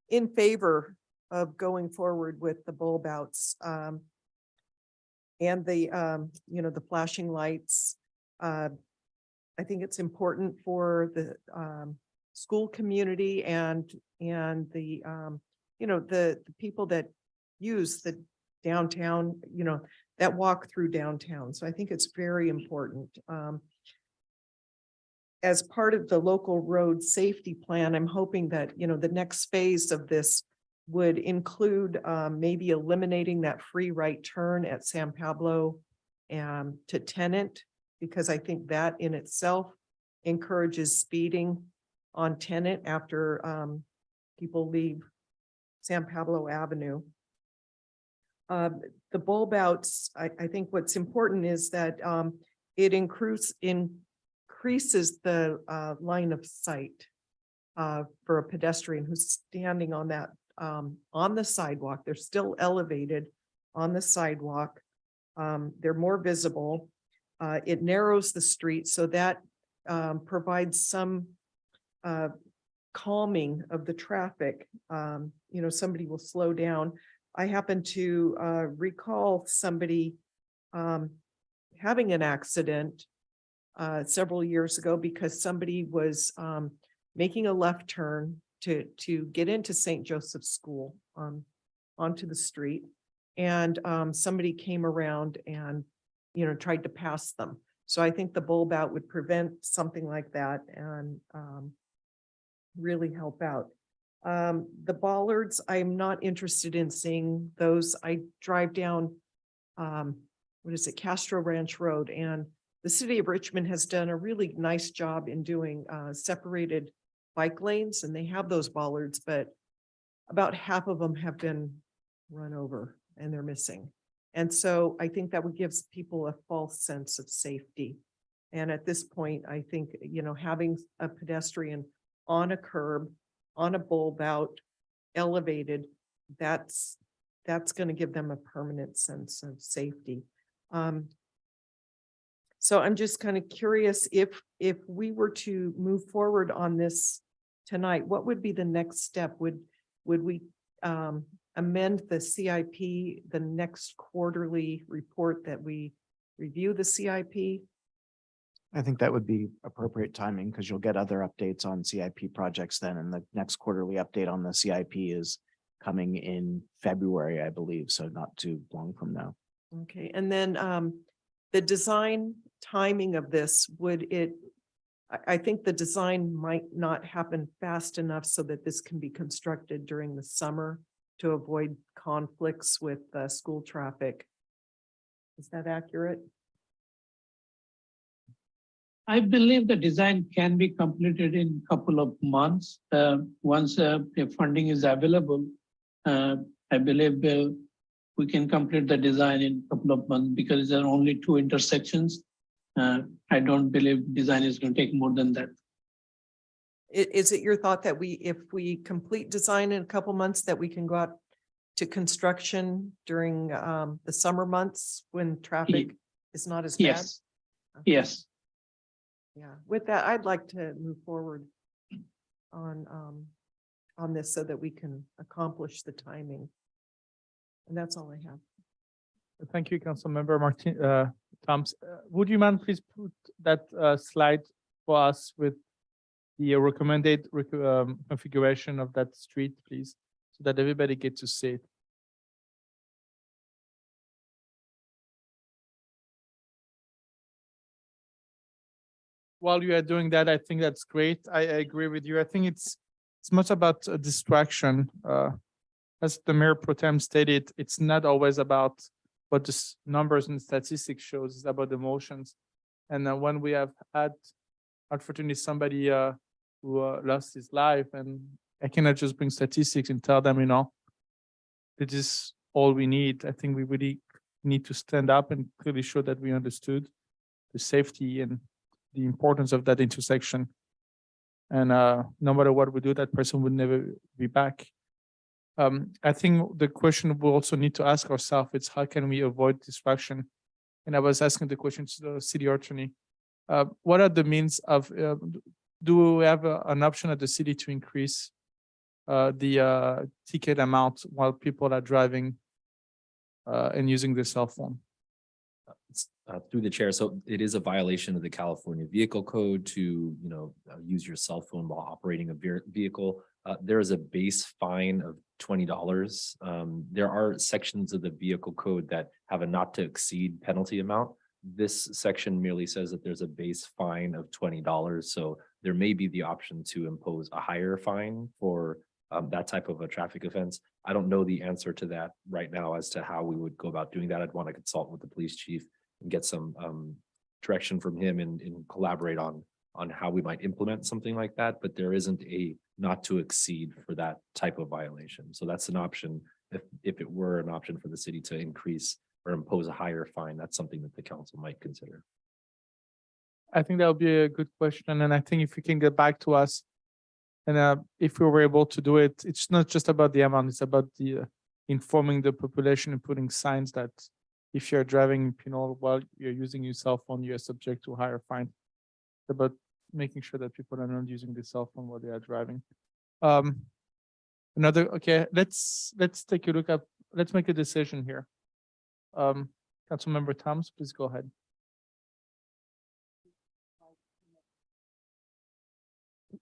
Speaker 12: in favor of going forward with the bulb outs and the the flashing lights. I think it's important for the school community and the the people that use the downtown, that walk through downtown. So I think it's very important. As part of the local road safety plan, I'm hoping that, the next phase of this would include maybe eliminating that free right turn at San Pablo to Tenant, because I think that in itself encourages speeding on Tenant after people leave San Pablo Avenue. The bulb outs, I think what's important is that it increases the line of sight for a pedestrian who's standing on that on the sidewalk. They're still elevated on the sidewalk. They're more visible. It narrows the street, so that provides some calming of the traffic. Somebody will slow down. I happen to recall somebody having an accident several years ago because somebody was making a left turn to get into St. Joseph's School onto the street. And somebody came around and, tried to pass them. So I think the bulb out would prevent something like that and really help out. The bollards, I'm not interested in seeing those. I drive down, Castro Ranch Road, and the city of Richmond has done a really nice job in doing separated bike lanes, and they have those bollards, but about half of them have been run over and they're missing. And so I think that would give people a false sense of safety. And at this point, I think, having a pedestrian on a curb, on a bulb out, elevated, that's going to give them a permanent sense of safety. So I'm just kind of curious, if we were to move forward on this tonight, what would be the next step? Would we amend the CIP, the next quarterly report that we review the CIP?
Speaker 21: I think that would be appropriate timing because you'll get other updates on CIP projects then, and the next quarterly update on the CIP is coming in February, I believe, so not too long from now.
Speaker 12: Okay, and then the design timing of this, I think the design might not happen fast enough so that this can be constructed during the summer to avoid conflicts with school traffic. Is that accurate?
Speaker 18: I believe the design can be completed in a couple of months. Once the funding is available, I believe we can complete the design in a couple of months because there are only 2 intersections. I don't believe design is going to take more than that.
Speaker 12: Is it your thought that if we complete design in a couple months, that we can go out to construction during the summer months when traffic is not as bad?
Speaker 18: Yes, yes.
Speaker 12: Yeah, with that, I'd like to move forward on this so that we can accomplish the timing. And that's all I have.
Speaker 1: Thank you, Councilmember Martin, Thoms. Would you mind please put that slide for us with the recommended configuration of that street, please, so that everybody gets to see it. While you are doing that, I think that's great. I agree with you. I think it's much about a distraction. As the Mayor Pro Tem stated, it's not always about what the numbers and statistics shows, it's about emotions. And when we have had, unfortunately, somebody who lost his life, and I cannot just bring statistics and tell them, this is all we need. I think we really need to stand up and clearly show that we understood the safety and the importance of that intersection. And no matter what we do, that person would never be back. I think the question we also need to ask ourselves is how can we avoid distraction? And I was asking the question to the city attorney. What are the means of, do we have an option at the city to increase the ticket amount while people are driving and using their cell phone?
Speaker 8: Through the chair, so it is a violation of the California Vehicle Code to, use your cell phone while operating a vehicle. There is a base fine of $20. There are sections of the vehicle code that have a not to exceed penalty amount. This section merely says that there's a base fine of $20. So there may be the option to impose a higher fine for that type of a traffic offense. I don't know the answer to that right now as to how we would go about doing that. I'd want to consult with the police chief and get some direction from him and collaborate on how we might implement something like that. But there isn't a not to exceed for that type of violation. So that's an option. If it were an option for the city to increase or impose a higher fine, that's something that the council might consider.
Speaker 1: I think that would be a good question. And I think if you can get back to us, and if we were able to do it, it's not just about the amount, it's about the informing the population and putting signs that if you're driving in Pinole while you're using your cell phone, you're subject to a higher fine. It's about making sure that people are not using the cell phone while they are driving. Okay, let's take a look at, let's make a decision here. Councilmember Thoms, please go ahead.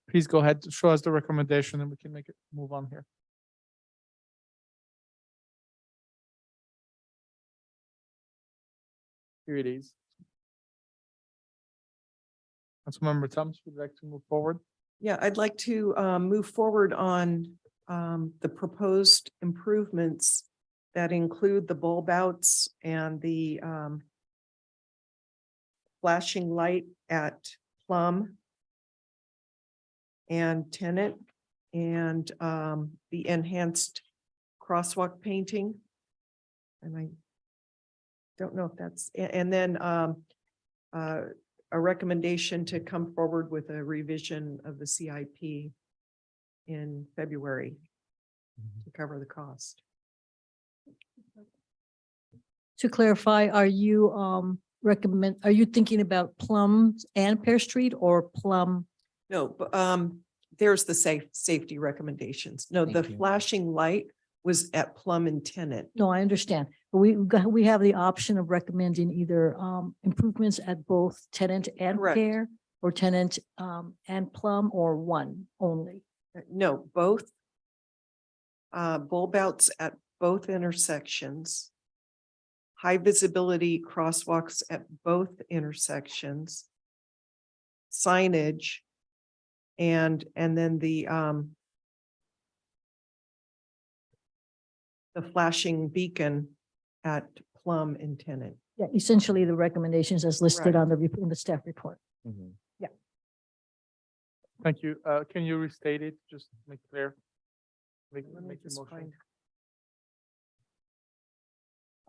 Speaker 1: Please go ahead, show us the recommendation and we can make it move on here. Here it is. Councilmember Thomas, would you like to move forward?
Speaker 12: Yeah, I'd like to move forward on the proposed improvements that include the bulb outs and the flashing light at Plum and Tenant, and the enhanced crosswalk painting. And I don't know if that's, and then a recommendation to come forward with a revision of the CIP in February to cover the cost.
Speaker 13: To clarify, are you are you thinking about Plum and Pear Street or Plum?
Speaker 12: No, but there's the safety recommendations. No, the flashing light was at Plum and Tenant.
Speaker 13: No, I understand. But we have the option of recommending either improvements at both Tenant and
Speaker 12: Correct.
Speaker 13: Pear, or Tenant and Plum, or one only.
Speaker 12: No, both. Bulb outs at both intersections. High visibility crosswalks at both intersections. Signage. And then the flashing beacon at Plum and Tenant.
Speaker 13: Yeah, essentially the recommendations as listed
Speaker 12: Right.
Speaker 13: on in the staff report. Yeah.
Speaker 1: Thank you. Can you restate it? Just make clear. Make the
Speaker 12: Just
Speaker 1: motion.
Speaker 12: find-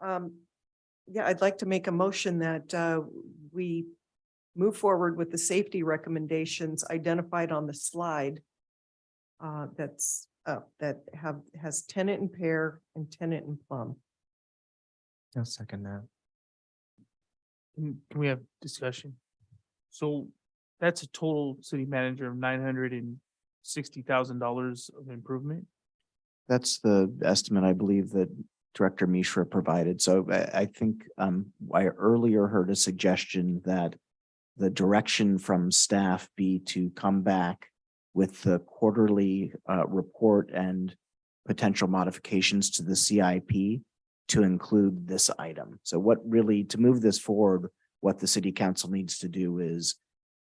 Speaker 12: Yeah, I'd like to make a motion that we move forward with the safety recommendations identified on the slide. That's up, that has tenant and pair and tenant and plum.
Speaker 3: I'll second that.
Speaker 11: Can we have discussion? So that's a total city manager of $960,000 of improvement.
Speaker 21: That's the estimate I believe that Director Mishra provided. So I think I earlier heard a suggestion that the direction from staff be to come back with the quarterly report and potential modifications to the CIP to include this item. So what really, to move this forward, what the city council needs to do is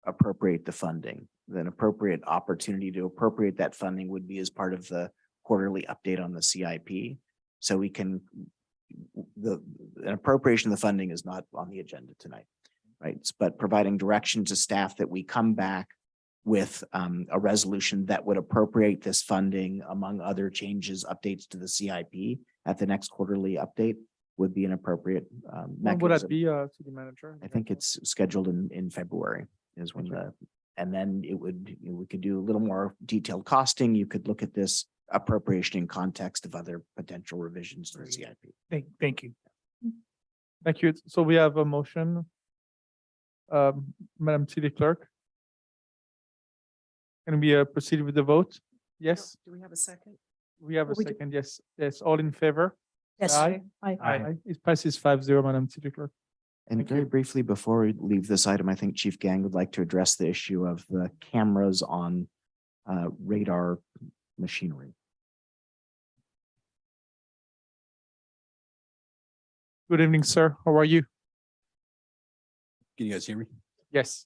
Speaker 21: appropriate the funding. Then appropriate opportunity to appropriate that funding would be as part of the quarterly update on the CIP. So we can, an appropriation of the funding is not on the agenda tonight, right? But providing direction to staff that we come back with a resolution that would appropriate this funding, among other changes, updates to the CIP at the next quarterly update would be an appropriate
Speaker 1: When would that
Speaker 21: mechanism.
Speaker 1: be, city manager?
Speaker 21: I think it's scheduled in February is when and then it would, we could do a little more detailed costing. You could look at this appropriation in context of other potential revisions to the CIP.
Speaker 11: Thank you.
Speaker 1: Thank you. So we have a motion. Madam City Clerk. Can we proceed with the vote? Yes,
Speaker 12: Do we have a second?
Speaker 1: we have a
Speaker 12: We do.
Speaker 1: second. Yes, yes, all in favor?
Speaker 13: Yes.
Speaker 1: Aye.
Speaker 13: Aye.
Speaker 1: It passes 5-0, Madam City Clerk.
Speaker 21: And
Speaker 1: Thank
Speaker 21: very
Speaker 1: you.
Speaker 21: briefly, before we leave this item, I think Chief Gang would like to address the issue of the cameras on radar machinery.
Speaker 1: Good evening, sir. How are you?
Speaker 6: Can you guys hear me?
Speaker 1: Yes.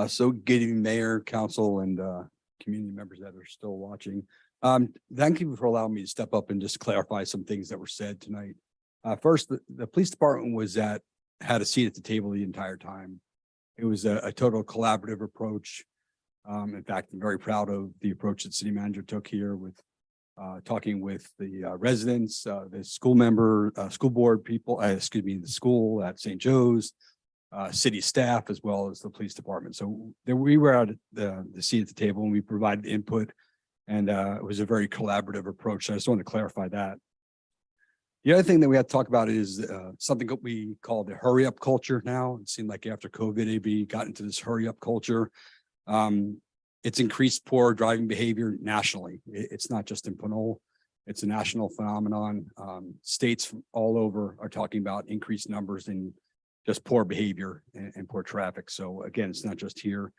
Speaker 6: So good evening, Mayor, Council, and community members that are still watching. Thank you for allowing me to step up and just clarify some things that were said tonight. First, the police department had a seat at the table the entire time. It was a total collaborative approach. In fact, I'm very proud of the approach that city manager took here with talking with the residents, the school board people, the school at St. Joe's, city staff, as well as the police department. So there we were at the seat at the table and we provided input, and it was a very collaborative approach. So I just want to clarify that. The other thing that we have to talk about is something that we call the hurry up culture now. It seemed like after COVID, AB got into this hurry up culture. It's increased poor driving behavior nationally. It's not just in Pinole. It's a national phenomenon. States from all over are talking about increased numbers in just poor behavior and poor traffic. So again, it's not just here.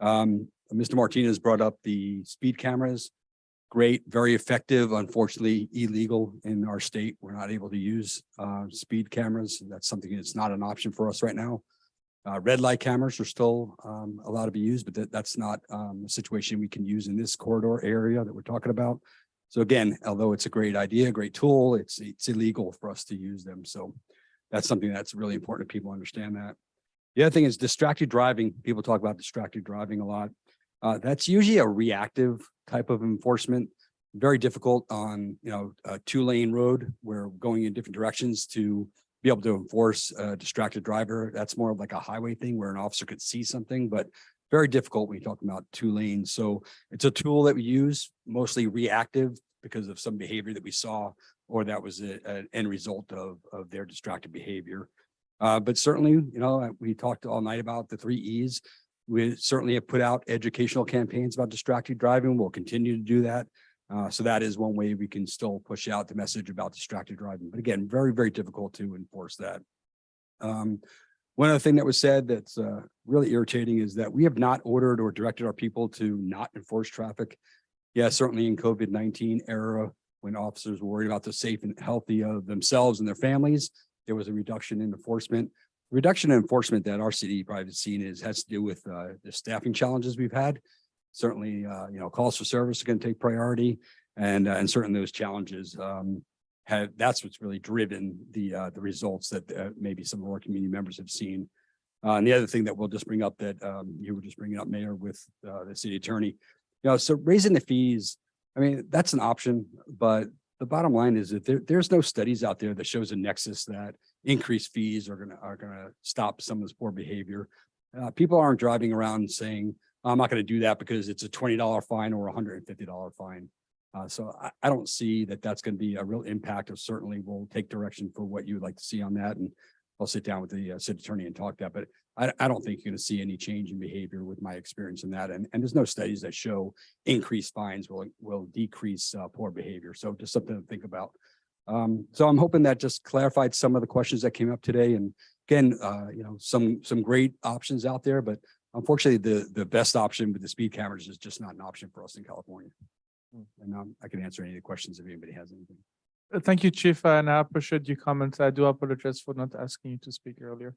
Speaker 6: Mr. Martinez brought up the speed cameras. Great, very effective, unfortunately illegal in our state. We're not able to use speed cameras. That's something that's not an option for us right now. Red light cameras are still allowed to be used, but that's not a situation we can use in this corridor area that we're talking about. So again, although it's a great idea, great tool, it's illegal for us to use them. So that's something that's really important to people understand that. The other thing is distracted driving. People talk about distracted driving a lot. That's usually a reactive type of enforcement. Very difficult on, a 2-lane road where going in different directions to be able to enforce a distracted driver. That's more of like a highway thing where an officer could see something, but very difficult when you're talking about 2 lanes. So it's a tool that we use, mostly reactive because of some behavior that we saw, or that was an end result of their distracted behavior. But certainly, we talked all night about the 3 E's. We certainly have put out educational campaigns about distracted driving. We'll continue to do that. So that is one way we can still push out the message about distracted driving. But again, very, very difficult to enforce that. One other thing that was said that's really irritating is that we have not ordered or directed our people to not enforce traffic. Yeah, certainly in COVID-19 era, when officers were worried about the safe and healthy of themselves and their families, there was a reduction in enforcement. Reduction in enforcement that our city probably has seen has to do with the staffing challenges we've had. Certainly, calls for service are going to take priority, and certainly those challenges that's what's really driven the results that maybe some of our community members have seen. And the other thing that we'll just bring up that you were just bringing up, Mayor, with the city attorney, so raising the fees, I mean, that's an option, but the bottom line is that there's no studies out there that shows a nexus that increased fees are gonna stop some of this poor behavior. People aren't driving around saying, I'm not gonna do that because it's a $20 fine or a $150 fine. So I don't see that that's gonna be a real impact. Of certainly we'll take direction for what you would like to see on that. And I'll sit down with the city attorney and talk that, but I don't think you're gonna see any change in behavior with my experience in that. And there's no studies that show increased fines will decrease poor behavior. So just something to think about. So I'm hoping that just clarified some of the questions that came up today. And again, some great options out there, but unfortunately the best option with the speed cameras is just not an option for us in California. And I can answer any of the questions if anybody has anything.
Speaker 1: Thank you, Chief, and I appreciate your comments. I do apologize for not asking you to speak earlier.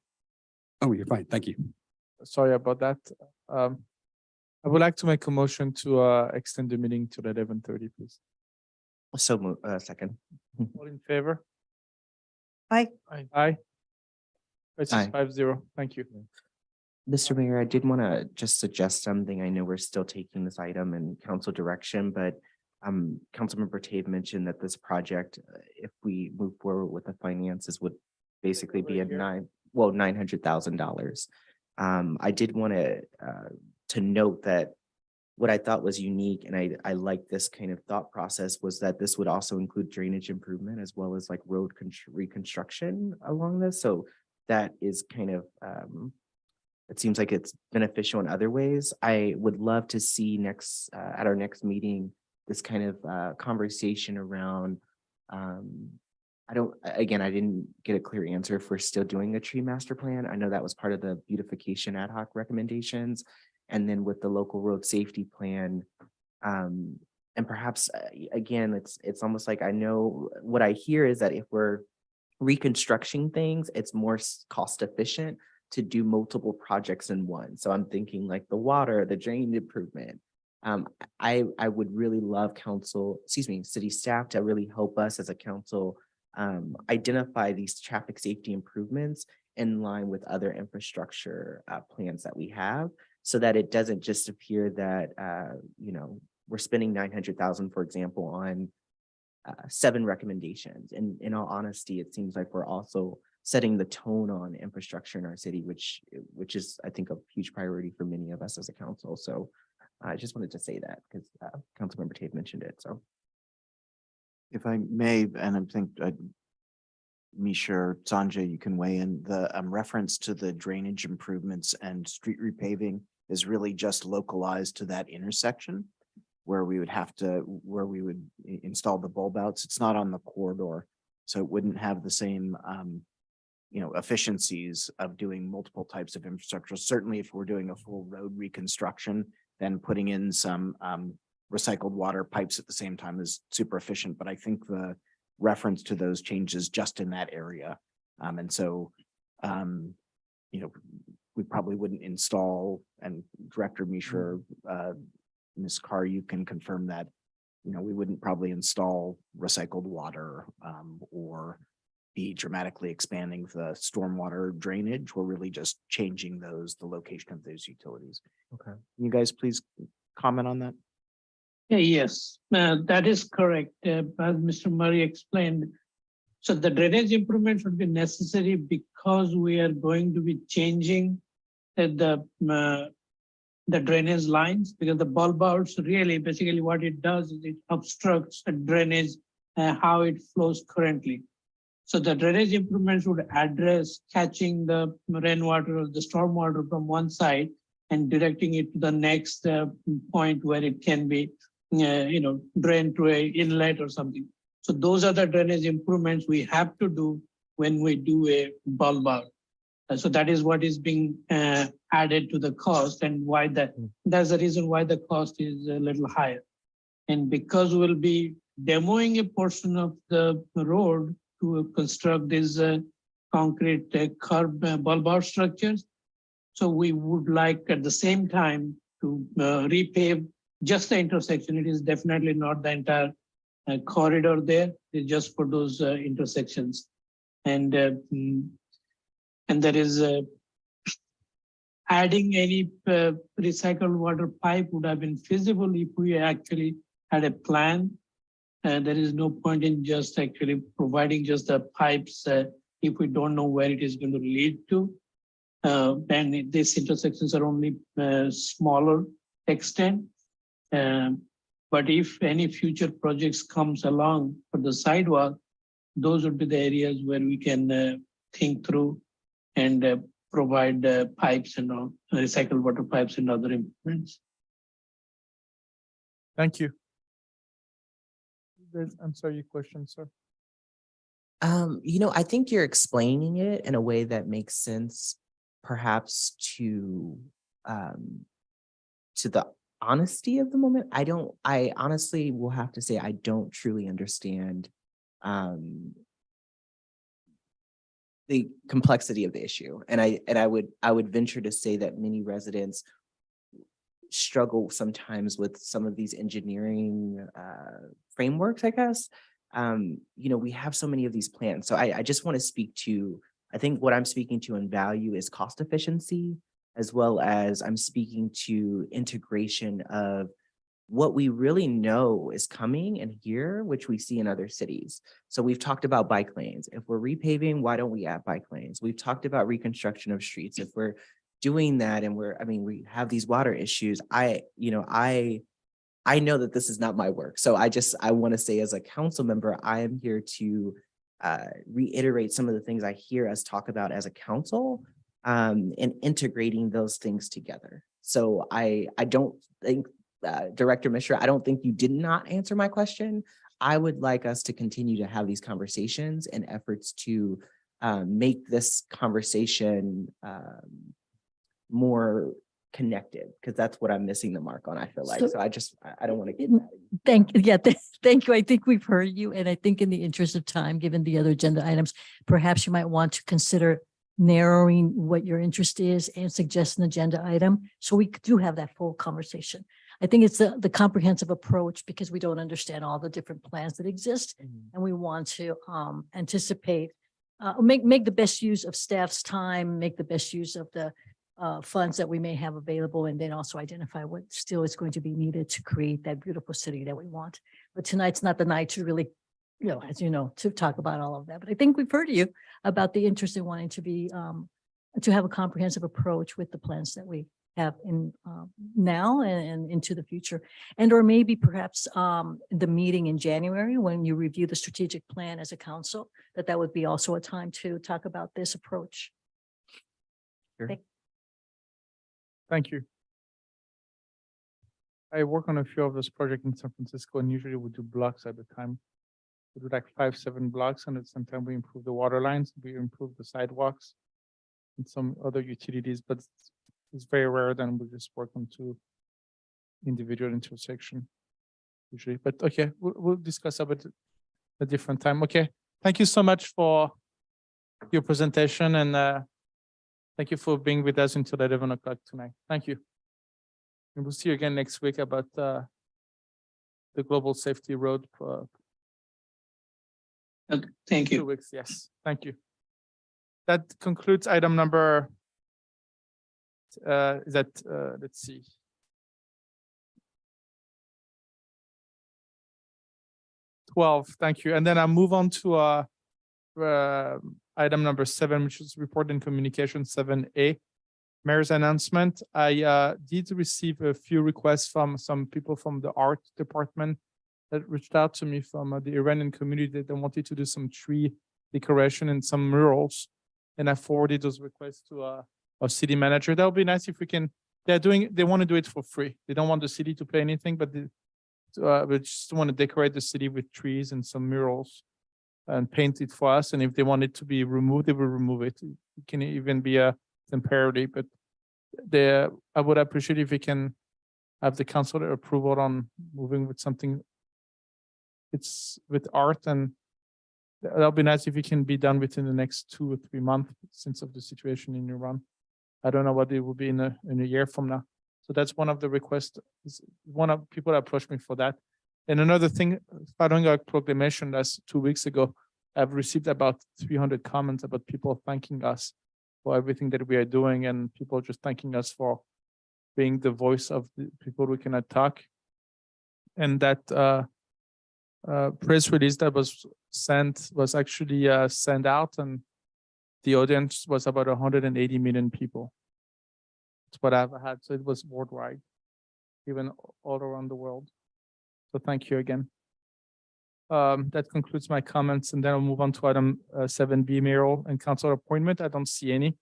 Speaker 6: Oh, you're fine. Thank you.
Speaker 1: Sorry about that. I would like to make a motion to extend the meeting to 11:30, please.
Speaker 10: So, second.
Speaker 1: All in favor?
Speaker 12: Aye.
Speaker 1: Aye. It's
Speaker 10: Aye.
Speaker 1: 5-0. Thank you.
Speaker 10: Mr. Mayor, I did want to just suggest something. I know we're still taking this item in council direction, but Councilmember Tave mentioned that this project, if we move forward with the finances, would basically be a $900,000. I did want to note that what I thought was unique, and I like this kind of thought process, was that this would also include drainage improvement as well as like road reconstruction along this. So that is kind of, it seems like it's beneficial in other ways. I would love to see at our next meeting, this kind of conversation around, I didn't get a clear answer if we're still doing a tree master plan. I know that was part of the beautification ad hoc recommendations. And then with the local road safety plan, and perhaps, again, it's almost like I know what I hear is that if we're reconstructing things, it's more cost efficient to do multiple projects in one. So I'm thinking like the water, the drain improvement. I would really love city staff to really help us as a council identify these traffic safety improvements in line with other infrastructure plans that we have, so that it doesn't just appear that we're spending $900,000, for example, on 7 recommendations. And in all honesty, it seems like we're also setting the tone on infrastructure in our city, which is, I think, a huge priority for many of us as a council. So I just wanted to say that because Councilmember Tate mentioned it. So,
Speaker 21: If I may, and I think Misha or Sanjay, you can weigh in. The reference to the drainage improvements and street repaving is really just localized to that intersection where we would install the bulb outs. It's not on the corridor, so it wouldn't have the same efficiencies of doing multiple types of infrastructure. Certainly if we're doing a full road reconstruction, then putting in some recycled water pipes at the same time is super efficient. But I think the reference to those changes just in that area. And so, we probably wouldn't install, and Director Misha, Ms. Carr, you can confirm that, we wouldn't probably install recycled water or be dramatically expanding the stormwater drainage. We're really just changing the location of those utilities.
Speaker 10: okay.
Speaker 21: Can you guys please comment on that?
Speaker 18: Yes, that is correct. As Mr. Murray explained, so the drainage improvements would be necessary because we are going to be changing the drainage lines, because the bulb outs really basically what it does is it obstructs the drainage how it flows currently. So the drainage improvements would address catching the rainwater or the stormwater from one side and directing it to the next point where it can be, drained to an inlet or something. So those are the drainage improvements we have to do when we do a bulb out. So that is what is being added to the cost, and why that's the reason why the cost is a little higher. And because we'll be demoing a portion of the road to construct these concrete curb bulb out structures, so we would like at the same time to repave just the intersection. It is definitely not the entire corridor there. It's just for those intersections. And there is adding any recycled water pipe would have been feasible if we actually had a plan there is no point in just actually providing just the pipes if we don't know where it is going to lead to. And these intersections are only smaller extent. But if any future projects comes along for the sidewalk, those would be the areas where we can think through and provide pipes and all, recycled water pipes and other improvements.
Speaker 1: Thank you. Answer your question, sir.
Speaker 10: I think you're explaining it in a way that makes sense, perhaps to the honesty of the moment. I honestly will have to say I don't truly understand the complexity of the issue. And I would venture to say that many residents struggle sometimes with some of these engineering frameworks, I guess. We have so many of these plans. So I just want to speak to, I think what I'm speaking to in value is cost efficiency, as well as I'm speaking to integration of what we really know is coming and here, which we see in other cities. So we've talked about bike lanes. If we're repaving, why don't we add bike lanes? We've talked about reconstruction of streets. If we're doing that and we have these water issues, I know that this is not my work. So I want to say as a council member, I am here to reiterate some of the things I hear us talk about as a council and integrating those things together. So I don't think, Director Mishra, I don't think you did not answer my question. I would like us to continue to have these conversations and efforts to make this conversation more connected, because that's what I'm missing the mark on, I feel like. So I don't want to get that.
Speaker 13: Thank you. I think we've heard you. And I think in the interest of time, given the other agenda items, perhaps you might want to consider narrowing what your interest is and suggest an agenda item. So we do have that full conversation. I think it's the comprehensive approach, because we don't understand all the different plans that exist. And we want to anticipate, make the best use of staff's time, make the best use of the funds that we may have available, and then also identify what still is going to be needed to create that beautiful city that we want. But tonight's not the night to really, as you know, to talk about all of that. But I think we've heard you about the interest in wanting to be, to have a comprehensive approach with the plans that we have in now and into the future. And or maybe perhaps the meeting in January, when you review the strategic plan as a council, that would be also a time to talk about this approach.
Speaker 10: Sure.
Speaker 1: Thank you. I work on a few of those projects in San Francisco, and usually we do blocks at a time. We do like 5-7 blocks, and at some time we improve the water lines, we improve the sidewalks and some other utilities, but it's very rare then we just work on 2 individual intersection usually. But okay, we'll discuss about it a different time. Okay, thank you so much for your presentation, and thank you for being with us until 11 o'clock tonight. Thank you. And we'll see you again next week about the Global Safety Road.
Speaker 18: Thank you.
Speaker 1: 2 weeks, yes. Thank you. That concludes item number, let's see. 12, thank you. And then I'll move on to item number 7, which is report and communication 7A, mayor's announcement. I did receive a few requests from some people from the art department that reached out to me from the Iranian community that they wanted to do some tree decoration and some murals. And I forwarded those requests to our city manager. That would be nice if we can, they want to do it for free. They don't want the city to pay anything, but they just want to decorate the city with trees and some murals and paint it for us. And if they want it to be removed, they will remove it. It can even be a temporary, but I would appreciate if we can have the council approval on moving with something. It's with art, and that'll be nice if it can be done within the next 2 or 3 months since of the situation in Iran. I don't know what it will be in a year from now. So that's one of the requests. One of people approached me for that. And another thing, following our proclamation last 2 weeks ago, I've received about 300 comments about people thanking us for everything that we are doing, and people just thanking us for being the voice of the people who cannot talk. And that press release that was actually sent out, and the audience was about 180 million people. That's what I've had. So it was worldwide, even all around the world. So thank you again. That concludes my comments, and then I'll move on to item 7B, mayoral and council appointment. I don't see any.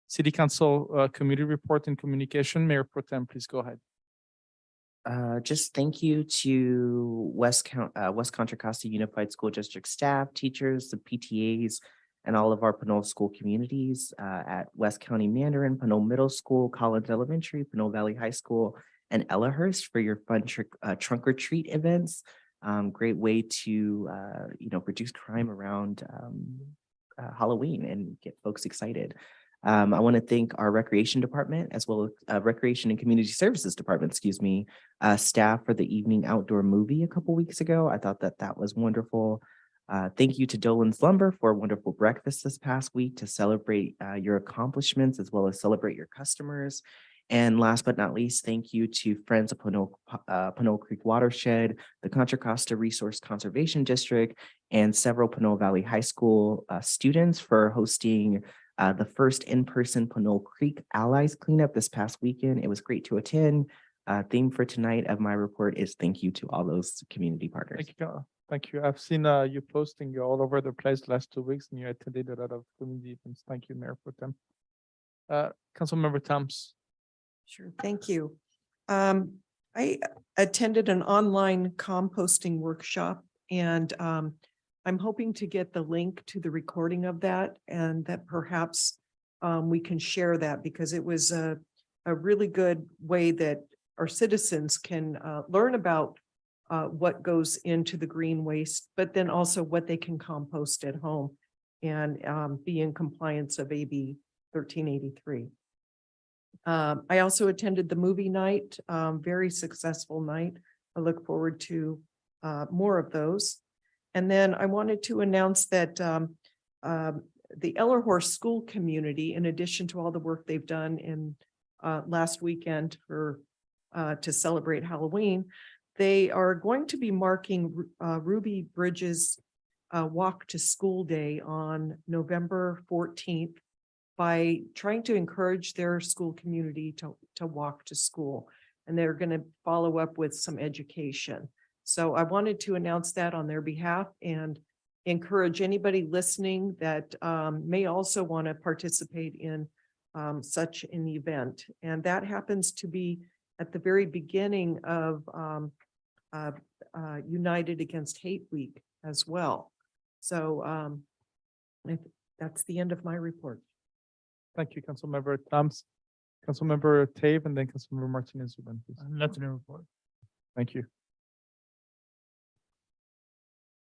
Speaker 1: City Council committee report and communication. Mayor Pro Tem, please go ahead.
Speaker 10: Just thank you to West Contra Costa Unified School District staff, teachers, the PTAs, and all of our Pinole school communities at West County Mandarin, Pinole Middle School, Collins Elementary, Pinole Valley High School, and Ellahurst for your fun trunk or treat events. Great way to reduce crime around Halloween and get folks excited. I want to thank our recreation department as well as recreation and community services department, staff for the evening outdoor movie a couple weeks ago. I thought that was wonderful. Thank you to Dolan's Lumber for a wonderful breakfast this past week to celebrate your accomplishments as well as celebrate your customers. And last but not least, thank you to Friends of Pinole Creek Watershed, the Contra Costa Resource Conservation District, and several Pinole Valley High School students for hosting the first in-person Pinole Creek Allies cleanup this past weekend. It was great to attend. Theme for tonight of my report is thank you to all those community partners.
Speaker 1: Thank you. Thank you. I've seen you posting all over the place the last 2 weeks, and you attended a lot of community events. Thank you, Mayor Pro Tem. Councilmember Thoms.
Speaker 12: Sure, thank you. I attended an online composting workshop, and I'm hoping to get the link to the recording of that, and that perhaps we can share that, because it was a really good way that our citizens can learn about what goes into the green waste, but then also what they can compost at home and be in compliance of AB 1383. I also attended the movie night, very successful night. I look forward to more of those. And then I wanted to announce that the Ellahurst school community, in addition to all the work they've done in last weekend to celebrate Halloween, they are going to be marking Ruby Bridges Walk to School Day on November 14th by trying to encourage their school community to walk to school. And they're going to follow up with some education. So I wanted to announce that on their behalf and encourage anybody listening that may also want to participate in such an event. And that happens to be at the very beginning of United Against Hate Week as well. So that's the end of my report.
Speaker 1: Thank you, Councilmember Thoms. Councilmember Tave, and then Councilmember Martinez-Uben, please.
Speaker 11: Nothing to report.
Speaker 1: Thank you.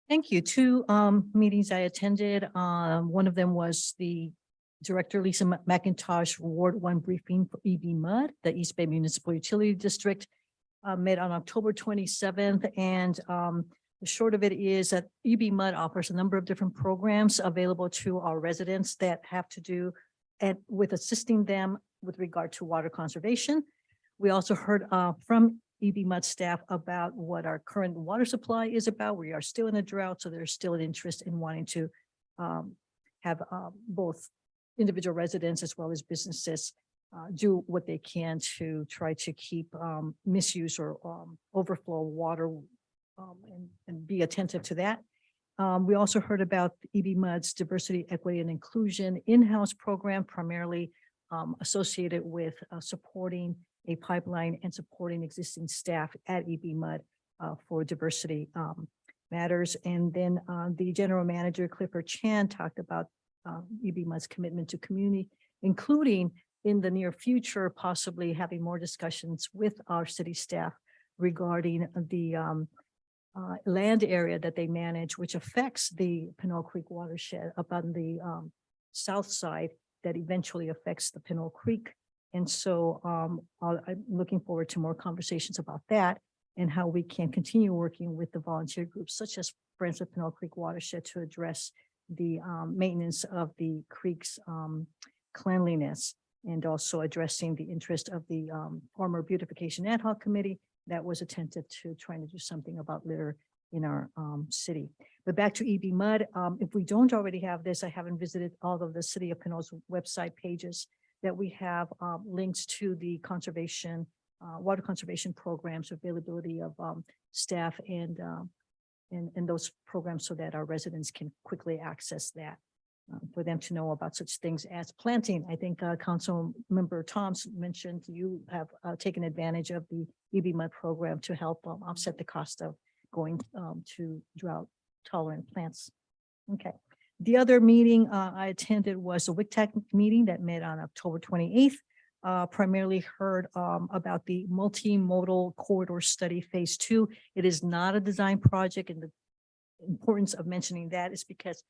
Speaker 13: Thank you. Two meetings I attended. One of them was the Director Lisa McIntosh Ward 1 briefing for EB Mud, the East Bay Municipal Utility District, met on October 27th. And the short of it is that EB Mud offers a number of different programs available to our residents that have to do with assisting them with regard to water conservation. We also heard from EB Mud staff about what our current water supply is about. We are still in a drought, so there's still an interest in wanting to have both individual residents as well as businesses do what they can to try to keep misuse or overflow water and be attentive to that. We also heard about EB Mud's diversity, equity, and inclusion in-house program, primarily associated with supporting a pipeline and supporting existing staff at EB Mud for diversity matters. And then the general manager, Clifford Chan, talked about EB Mud's commitment to community, including in the near future, possibly having more discussions with our city staff regarding the land area that they manage, which affects the Pinole Creek watershed up on the south side that eventually affects the Pinole Creek. And so I'm looking forward to more conversations about that and how we can continue working with the volunteer groups such as Friends of Pinole Creek Watershed to address the maintenance of the creek's cleanliness, and also addressing the interest of the former beautification ad hoc committee that was attentive to trying to do something about litter in our city. But back to EB Mud, if we don't already have this, I haven't visited all of the City of Pinole's website pages that we have links to the conservation, water conservation programs, availability of staff and those programs so that our residents can quickly access that. For them to know about such things as planting. I think Council Member Toms mentioned you have taken advantage of the EB Mud program to help offset the cost of going to drought tolerant plants. Okay. The other meeting I attended was a WICTAC meeting that met on October 28th. Primarily heard about the multimodal corridor study phase 2. It is not a design project, and the importance of mentioning that is because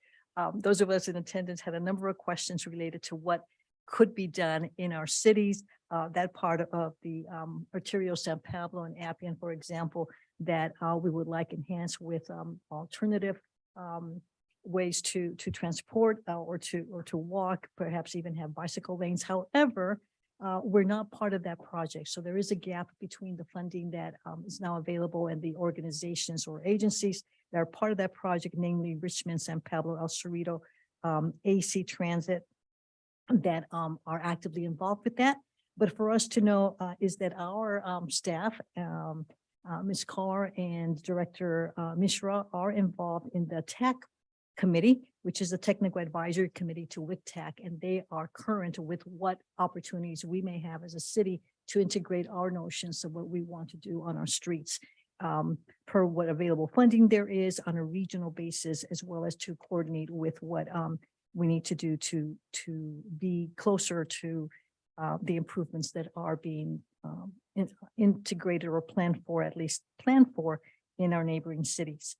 Speaker 13: those of us in attendance had a number of questions related to what could be done in our cities. That part of the arterial San Pablo and Appian, for example, that we would like enhanced with alternative ways to transport or to walk, perhaps even have bicycle lanes. However, we're not part of that project. So there is a gap between the funding that is now available and the organizations or agencies that are part of that project, namely Richmond, San Pablo, El Cerrito, AC Transit, that are actively involved with that. But for us to know is that our staff, Ms. Carr and Director Mishra, are involved in the TAC committee, which is the Technical Advisory Committee to WICTAC, and they are current with what opportunities we may have as a city to integrate our notions of what we want to do on our streets. Per what available funding there is on a regional basis, as well as to coordinate with what we need to do to be closer to the improvements that are being integrated or planned for, at least planned for in our neighboring cities.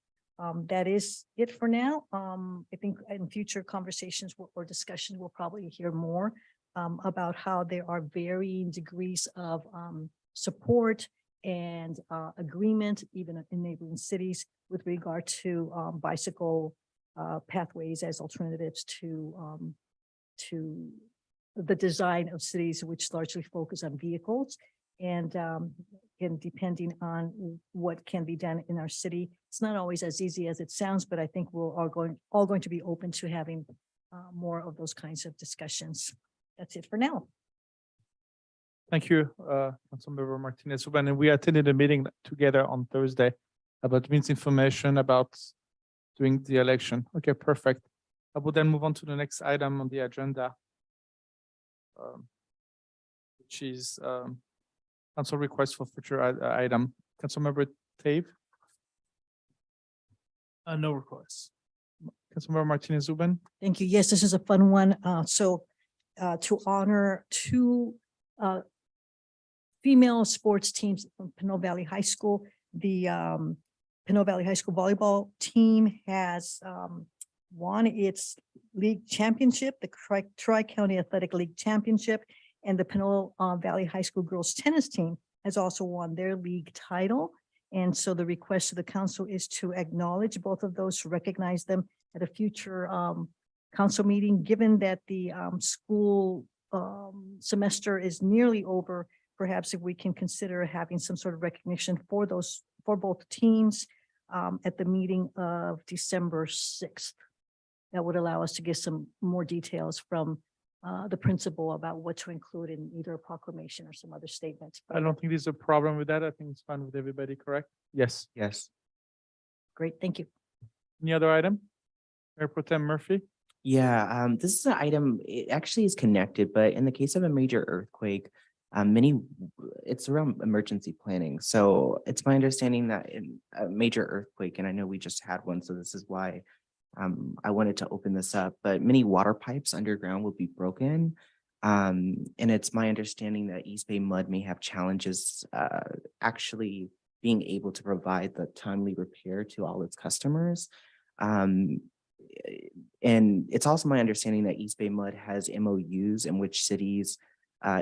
Speaker 13: That is it for now. I think in future conversations or discussions, we'll probably hear more about how there are varying degrees of support and agreement, even in neighboring cities, with regard to bicycle pathways as alternatives to the design of cities, which largely focus on vehicles. And depending on what can be done in our city, it's not always as easy as it sounds, but I think we're all going to be open to having more of those kinds of discussions. That's it for now.
Speaker 1: Thank you, Councilmember Martinez. When we attended a meeting together on Thursday about misinformation about doing the election. Okay, perfect. I will then move on to the next item on the agenda, which is council request for future item. Councilmember Tave.
Speaker 11: No requests.
Speaker 1: Councilmember Martinez-Zuben.
Speaker 13: Thank you. Yes, this is a fun one. To honor two female sports teams from Pinole Valley High School, the Pinole Valley High School volleyball team has won its league championship, the Tri-County Athletic League Championship, and the Pinole Valley High School girls tennis team has also won their league title. And so the request to the council is to acknowledge both of those, to recognize them at a future council meeting, given that the school semester is nearly over. Perhaps if we can consider having some sort of recognition for both teams at the meeting of December 6th. That would allow us to get some more details from the principal about what to include in either a proclamation or some other statement.
Speaker 1: I don't think there's a problem with that. I think it's fine with everybody, correct? Yes.
Speaker 10: Yes.
Speaker 13: Great, thank you.
Speaker 1: Any other item? Mayor Pro Tem Murphy?
Speaker 10: Yeah, this is an item, it actually is connected, but in the case of a major earthquake, it's around emergency planning. So it's my understanding that in a major earthquake, and I know we just had one, so this is why I wanted to open this up, but many water pipes underground will be broken. And it's my understanding that East Bay Mud may have challenges actually being able to provide the timely repair to all its customers. And it's also my understanding that East Bay Mud has MOUs in which cities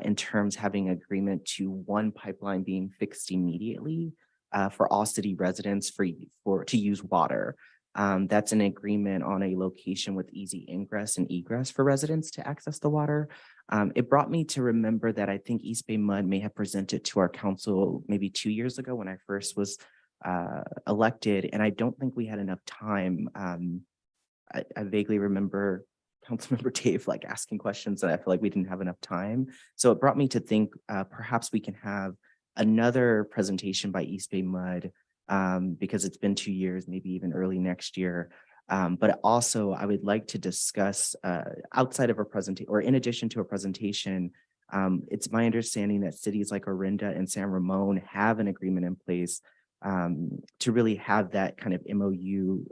Speaker 10: in terms having agreement to one pipeline being fixed immediately for all city residents to use water. That's an agreement on a location with easy ingress and egress for residents to access the water. It brought me to remember that I think East Bay Mud may have presented to our council maybe 2 years ago when I first was elected, and I don't think we had enough time. I vaguely remember Councilmember Dave like asking questions and I feel like we didn't have enough time. So it brought me to think perhaps we can have another presentation by East Bay Mud because it's been 2 years, maybe even early next year. But also I would like to discuss outside of a presentation or in addition to a presentation, it's my understanding that cities like Orinda and San Ramon have an agreement in place to really have that kind of MOU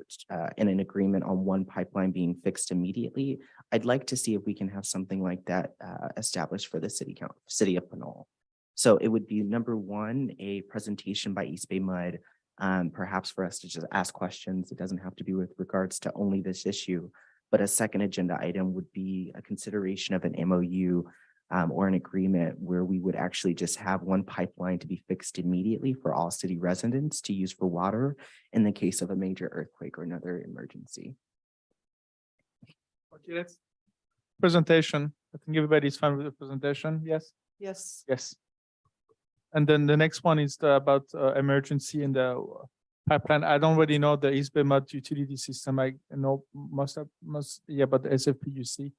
Speaker 10: and an agreement on one pipeline being fixed immediately. I'd like to see if we can have something like that established for the city of Pinole. So it would be number one, a presentation by East Bay Mud, perhaps for us to just ask questions. It doesn't have to be with regards to only this issue, but a second agenda item would be a consideration of an MOU or an agreement where we would actually just have one pipeline to be fixed immediately for all city residents to use for water in the case of a major earthquake or another emergency.
Speaker 1: Okay, let's presentation. I think everybody's fine with the presentation. Yes.
Speaker 12: Yes.
Speaker 1: Yes. And then the next one is about emergency in the pipeline. I don't really know the East Bay Mud utility system. I know but the SFPUC.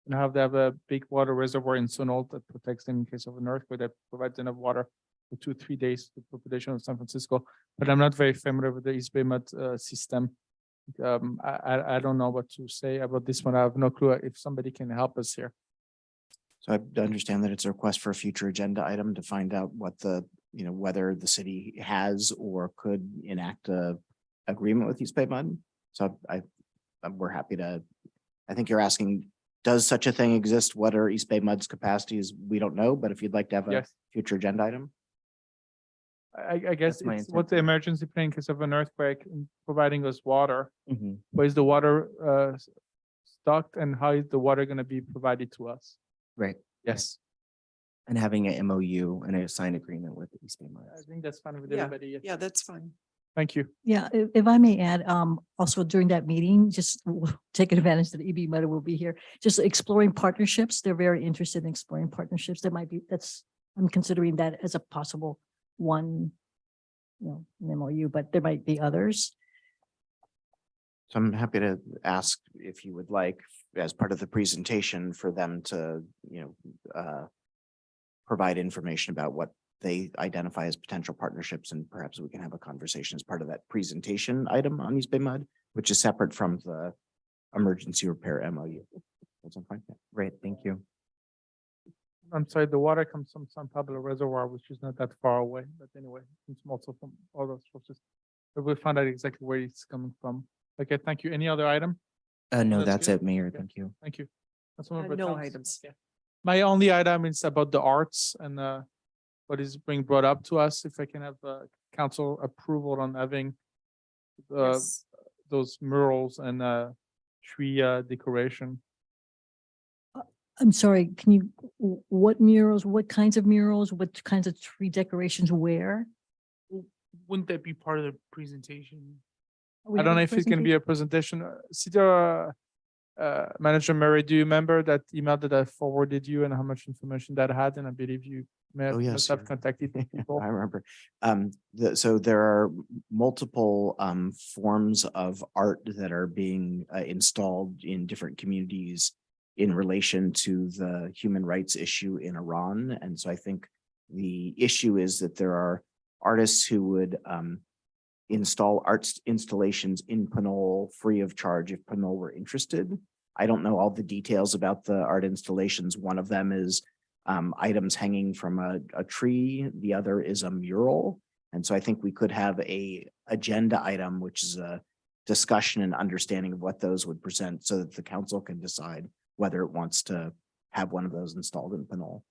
Speaker 1: And how they have a big water reservoir in Pinole that protects them in case of an earthquake that provides enough water for 2-3 days to the population of San Francisco. But I'm not very familiar with the East Bay Mud system. I don't know what to say about this one. I have no clue if somebody can help us here.
Speaker 21: So I understand that it's a request for a future agenda item to find out what the, whether the city has or could enact a agreement with East Bay Mud. So we're happy to, I think you're asking, does such a thing exist? What are East Bay Mud's capacities? We don't know, but if you'd like to have a
Speaker 1: Yes.
Speaker 21: future agenda item.
Speaker 1: I guess
Speaker 10: That's my
Speaker 1: it's what the
Speaker 10: intent.
Speaker 1: emergency plan in case of an earthquake and providing us water.
Speaker 10: Mhm.
Speaker 1: Where is the water stocked and how is the water going to be provided to us?
Speaker 10: Right.
Speaker 1: Yes.
Speaker 10: And having an MOU and a signed agreement with East Bay Mud.
Speaker 1: I think that's fine with
Speaker 12: Yeah,
Speaker 1: everybody.
Speaker 12: yeah, that's fine.
Speaker 1: Thank you.
Speaker 13: Yeah, if I may add, also during that meeting, just taking advantage that EB Meta will be here, just exploring partnerships. They're very interested in exploring partnerships. I'm considering that as a possible one, an MOU, but there might be others.
Speaker 21: So I'm happy to ask if you would like, as part of the presentation, for them to, provide information about what they identify as potential partnerships, and perhaps we can have a conversation as part of that presentation item on East Bay Mud, which is separate from the emergency repair MOU. That's fine.
Speaker 10: Right, thank you.
Speaker 1: I'm sorry, the water comes from San Pablo Reservoir, which is not that far away, but anyway, it's also from other sources. But we'll find out exactly where it's coming from. Okay, thank you. Any other item?
Speaker 10: No, that's
Speaker 1: good?
Speaker 10: it, Mayor.
Speaker 1: Okay.
Speaker 10: Thank you.
Speaker 1: Thank you. Councilmember
Speaker 12: No
Speaker 1: Towns?
Speaker 12: items.
Speaker 1: Okay. My only item is about the arts and what is being brought up to us. If I can have council approval on having
Speaker 12: Yes.
Speaker 1: those murals and tree decoration.
Speaker 13: I'm sorry, what murals, what kinds of murals, what kinds of tree decorations, where?
Speaker 11: Wouldn't that be part of the presentation?
Speaker 1: I don't know if it's going to be a presentation. City Manager Murray, do you remember that email that I forwarded you and how much information that had? And I believe you may have,
Speaker 21: yes,
Speaker 1: must have
Speaker 21: sir.
Speaker 1: contacted people.
Speaker 21: I remember. So there are multiple forms of art that are being installed in different communities in relation to the human rights issue in Iran. And so I think the issue is that there are artists who would install arts installations in Pinole free of charge if Pinole were interested. I don't know all the details about the art installations. One of them is items hanging from a tree. The other is a mural. And so I think we could have a agenda item, which is a discussion and understanding of what those would present so that the council can decide whether it wants to have one of those installed in Pinole.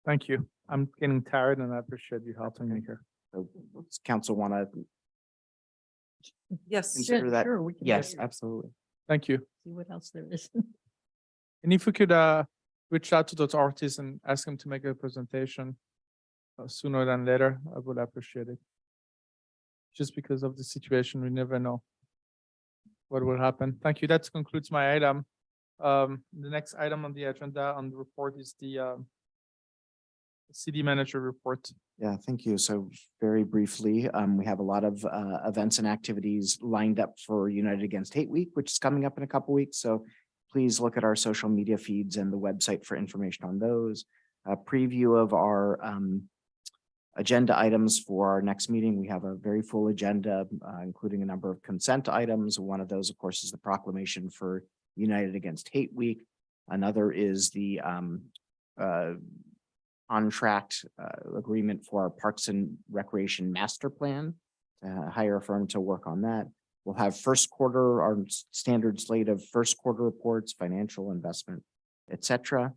Speaker 1: Thank you. I'm getting tired and I appreciate you helping me here.
Speaker 21: So does council want to
Speaker 12: Yes.
Speaker 21: consider that?
Speaker 13: Sure, we can
Speaker 10: Yes,
Speaker 13: see
Speaker 10: absolutely.
Speaker 1: Thank you.
Speaker 13: what else there is.
Speaker 1: And if we could reach out to those artists and ask them to make a presentation sooner than later, I would appreciate it. Just because of the situation, we never know what will happen. Thank you. That concludes my item. The next item on the agenda on the report is the city manager report.
Speaker 21: Yeah, thank you. So very briefly, we have a lot of events and activities lined up for United Against Hate Week, which is coming up in a couple weeks. So please look at our social media feeds and the website for information on those. A preview of our agenda items for our next meeting. We have a very full agenda, including a number of consent items. One of those, of course, is the proclamation for United Against Hate Week. Another is the contract agreement for our Parks and Recreation Master Plan, hire a firm to work on that. We'll have first quarter, our standard slate of first quarter reports, financial investment, etc.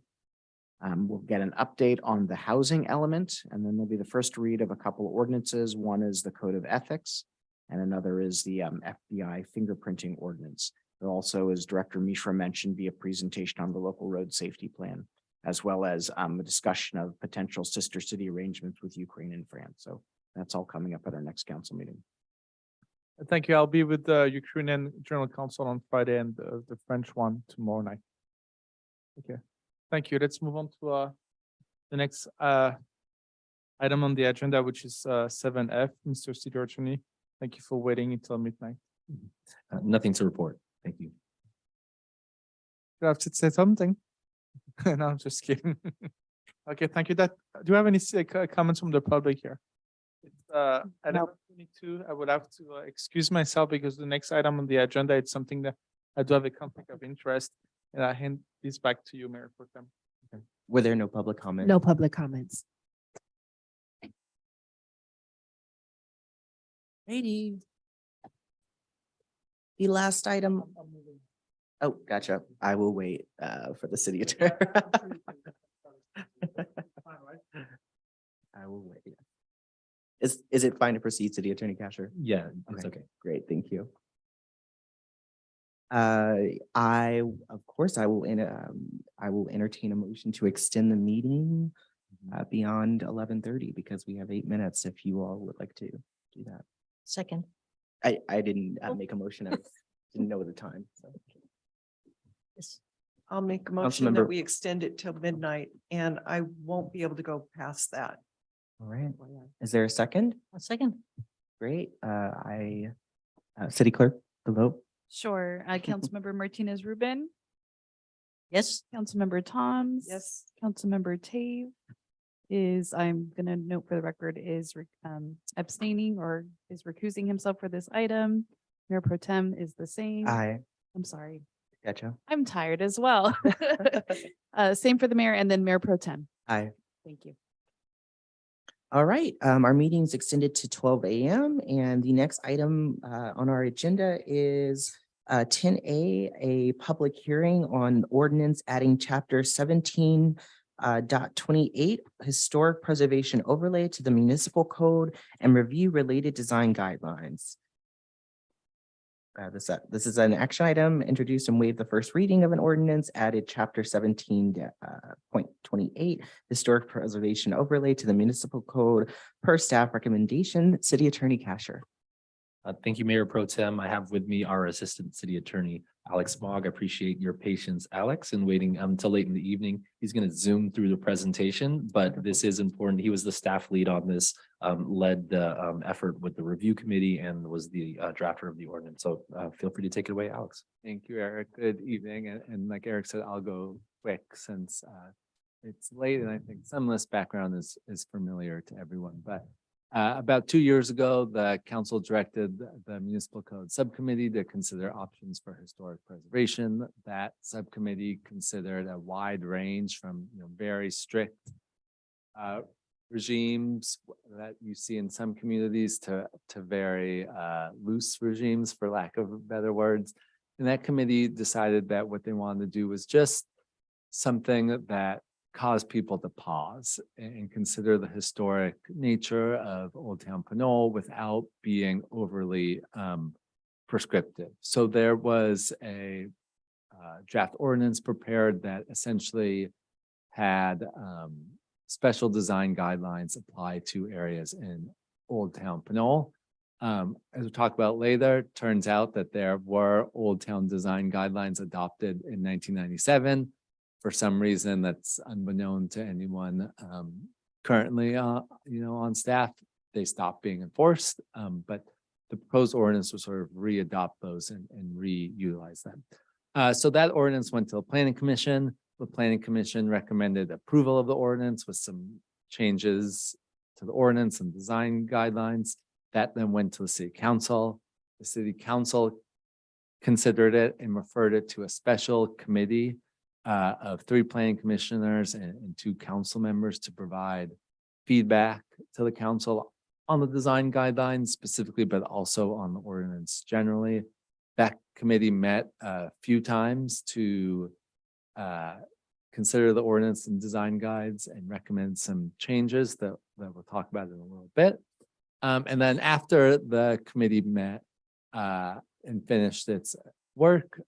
Speaker 21: We'll get an update on the housing element, and then there'll be the first read of a couple of ordinances. One is the Code of Ethics, and another is the FBI fingerprinting ordinance. There also, as Director Mishra mentioned, be a presentation on the local road safety plan, as well as a discussion of potential sister city arrangements with Ukraine and France. So that's all coming up at our next council meeting.
Speaker 1: Thank you. I'll be with the Ukrainian General Council on Friday and the French one tomorrow night. Okay, thank you. Let's move on to the next item on the agenda, which is 7F. Mr. City Attorney, thank you for waiting until midnight.
Speaker 8: Nothing to report. Thank you.
Speaker 1: You have to say something. No, I'm just kidding. Okay, thank you. Do you have any comments from the public here? Item 22, I would have to excuse myself because the next item on the agenda, it's something that I do have a conflict of interest, and I hand this back to you, Mayor Pro Tem.
Speaker 10: Were there no public comments?
Speaker 5: No public comments.
Speaker 10: Righty. The last item. Oh, gotcha. I will wait for the city attorney. I will wait. Is it fine to proceed, City Attorney Casher?
Speaker 8: Yeah, it's okay.
Speaker 10: Great, thank you. Of course, I will entertain a motion to extend the meeting beyond 11:30 because we have 8 minutes if you all would like to do that.
Speaker 13: Second.
Speaker 10: I didn't make a motion. I didn't know the time. So.
Speaker 13: Yes.
Speaker 12: I'll make a motion that
Speaker 10: Councilmember-
Speaker 12: we extend it till midnight, and I won't be able to go past that.
Speaker 10: All right. Is there a second?
Speaker 13: A second.
Speaker 10: Great. City Clerk, the vote.
Speaker 2: Sure. Councilmember Martinez Rubin,
Speaker 13: Yes.
Speaker 2: Councilmember Toms.
Speaker 12: Yes.
Speaker 2: Councilmember Tave is, I'm gonna note for the record, is abstaining or is recusing himself for this item. Mayor Pro Tem is the same.
Speaker 10: Aye.
Speaker 2: I'm sorry.
Speaker 10: Gotcha.
Speaker 2: I'm tired as well. Same for the mayor and then Mayor Pro Tem.
Speaker 10: Aye.
Speaker 2: Thank you.
Speaker 10: All right, our meeting's extended to 12 a.m. and the next item on our agenda is 10A, a public hearing on ordinance adding chapter 17.28 historic preservation overlay to the municipal code and review related design guidelines. This is an action item, introduced and waive the first reading of an ordinance, added chapter 17.28 historic preservation overlay to the municipal code per staff recommendation. City Attorney Casher.
Speaker 8: Thank you, Mayor Pro Tem. I have with me our Assistant City Attorney, Alex Mogg. I appreciate your patience, Alex, and waiting until late in the evening. He's going to zoom through the presentation, but this is important. He was the staff lead on this, led the effort with the review committee and was the drafter of the ordinance. So feel free to take it away, Alex.
Speaker 7: Thank you, Eric. Good evening. And like Eric said, I'll go quick since it's late and I think some of this background is familiar to everyone. But about 2 years ago, the council directed the municipal code subcommittee to consider options for historic preservation. That subcommittee considered a wide range from very strict regimes that you see in some communities to very loose regimes, for lack of better words. And that committee decided that what they wanted to do was just something that caused people to pause and consider the historic nature of Old Town Pinole without being overly prescriptive. So there was a draft ordinance prepared that essentially had special design guidelines apply to areas in Old Town Pinole. As we'll talk about later, turns out that there were Old Town design guidelines adopted in 1997. For some reason that's unbeknown to anyone currently, on staff. They stopped being enforced, but the proposed ordinance will sort of re-adopt those and reutilize them. So that ordinance went to the planning commission. The planning commission recommended approval of the ordinance with some changes to the ordinance and design guidelines. That then went to the city council. The city council considered it and referred it to a special committee of 3 planning commissioners and 2 council members to provide feedback to the council on the design guidelines specifically, but also on the ordinance generally. That committee met a few times to consider the ordinance and design guides and recommend some changes that we'll talk about in a little bit. And then after the committee met and finished its work,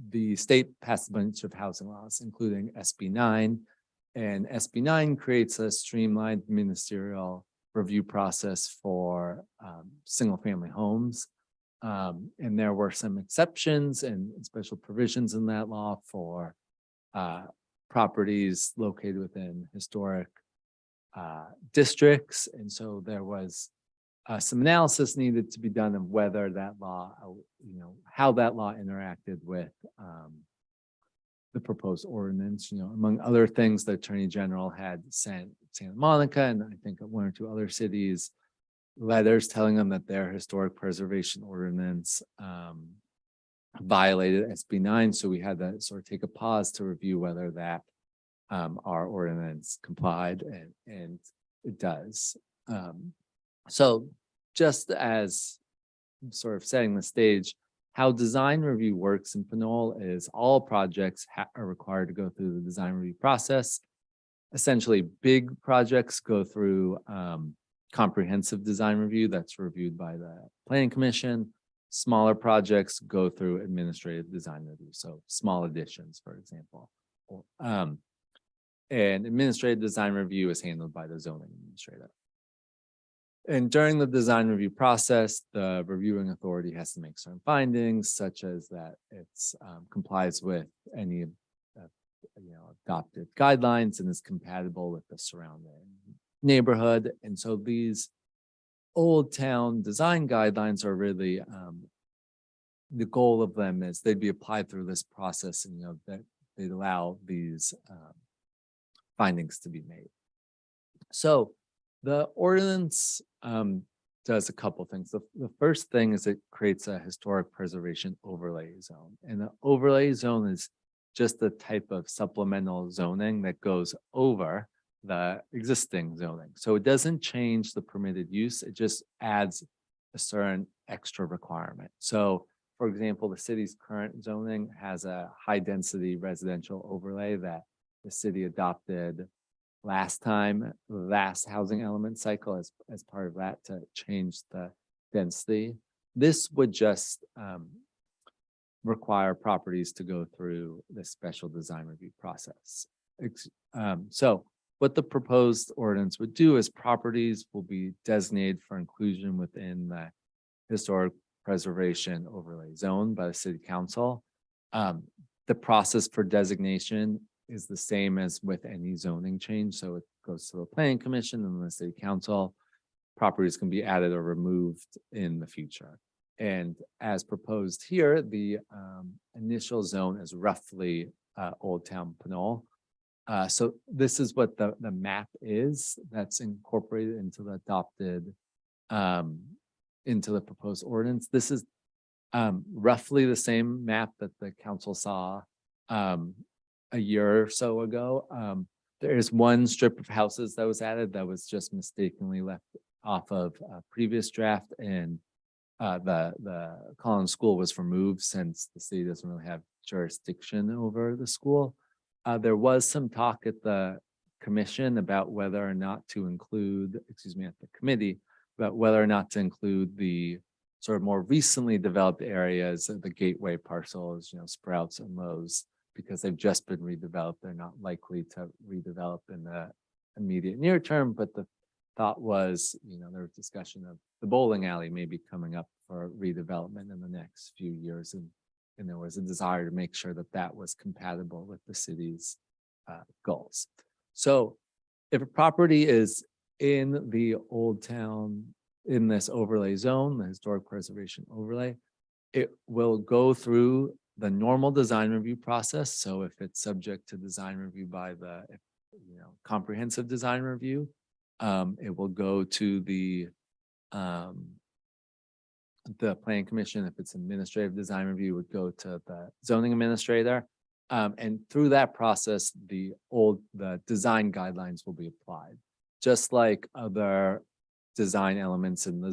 Speaker 7: the state passed a bunch of housing laws, including SB 9. And SB 9 creates a streamlined ministerial review process for single-family homes. And there were some exceptions and special provisions in that law for properties located within historic districts. And so there was some analysis needed to be done of whether that law, how that law interacted with the proposed ordinance. Among other things, the Attorney General had sent Santa Monica and I think 1 or 2 other cities letters telling them that their historic preservation ordinance violated SB 9. So we had to sort of take a pause to review whether that our ordinance complied, and it does. So just as sort of setting the stage, how design review works in Pinole is all projects are required to go through the design review process. Essentially, big projects go through comprehensive design review that's reviewed by the Planning Commission. Smaller projects go through administrative design review, so small additions, for example. And administrative design review is handled by the zoning administrator. And during the design review process, the reviewing authority has to make certain findings, such as that it's complies with any adopted guidelines and is compatible with the surrounding neighborhood. And so these Old Town design guidelines are really the goal of them is they'd be applied through this process, and that they'd allow these findings to be made. So the ordinance does a couple things. The first thing is it creates a historic preservation overlay zone. And the overlay zone is just the type of supplemental zoning that goes over the existing zoning. So it doesn't change the permitted use. It just adds a certain extra requirement. So for example, the city's current zoning has a high density residential overlay that the city adopted last housing element cycle as part of that to change the density. This would just require properties to go through the special design review process. So what the proposed ordinance would do is properties will be designated for inclusion within the historic preservation overlay zone by the city council. The process for designation is the same as with any zoning change. So it goes to the planning commission and the city council. Properties can be added or removed in the future. And as proposed here, the initial zone is roughly Old Town Pinole. So this is what the map is that's incorporated into the adopted, into the proposed ordinance. This is roughly the same map that the council saw a year or so ago. There is one strip of houses that was added that was just mistakenly left off of a previous draft, and the Collins School was removed since the city doesn't really have jurisdiction over the school. There was some talk at the commission about whether or not to include, at the committee, about whether or not to include the sort of more recently developed areas of the gateway parcels, Sprouts and Lowe's, because they've just been redeveloped. They're not likely to redevelop in the immediate near term, but the thought was, there was discussion of the bowling alley maybe coming up for redevelopment in the next few years. And there was a desire to make sure that that was compatible with the city's goals. So if a property is in the Old Town, in this overlay zone, the historic preservation overlay, it will go through the normal design review process. So if it's subject to design review by the, comprehensive design review, it will go to the planning commission. If it's administrative design review, it would go to the zoning administrator. And through that process, the design guidelines will be applied. Just like other design elements in the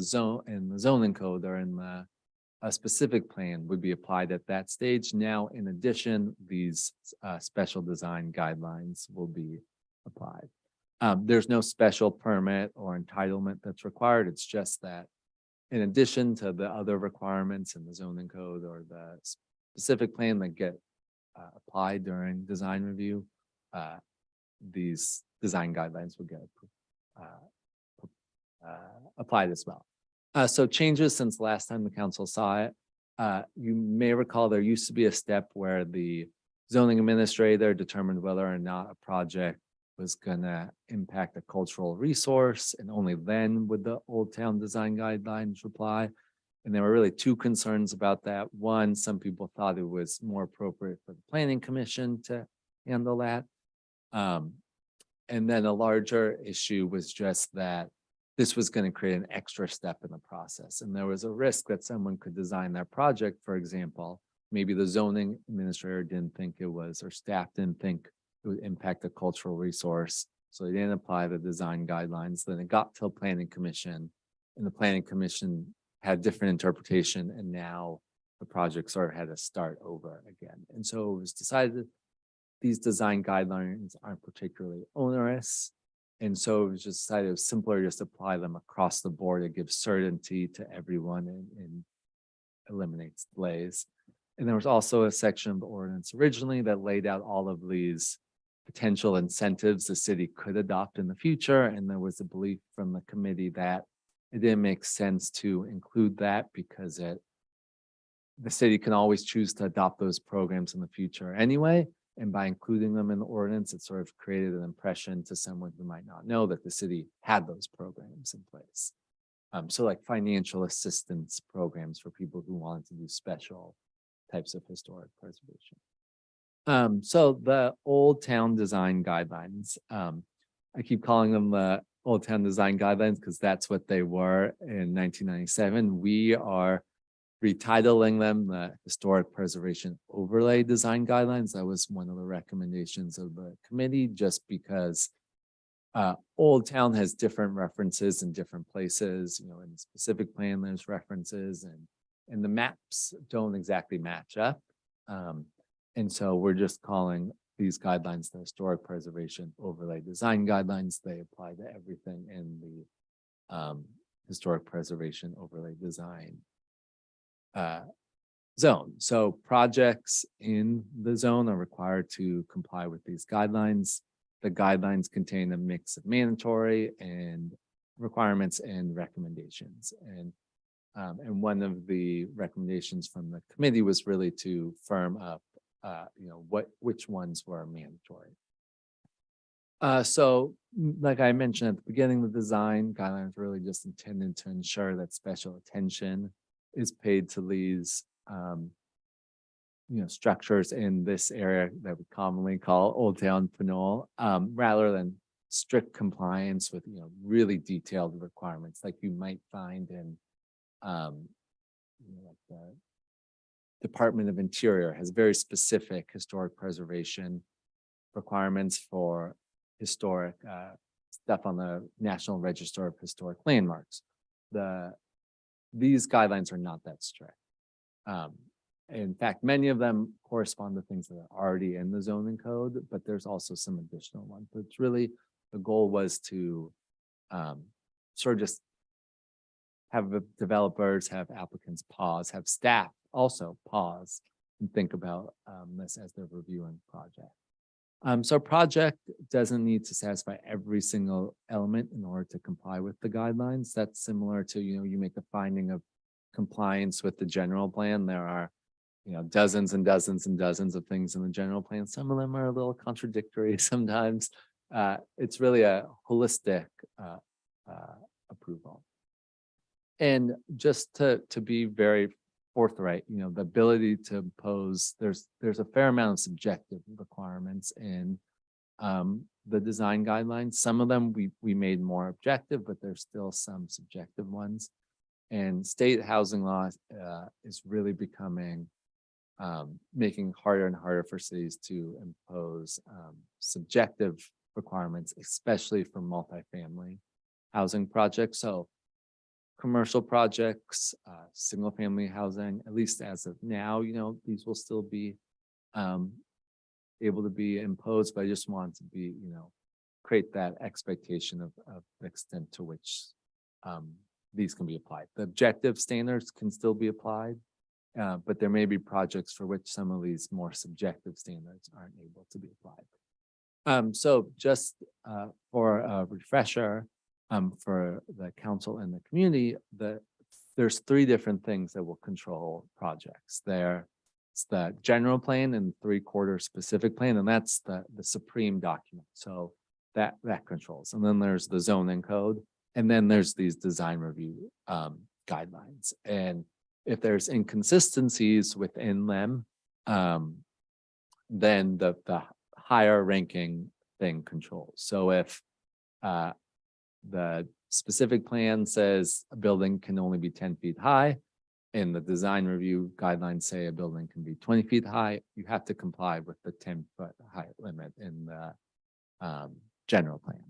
Speaker 7: zoning code or in a specific plan would be applied at that stage. Now, in addition, these special design guidelines will be applied. There's no special permit or entitlement that's required. It's just that in addition to the other requirements in the zoning code or the specific plan that get applied during design review, these design guidelines will get applied as well. So changes since last time the council saw it. You may recall there used to be a step where the zoning administrator determined whether or not a project was gonna impact a cultural resource, and only then would the Old Town design guidelines apply. And there were really two concerns about that. One, some people thought it was more appropriate for the planning commission to handle that. And then a larger issue was just that this was going to create an extra step in the process. And there was a risk that someone could design their project, for example, maybe the zoning administrator didn't think it was, or staff didn't think it would impact a cultural resource. So they didn't apply the design guidelines. Then it got to a planning commission, and the planning commission had different interpretation, and now the project sort of had to start over again. And so it was decided that these design guidelines aren't particularly onerous. And so it was just decided it was simpler just apply them across the board. It gives certainty to everyone and eliminates delays. And there was also a section of the ordinance originally that laid out all of these potential incentives the city could adopt in the future. And there was a belief from the committee that it didn't make sense to include that because the city can always choose to adopt those programs in the future anyway. And by including them in the ordinance, it sort of created an impression to someone who might not know that the city had those programs in place. So like financial assistance programs for people who wanted to do special types of historic preservation. So the Old Town Design Guidelines, I keep calling them the Old Town Design Guidelines because that's what they were in 1997. We are retitling them the Historic Preservation Overlay Design Guidelines. That was one of the recommendations of the committee, just because Old Town has different references in different places. In the specific plan, there's references, and the maps don't exactly match up. And so we're just calling these guidelines the Historic Preservation Overlay Design Guidelines. They apply to everything in the Historic Preservation Overlay Design zone. So projects in the zone are required to comply with these guidelines. The guidelines contain a mix of mandatory and requirements and recommendations. And one of the recommendations from the committee was really to firm up, which ones were mandatory. So like I mentioned at the beginning, the design guidelines really just intended to ensure that special attention is paid to these, structures in this area that we commonly call Old Town Pinole, rather than strict compliance with, really detailed requirements like you might find in, like the Department of Interior has very specific historic preservation requirements for historic stuff on the National Register of Historic Landmarks. These guidelines are not that strict. In fact, many of them correspond to things that are already in the zoning code, but there's also some additional ones. But it's really, the goal was to sort of just have the developers, have applicants pause, have staff also pause and think about this as they're reviewing project. So project doesn't need to satisfy every single element in order to comply with the guidelines. That's similar to, you make a finding of compliance with the general plan. There are, dozens and dozens and dozens of things in the general plan. Some of them are a little contradictory sometimes. it's really a holistic approval. And just to be very forthright, you know, the ability to impose, there's a fair amount of subjective requirements in the design guidelines. Some of them we made more objective, but there's still some subjective ones. And state housing law is really becoming making harder and harder for cities to impose subjective requirements, especially for multifamily housing projects. So commercial projects, single family housing, at least as of now, you know, these will still be able to be imposed, but I just want to be, you know, create that expectation of the extent to which these can be applied. The objective standards can still be applied, but there may be projects for which some of these more subjective standards aren't able to be applied. So just for a refresher, for the council and the community, there's three different things that will control projects. It's the general plan and 3/4 specific plan, and that's the supreme document. So that controls. And then there's the zoning code, and then there's these design review guidelines. And if there's inconsistencies within them, then the higher ranking thing controls. So if the specific plan says a building can only be 10 feet high, and the design review guidelines say a building can be 20 feet high, you have to comply with the 10-foot height limit in the general plan.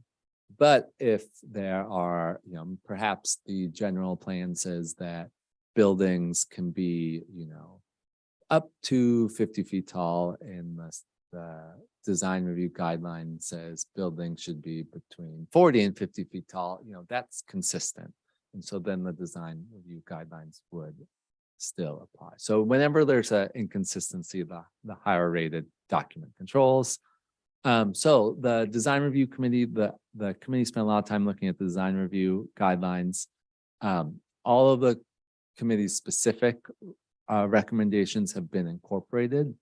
Speaker 7: But if there are, you know, perhaps the general plan says that buildings can be, you know, up to 50 feet tall, and the design review guideline says buildings should be between 40 and 50 feet tall, you know, that's consistent. And so then the design review guidelines would still apply. So whenever there's an inconsistency, the higher rated document controls. So the design review committee, the committee spent a lot of time looking at the design review guidelines. All of the committee's specific recommendations have been incorporated.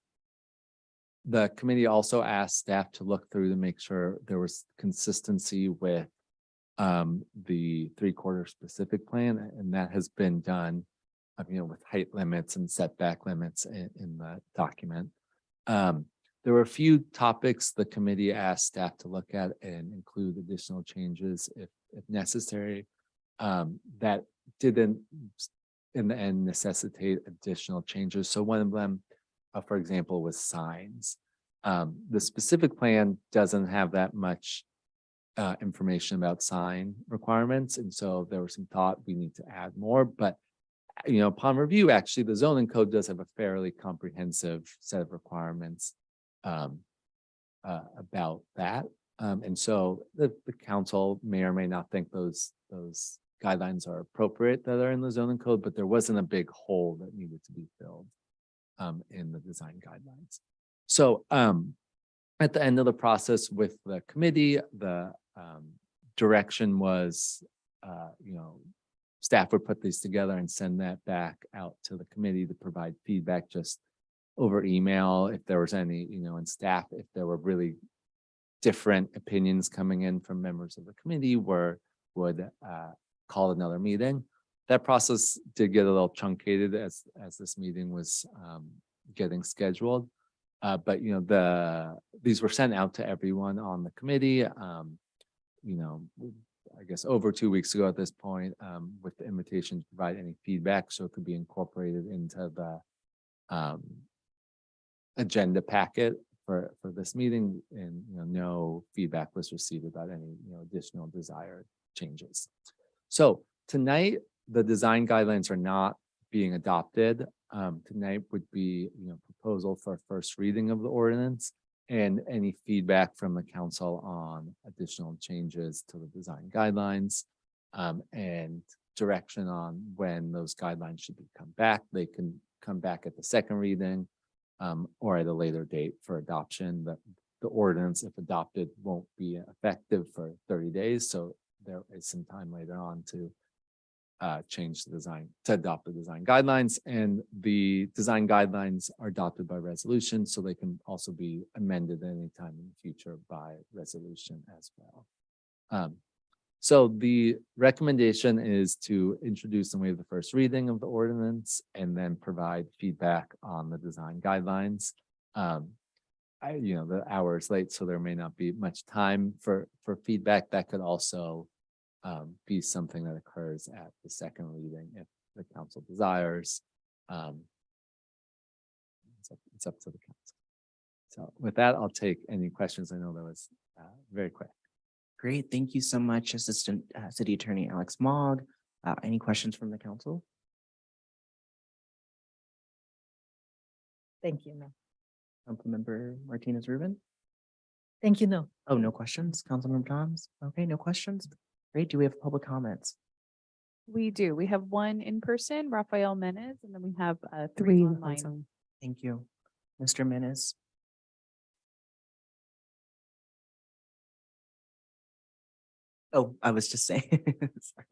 Speaker 7: The committee also asked staff to look through to make sure there was consistency with the 3/4 specific plan, and that has been done, you know, with height limits and setback limits in the document. There were a few topics the committee asked staff to look at and include additional changes if necessary. That didn't, in the end, necessitate additional changes. So one of them, for example, was signs. The specific plan doesn't have that much information about sign requirements, and so there was some thought we need to add more. But you know, upon review, actually, the zoning code does have a fairly comprehensive set of requirements about that. And so the council may or may not think those guidelines are appropriate that are in the zoning code, but there wasn't a big hole that needed to be filled in the design guidelines. So at the end of the process with the committee, the direction was, you know, staff would put these together and send that back out to the committee to provide feedback just over email if there was any, you know, and staff, if there were really different opinions coming in from members of the committee, would call another meeting. That process did get a little truncated as this meeting was getting scheduled. But you know, these were sent out to everyone on the committee. You know, I guess over 2 weeks ago at this point, with the invitation to provide any feedback, so it could be incorporated into the agenda packet for this meeting. And you know, no feedback was received about any, you know, additional desired changes. So tonight, the design guidelines are not being adopted. Tonight would be, you know, proposal for first reading of the ordinance and any feedback from the council on additional changes to the design guidelines, and direction on when those guidelines should come back. They can come back at the second reading or at a later date for adoption. The ordinance, if adopted, won't be effective for 30 days. So there is some time later on to change the design, to adopt the design guidelines, and the design guidelines are adopted by resolution, so they can also be amended anytime in the future by resolution as well. So the recommendation is to introduce and waive the first reading of the ordinance and then provide feedback on the design guidelines. The hour is late, so there may not be much time for feedback. That could also be something that occurs at the second reading if the council desires. It's up to the council. So with that, I'll take any questions. I know that was very quick.
Speaker 10: Great, thank you so much, Assistant City Attorney Alex Mogg. Any questions from the council?
Speaker 13: Thank you. No.
Speaker 10: Councilmember Martinez Rubin?
Speaker 13: Thank you. No.
Speaker 10: Oh, no questions. Councilmember Thomas? Okay, no questions. Great. Do we have public comments?
Speaker 2: We do. We have one in person, Rafael Menez, and then we have three online.
Speaker 10: Awesome. Thank you. Mr. Menes? Oh, I was just saying. Sorry.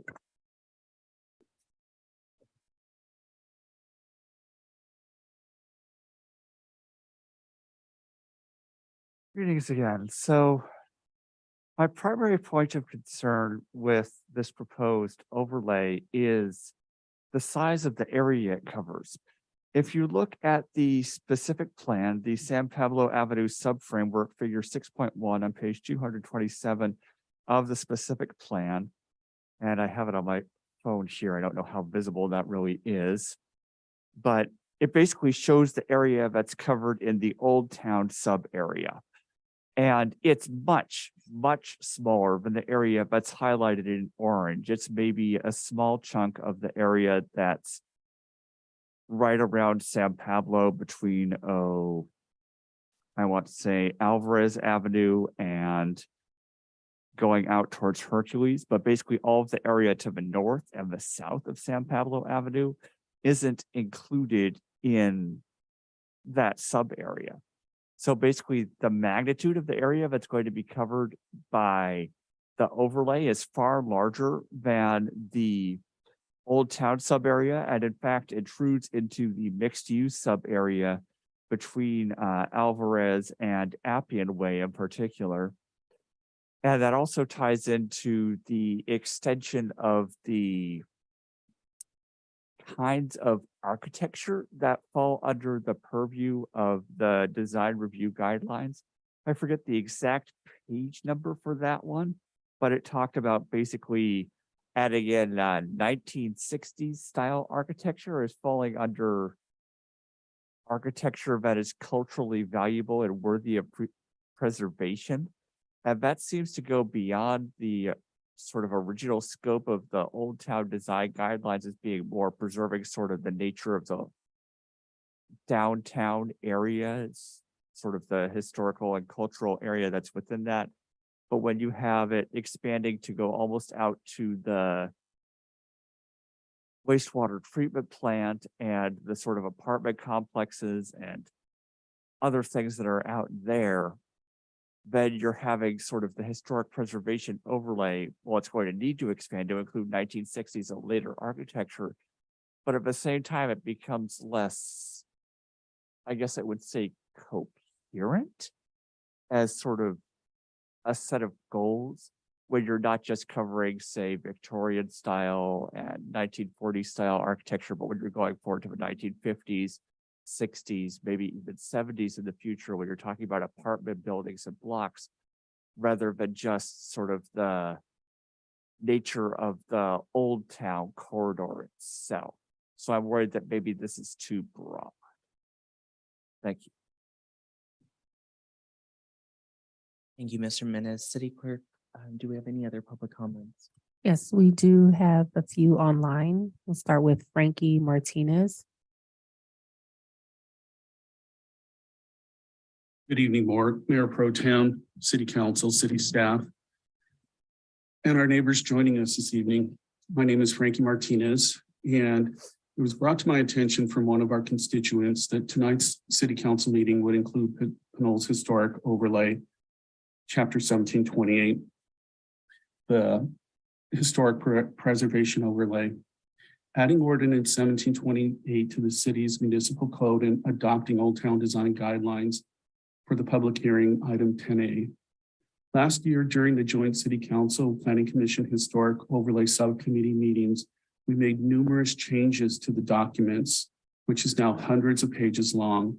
Speaker 3: Greetings again. So my primary point of concern with this proposed overlay is the size of the area it covers. If you look at the specific plan, the San Pablo Avenue subframework figure 6.1 on page 227 of the specific plan, and I have it on my phone here. I don't know how visible that really is, but it basically shows the area that's covered in the Old Town sub area. And it's much, much smaller than the area that's highlighted in orange. It's maybe a small chunk of the area that's right around San Pablo between, I want to say Alvarez Avenue and going out towards Hercules, but basically all of the area to the north and the south of San Pablo Avenue isn't included in that sub area. So basically the magnitude of the area that's going to be covered by the overlay is far larger than the Old Town sub area, and in fact intrudes into the mixed use sub area between Alvarez and Appian Way in particular. And that also ties into the extension of the kinds of architecture that fall under the purview of the design review guidelines. I forget the exact page number for that one, but it talked about basically adding in 1960s style architecture as falling under architecture that is culturally valuable and worthy of preservation. And that seems to go beyond the sort of original scope of the Old Town design guidelines as being more preserving sort of the nature of the downtown area. It's sort of the historical and cultural area that's within that. But when you have it expanding to go almost out to the wastewater treatment plant and the sort of apartment complexes and other things that are out there, then you're having sort of the historic preservation overlay. Well, it's going to need to expand to include 1960s and later architecture, but at the same time, it becomes less, I guess I would say, coherent as sort of a set of goals when you're not just covering, say, Victorian style and 1940s style architecture, but when you're going forward to the 1950s, 60s, maybe even 70s in the future, when you're talking about apartment buildings and blocks, rather than just sort of the nature of the Old Town corridor itself. So I'm worried that maybe this is too broad. Thank you.
Speaker 10: Thank you, Mr. Menes. City Clerk, do we have any other public comments?
Speaker 5: Yes, we do have a few online. We'll start with Frankie Martinez.
Speaker 16: Good evening, Mayor Pro Tem, City Council, City staff, and our neighbors joining us this evening. My name is Frankie Martinez, and it was brought to my attention from one of our constituents that tonight's City Council meeting would include Pinole's historic overlay, Chapter 1728, the historic preservation overlay. adding ordinance 1728 to the city's municipal code and adopting Old Town Design Guidelines for the public hearing, item 10A. Last year, during the joint City Council Planning Commission Historic Overlay Subcommittee meetings, we made numerous changes to the documents, which is now hundreds of pages long.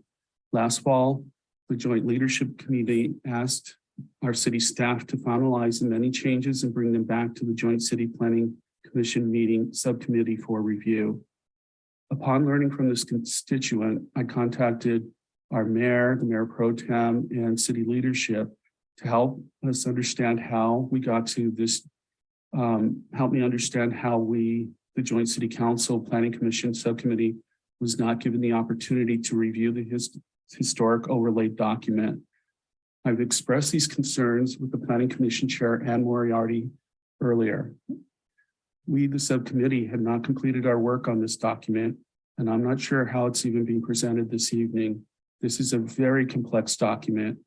Speaker 16: Last fall, the Joint Leadership Committee asked our city staff to finalize the many changes and bring them back to the Joint City Planning Commission meeting subcommittee for review. Upon learning from this constituent, I contacted our mayor, the mayor pro tem, and city leadership to help us understand how we got to this, help me understand how the Joint City Council Planning Commission Subcommittee was not given the opportunity to review the historic overlay document. I've expressed these concerns with the Planning Commission Chair, Ann Moriarty, earlier. We, the subcommittee, had not completed our work on this document, and I'm not sure how it's even being presented this evening. This is a very complex document,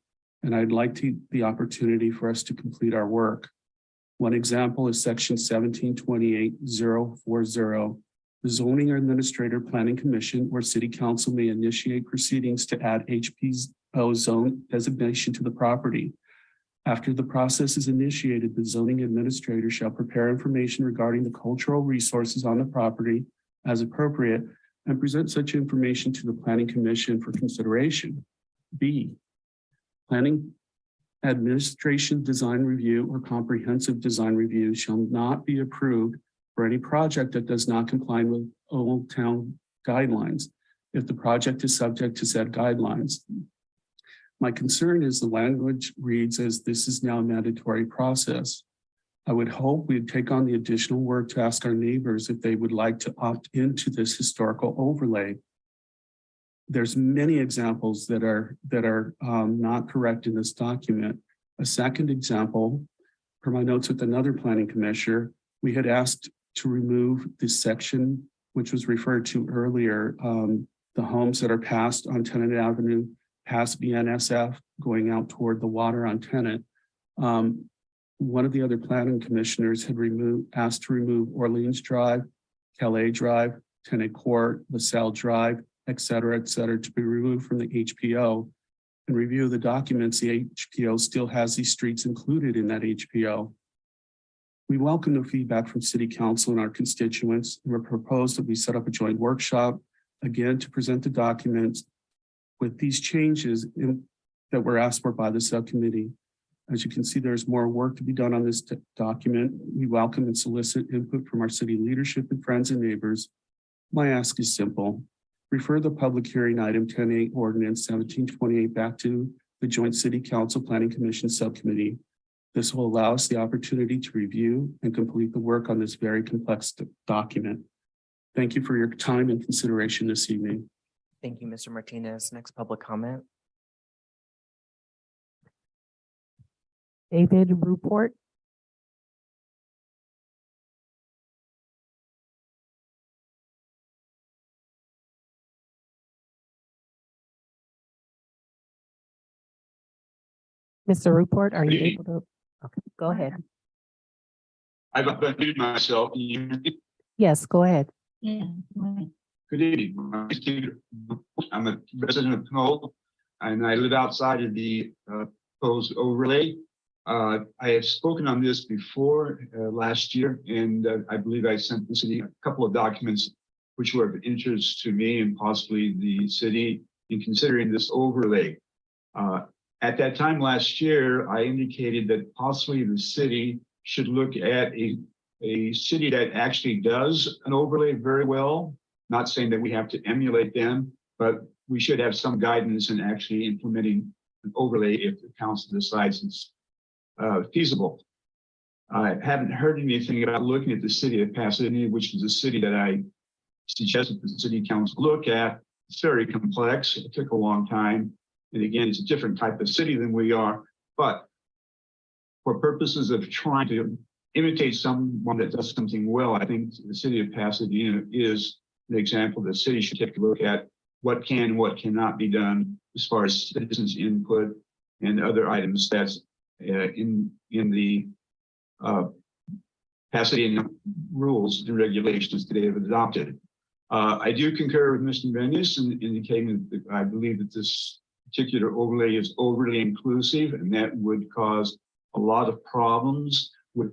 Speaker 16: and I'd like the opportunity for us to complete our work. One example is section 1728.040, the Zoning Administrator Planning Commission, where City Council may initiate proceedings to add HPO zone designation to the property. After the process is initiated, the zoning administrator shall prepare information regarding the cultural resources on the property as appropriate and present such information to the Planning Commission for consideration. B, planning administration design review or comprehensive design review shall not be approved for any project that does not comply with Old Town guidelines if the project is subject to said guidelines. My concern is the language reads as this is now a mandatory process. I would hope we'd take on the additional work to ask our neighbors if they would like to opt into this historical overlay. There's many examples that are not correct in this document. A second example, per my notes with another planning commissioner, we had asked to remove this section, which was referred to earlier, the homes that are passed on Tennant Avenue, past BNSF, going out toward the water on Tennant. One of the other planning commissioners had asked to remove Orleans Drive, Calais Drive, Tennant Court, LaSalle Drive, et cetera, to be removed from the HPO. And review the documents, the HPO still has these streets included in that HPO. We welcome the feedback from City Council and our constituents, and we propose that we set up a joint workshop, again, to present the documents with these changes that were asked for by the subcommittee. As you can see, there's more work to be done on this document. We welcome and solicit input from our city leadership and friends and neighbors. My ask is simple. Refer the public hearing item 10A ordinance 1728 back to the Joint City Council Planning Commission Subcommittee. This will allow us the opportunity to review and complete the work on this very complex document. Thank you for your time and consideration this evening.
Speaker 10: Thank you, Mr. Martinez. Next public comment.
Speaker 5: David Ruport. Mr. Ruport, are you able to? Okay, go ahead.
Speaker 14: I've unmuted myself.
Speaker 5: Yes, go ahead.
Speaker 14: Yeah. Good evening. I'm a resident of Pinole, and I live outside of the proposed overlay. I have spoken on this before last year, and I believe I sent the city a couple of documents which were of interest to me and possibly the city in considering this overlay. At that time last year, I indicated that possibly the city should look at a city that actually does an overlay very well. Not saying that we have to emulate them, but we should have some guidance in actually implementing an overlay if the council decides it's feasible. I haven't heard anything about looking at the city of Pasadena, which is a city that I suggested the city council look at. It's very complex. It took a long time. And again, it's a different type of city than we are. But for purposes of trying to imitate someone that does something well, I think the city of Pasadena is an example the city should take a look at what can and what cannot be done as far as citizens' input and other items that's in the Pasadena rules and regulations that they have adopted. I do concur with Mr. Venus in indicating that I believe that this particular overlay is overly inclusive, and that would cause a lot of problems with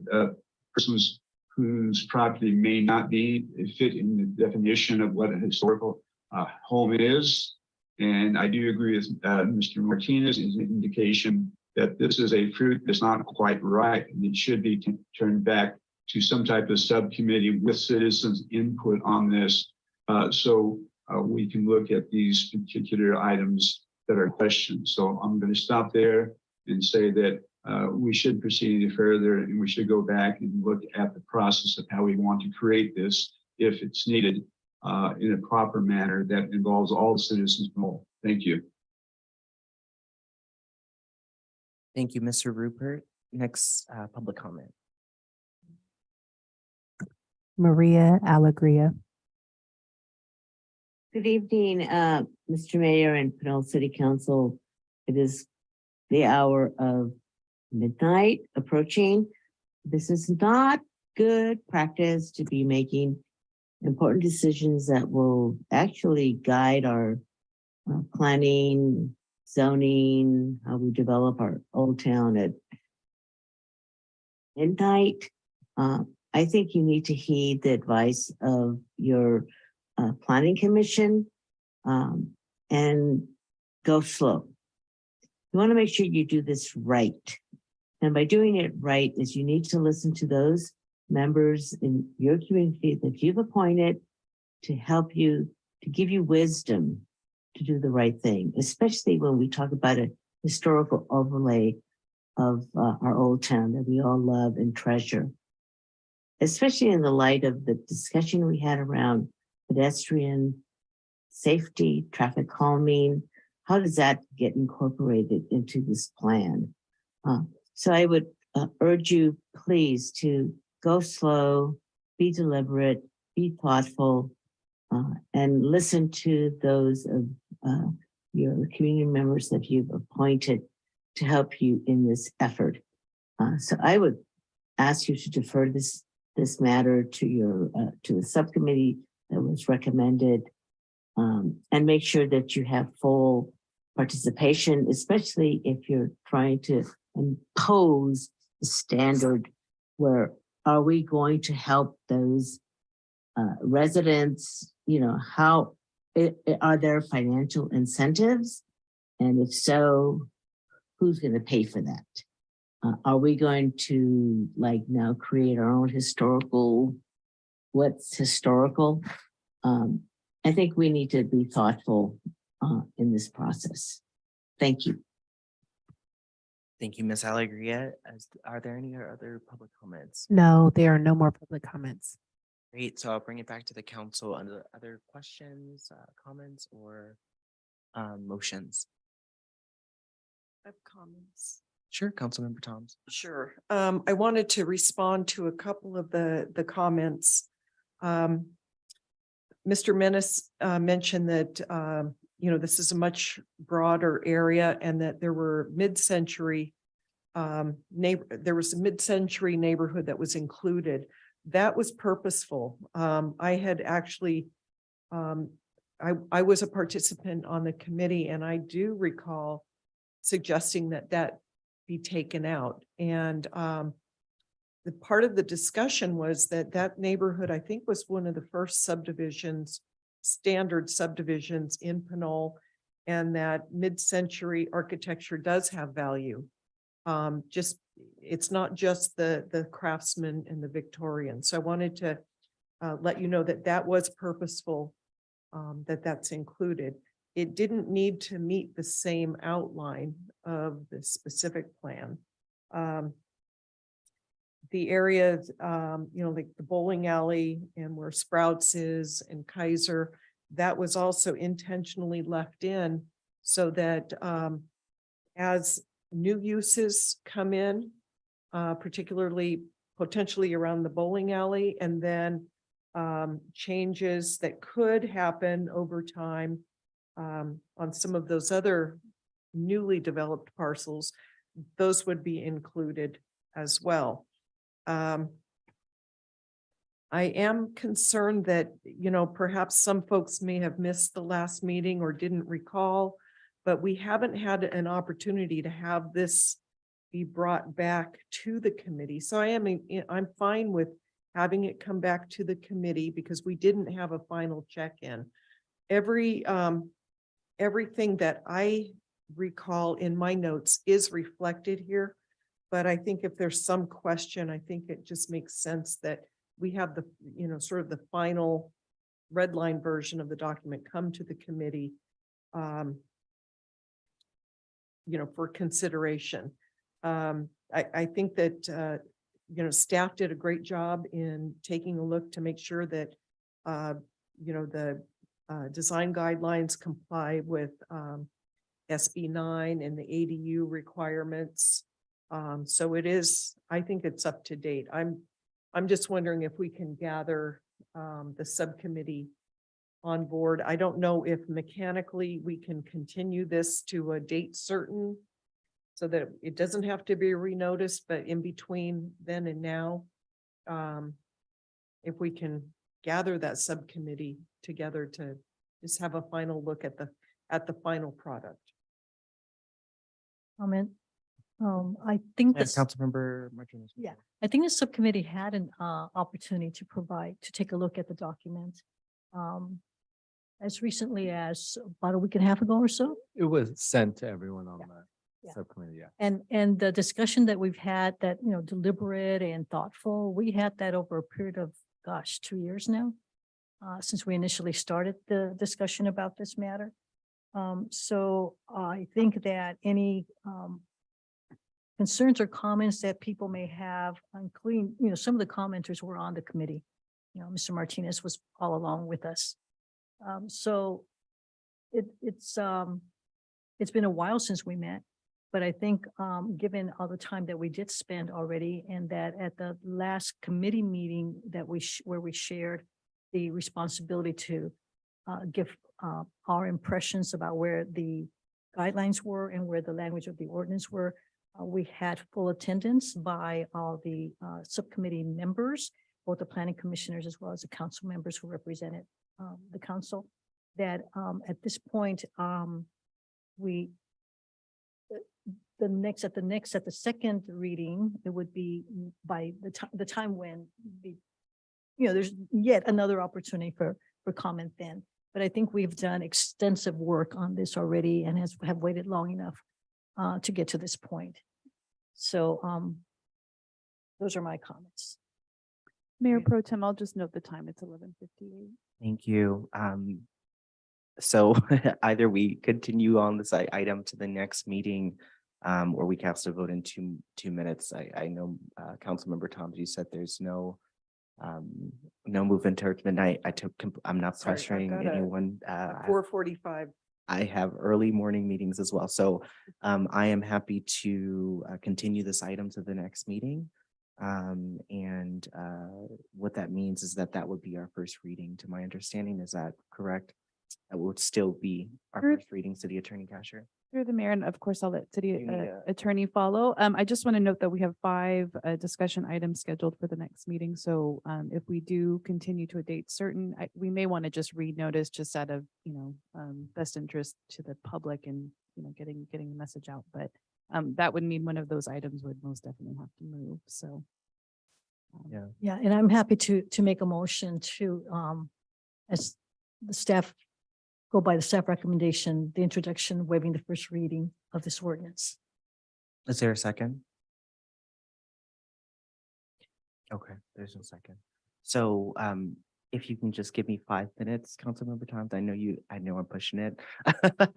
Speaker 14: persons whose property may not be fit in the definition of what a historical home is. And I do agree with Mr. Martinez's indication that this is a fruit that's not quite right, and it should be turned back to some type of subcommittee with citizens' input on this, so we can look at these particular items that are questioned. So I'm going to stop there and say that we should proceed further, and we should go back and look at the process of how we want to create this, if it's needed, in a proper manner that involves all the citizens involved. Thank you.
Speaker 10: Thank you, Mr. Rupert. Next, public comment.
Speaker 5: Maria Alegria.
Speaker 22: Good evening, Mr. Mayor and Pinole City Council. It is the hour of midnight approaching. This is not good practice to be making important decisions that will actually guide our planning, zoning, how we develop our old town at midnight. I think you need to heed the advice of your planning commission and go slow. You want to make sure you do this right. And by doing it right is you need to listen to those members in your community that you've appointed to help you, to give you wisdom to do the right thing, especially when we talk about a historical overlay of our old town that we all love and treasure, especially in the light of the discussion we had around pedestrian safety, traffic calming. How does that get incorporated into this plan? So I would urge you, please, to go slow, be deliberate, be thoughtful, and listen to those of your community members that you've appointed to help you in this effort. So I would ask you to defer this matter to your to the subcommittee that was recommended, and make sure that you have full participation, especially if you're trying to impose a standard where are we going to help those residents, you know, how are there financial incentives? And if so, who's going to pay for that? Are we going to like now create our own historical, what's historical? I think we need to be thoughtful in this process. Thank you.
Speaker 10: Thank you, Ms. Alegria. Are there any other public comments?
Speaker 5: No, there are no more public comments.
Speaker 10: Great, so I'll bring it back to the council under other questions, comments, or motions.
Speaker 12: I have comments.
Speaker 10: Sure, Councilmember Toms.
Speaker 12: Sure. I wanted to respond to a couple of the comments. Mr. Menace mentioned that you know, this is a much broader area and that there were mid-century there was a mid-century neighborhood that was included. That was purposeful. I had actually I was a participant on the committee, and I do recall suggesting that that be taken out. And the part of the discussion was that that neighborhood, I think, was one of the first subdivisions, standard subdivisions in Pinole, and that mid-century architecture does have value. Just it's not just the craftsman and the Victorian. So I wanted to let you know that that was purposeful, that that's included. It didn't need to meet the same outline of the specific plan. The areas, you know, like the bowling alley and where Sprouts is and Kaiser, that was also intentionally left in so that as new uses come in, particularly potentially around the bowling alley, and then changes that could happen over time on some of those other newly developed parcels, those would be included as well. I am concerned that, perhaps some folks may have missed the last meeting or didn't recall, but we haven't had an opportunity to have this be brought back to the committee. So I'm fine with having it come back to the committee because we didn't have a final check-in. Everything that I recall in my notes is reflected here. But I think if there's some question, I think it just makes sense that we have the, sort of the final red line version of the document come to the committee, for consideration. I think that, staff did a great job in taking a look to make sure that, the design guidelines comply with SB 9 and the ADU requirements. So I think it's up to date. I'm just wondering if we can gather the subcommittee on board. I don't know if mechanically we can continue this to a date certain so that it doesn't have to be renoticed, but in between then and now, if we can gather that subcommittee together to just have a final look at the final product.
Speaker 13: Comment. I think
Speaker 10: Yes,
Speaker 13: this,
Speaker 10: Councilmember Martinez.
Speaker 13: yeah, I think the subcommittee had an opportunity to take a look at the document. As recently as about a week and a half ago or so.
Speaker 7: It was sent to everyone on
Speaker 13: Yeah.
Speaker 7: the subcommittee, yeah.
Speaker 13: And the discussion that we've had that, deliberate and thoughtful, we had that over a period of, 2 years now, since we initially started the discussion about this matter. So I think that any concerns or comments that people may have, including, some of the commenters were on the committee. Mr. Martinez was all along with us. So it's been a while since we met, but I think given all the time that we did spend already, and that at the last committee meeting that where we shared the responsibility to give our impressions about where the guidelines were and where the language of the ordinance were, we had full attendance by all the subcommittee members, both the planning commissioners as well as the council members who represented the council. That at this point, at the second reading, it would be by the time when there's yet another opportunity for comment then. But I think we've done extensive work on this already and have waited long enough to get to this point. So those are my comments.
Speaker 2: Mayor Pro Tem, I'll just note the time. It's 11:58.
Speaker 10: Thank you. So either we continue on this item to the next meeting, or we cast a vote in two minutes. I know, Councilmember Thomas, you said there's no movement towards midnight. I'm not
Speaker 12: Sorry, I've
Speaker 10: pressuring
Speaker 12: got a
Speaker 10: anyone.
Speaker 12: 4:45.
Speaker 10: I have early morning meetings as well. So I am happy to continue this item to the next meeting. And what that means is that would be our first reading, to my understanding. Is that correct? That would still be our
Speaker 2: Sure.
Speaker 10: first reading, City Attorney Casher.
Speaker 2: Through the mayor, and of course, I'll let city
Speaker 10: You need a-
Speaker 2: attorney follow. I just want to note that we have 5 discussion items scheduled for the next meeting. So if we do continue to a date certain, we may want to just read notice just out of, best interest to the public and, getting the message out. But that would mean one of those items would most definitely have to move. So.
Speaker 13: Yeah, and I'm happy to make a motion to, as the staff go by the staff recommendation, the introduction, waiving the first reading of this ordinance.
Speaker 10: Is there a second? Okay, there's no second. So if you can just give me 5 minutes, Councilmember Thomas, I know I'm pushing it.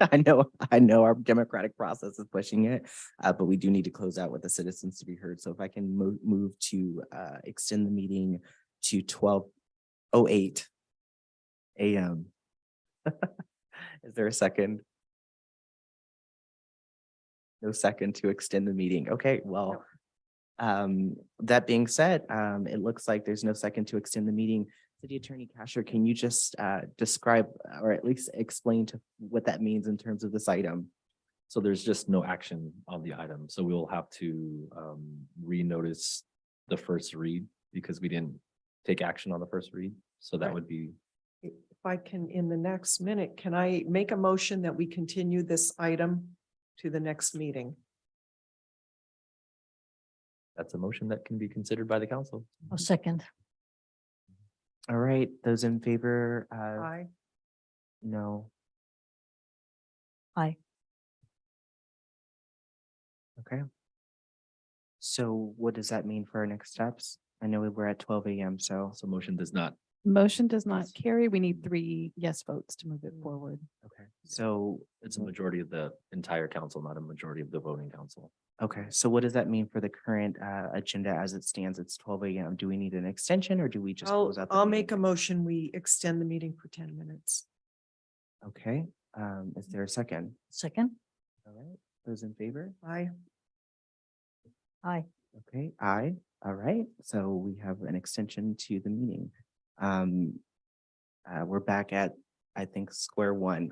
Speaker 10: I know our democratic process is pushing it, but we do need to close out with the citizens to be heard. So if I can move to extend the meeting to 12:08 a.m. Is there a second? No second to extend the meeting. Okay, well, that being said, it looks like there's no second to extend the meeting. City Attorney Casher, can you just describe or at least explain to what that means in terms of this item?
Speaker 8: So there's just no action on the item. So we'll have to renotice the first read because we didn't take action on the first read. So that
Speaker 12: Right.
Speaker 8: would be,
Speaker 12: If I can, in the next minute, can I make a motion that we continue this item to the next meeting?
Speaker 8: that's a motion that can be considered by the council.
Speaker 13: A second.
Speaker 10: All right, those in favor,
Speaker 12: Aye.
Speaker 10: no.
Speaker 13: Aye.
Speaker 10: Okay. So what does that mean for our next steps? I know we're at 12 a.m. So
Speaker 8: motion does not.
Speaker 2: Motion does not carry. We need 3 yes votes to move it forward.
Speaker 10: okay. So
Speaker 8: It's a majority of the entire council, not a majority of the voting council.
Speaker 10: okay. So what does that mean for the current agenda as it stands? It's 12 a.m. Do we need an extension or do we just close out?
Speaker 12: I'll make a motion. We extend the meeting for 10 minutes.
Speaker 10: Okay. Is there a second?
Speaker 13: Second.
Speaker 10: All right. Those in favor?
Speaker 12: Aye.
Speaker 13: Aye.
Speaker 10: Okay, aye. All right, so we have an extension to the meeting. We're back at, I think, square one.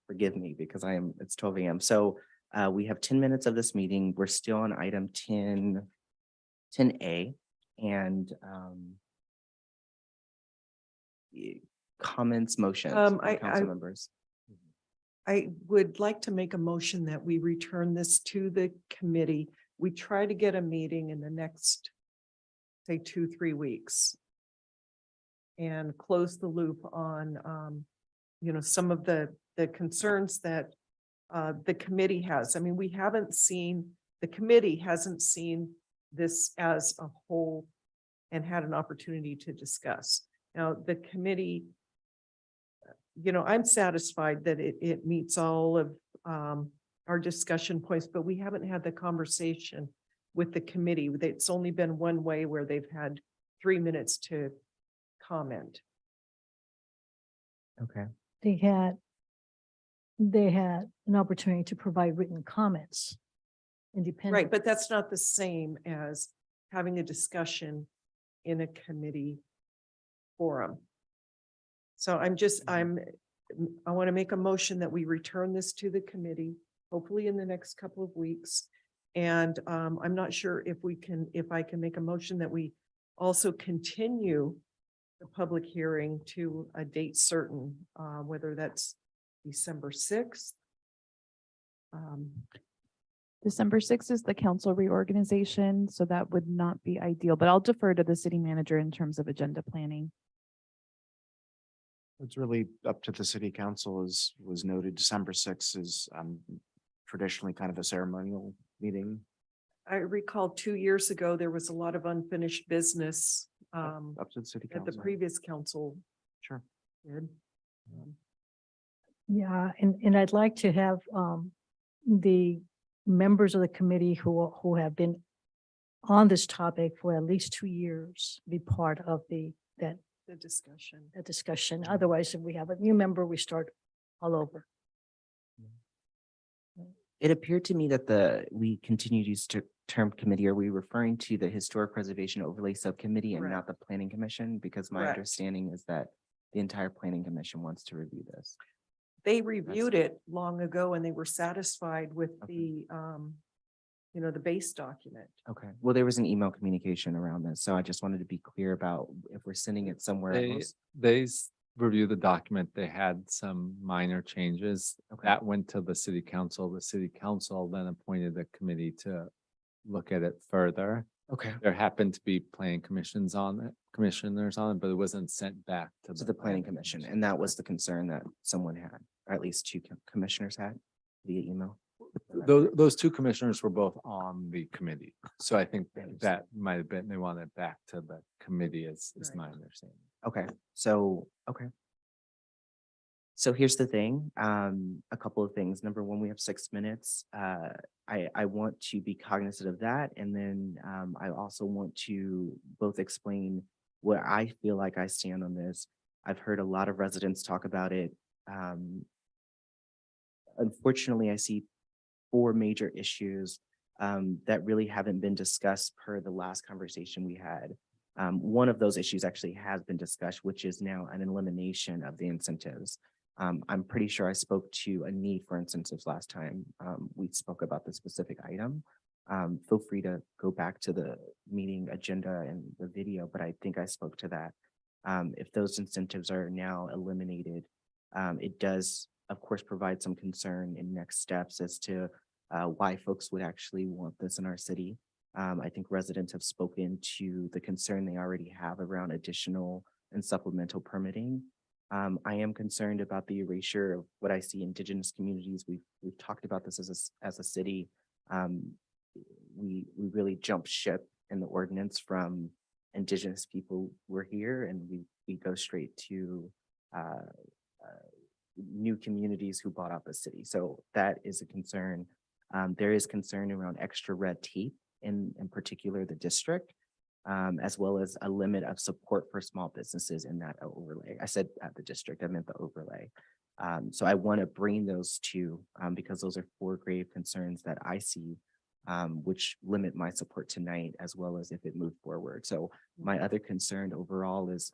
Speaker 10: Forgive me because it's 12 a.m. So we have 10 minutes of this meeting. We're still on item 10A and comments, motions, from council members.
Speaker 12: I would like to make a motion that we return this to the committee. We try to get a meeting in the next, say, 2-3 weeks. And close the loop on, some of the concerns that the committee has. I mean, the committee hasn't seen this as a whole and had an opportunity to discuss. Now, the committee, I'm satisfied that it meets all of our discussion points, but we haven't had the conversation with the committee. It's only been one way where they've had 3 minutes to comment.
Speaker 10: Okay.
Speaker 13: They had an opportunity to provide written comments. Independent.
Speaker 12: Right, but that's not the same as having a discussion in a committee forum. So I want to make a motion that we return this to the committee, hopefully in the next couple of weeks. And I'm not sure if I can make a motion that we also continue the public hearing to a date certain, whether that's December 6th.
Speaker 2: December 6th is the council reorganization, so that would not be ideal, but I'll defer to the city manager in terms of agenda planning.
Speaker 21: It's really up to the city council, as was noted. December 6th is traditionally kind of a ceremonial meeting.
Speaker 12: I recall 2 years ago, there was a lot of unfinished business
Speaker 21: Up to the city
Speaker 12: that the
Speaker 21: council.
Speaker 12: previous council
Speaker 21: Sure.
Speaker 12: did.
Speaker 13: Yeah, and I'd like to have the members of the committee who have been on this topic for at least 2 years be part of that discussion. Otherwise, if we have a new member, we start all over.
Speaker 10: It appeared to me that we continue to use term committee. Are we referring to the Historic Preservation Overlay Subcommittee and not the Planning Commission? Because my
Speaker 12: Correct.
Speaker 10: understanding is that the entire Planning Commission wants to review this.
Speaker 12: They reviewed it long ago and they were satisfied with
Speaker 10: Okay.
Speaker 12: the base document.
Speaker 10: Okay, well, there was an email communication around this, so I just wanted to be clear about if we're sending it somewhere else.
Speaker 7: They reviewed the document. They had some minor changes.
Speaker 10: Okay.
Speaker 7: That went to the city council. The city council then appointed a committee to look at it further.
Speaker 10: Okay,
Speaker 7: There happened to be planning commissioners on it, but it wasn't sent back to
Speaker 10: to the Planning Commission, and that was the concern that someone had, or at least 2 commissioners had via email.
Speaker 7: Those 2 commissioners were both on the committee. So I think that might have been, they wanted it back to the committee is my understanding.
Speaker 10: Okay, so here's the thing, a couple of things. Number one, we have 6 minutes. I want to be cognizant of that. And then I also want to both explain where I feel like I stand on this. I've heard a lot of residents talk about it. Unfortunately, I see 4 major issues that really haven't been discussed per the last conversation we had. One of those issues actually has been discussed, which is now an elimination of the incentives. I'm pretty sure I spoke to a need for incentives last time. We spoke about the specific item. Feel free to go back to the meeting agenda and the video, but I think I spoke to that. If those incentives are now eliminated, it does, of course, provide some concern in next steps as to why folks would actually want this in our city. I think residents have spoken to the concern they already have around additional and supplemental permitting. I am concerned about the erasure of what I see indigenous communities. We've talked about this as a city. We really jumped ship in the ordinance from indigenous people were here, and we go straight to new communities who bought out the city. So that is a concern. There is concern around extra red tape in particular the district, as well as a limit of support for small businesses in that overlay. I said at the district, I meant the overlay. So I want to bring those two because those are 4 grave concerns that I see, which limit my support tonight, as well as if it moved forward. So my other concern overall is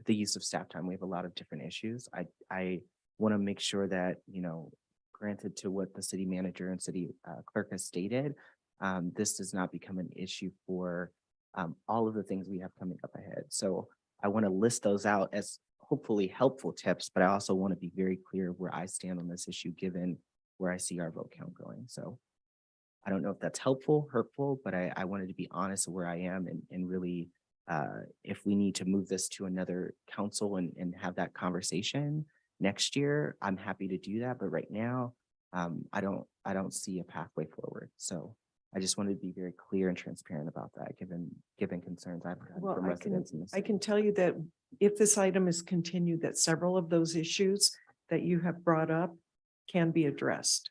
Speaker 10: the use of staff time. We have a lot of different issues. I want to make sure that, granted to what the city manager and city clerk has stated, this does not become an issue for all of the things we have coming up ahead. So I want to list those out as hopefully helpful tips, but I also want to be very clear where I stand on this issue, given where I see our vote count going. So I don't know if that's helpful, hurtful, but I wanted to be honest where I am and really, if we need to move this to another council and have that conversation next year, I'm happy to do that. But right now, I don't see a pathway forward. So I just wanted to be very clear and transparent about that, given concerns I've had
Speaker 12: Well,
Speaker 10: from residents in the
Speaker 12: I
Speaker 10: city.
Speaker 12: can tell you that if this item is continued, that several of those issues that you have brought up can be addressed.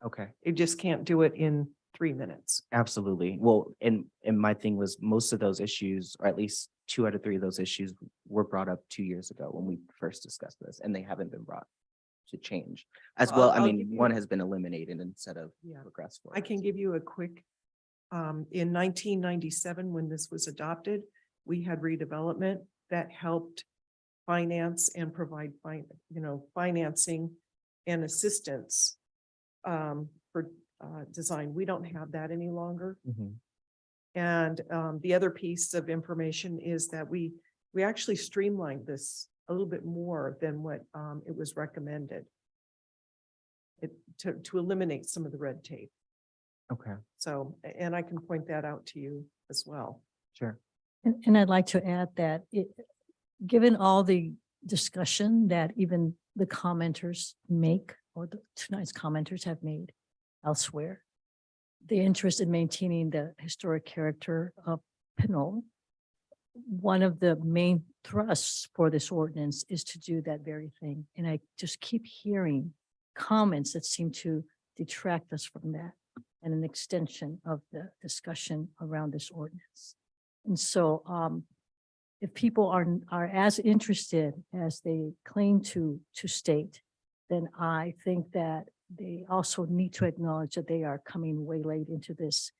Speaker 10: Okay.
Speaker 12: You just can't do it in 3 minutes.
Speaker 10: Absolutely. Well, and my thing was most of those issues, or at least 2 out of 3 of those issues were brought up 2 years ago when we first discussed this, and they haven't been brought to change as well.
Speaker 12: I'll
Speaker 10: I
Speaker 12: give
Speaker 10: mean,
Speaker 12: you-
Speaker 10: one has been eliminated instead of
Speaker 12: Yeah.
Speaker 10: progressed
Speaker 12: I
Speaker 10: forward.
Speaker 12: can give you a quick, in 1997, when this was adopted, we had redevelopment that helped finance and provide financing and assistance for design. We don't have that any longer.
Speaker 10: Mhm.
Speaker 12: And the other piece of information is that we actually streamlined this a little bit more than what it was recommended. To eliminate some of the red tape.
Speaker 10: Okay,
Speaker 12: So, and I can point that out to you as well.
Speaker 10: sure.
Speaker 13: And I'd like to add that given all the discussion that even the commenters make, or tonight's commenters have made elsewhere, the interest in maintaining the historic character of Pinole, one of the main thrusts for this ordinance is to do that very thing. And I just keep hearing comments that seem to detract us from that and an extension of the discussion around this ordinance. And so if people are as interested as they claim to state, then I think that they also need to acknowledge that they are coming way late into this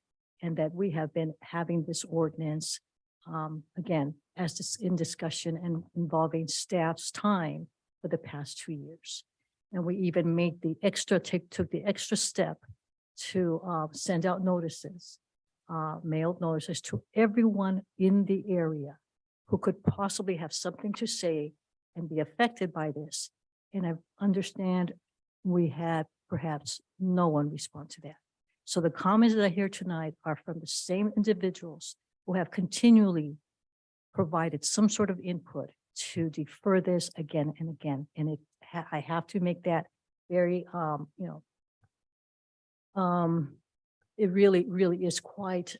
Speaker 13: and that we have been having this ordinance again, as this in discussion and involving staff's time for the past 2 years. And we even made the took the extra step to send out notices, mailed notices to everyone in the area who could possibly have something to say and be affected by this. And I understand we had perhaps no one respond to that. So the comments that I hear tonight are from the same individuals who have continually provided some sort of input to defer this again and again. And I have to make that very, it really is quite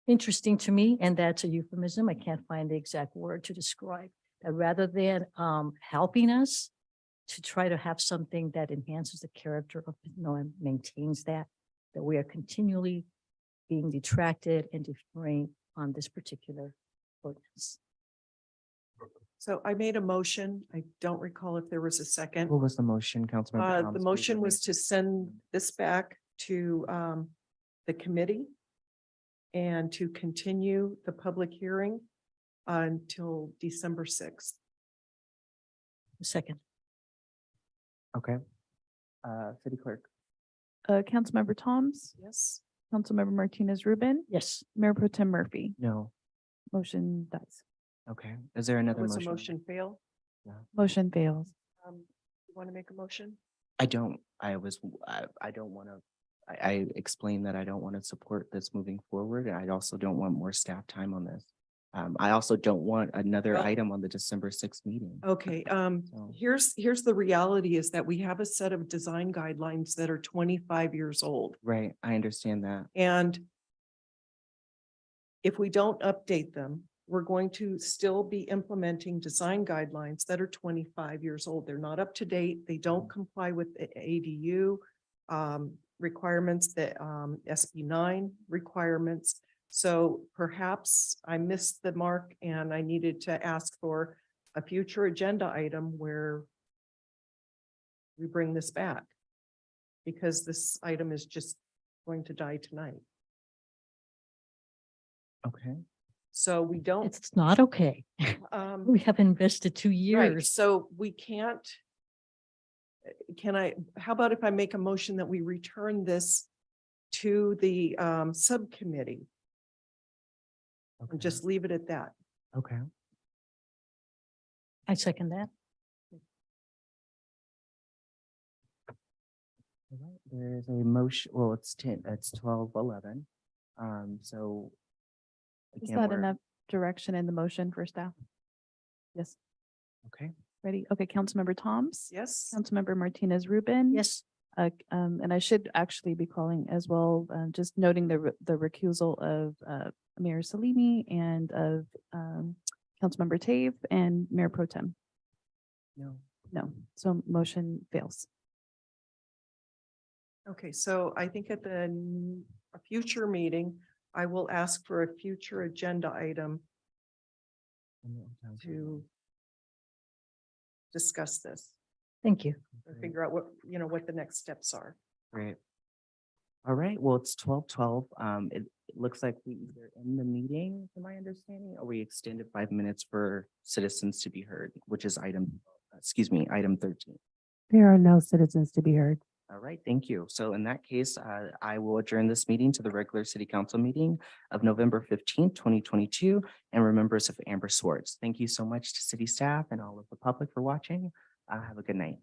Speaker 13: interesting to me. And that's a euphemism. I can't find the exact word to describe that. Rather than helping us to try to have something that enhances the character of, and maintains that we are continually being detracted and deferring on this particular ordinance.
Speaker 12: So I made a motion. I don't recall if there was a second.
Speaker 10: What was the motion, Councilmember Thomas?
Speaker 12: The
Speaker 10: please
Speaker 12: motion
Speaker 10: let me-
Speaker 12: was to send this back to the committee and to continue the public hearing until December 6th.
Speaker 13: Second.
Speaker 10: Okay. City Clerk.
Speaker 2: Councilmember Toms,
Speaker 12: Yes.
Speaker 2: Councilmember Martinez Rubin,
Speaker 13: Yes.
Speaker 2: Mayor Pro Tem Murphy.
Speaker 10: No.
Speaker 2: Motion dies.
Speaker 10: Okay. Is there another
Speaker 12: Was a
Speaker 10: motion?
Speaker 12: motion fail?
Speaker 2: Motion fails.
Speaker 12: You want to make a motion?
Speaker 10: I don't, I don't want to, I explained that I don't want to support this moving forward. And I also don't want more staff time on this. I also don't want another
Speaker 12: Well-
Speaker 10: item on the December 6th meeting.
Speaker 12: Okay,
Speaker 10: So-
Speaker 12: here's the reality is that we have a set of design guidelines that are 25 years old.
Speaker 10: Right, I understand that.
Speaker 12: And if we don't update them, we're going to still be implementing design guidelines that are 25 years old. They're not up to date. They don't comply with the ADU requirements, the SB9 requirements. So perhaps I missed the mark and I needed to ask for a future agenda item where we bring this back, because this item is just going to die tonight.
Speaker 10: Okay.
Speaker 12: So we don't.
Speaker 13: It's not okay.
Speaker 12: um,
Speaker 13: We have invested 2
Speaker 12: Right,
Speaker 13: years.
Speaker 12: so we can't. How about if I make a motion that we return this to the subcommittee? And just leave it at that.
Speaker 10: Okay.
Speaker 13: I second that.
Speaker 10: All right, there is a motion, well, it's 12:11. So.
Speaker 2: Is
Speaker 10: again,
Speaker 2: that
Speaker 10: we're-
Speaker 2: enough direction in the motion for staff? Yes,
Speaker 10: Okay,
Speaker 2: ready? Okay, Councilmember Toms.
Speaker 12: Yes,
Speaker 2: Councilmember Martinez Rubin.
Speaker 13: Yes.
Speaker 2: And I should actually be calling as well, just noting the recusal of Mayor Salimi and of Councilmember Tave and Mayor Pro Tem.
Speaker 10: no,
Speaker 2: No, so motion fails.
Speaker 12: okay, so I think at a future meeting, I will ask for a future agenda item to discuss this,
Speaker 13: Thank you.
Speaker 12: or figure out what the next steps are.
Speaker 10: great. All right, well, it's 12:12. It looks like we either end the meeting, from my understanding, or we extended 5 minutes for citizens to be heard, which is item 13.
Speaker 5: There are no citizens to be heard.
Speaker 10: All right, thank you. So in that case, I will adjourn this meeting to the regular city council meeting of November 15th, 2022, and remembrance of Amber Swartz. Thank you so much to city staff and all of the public for watching. Have a good night.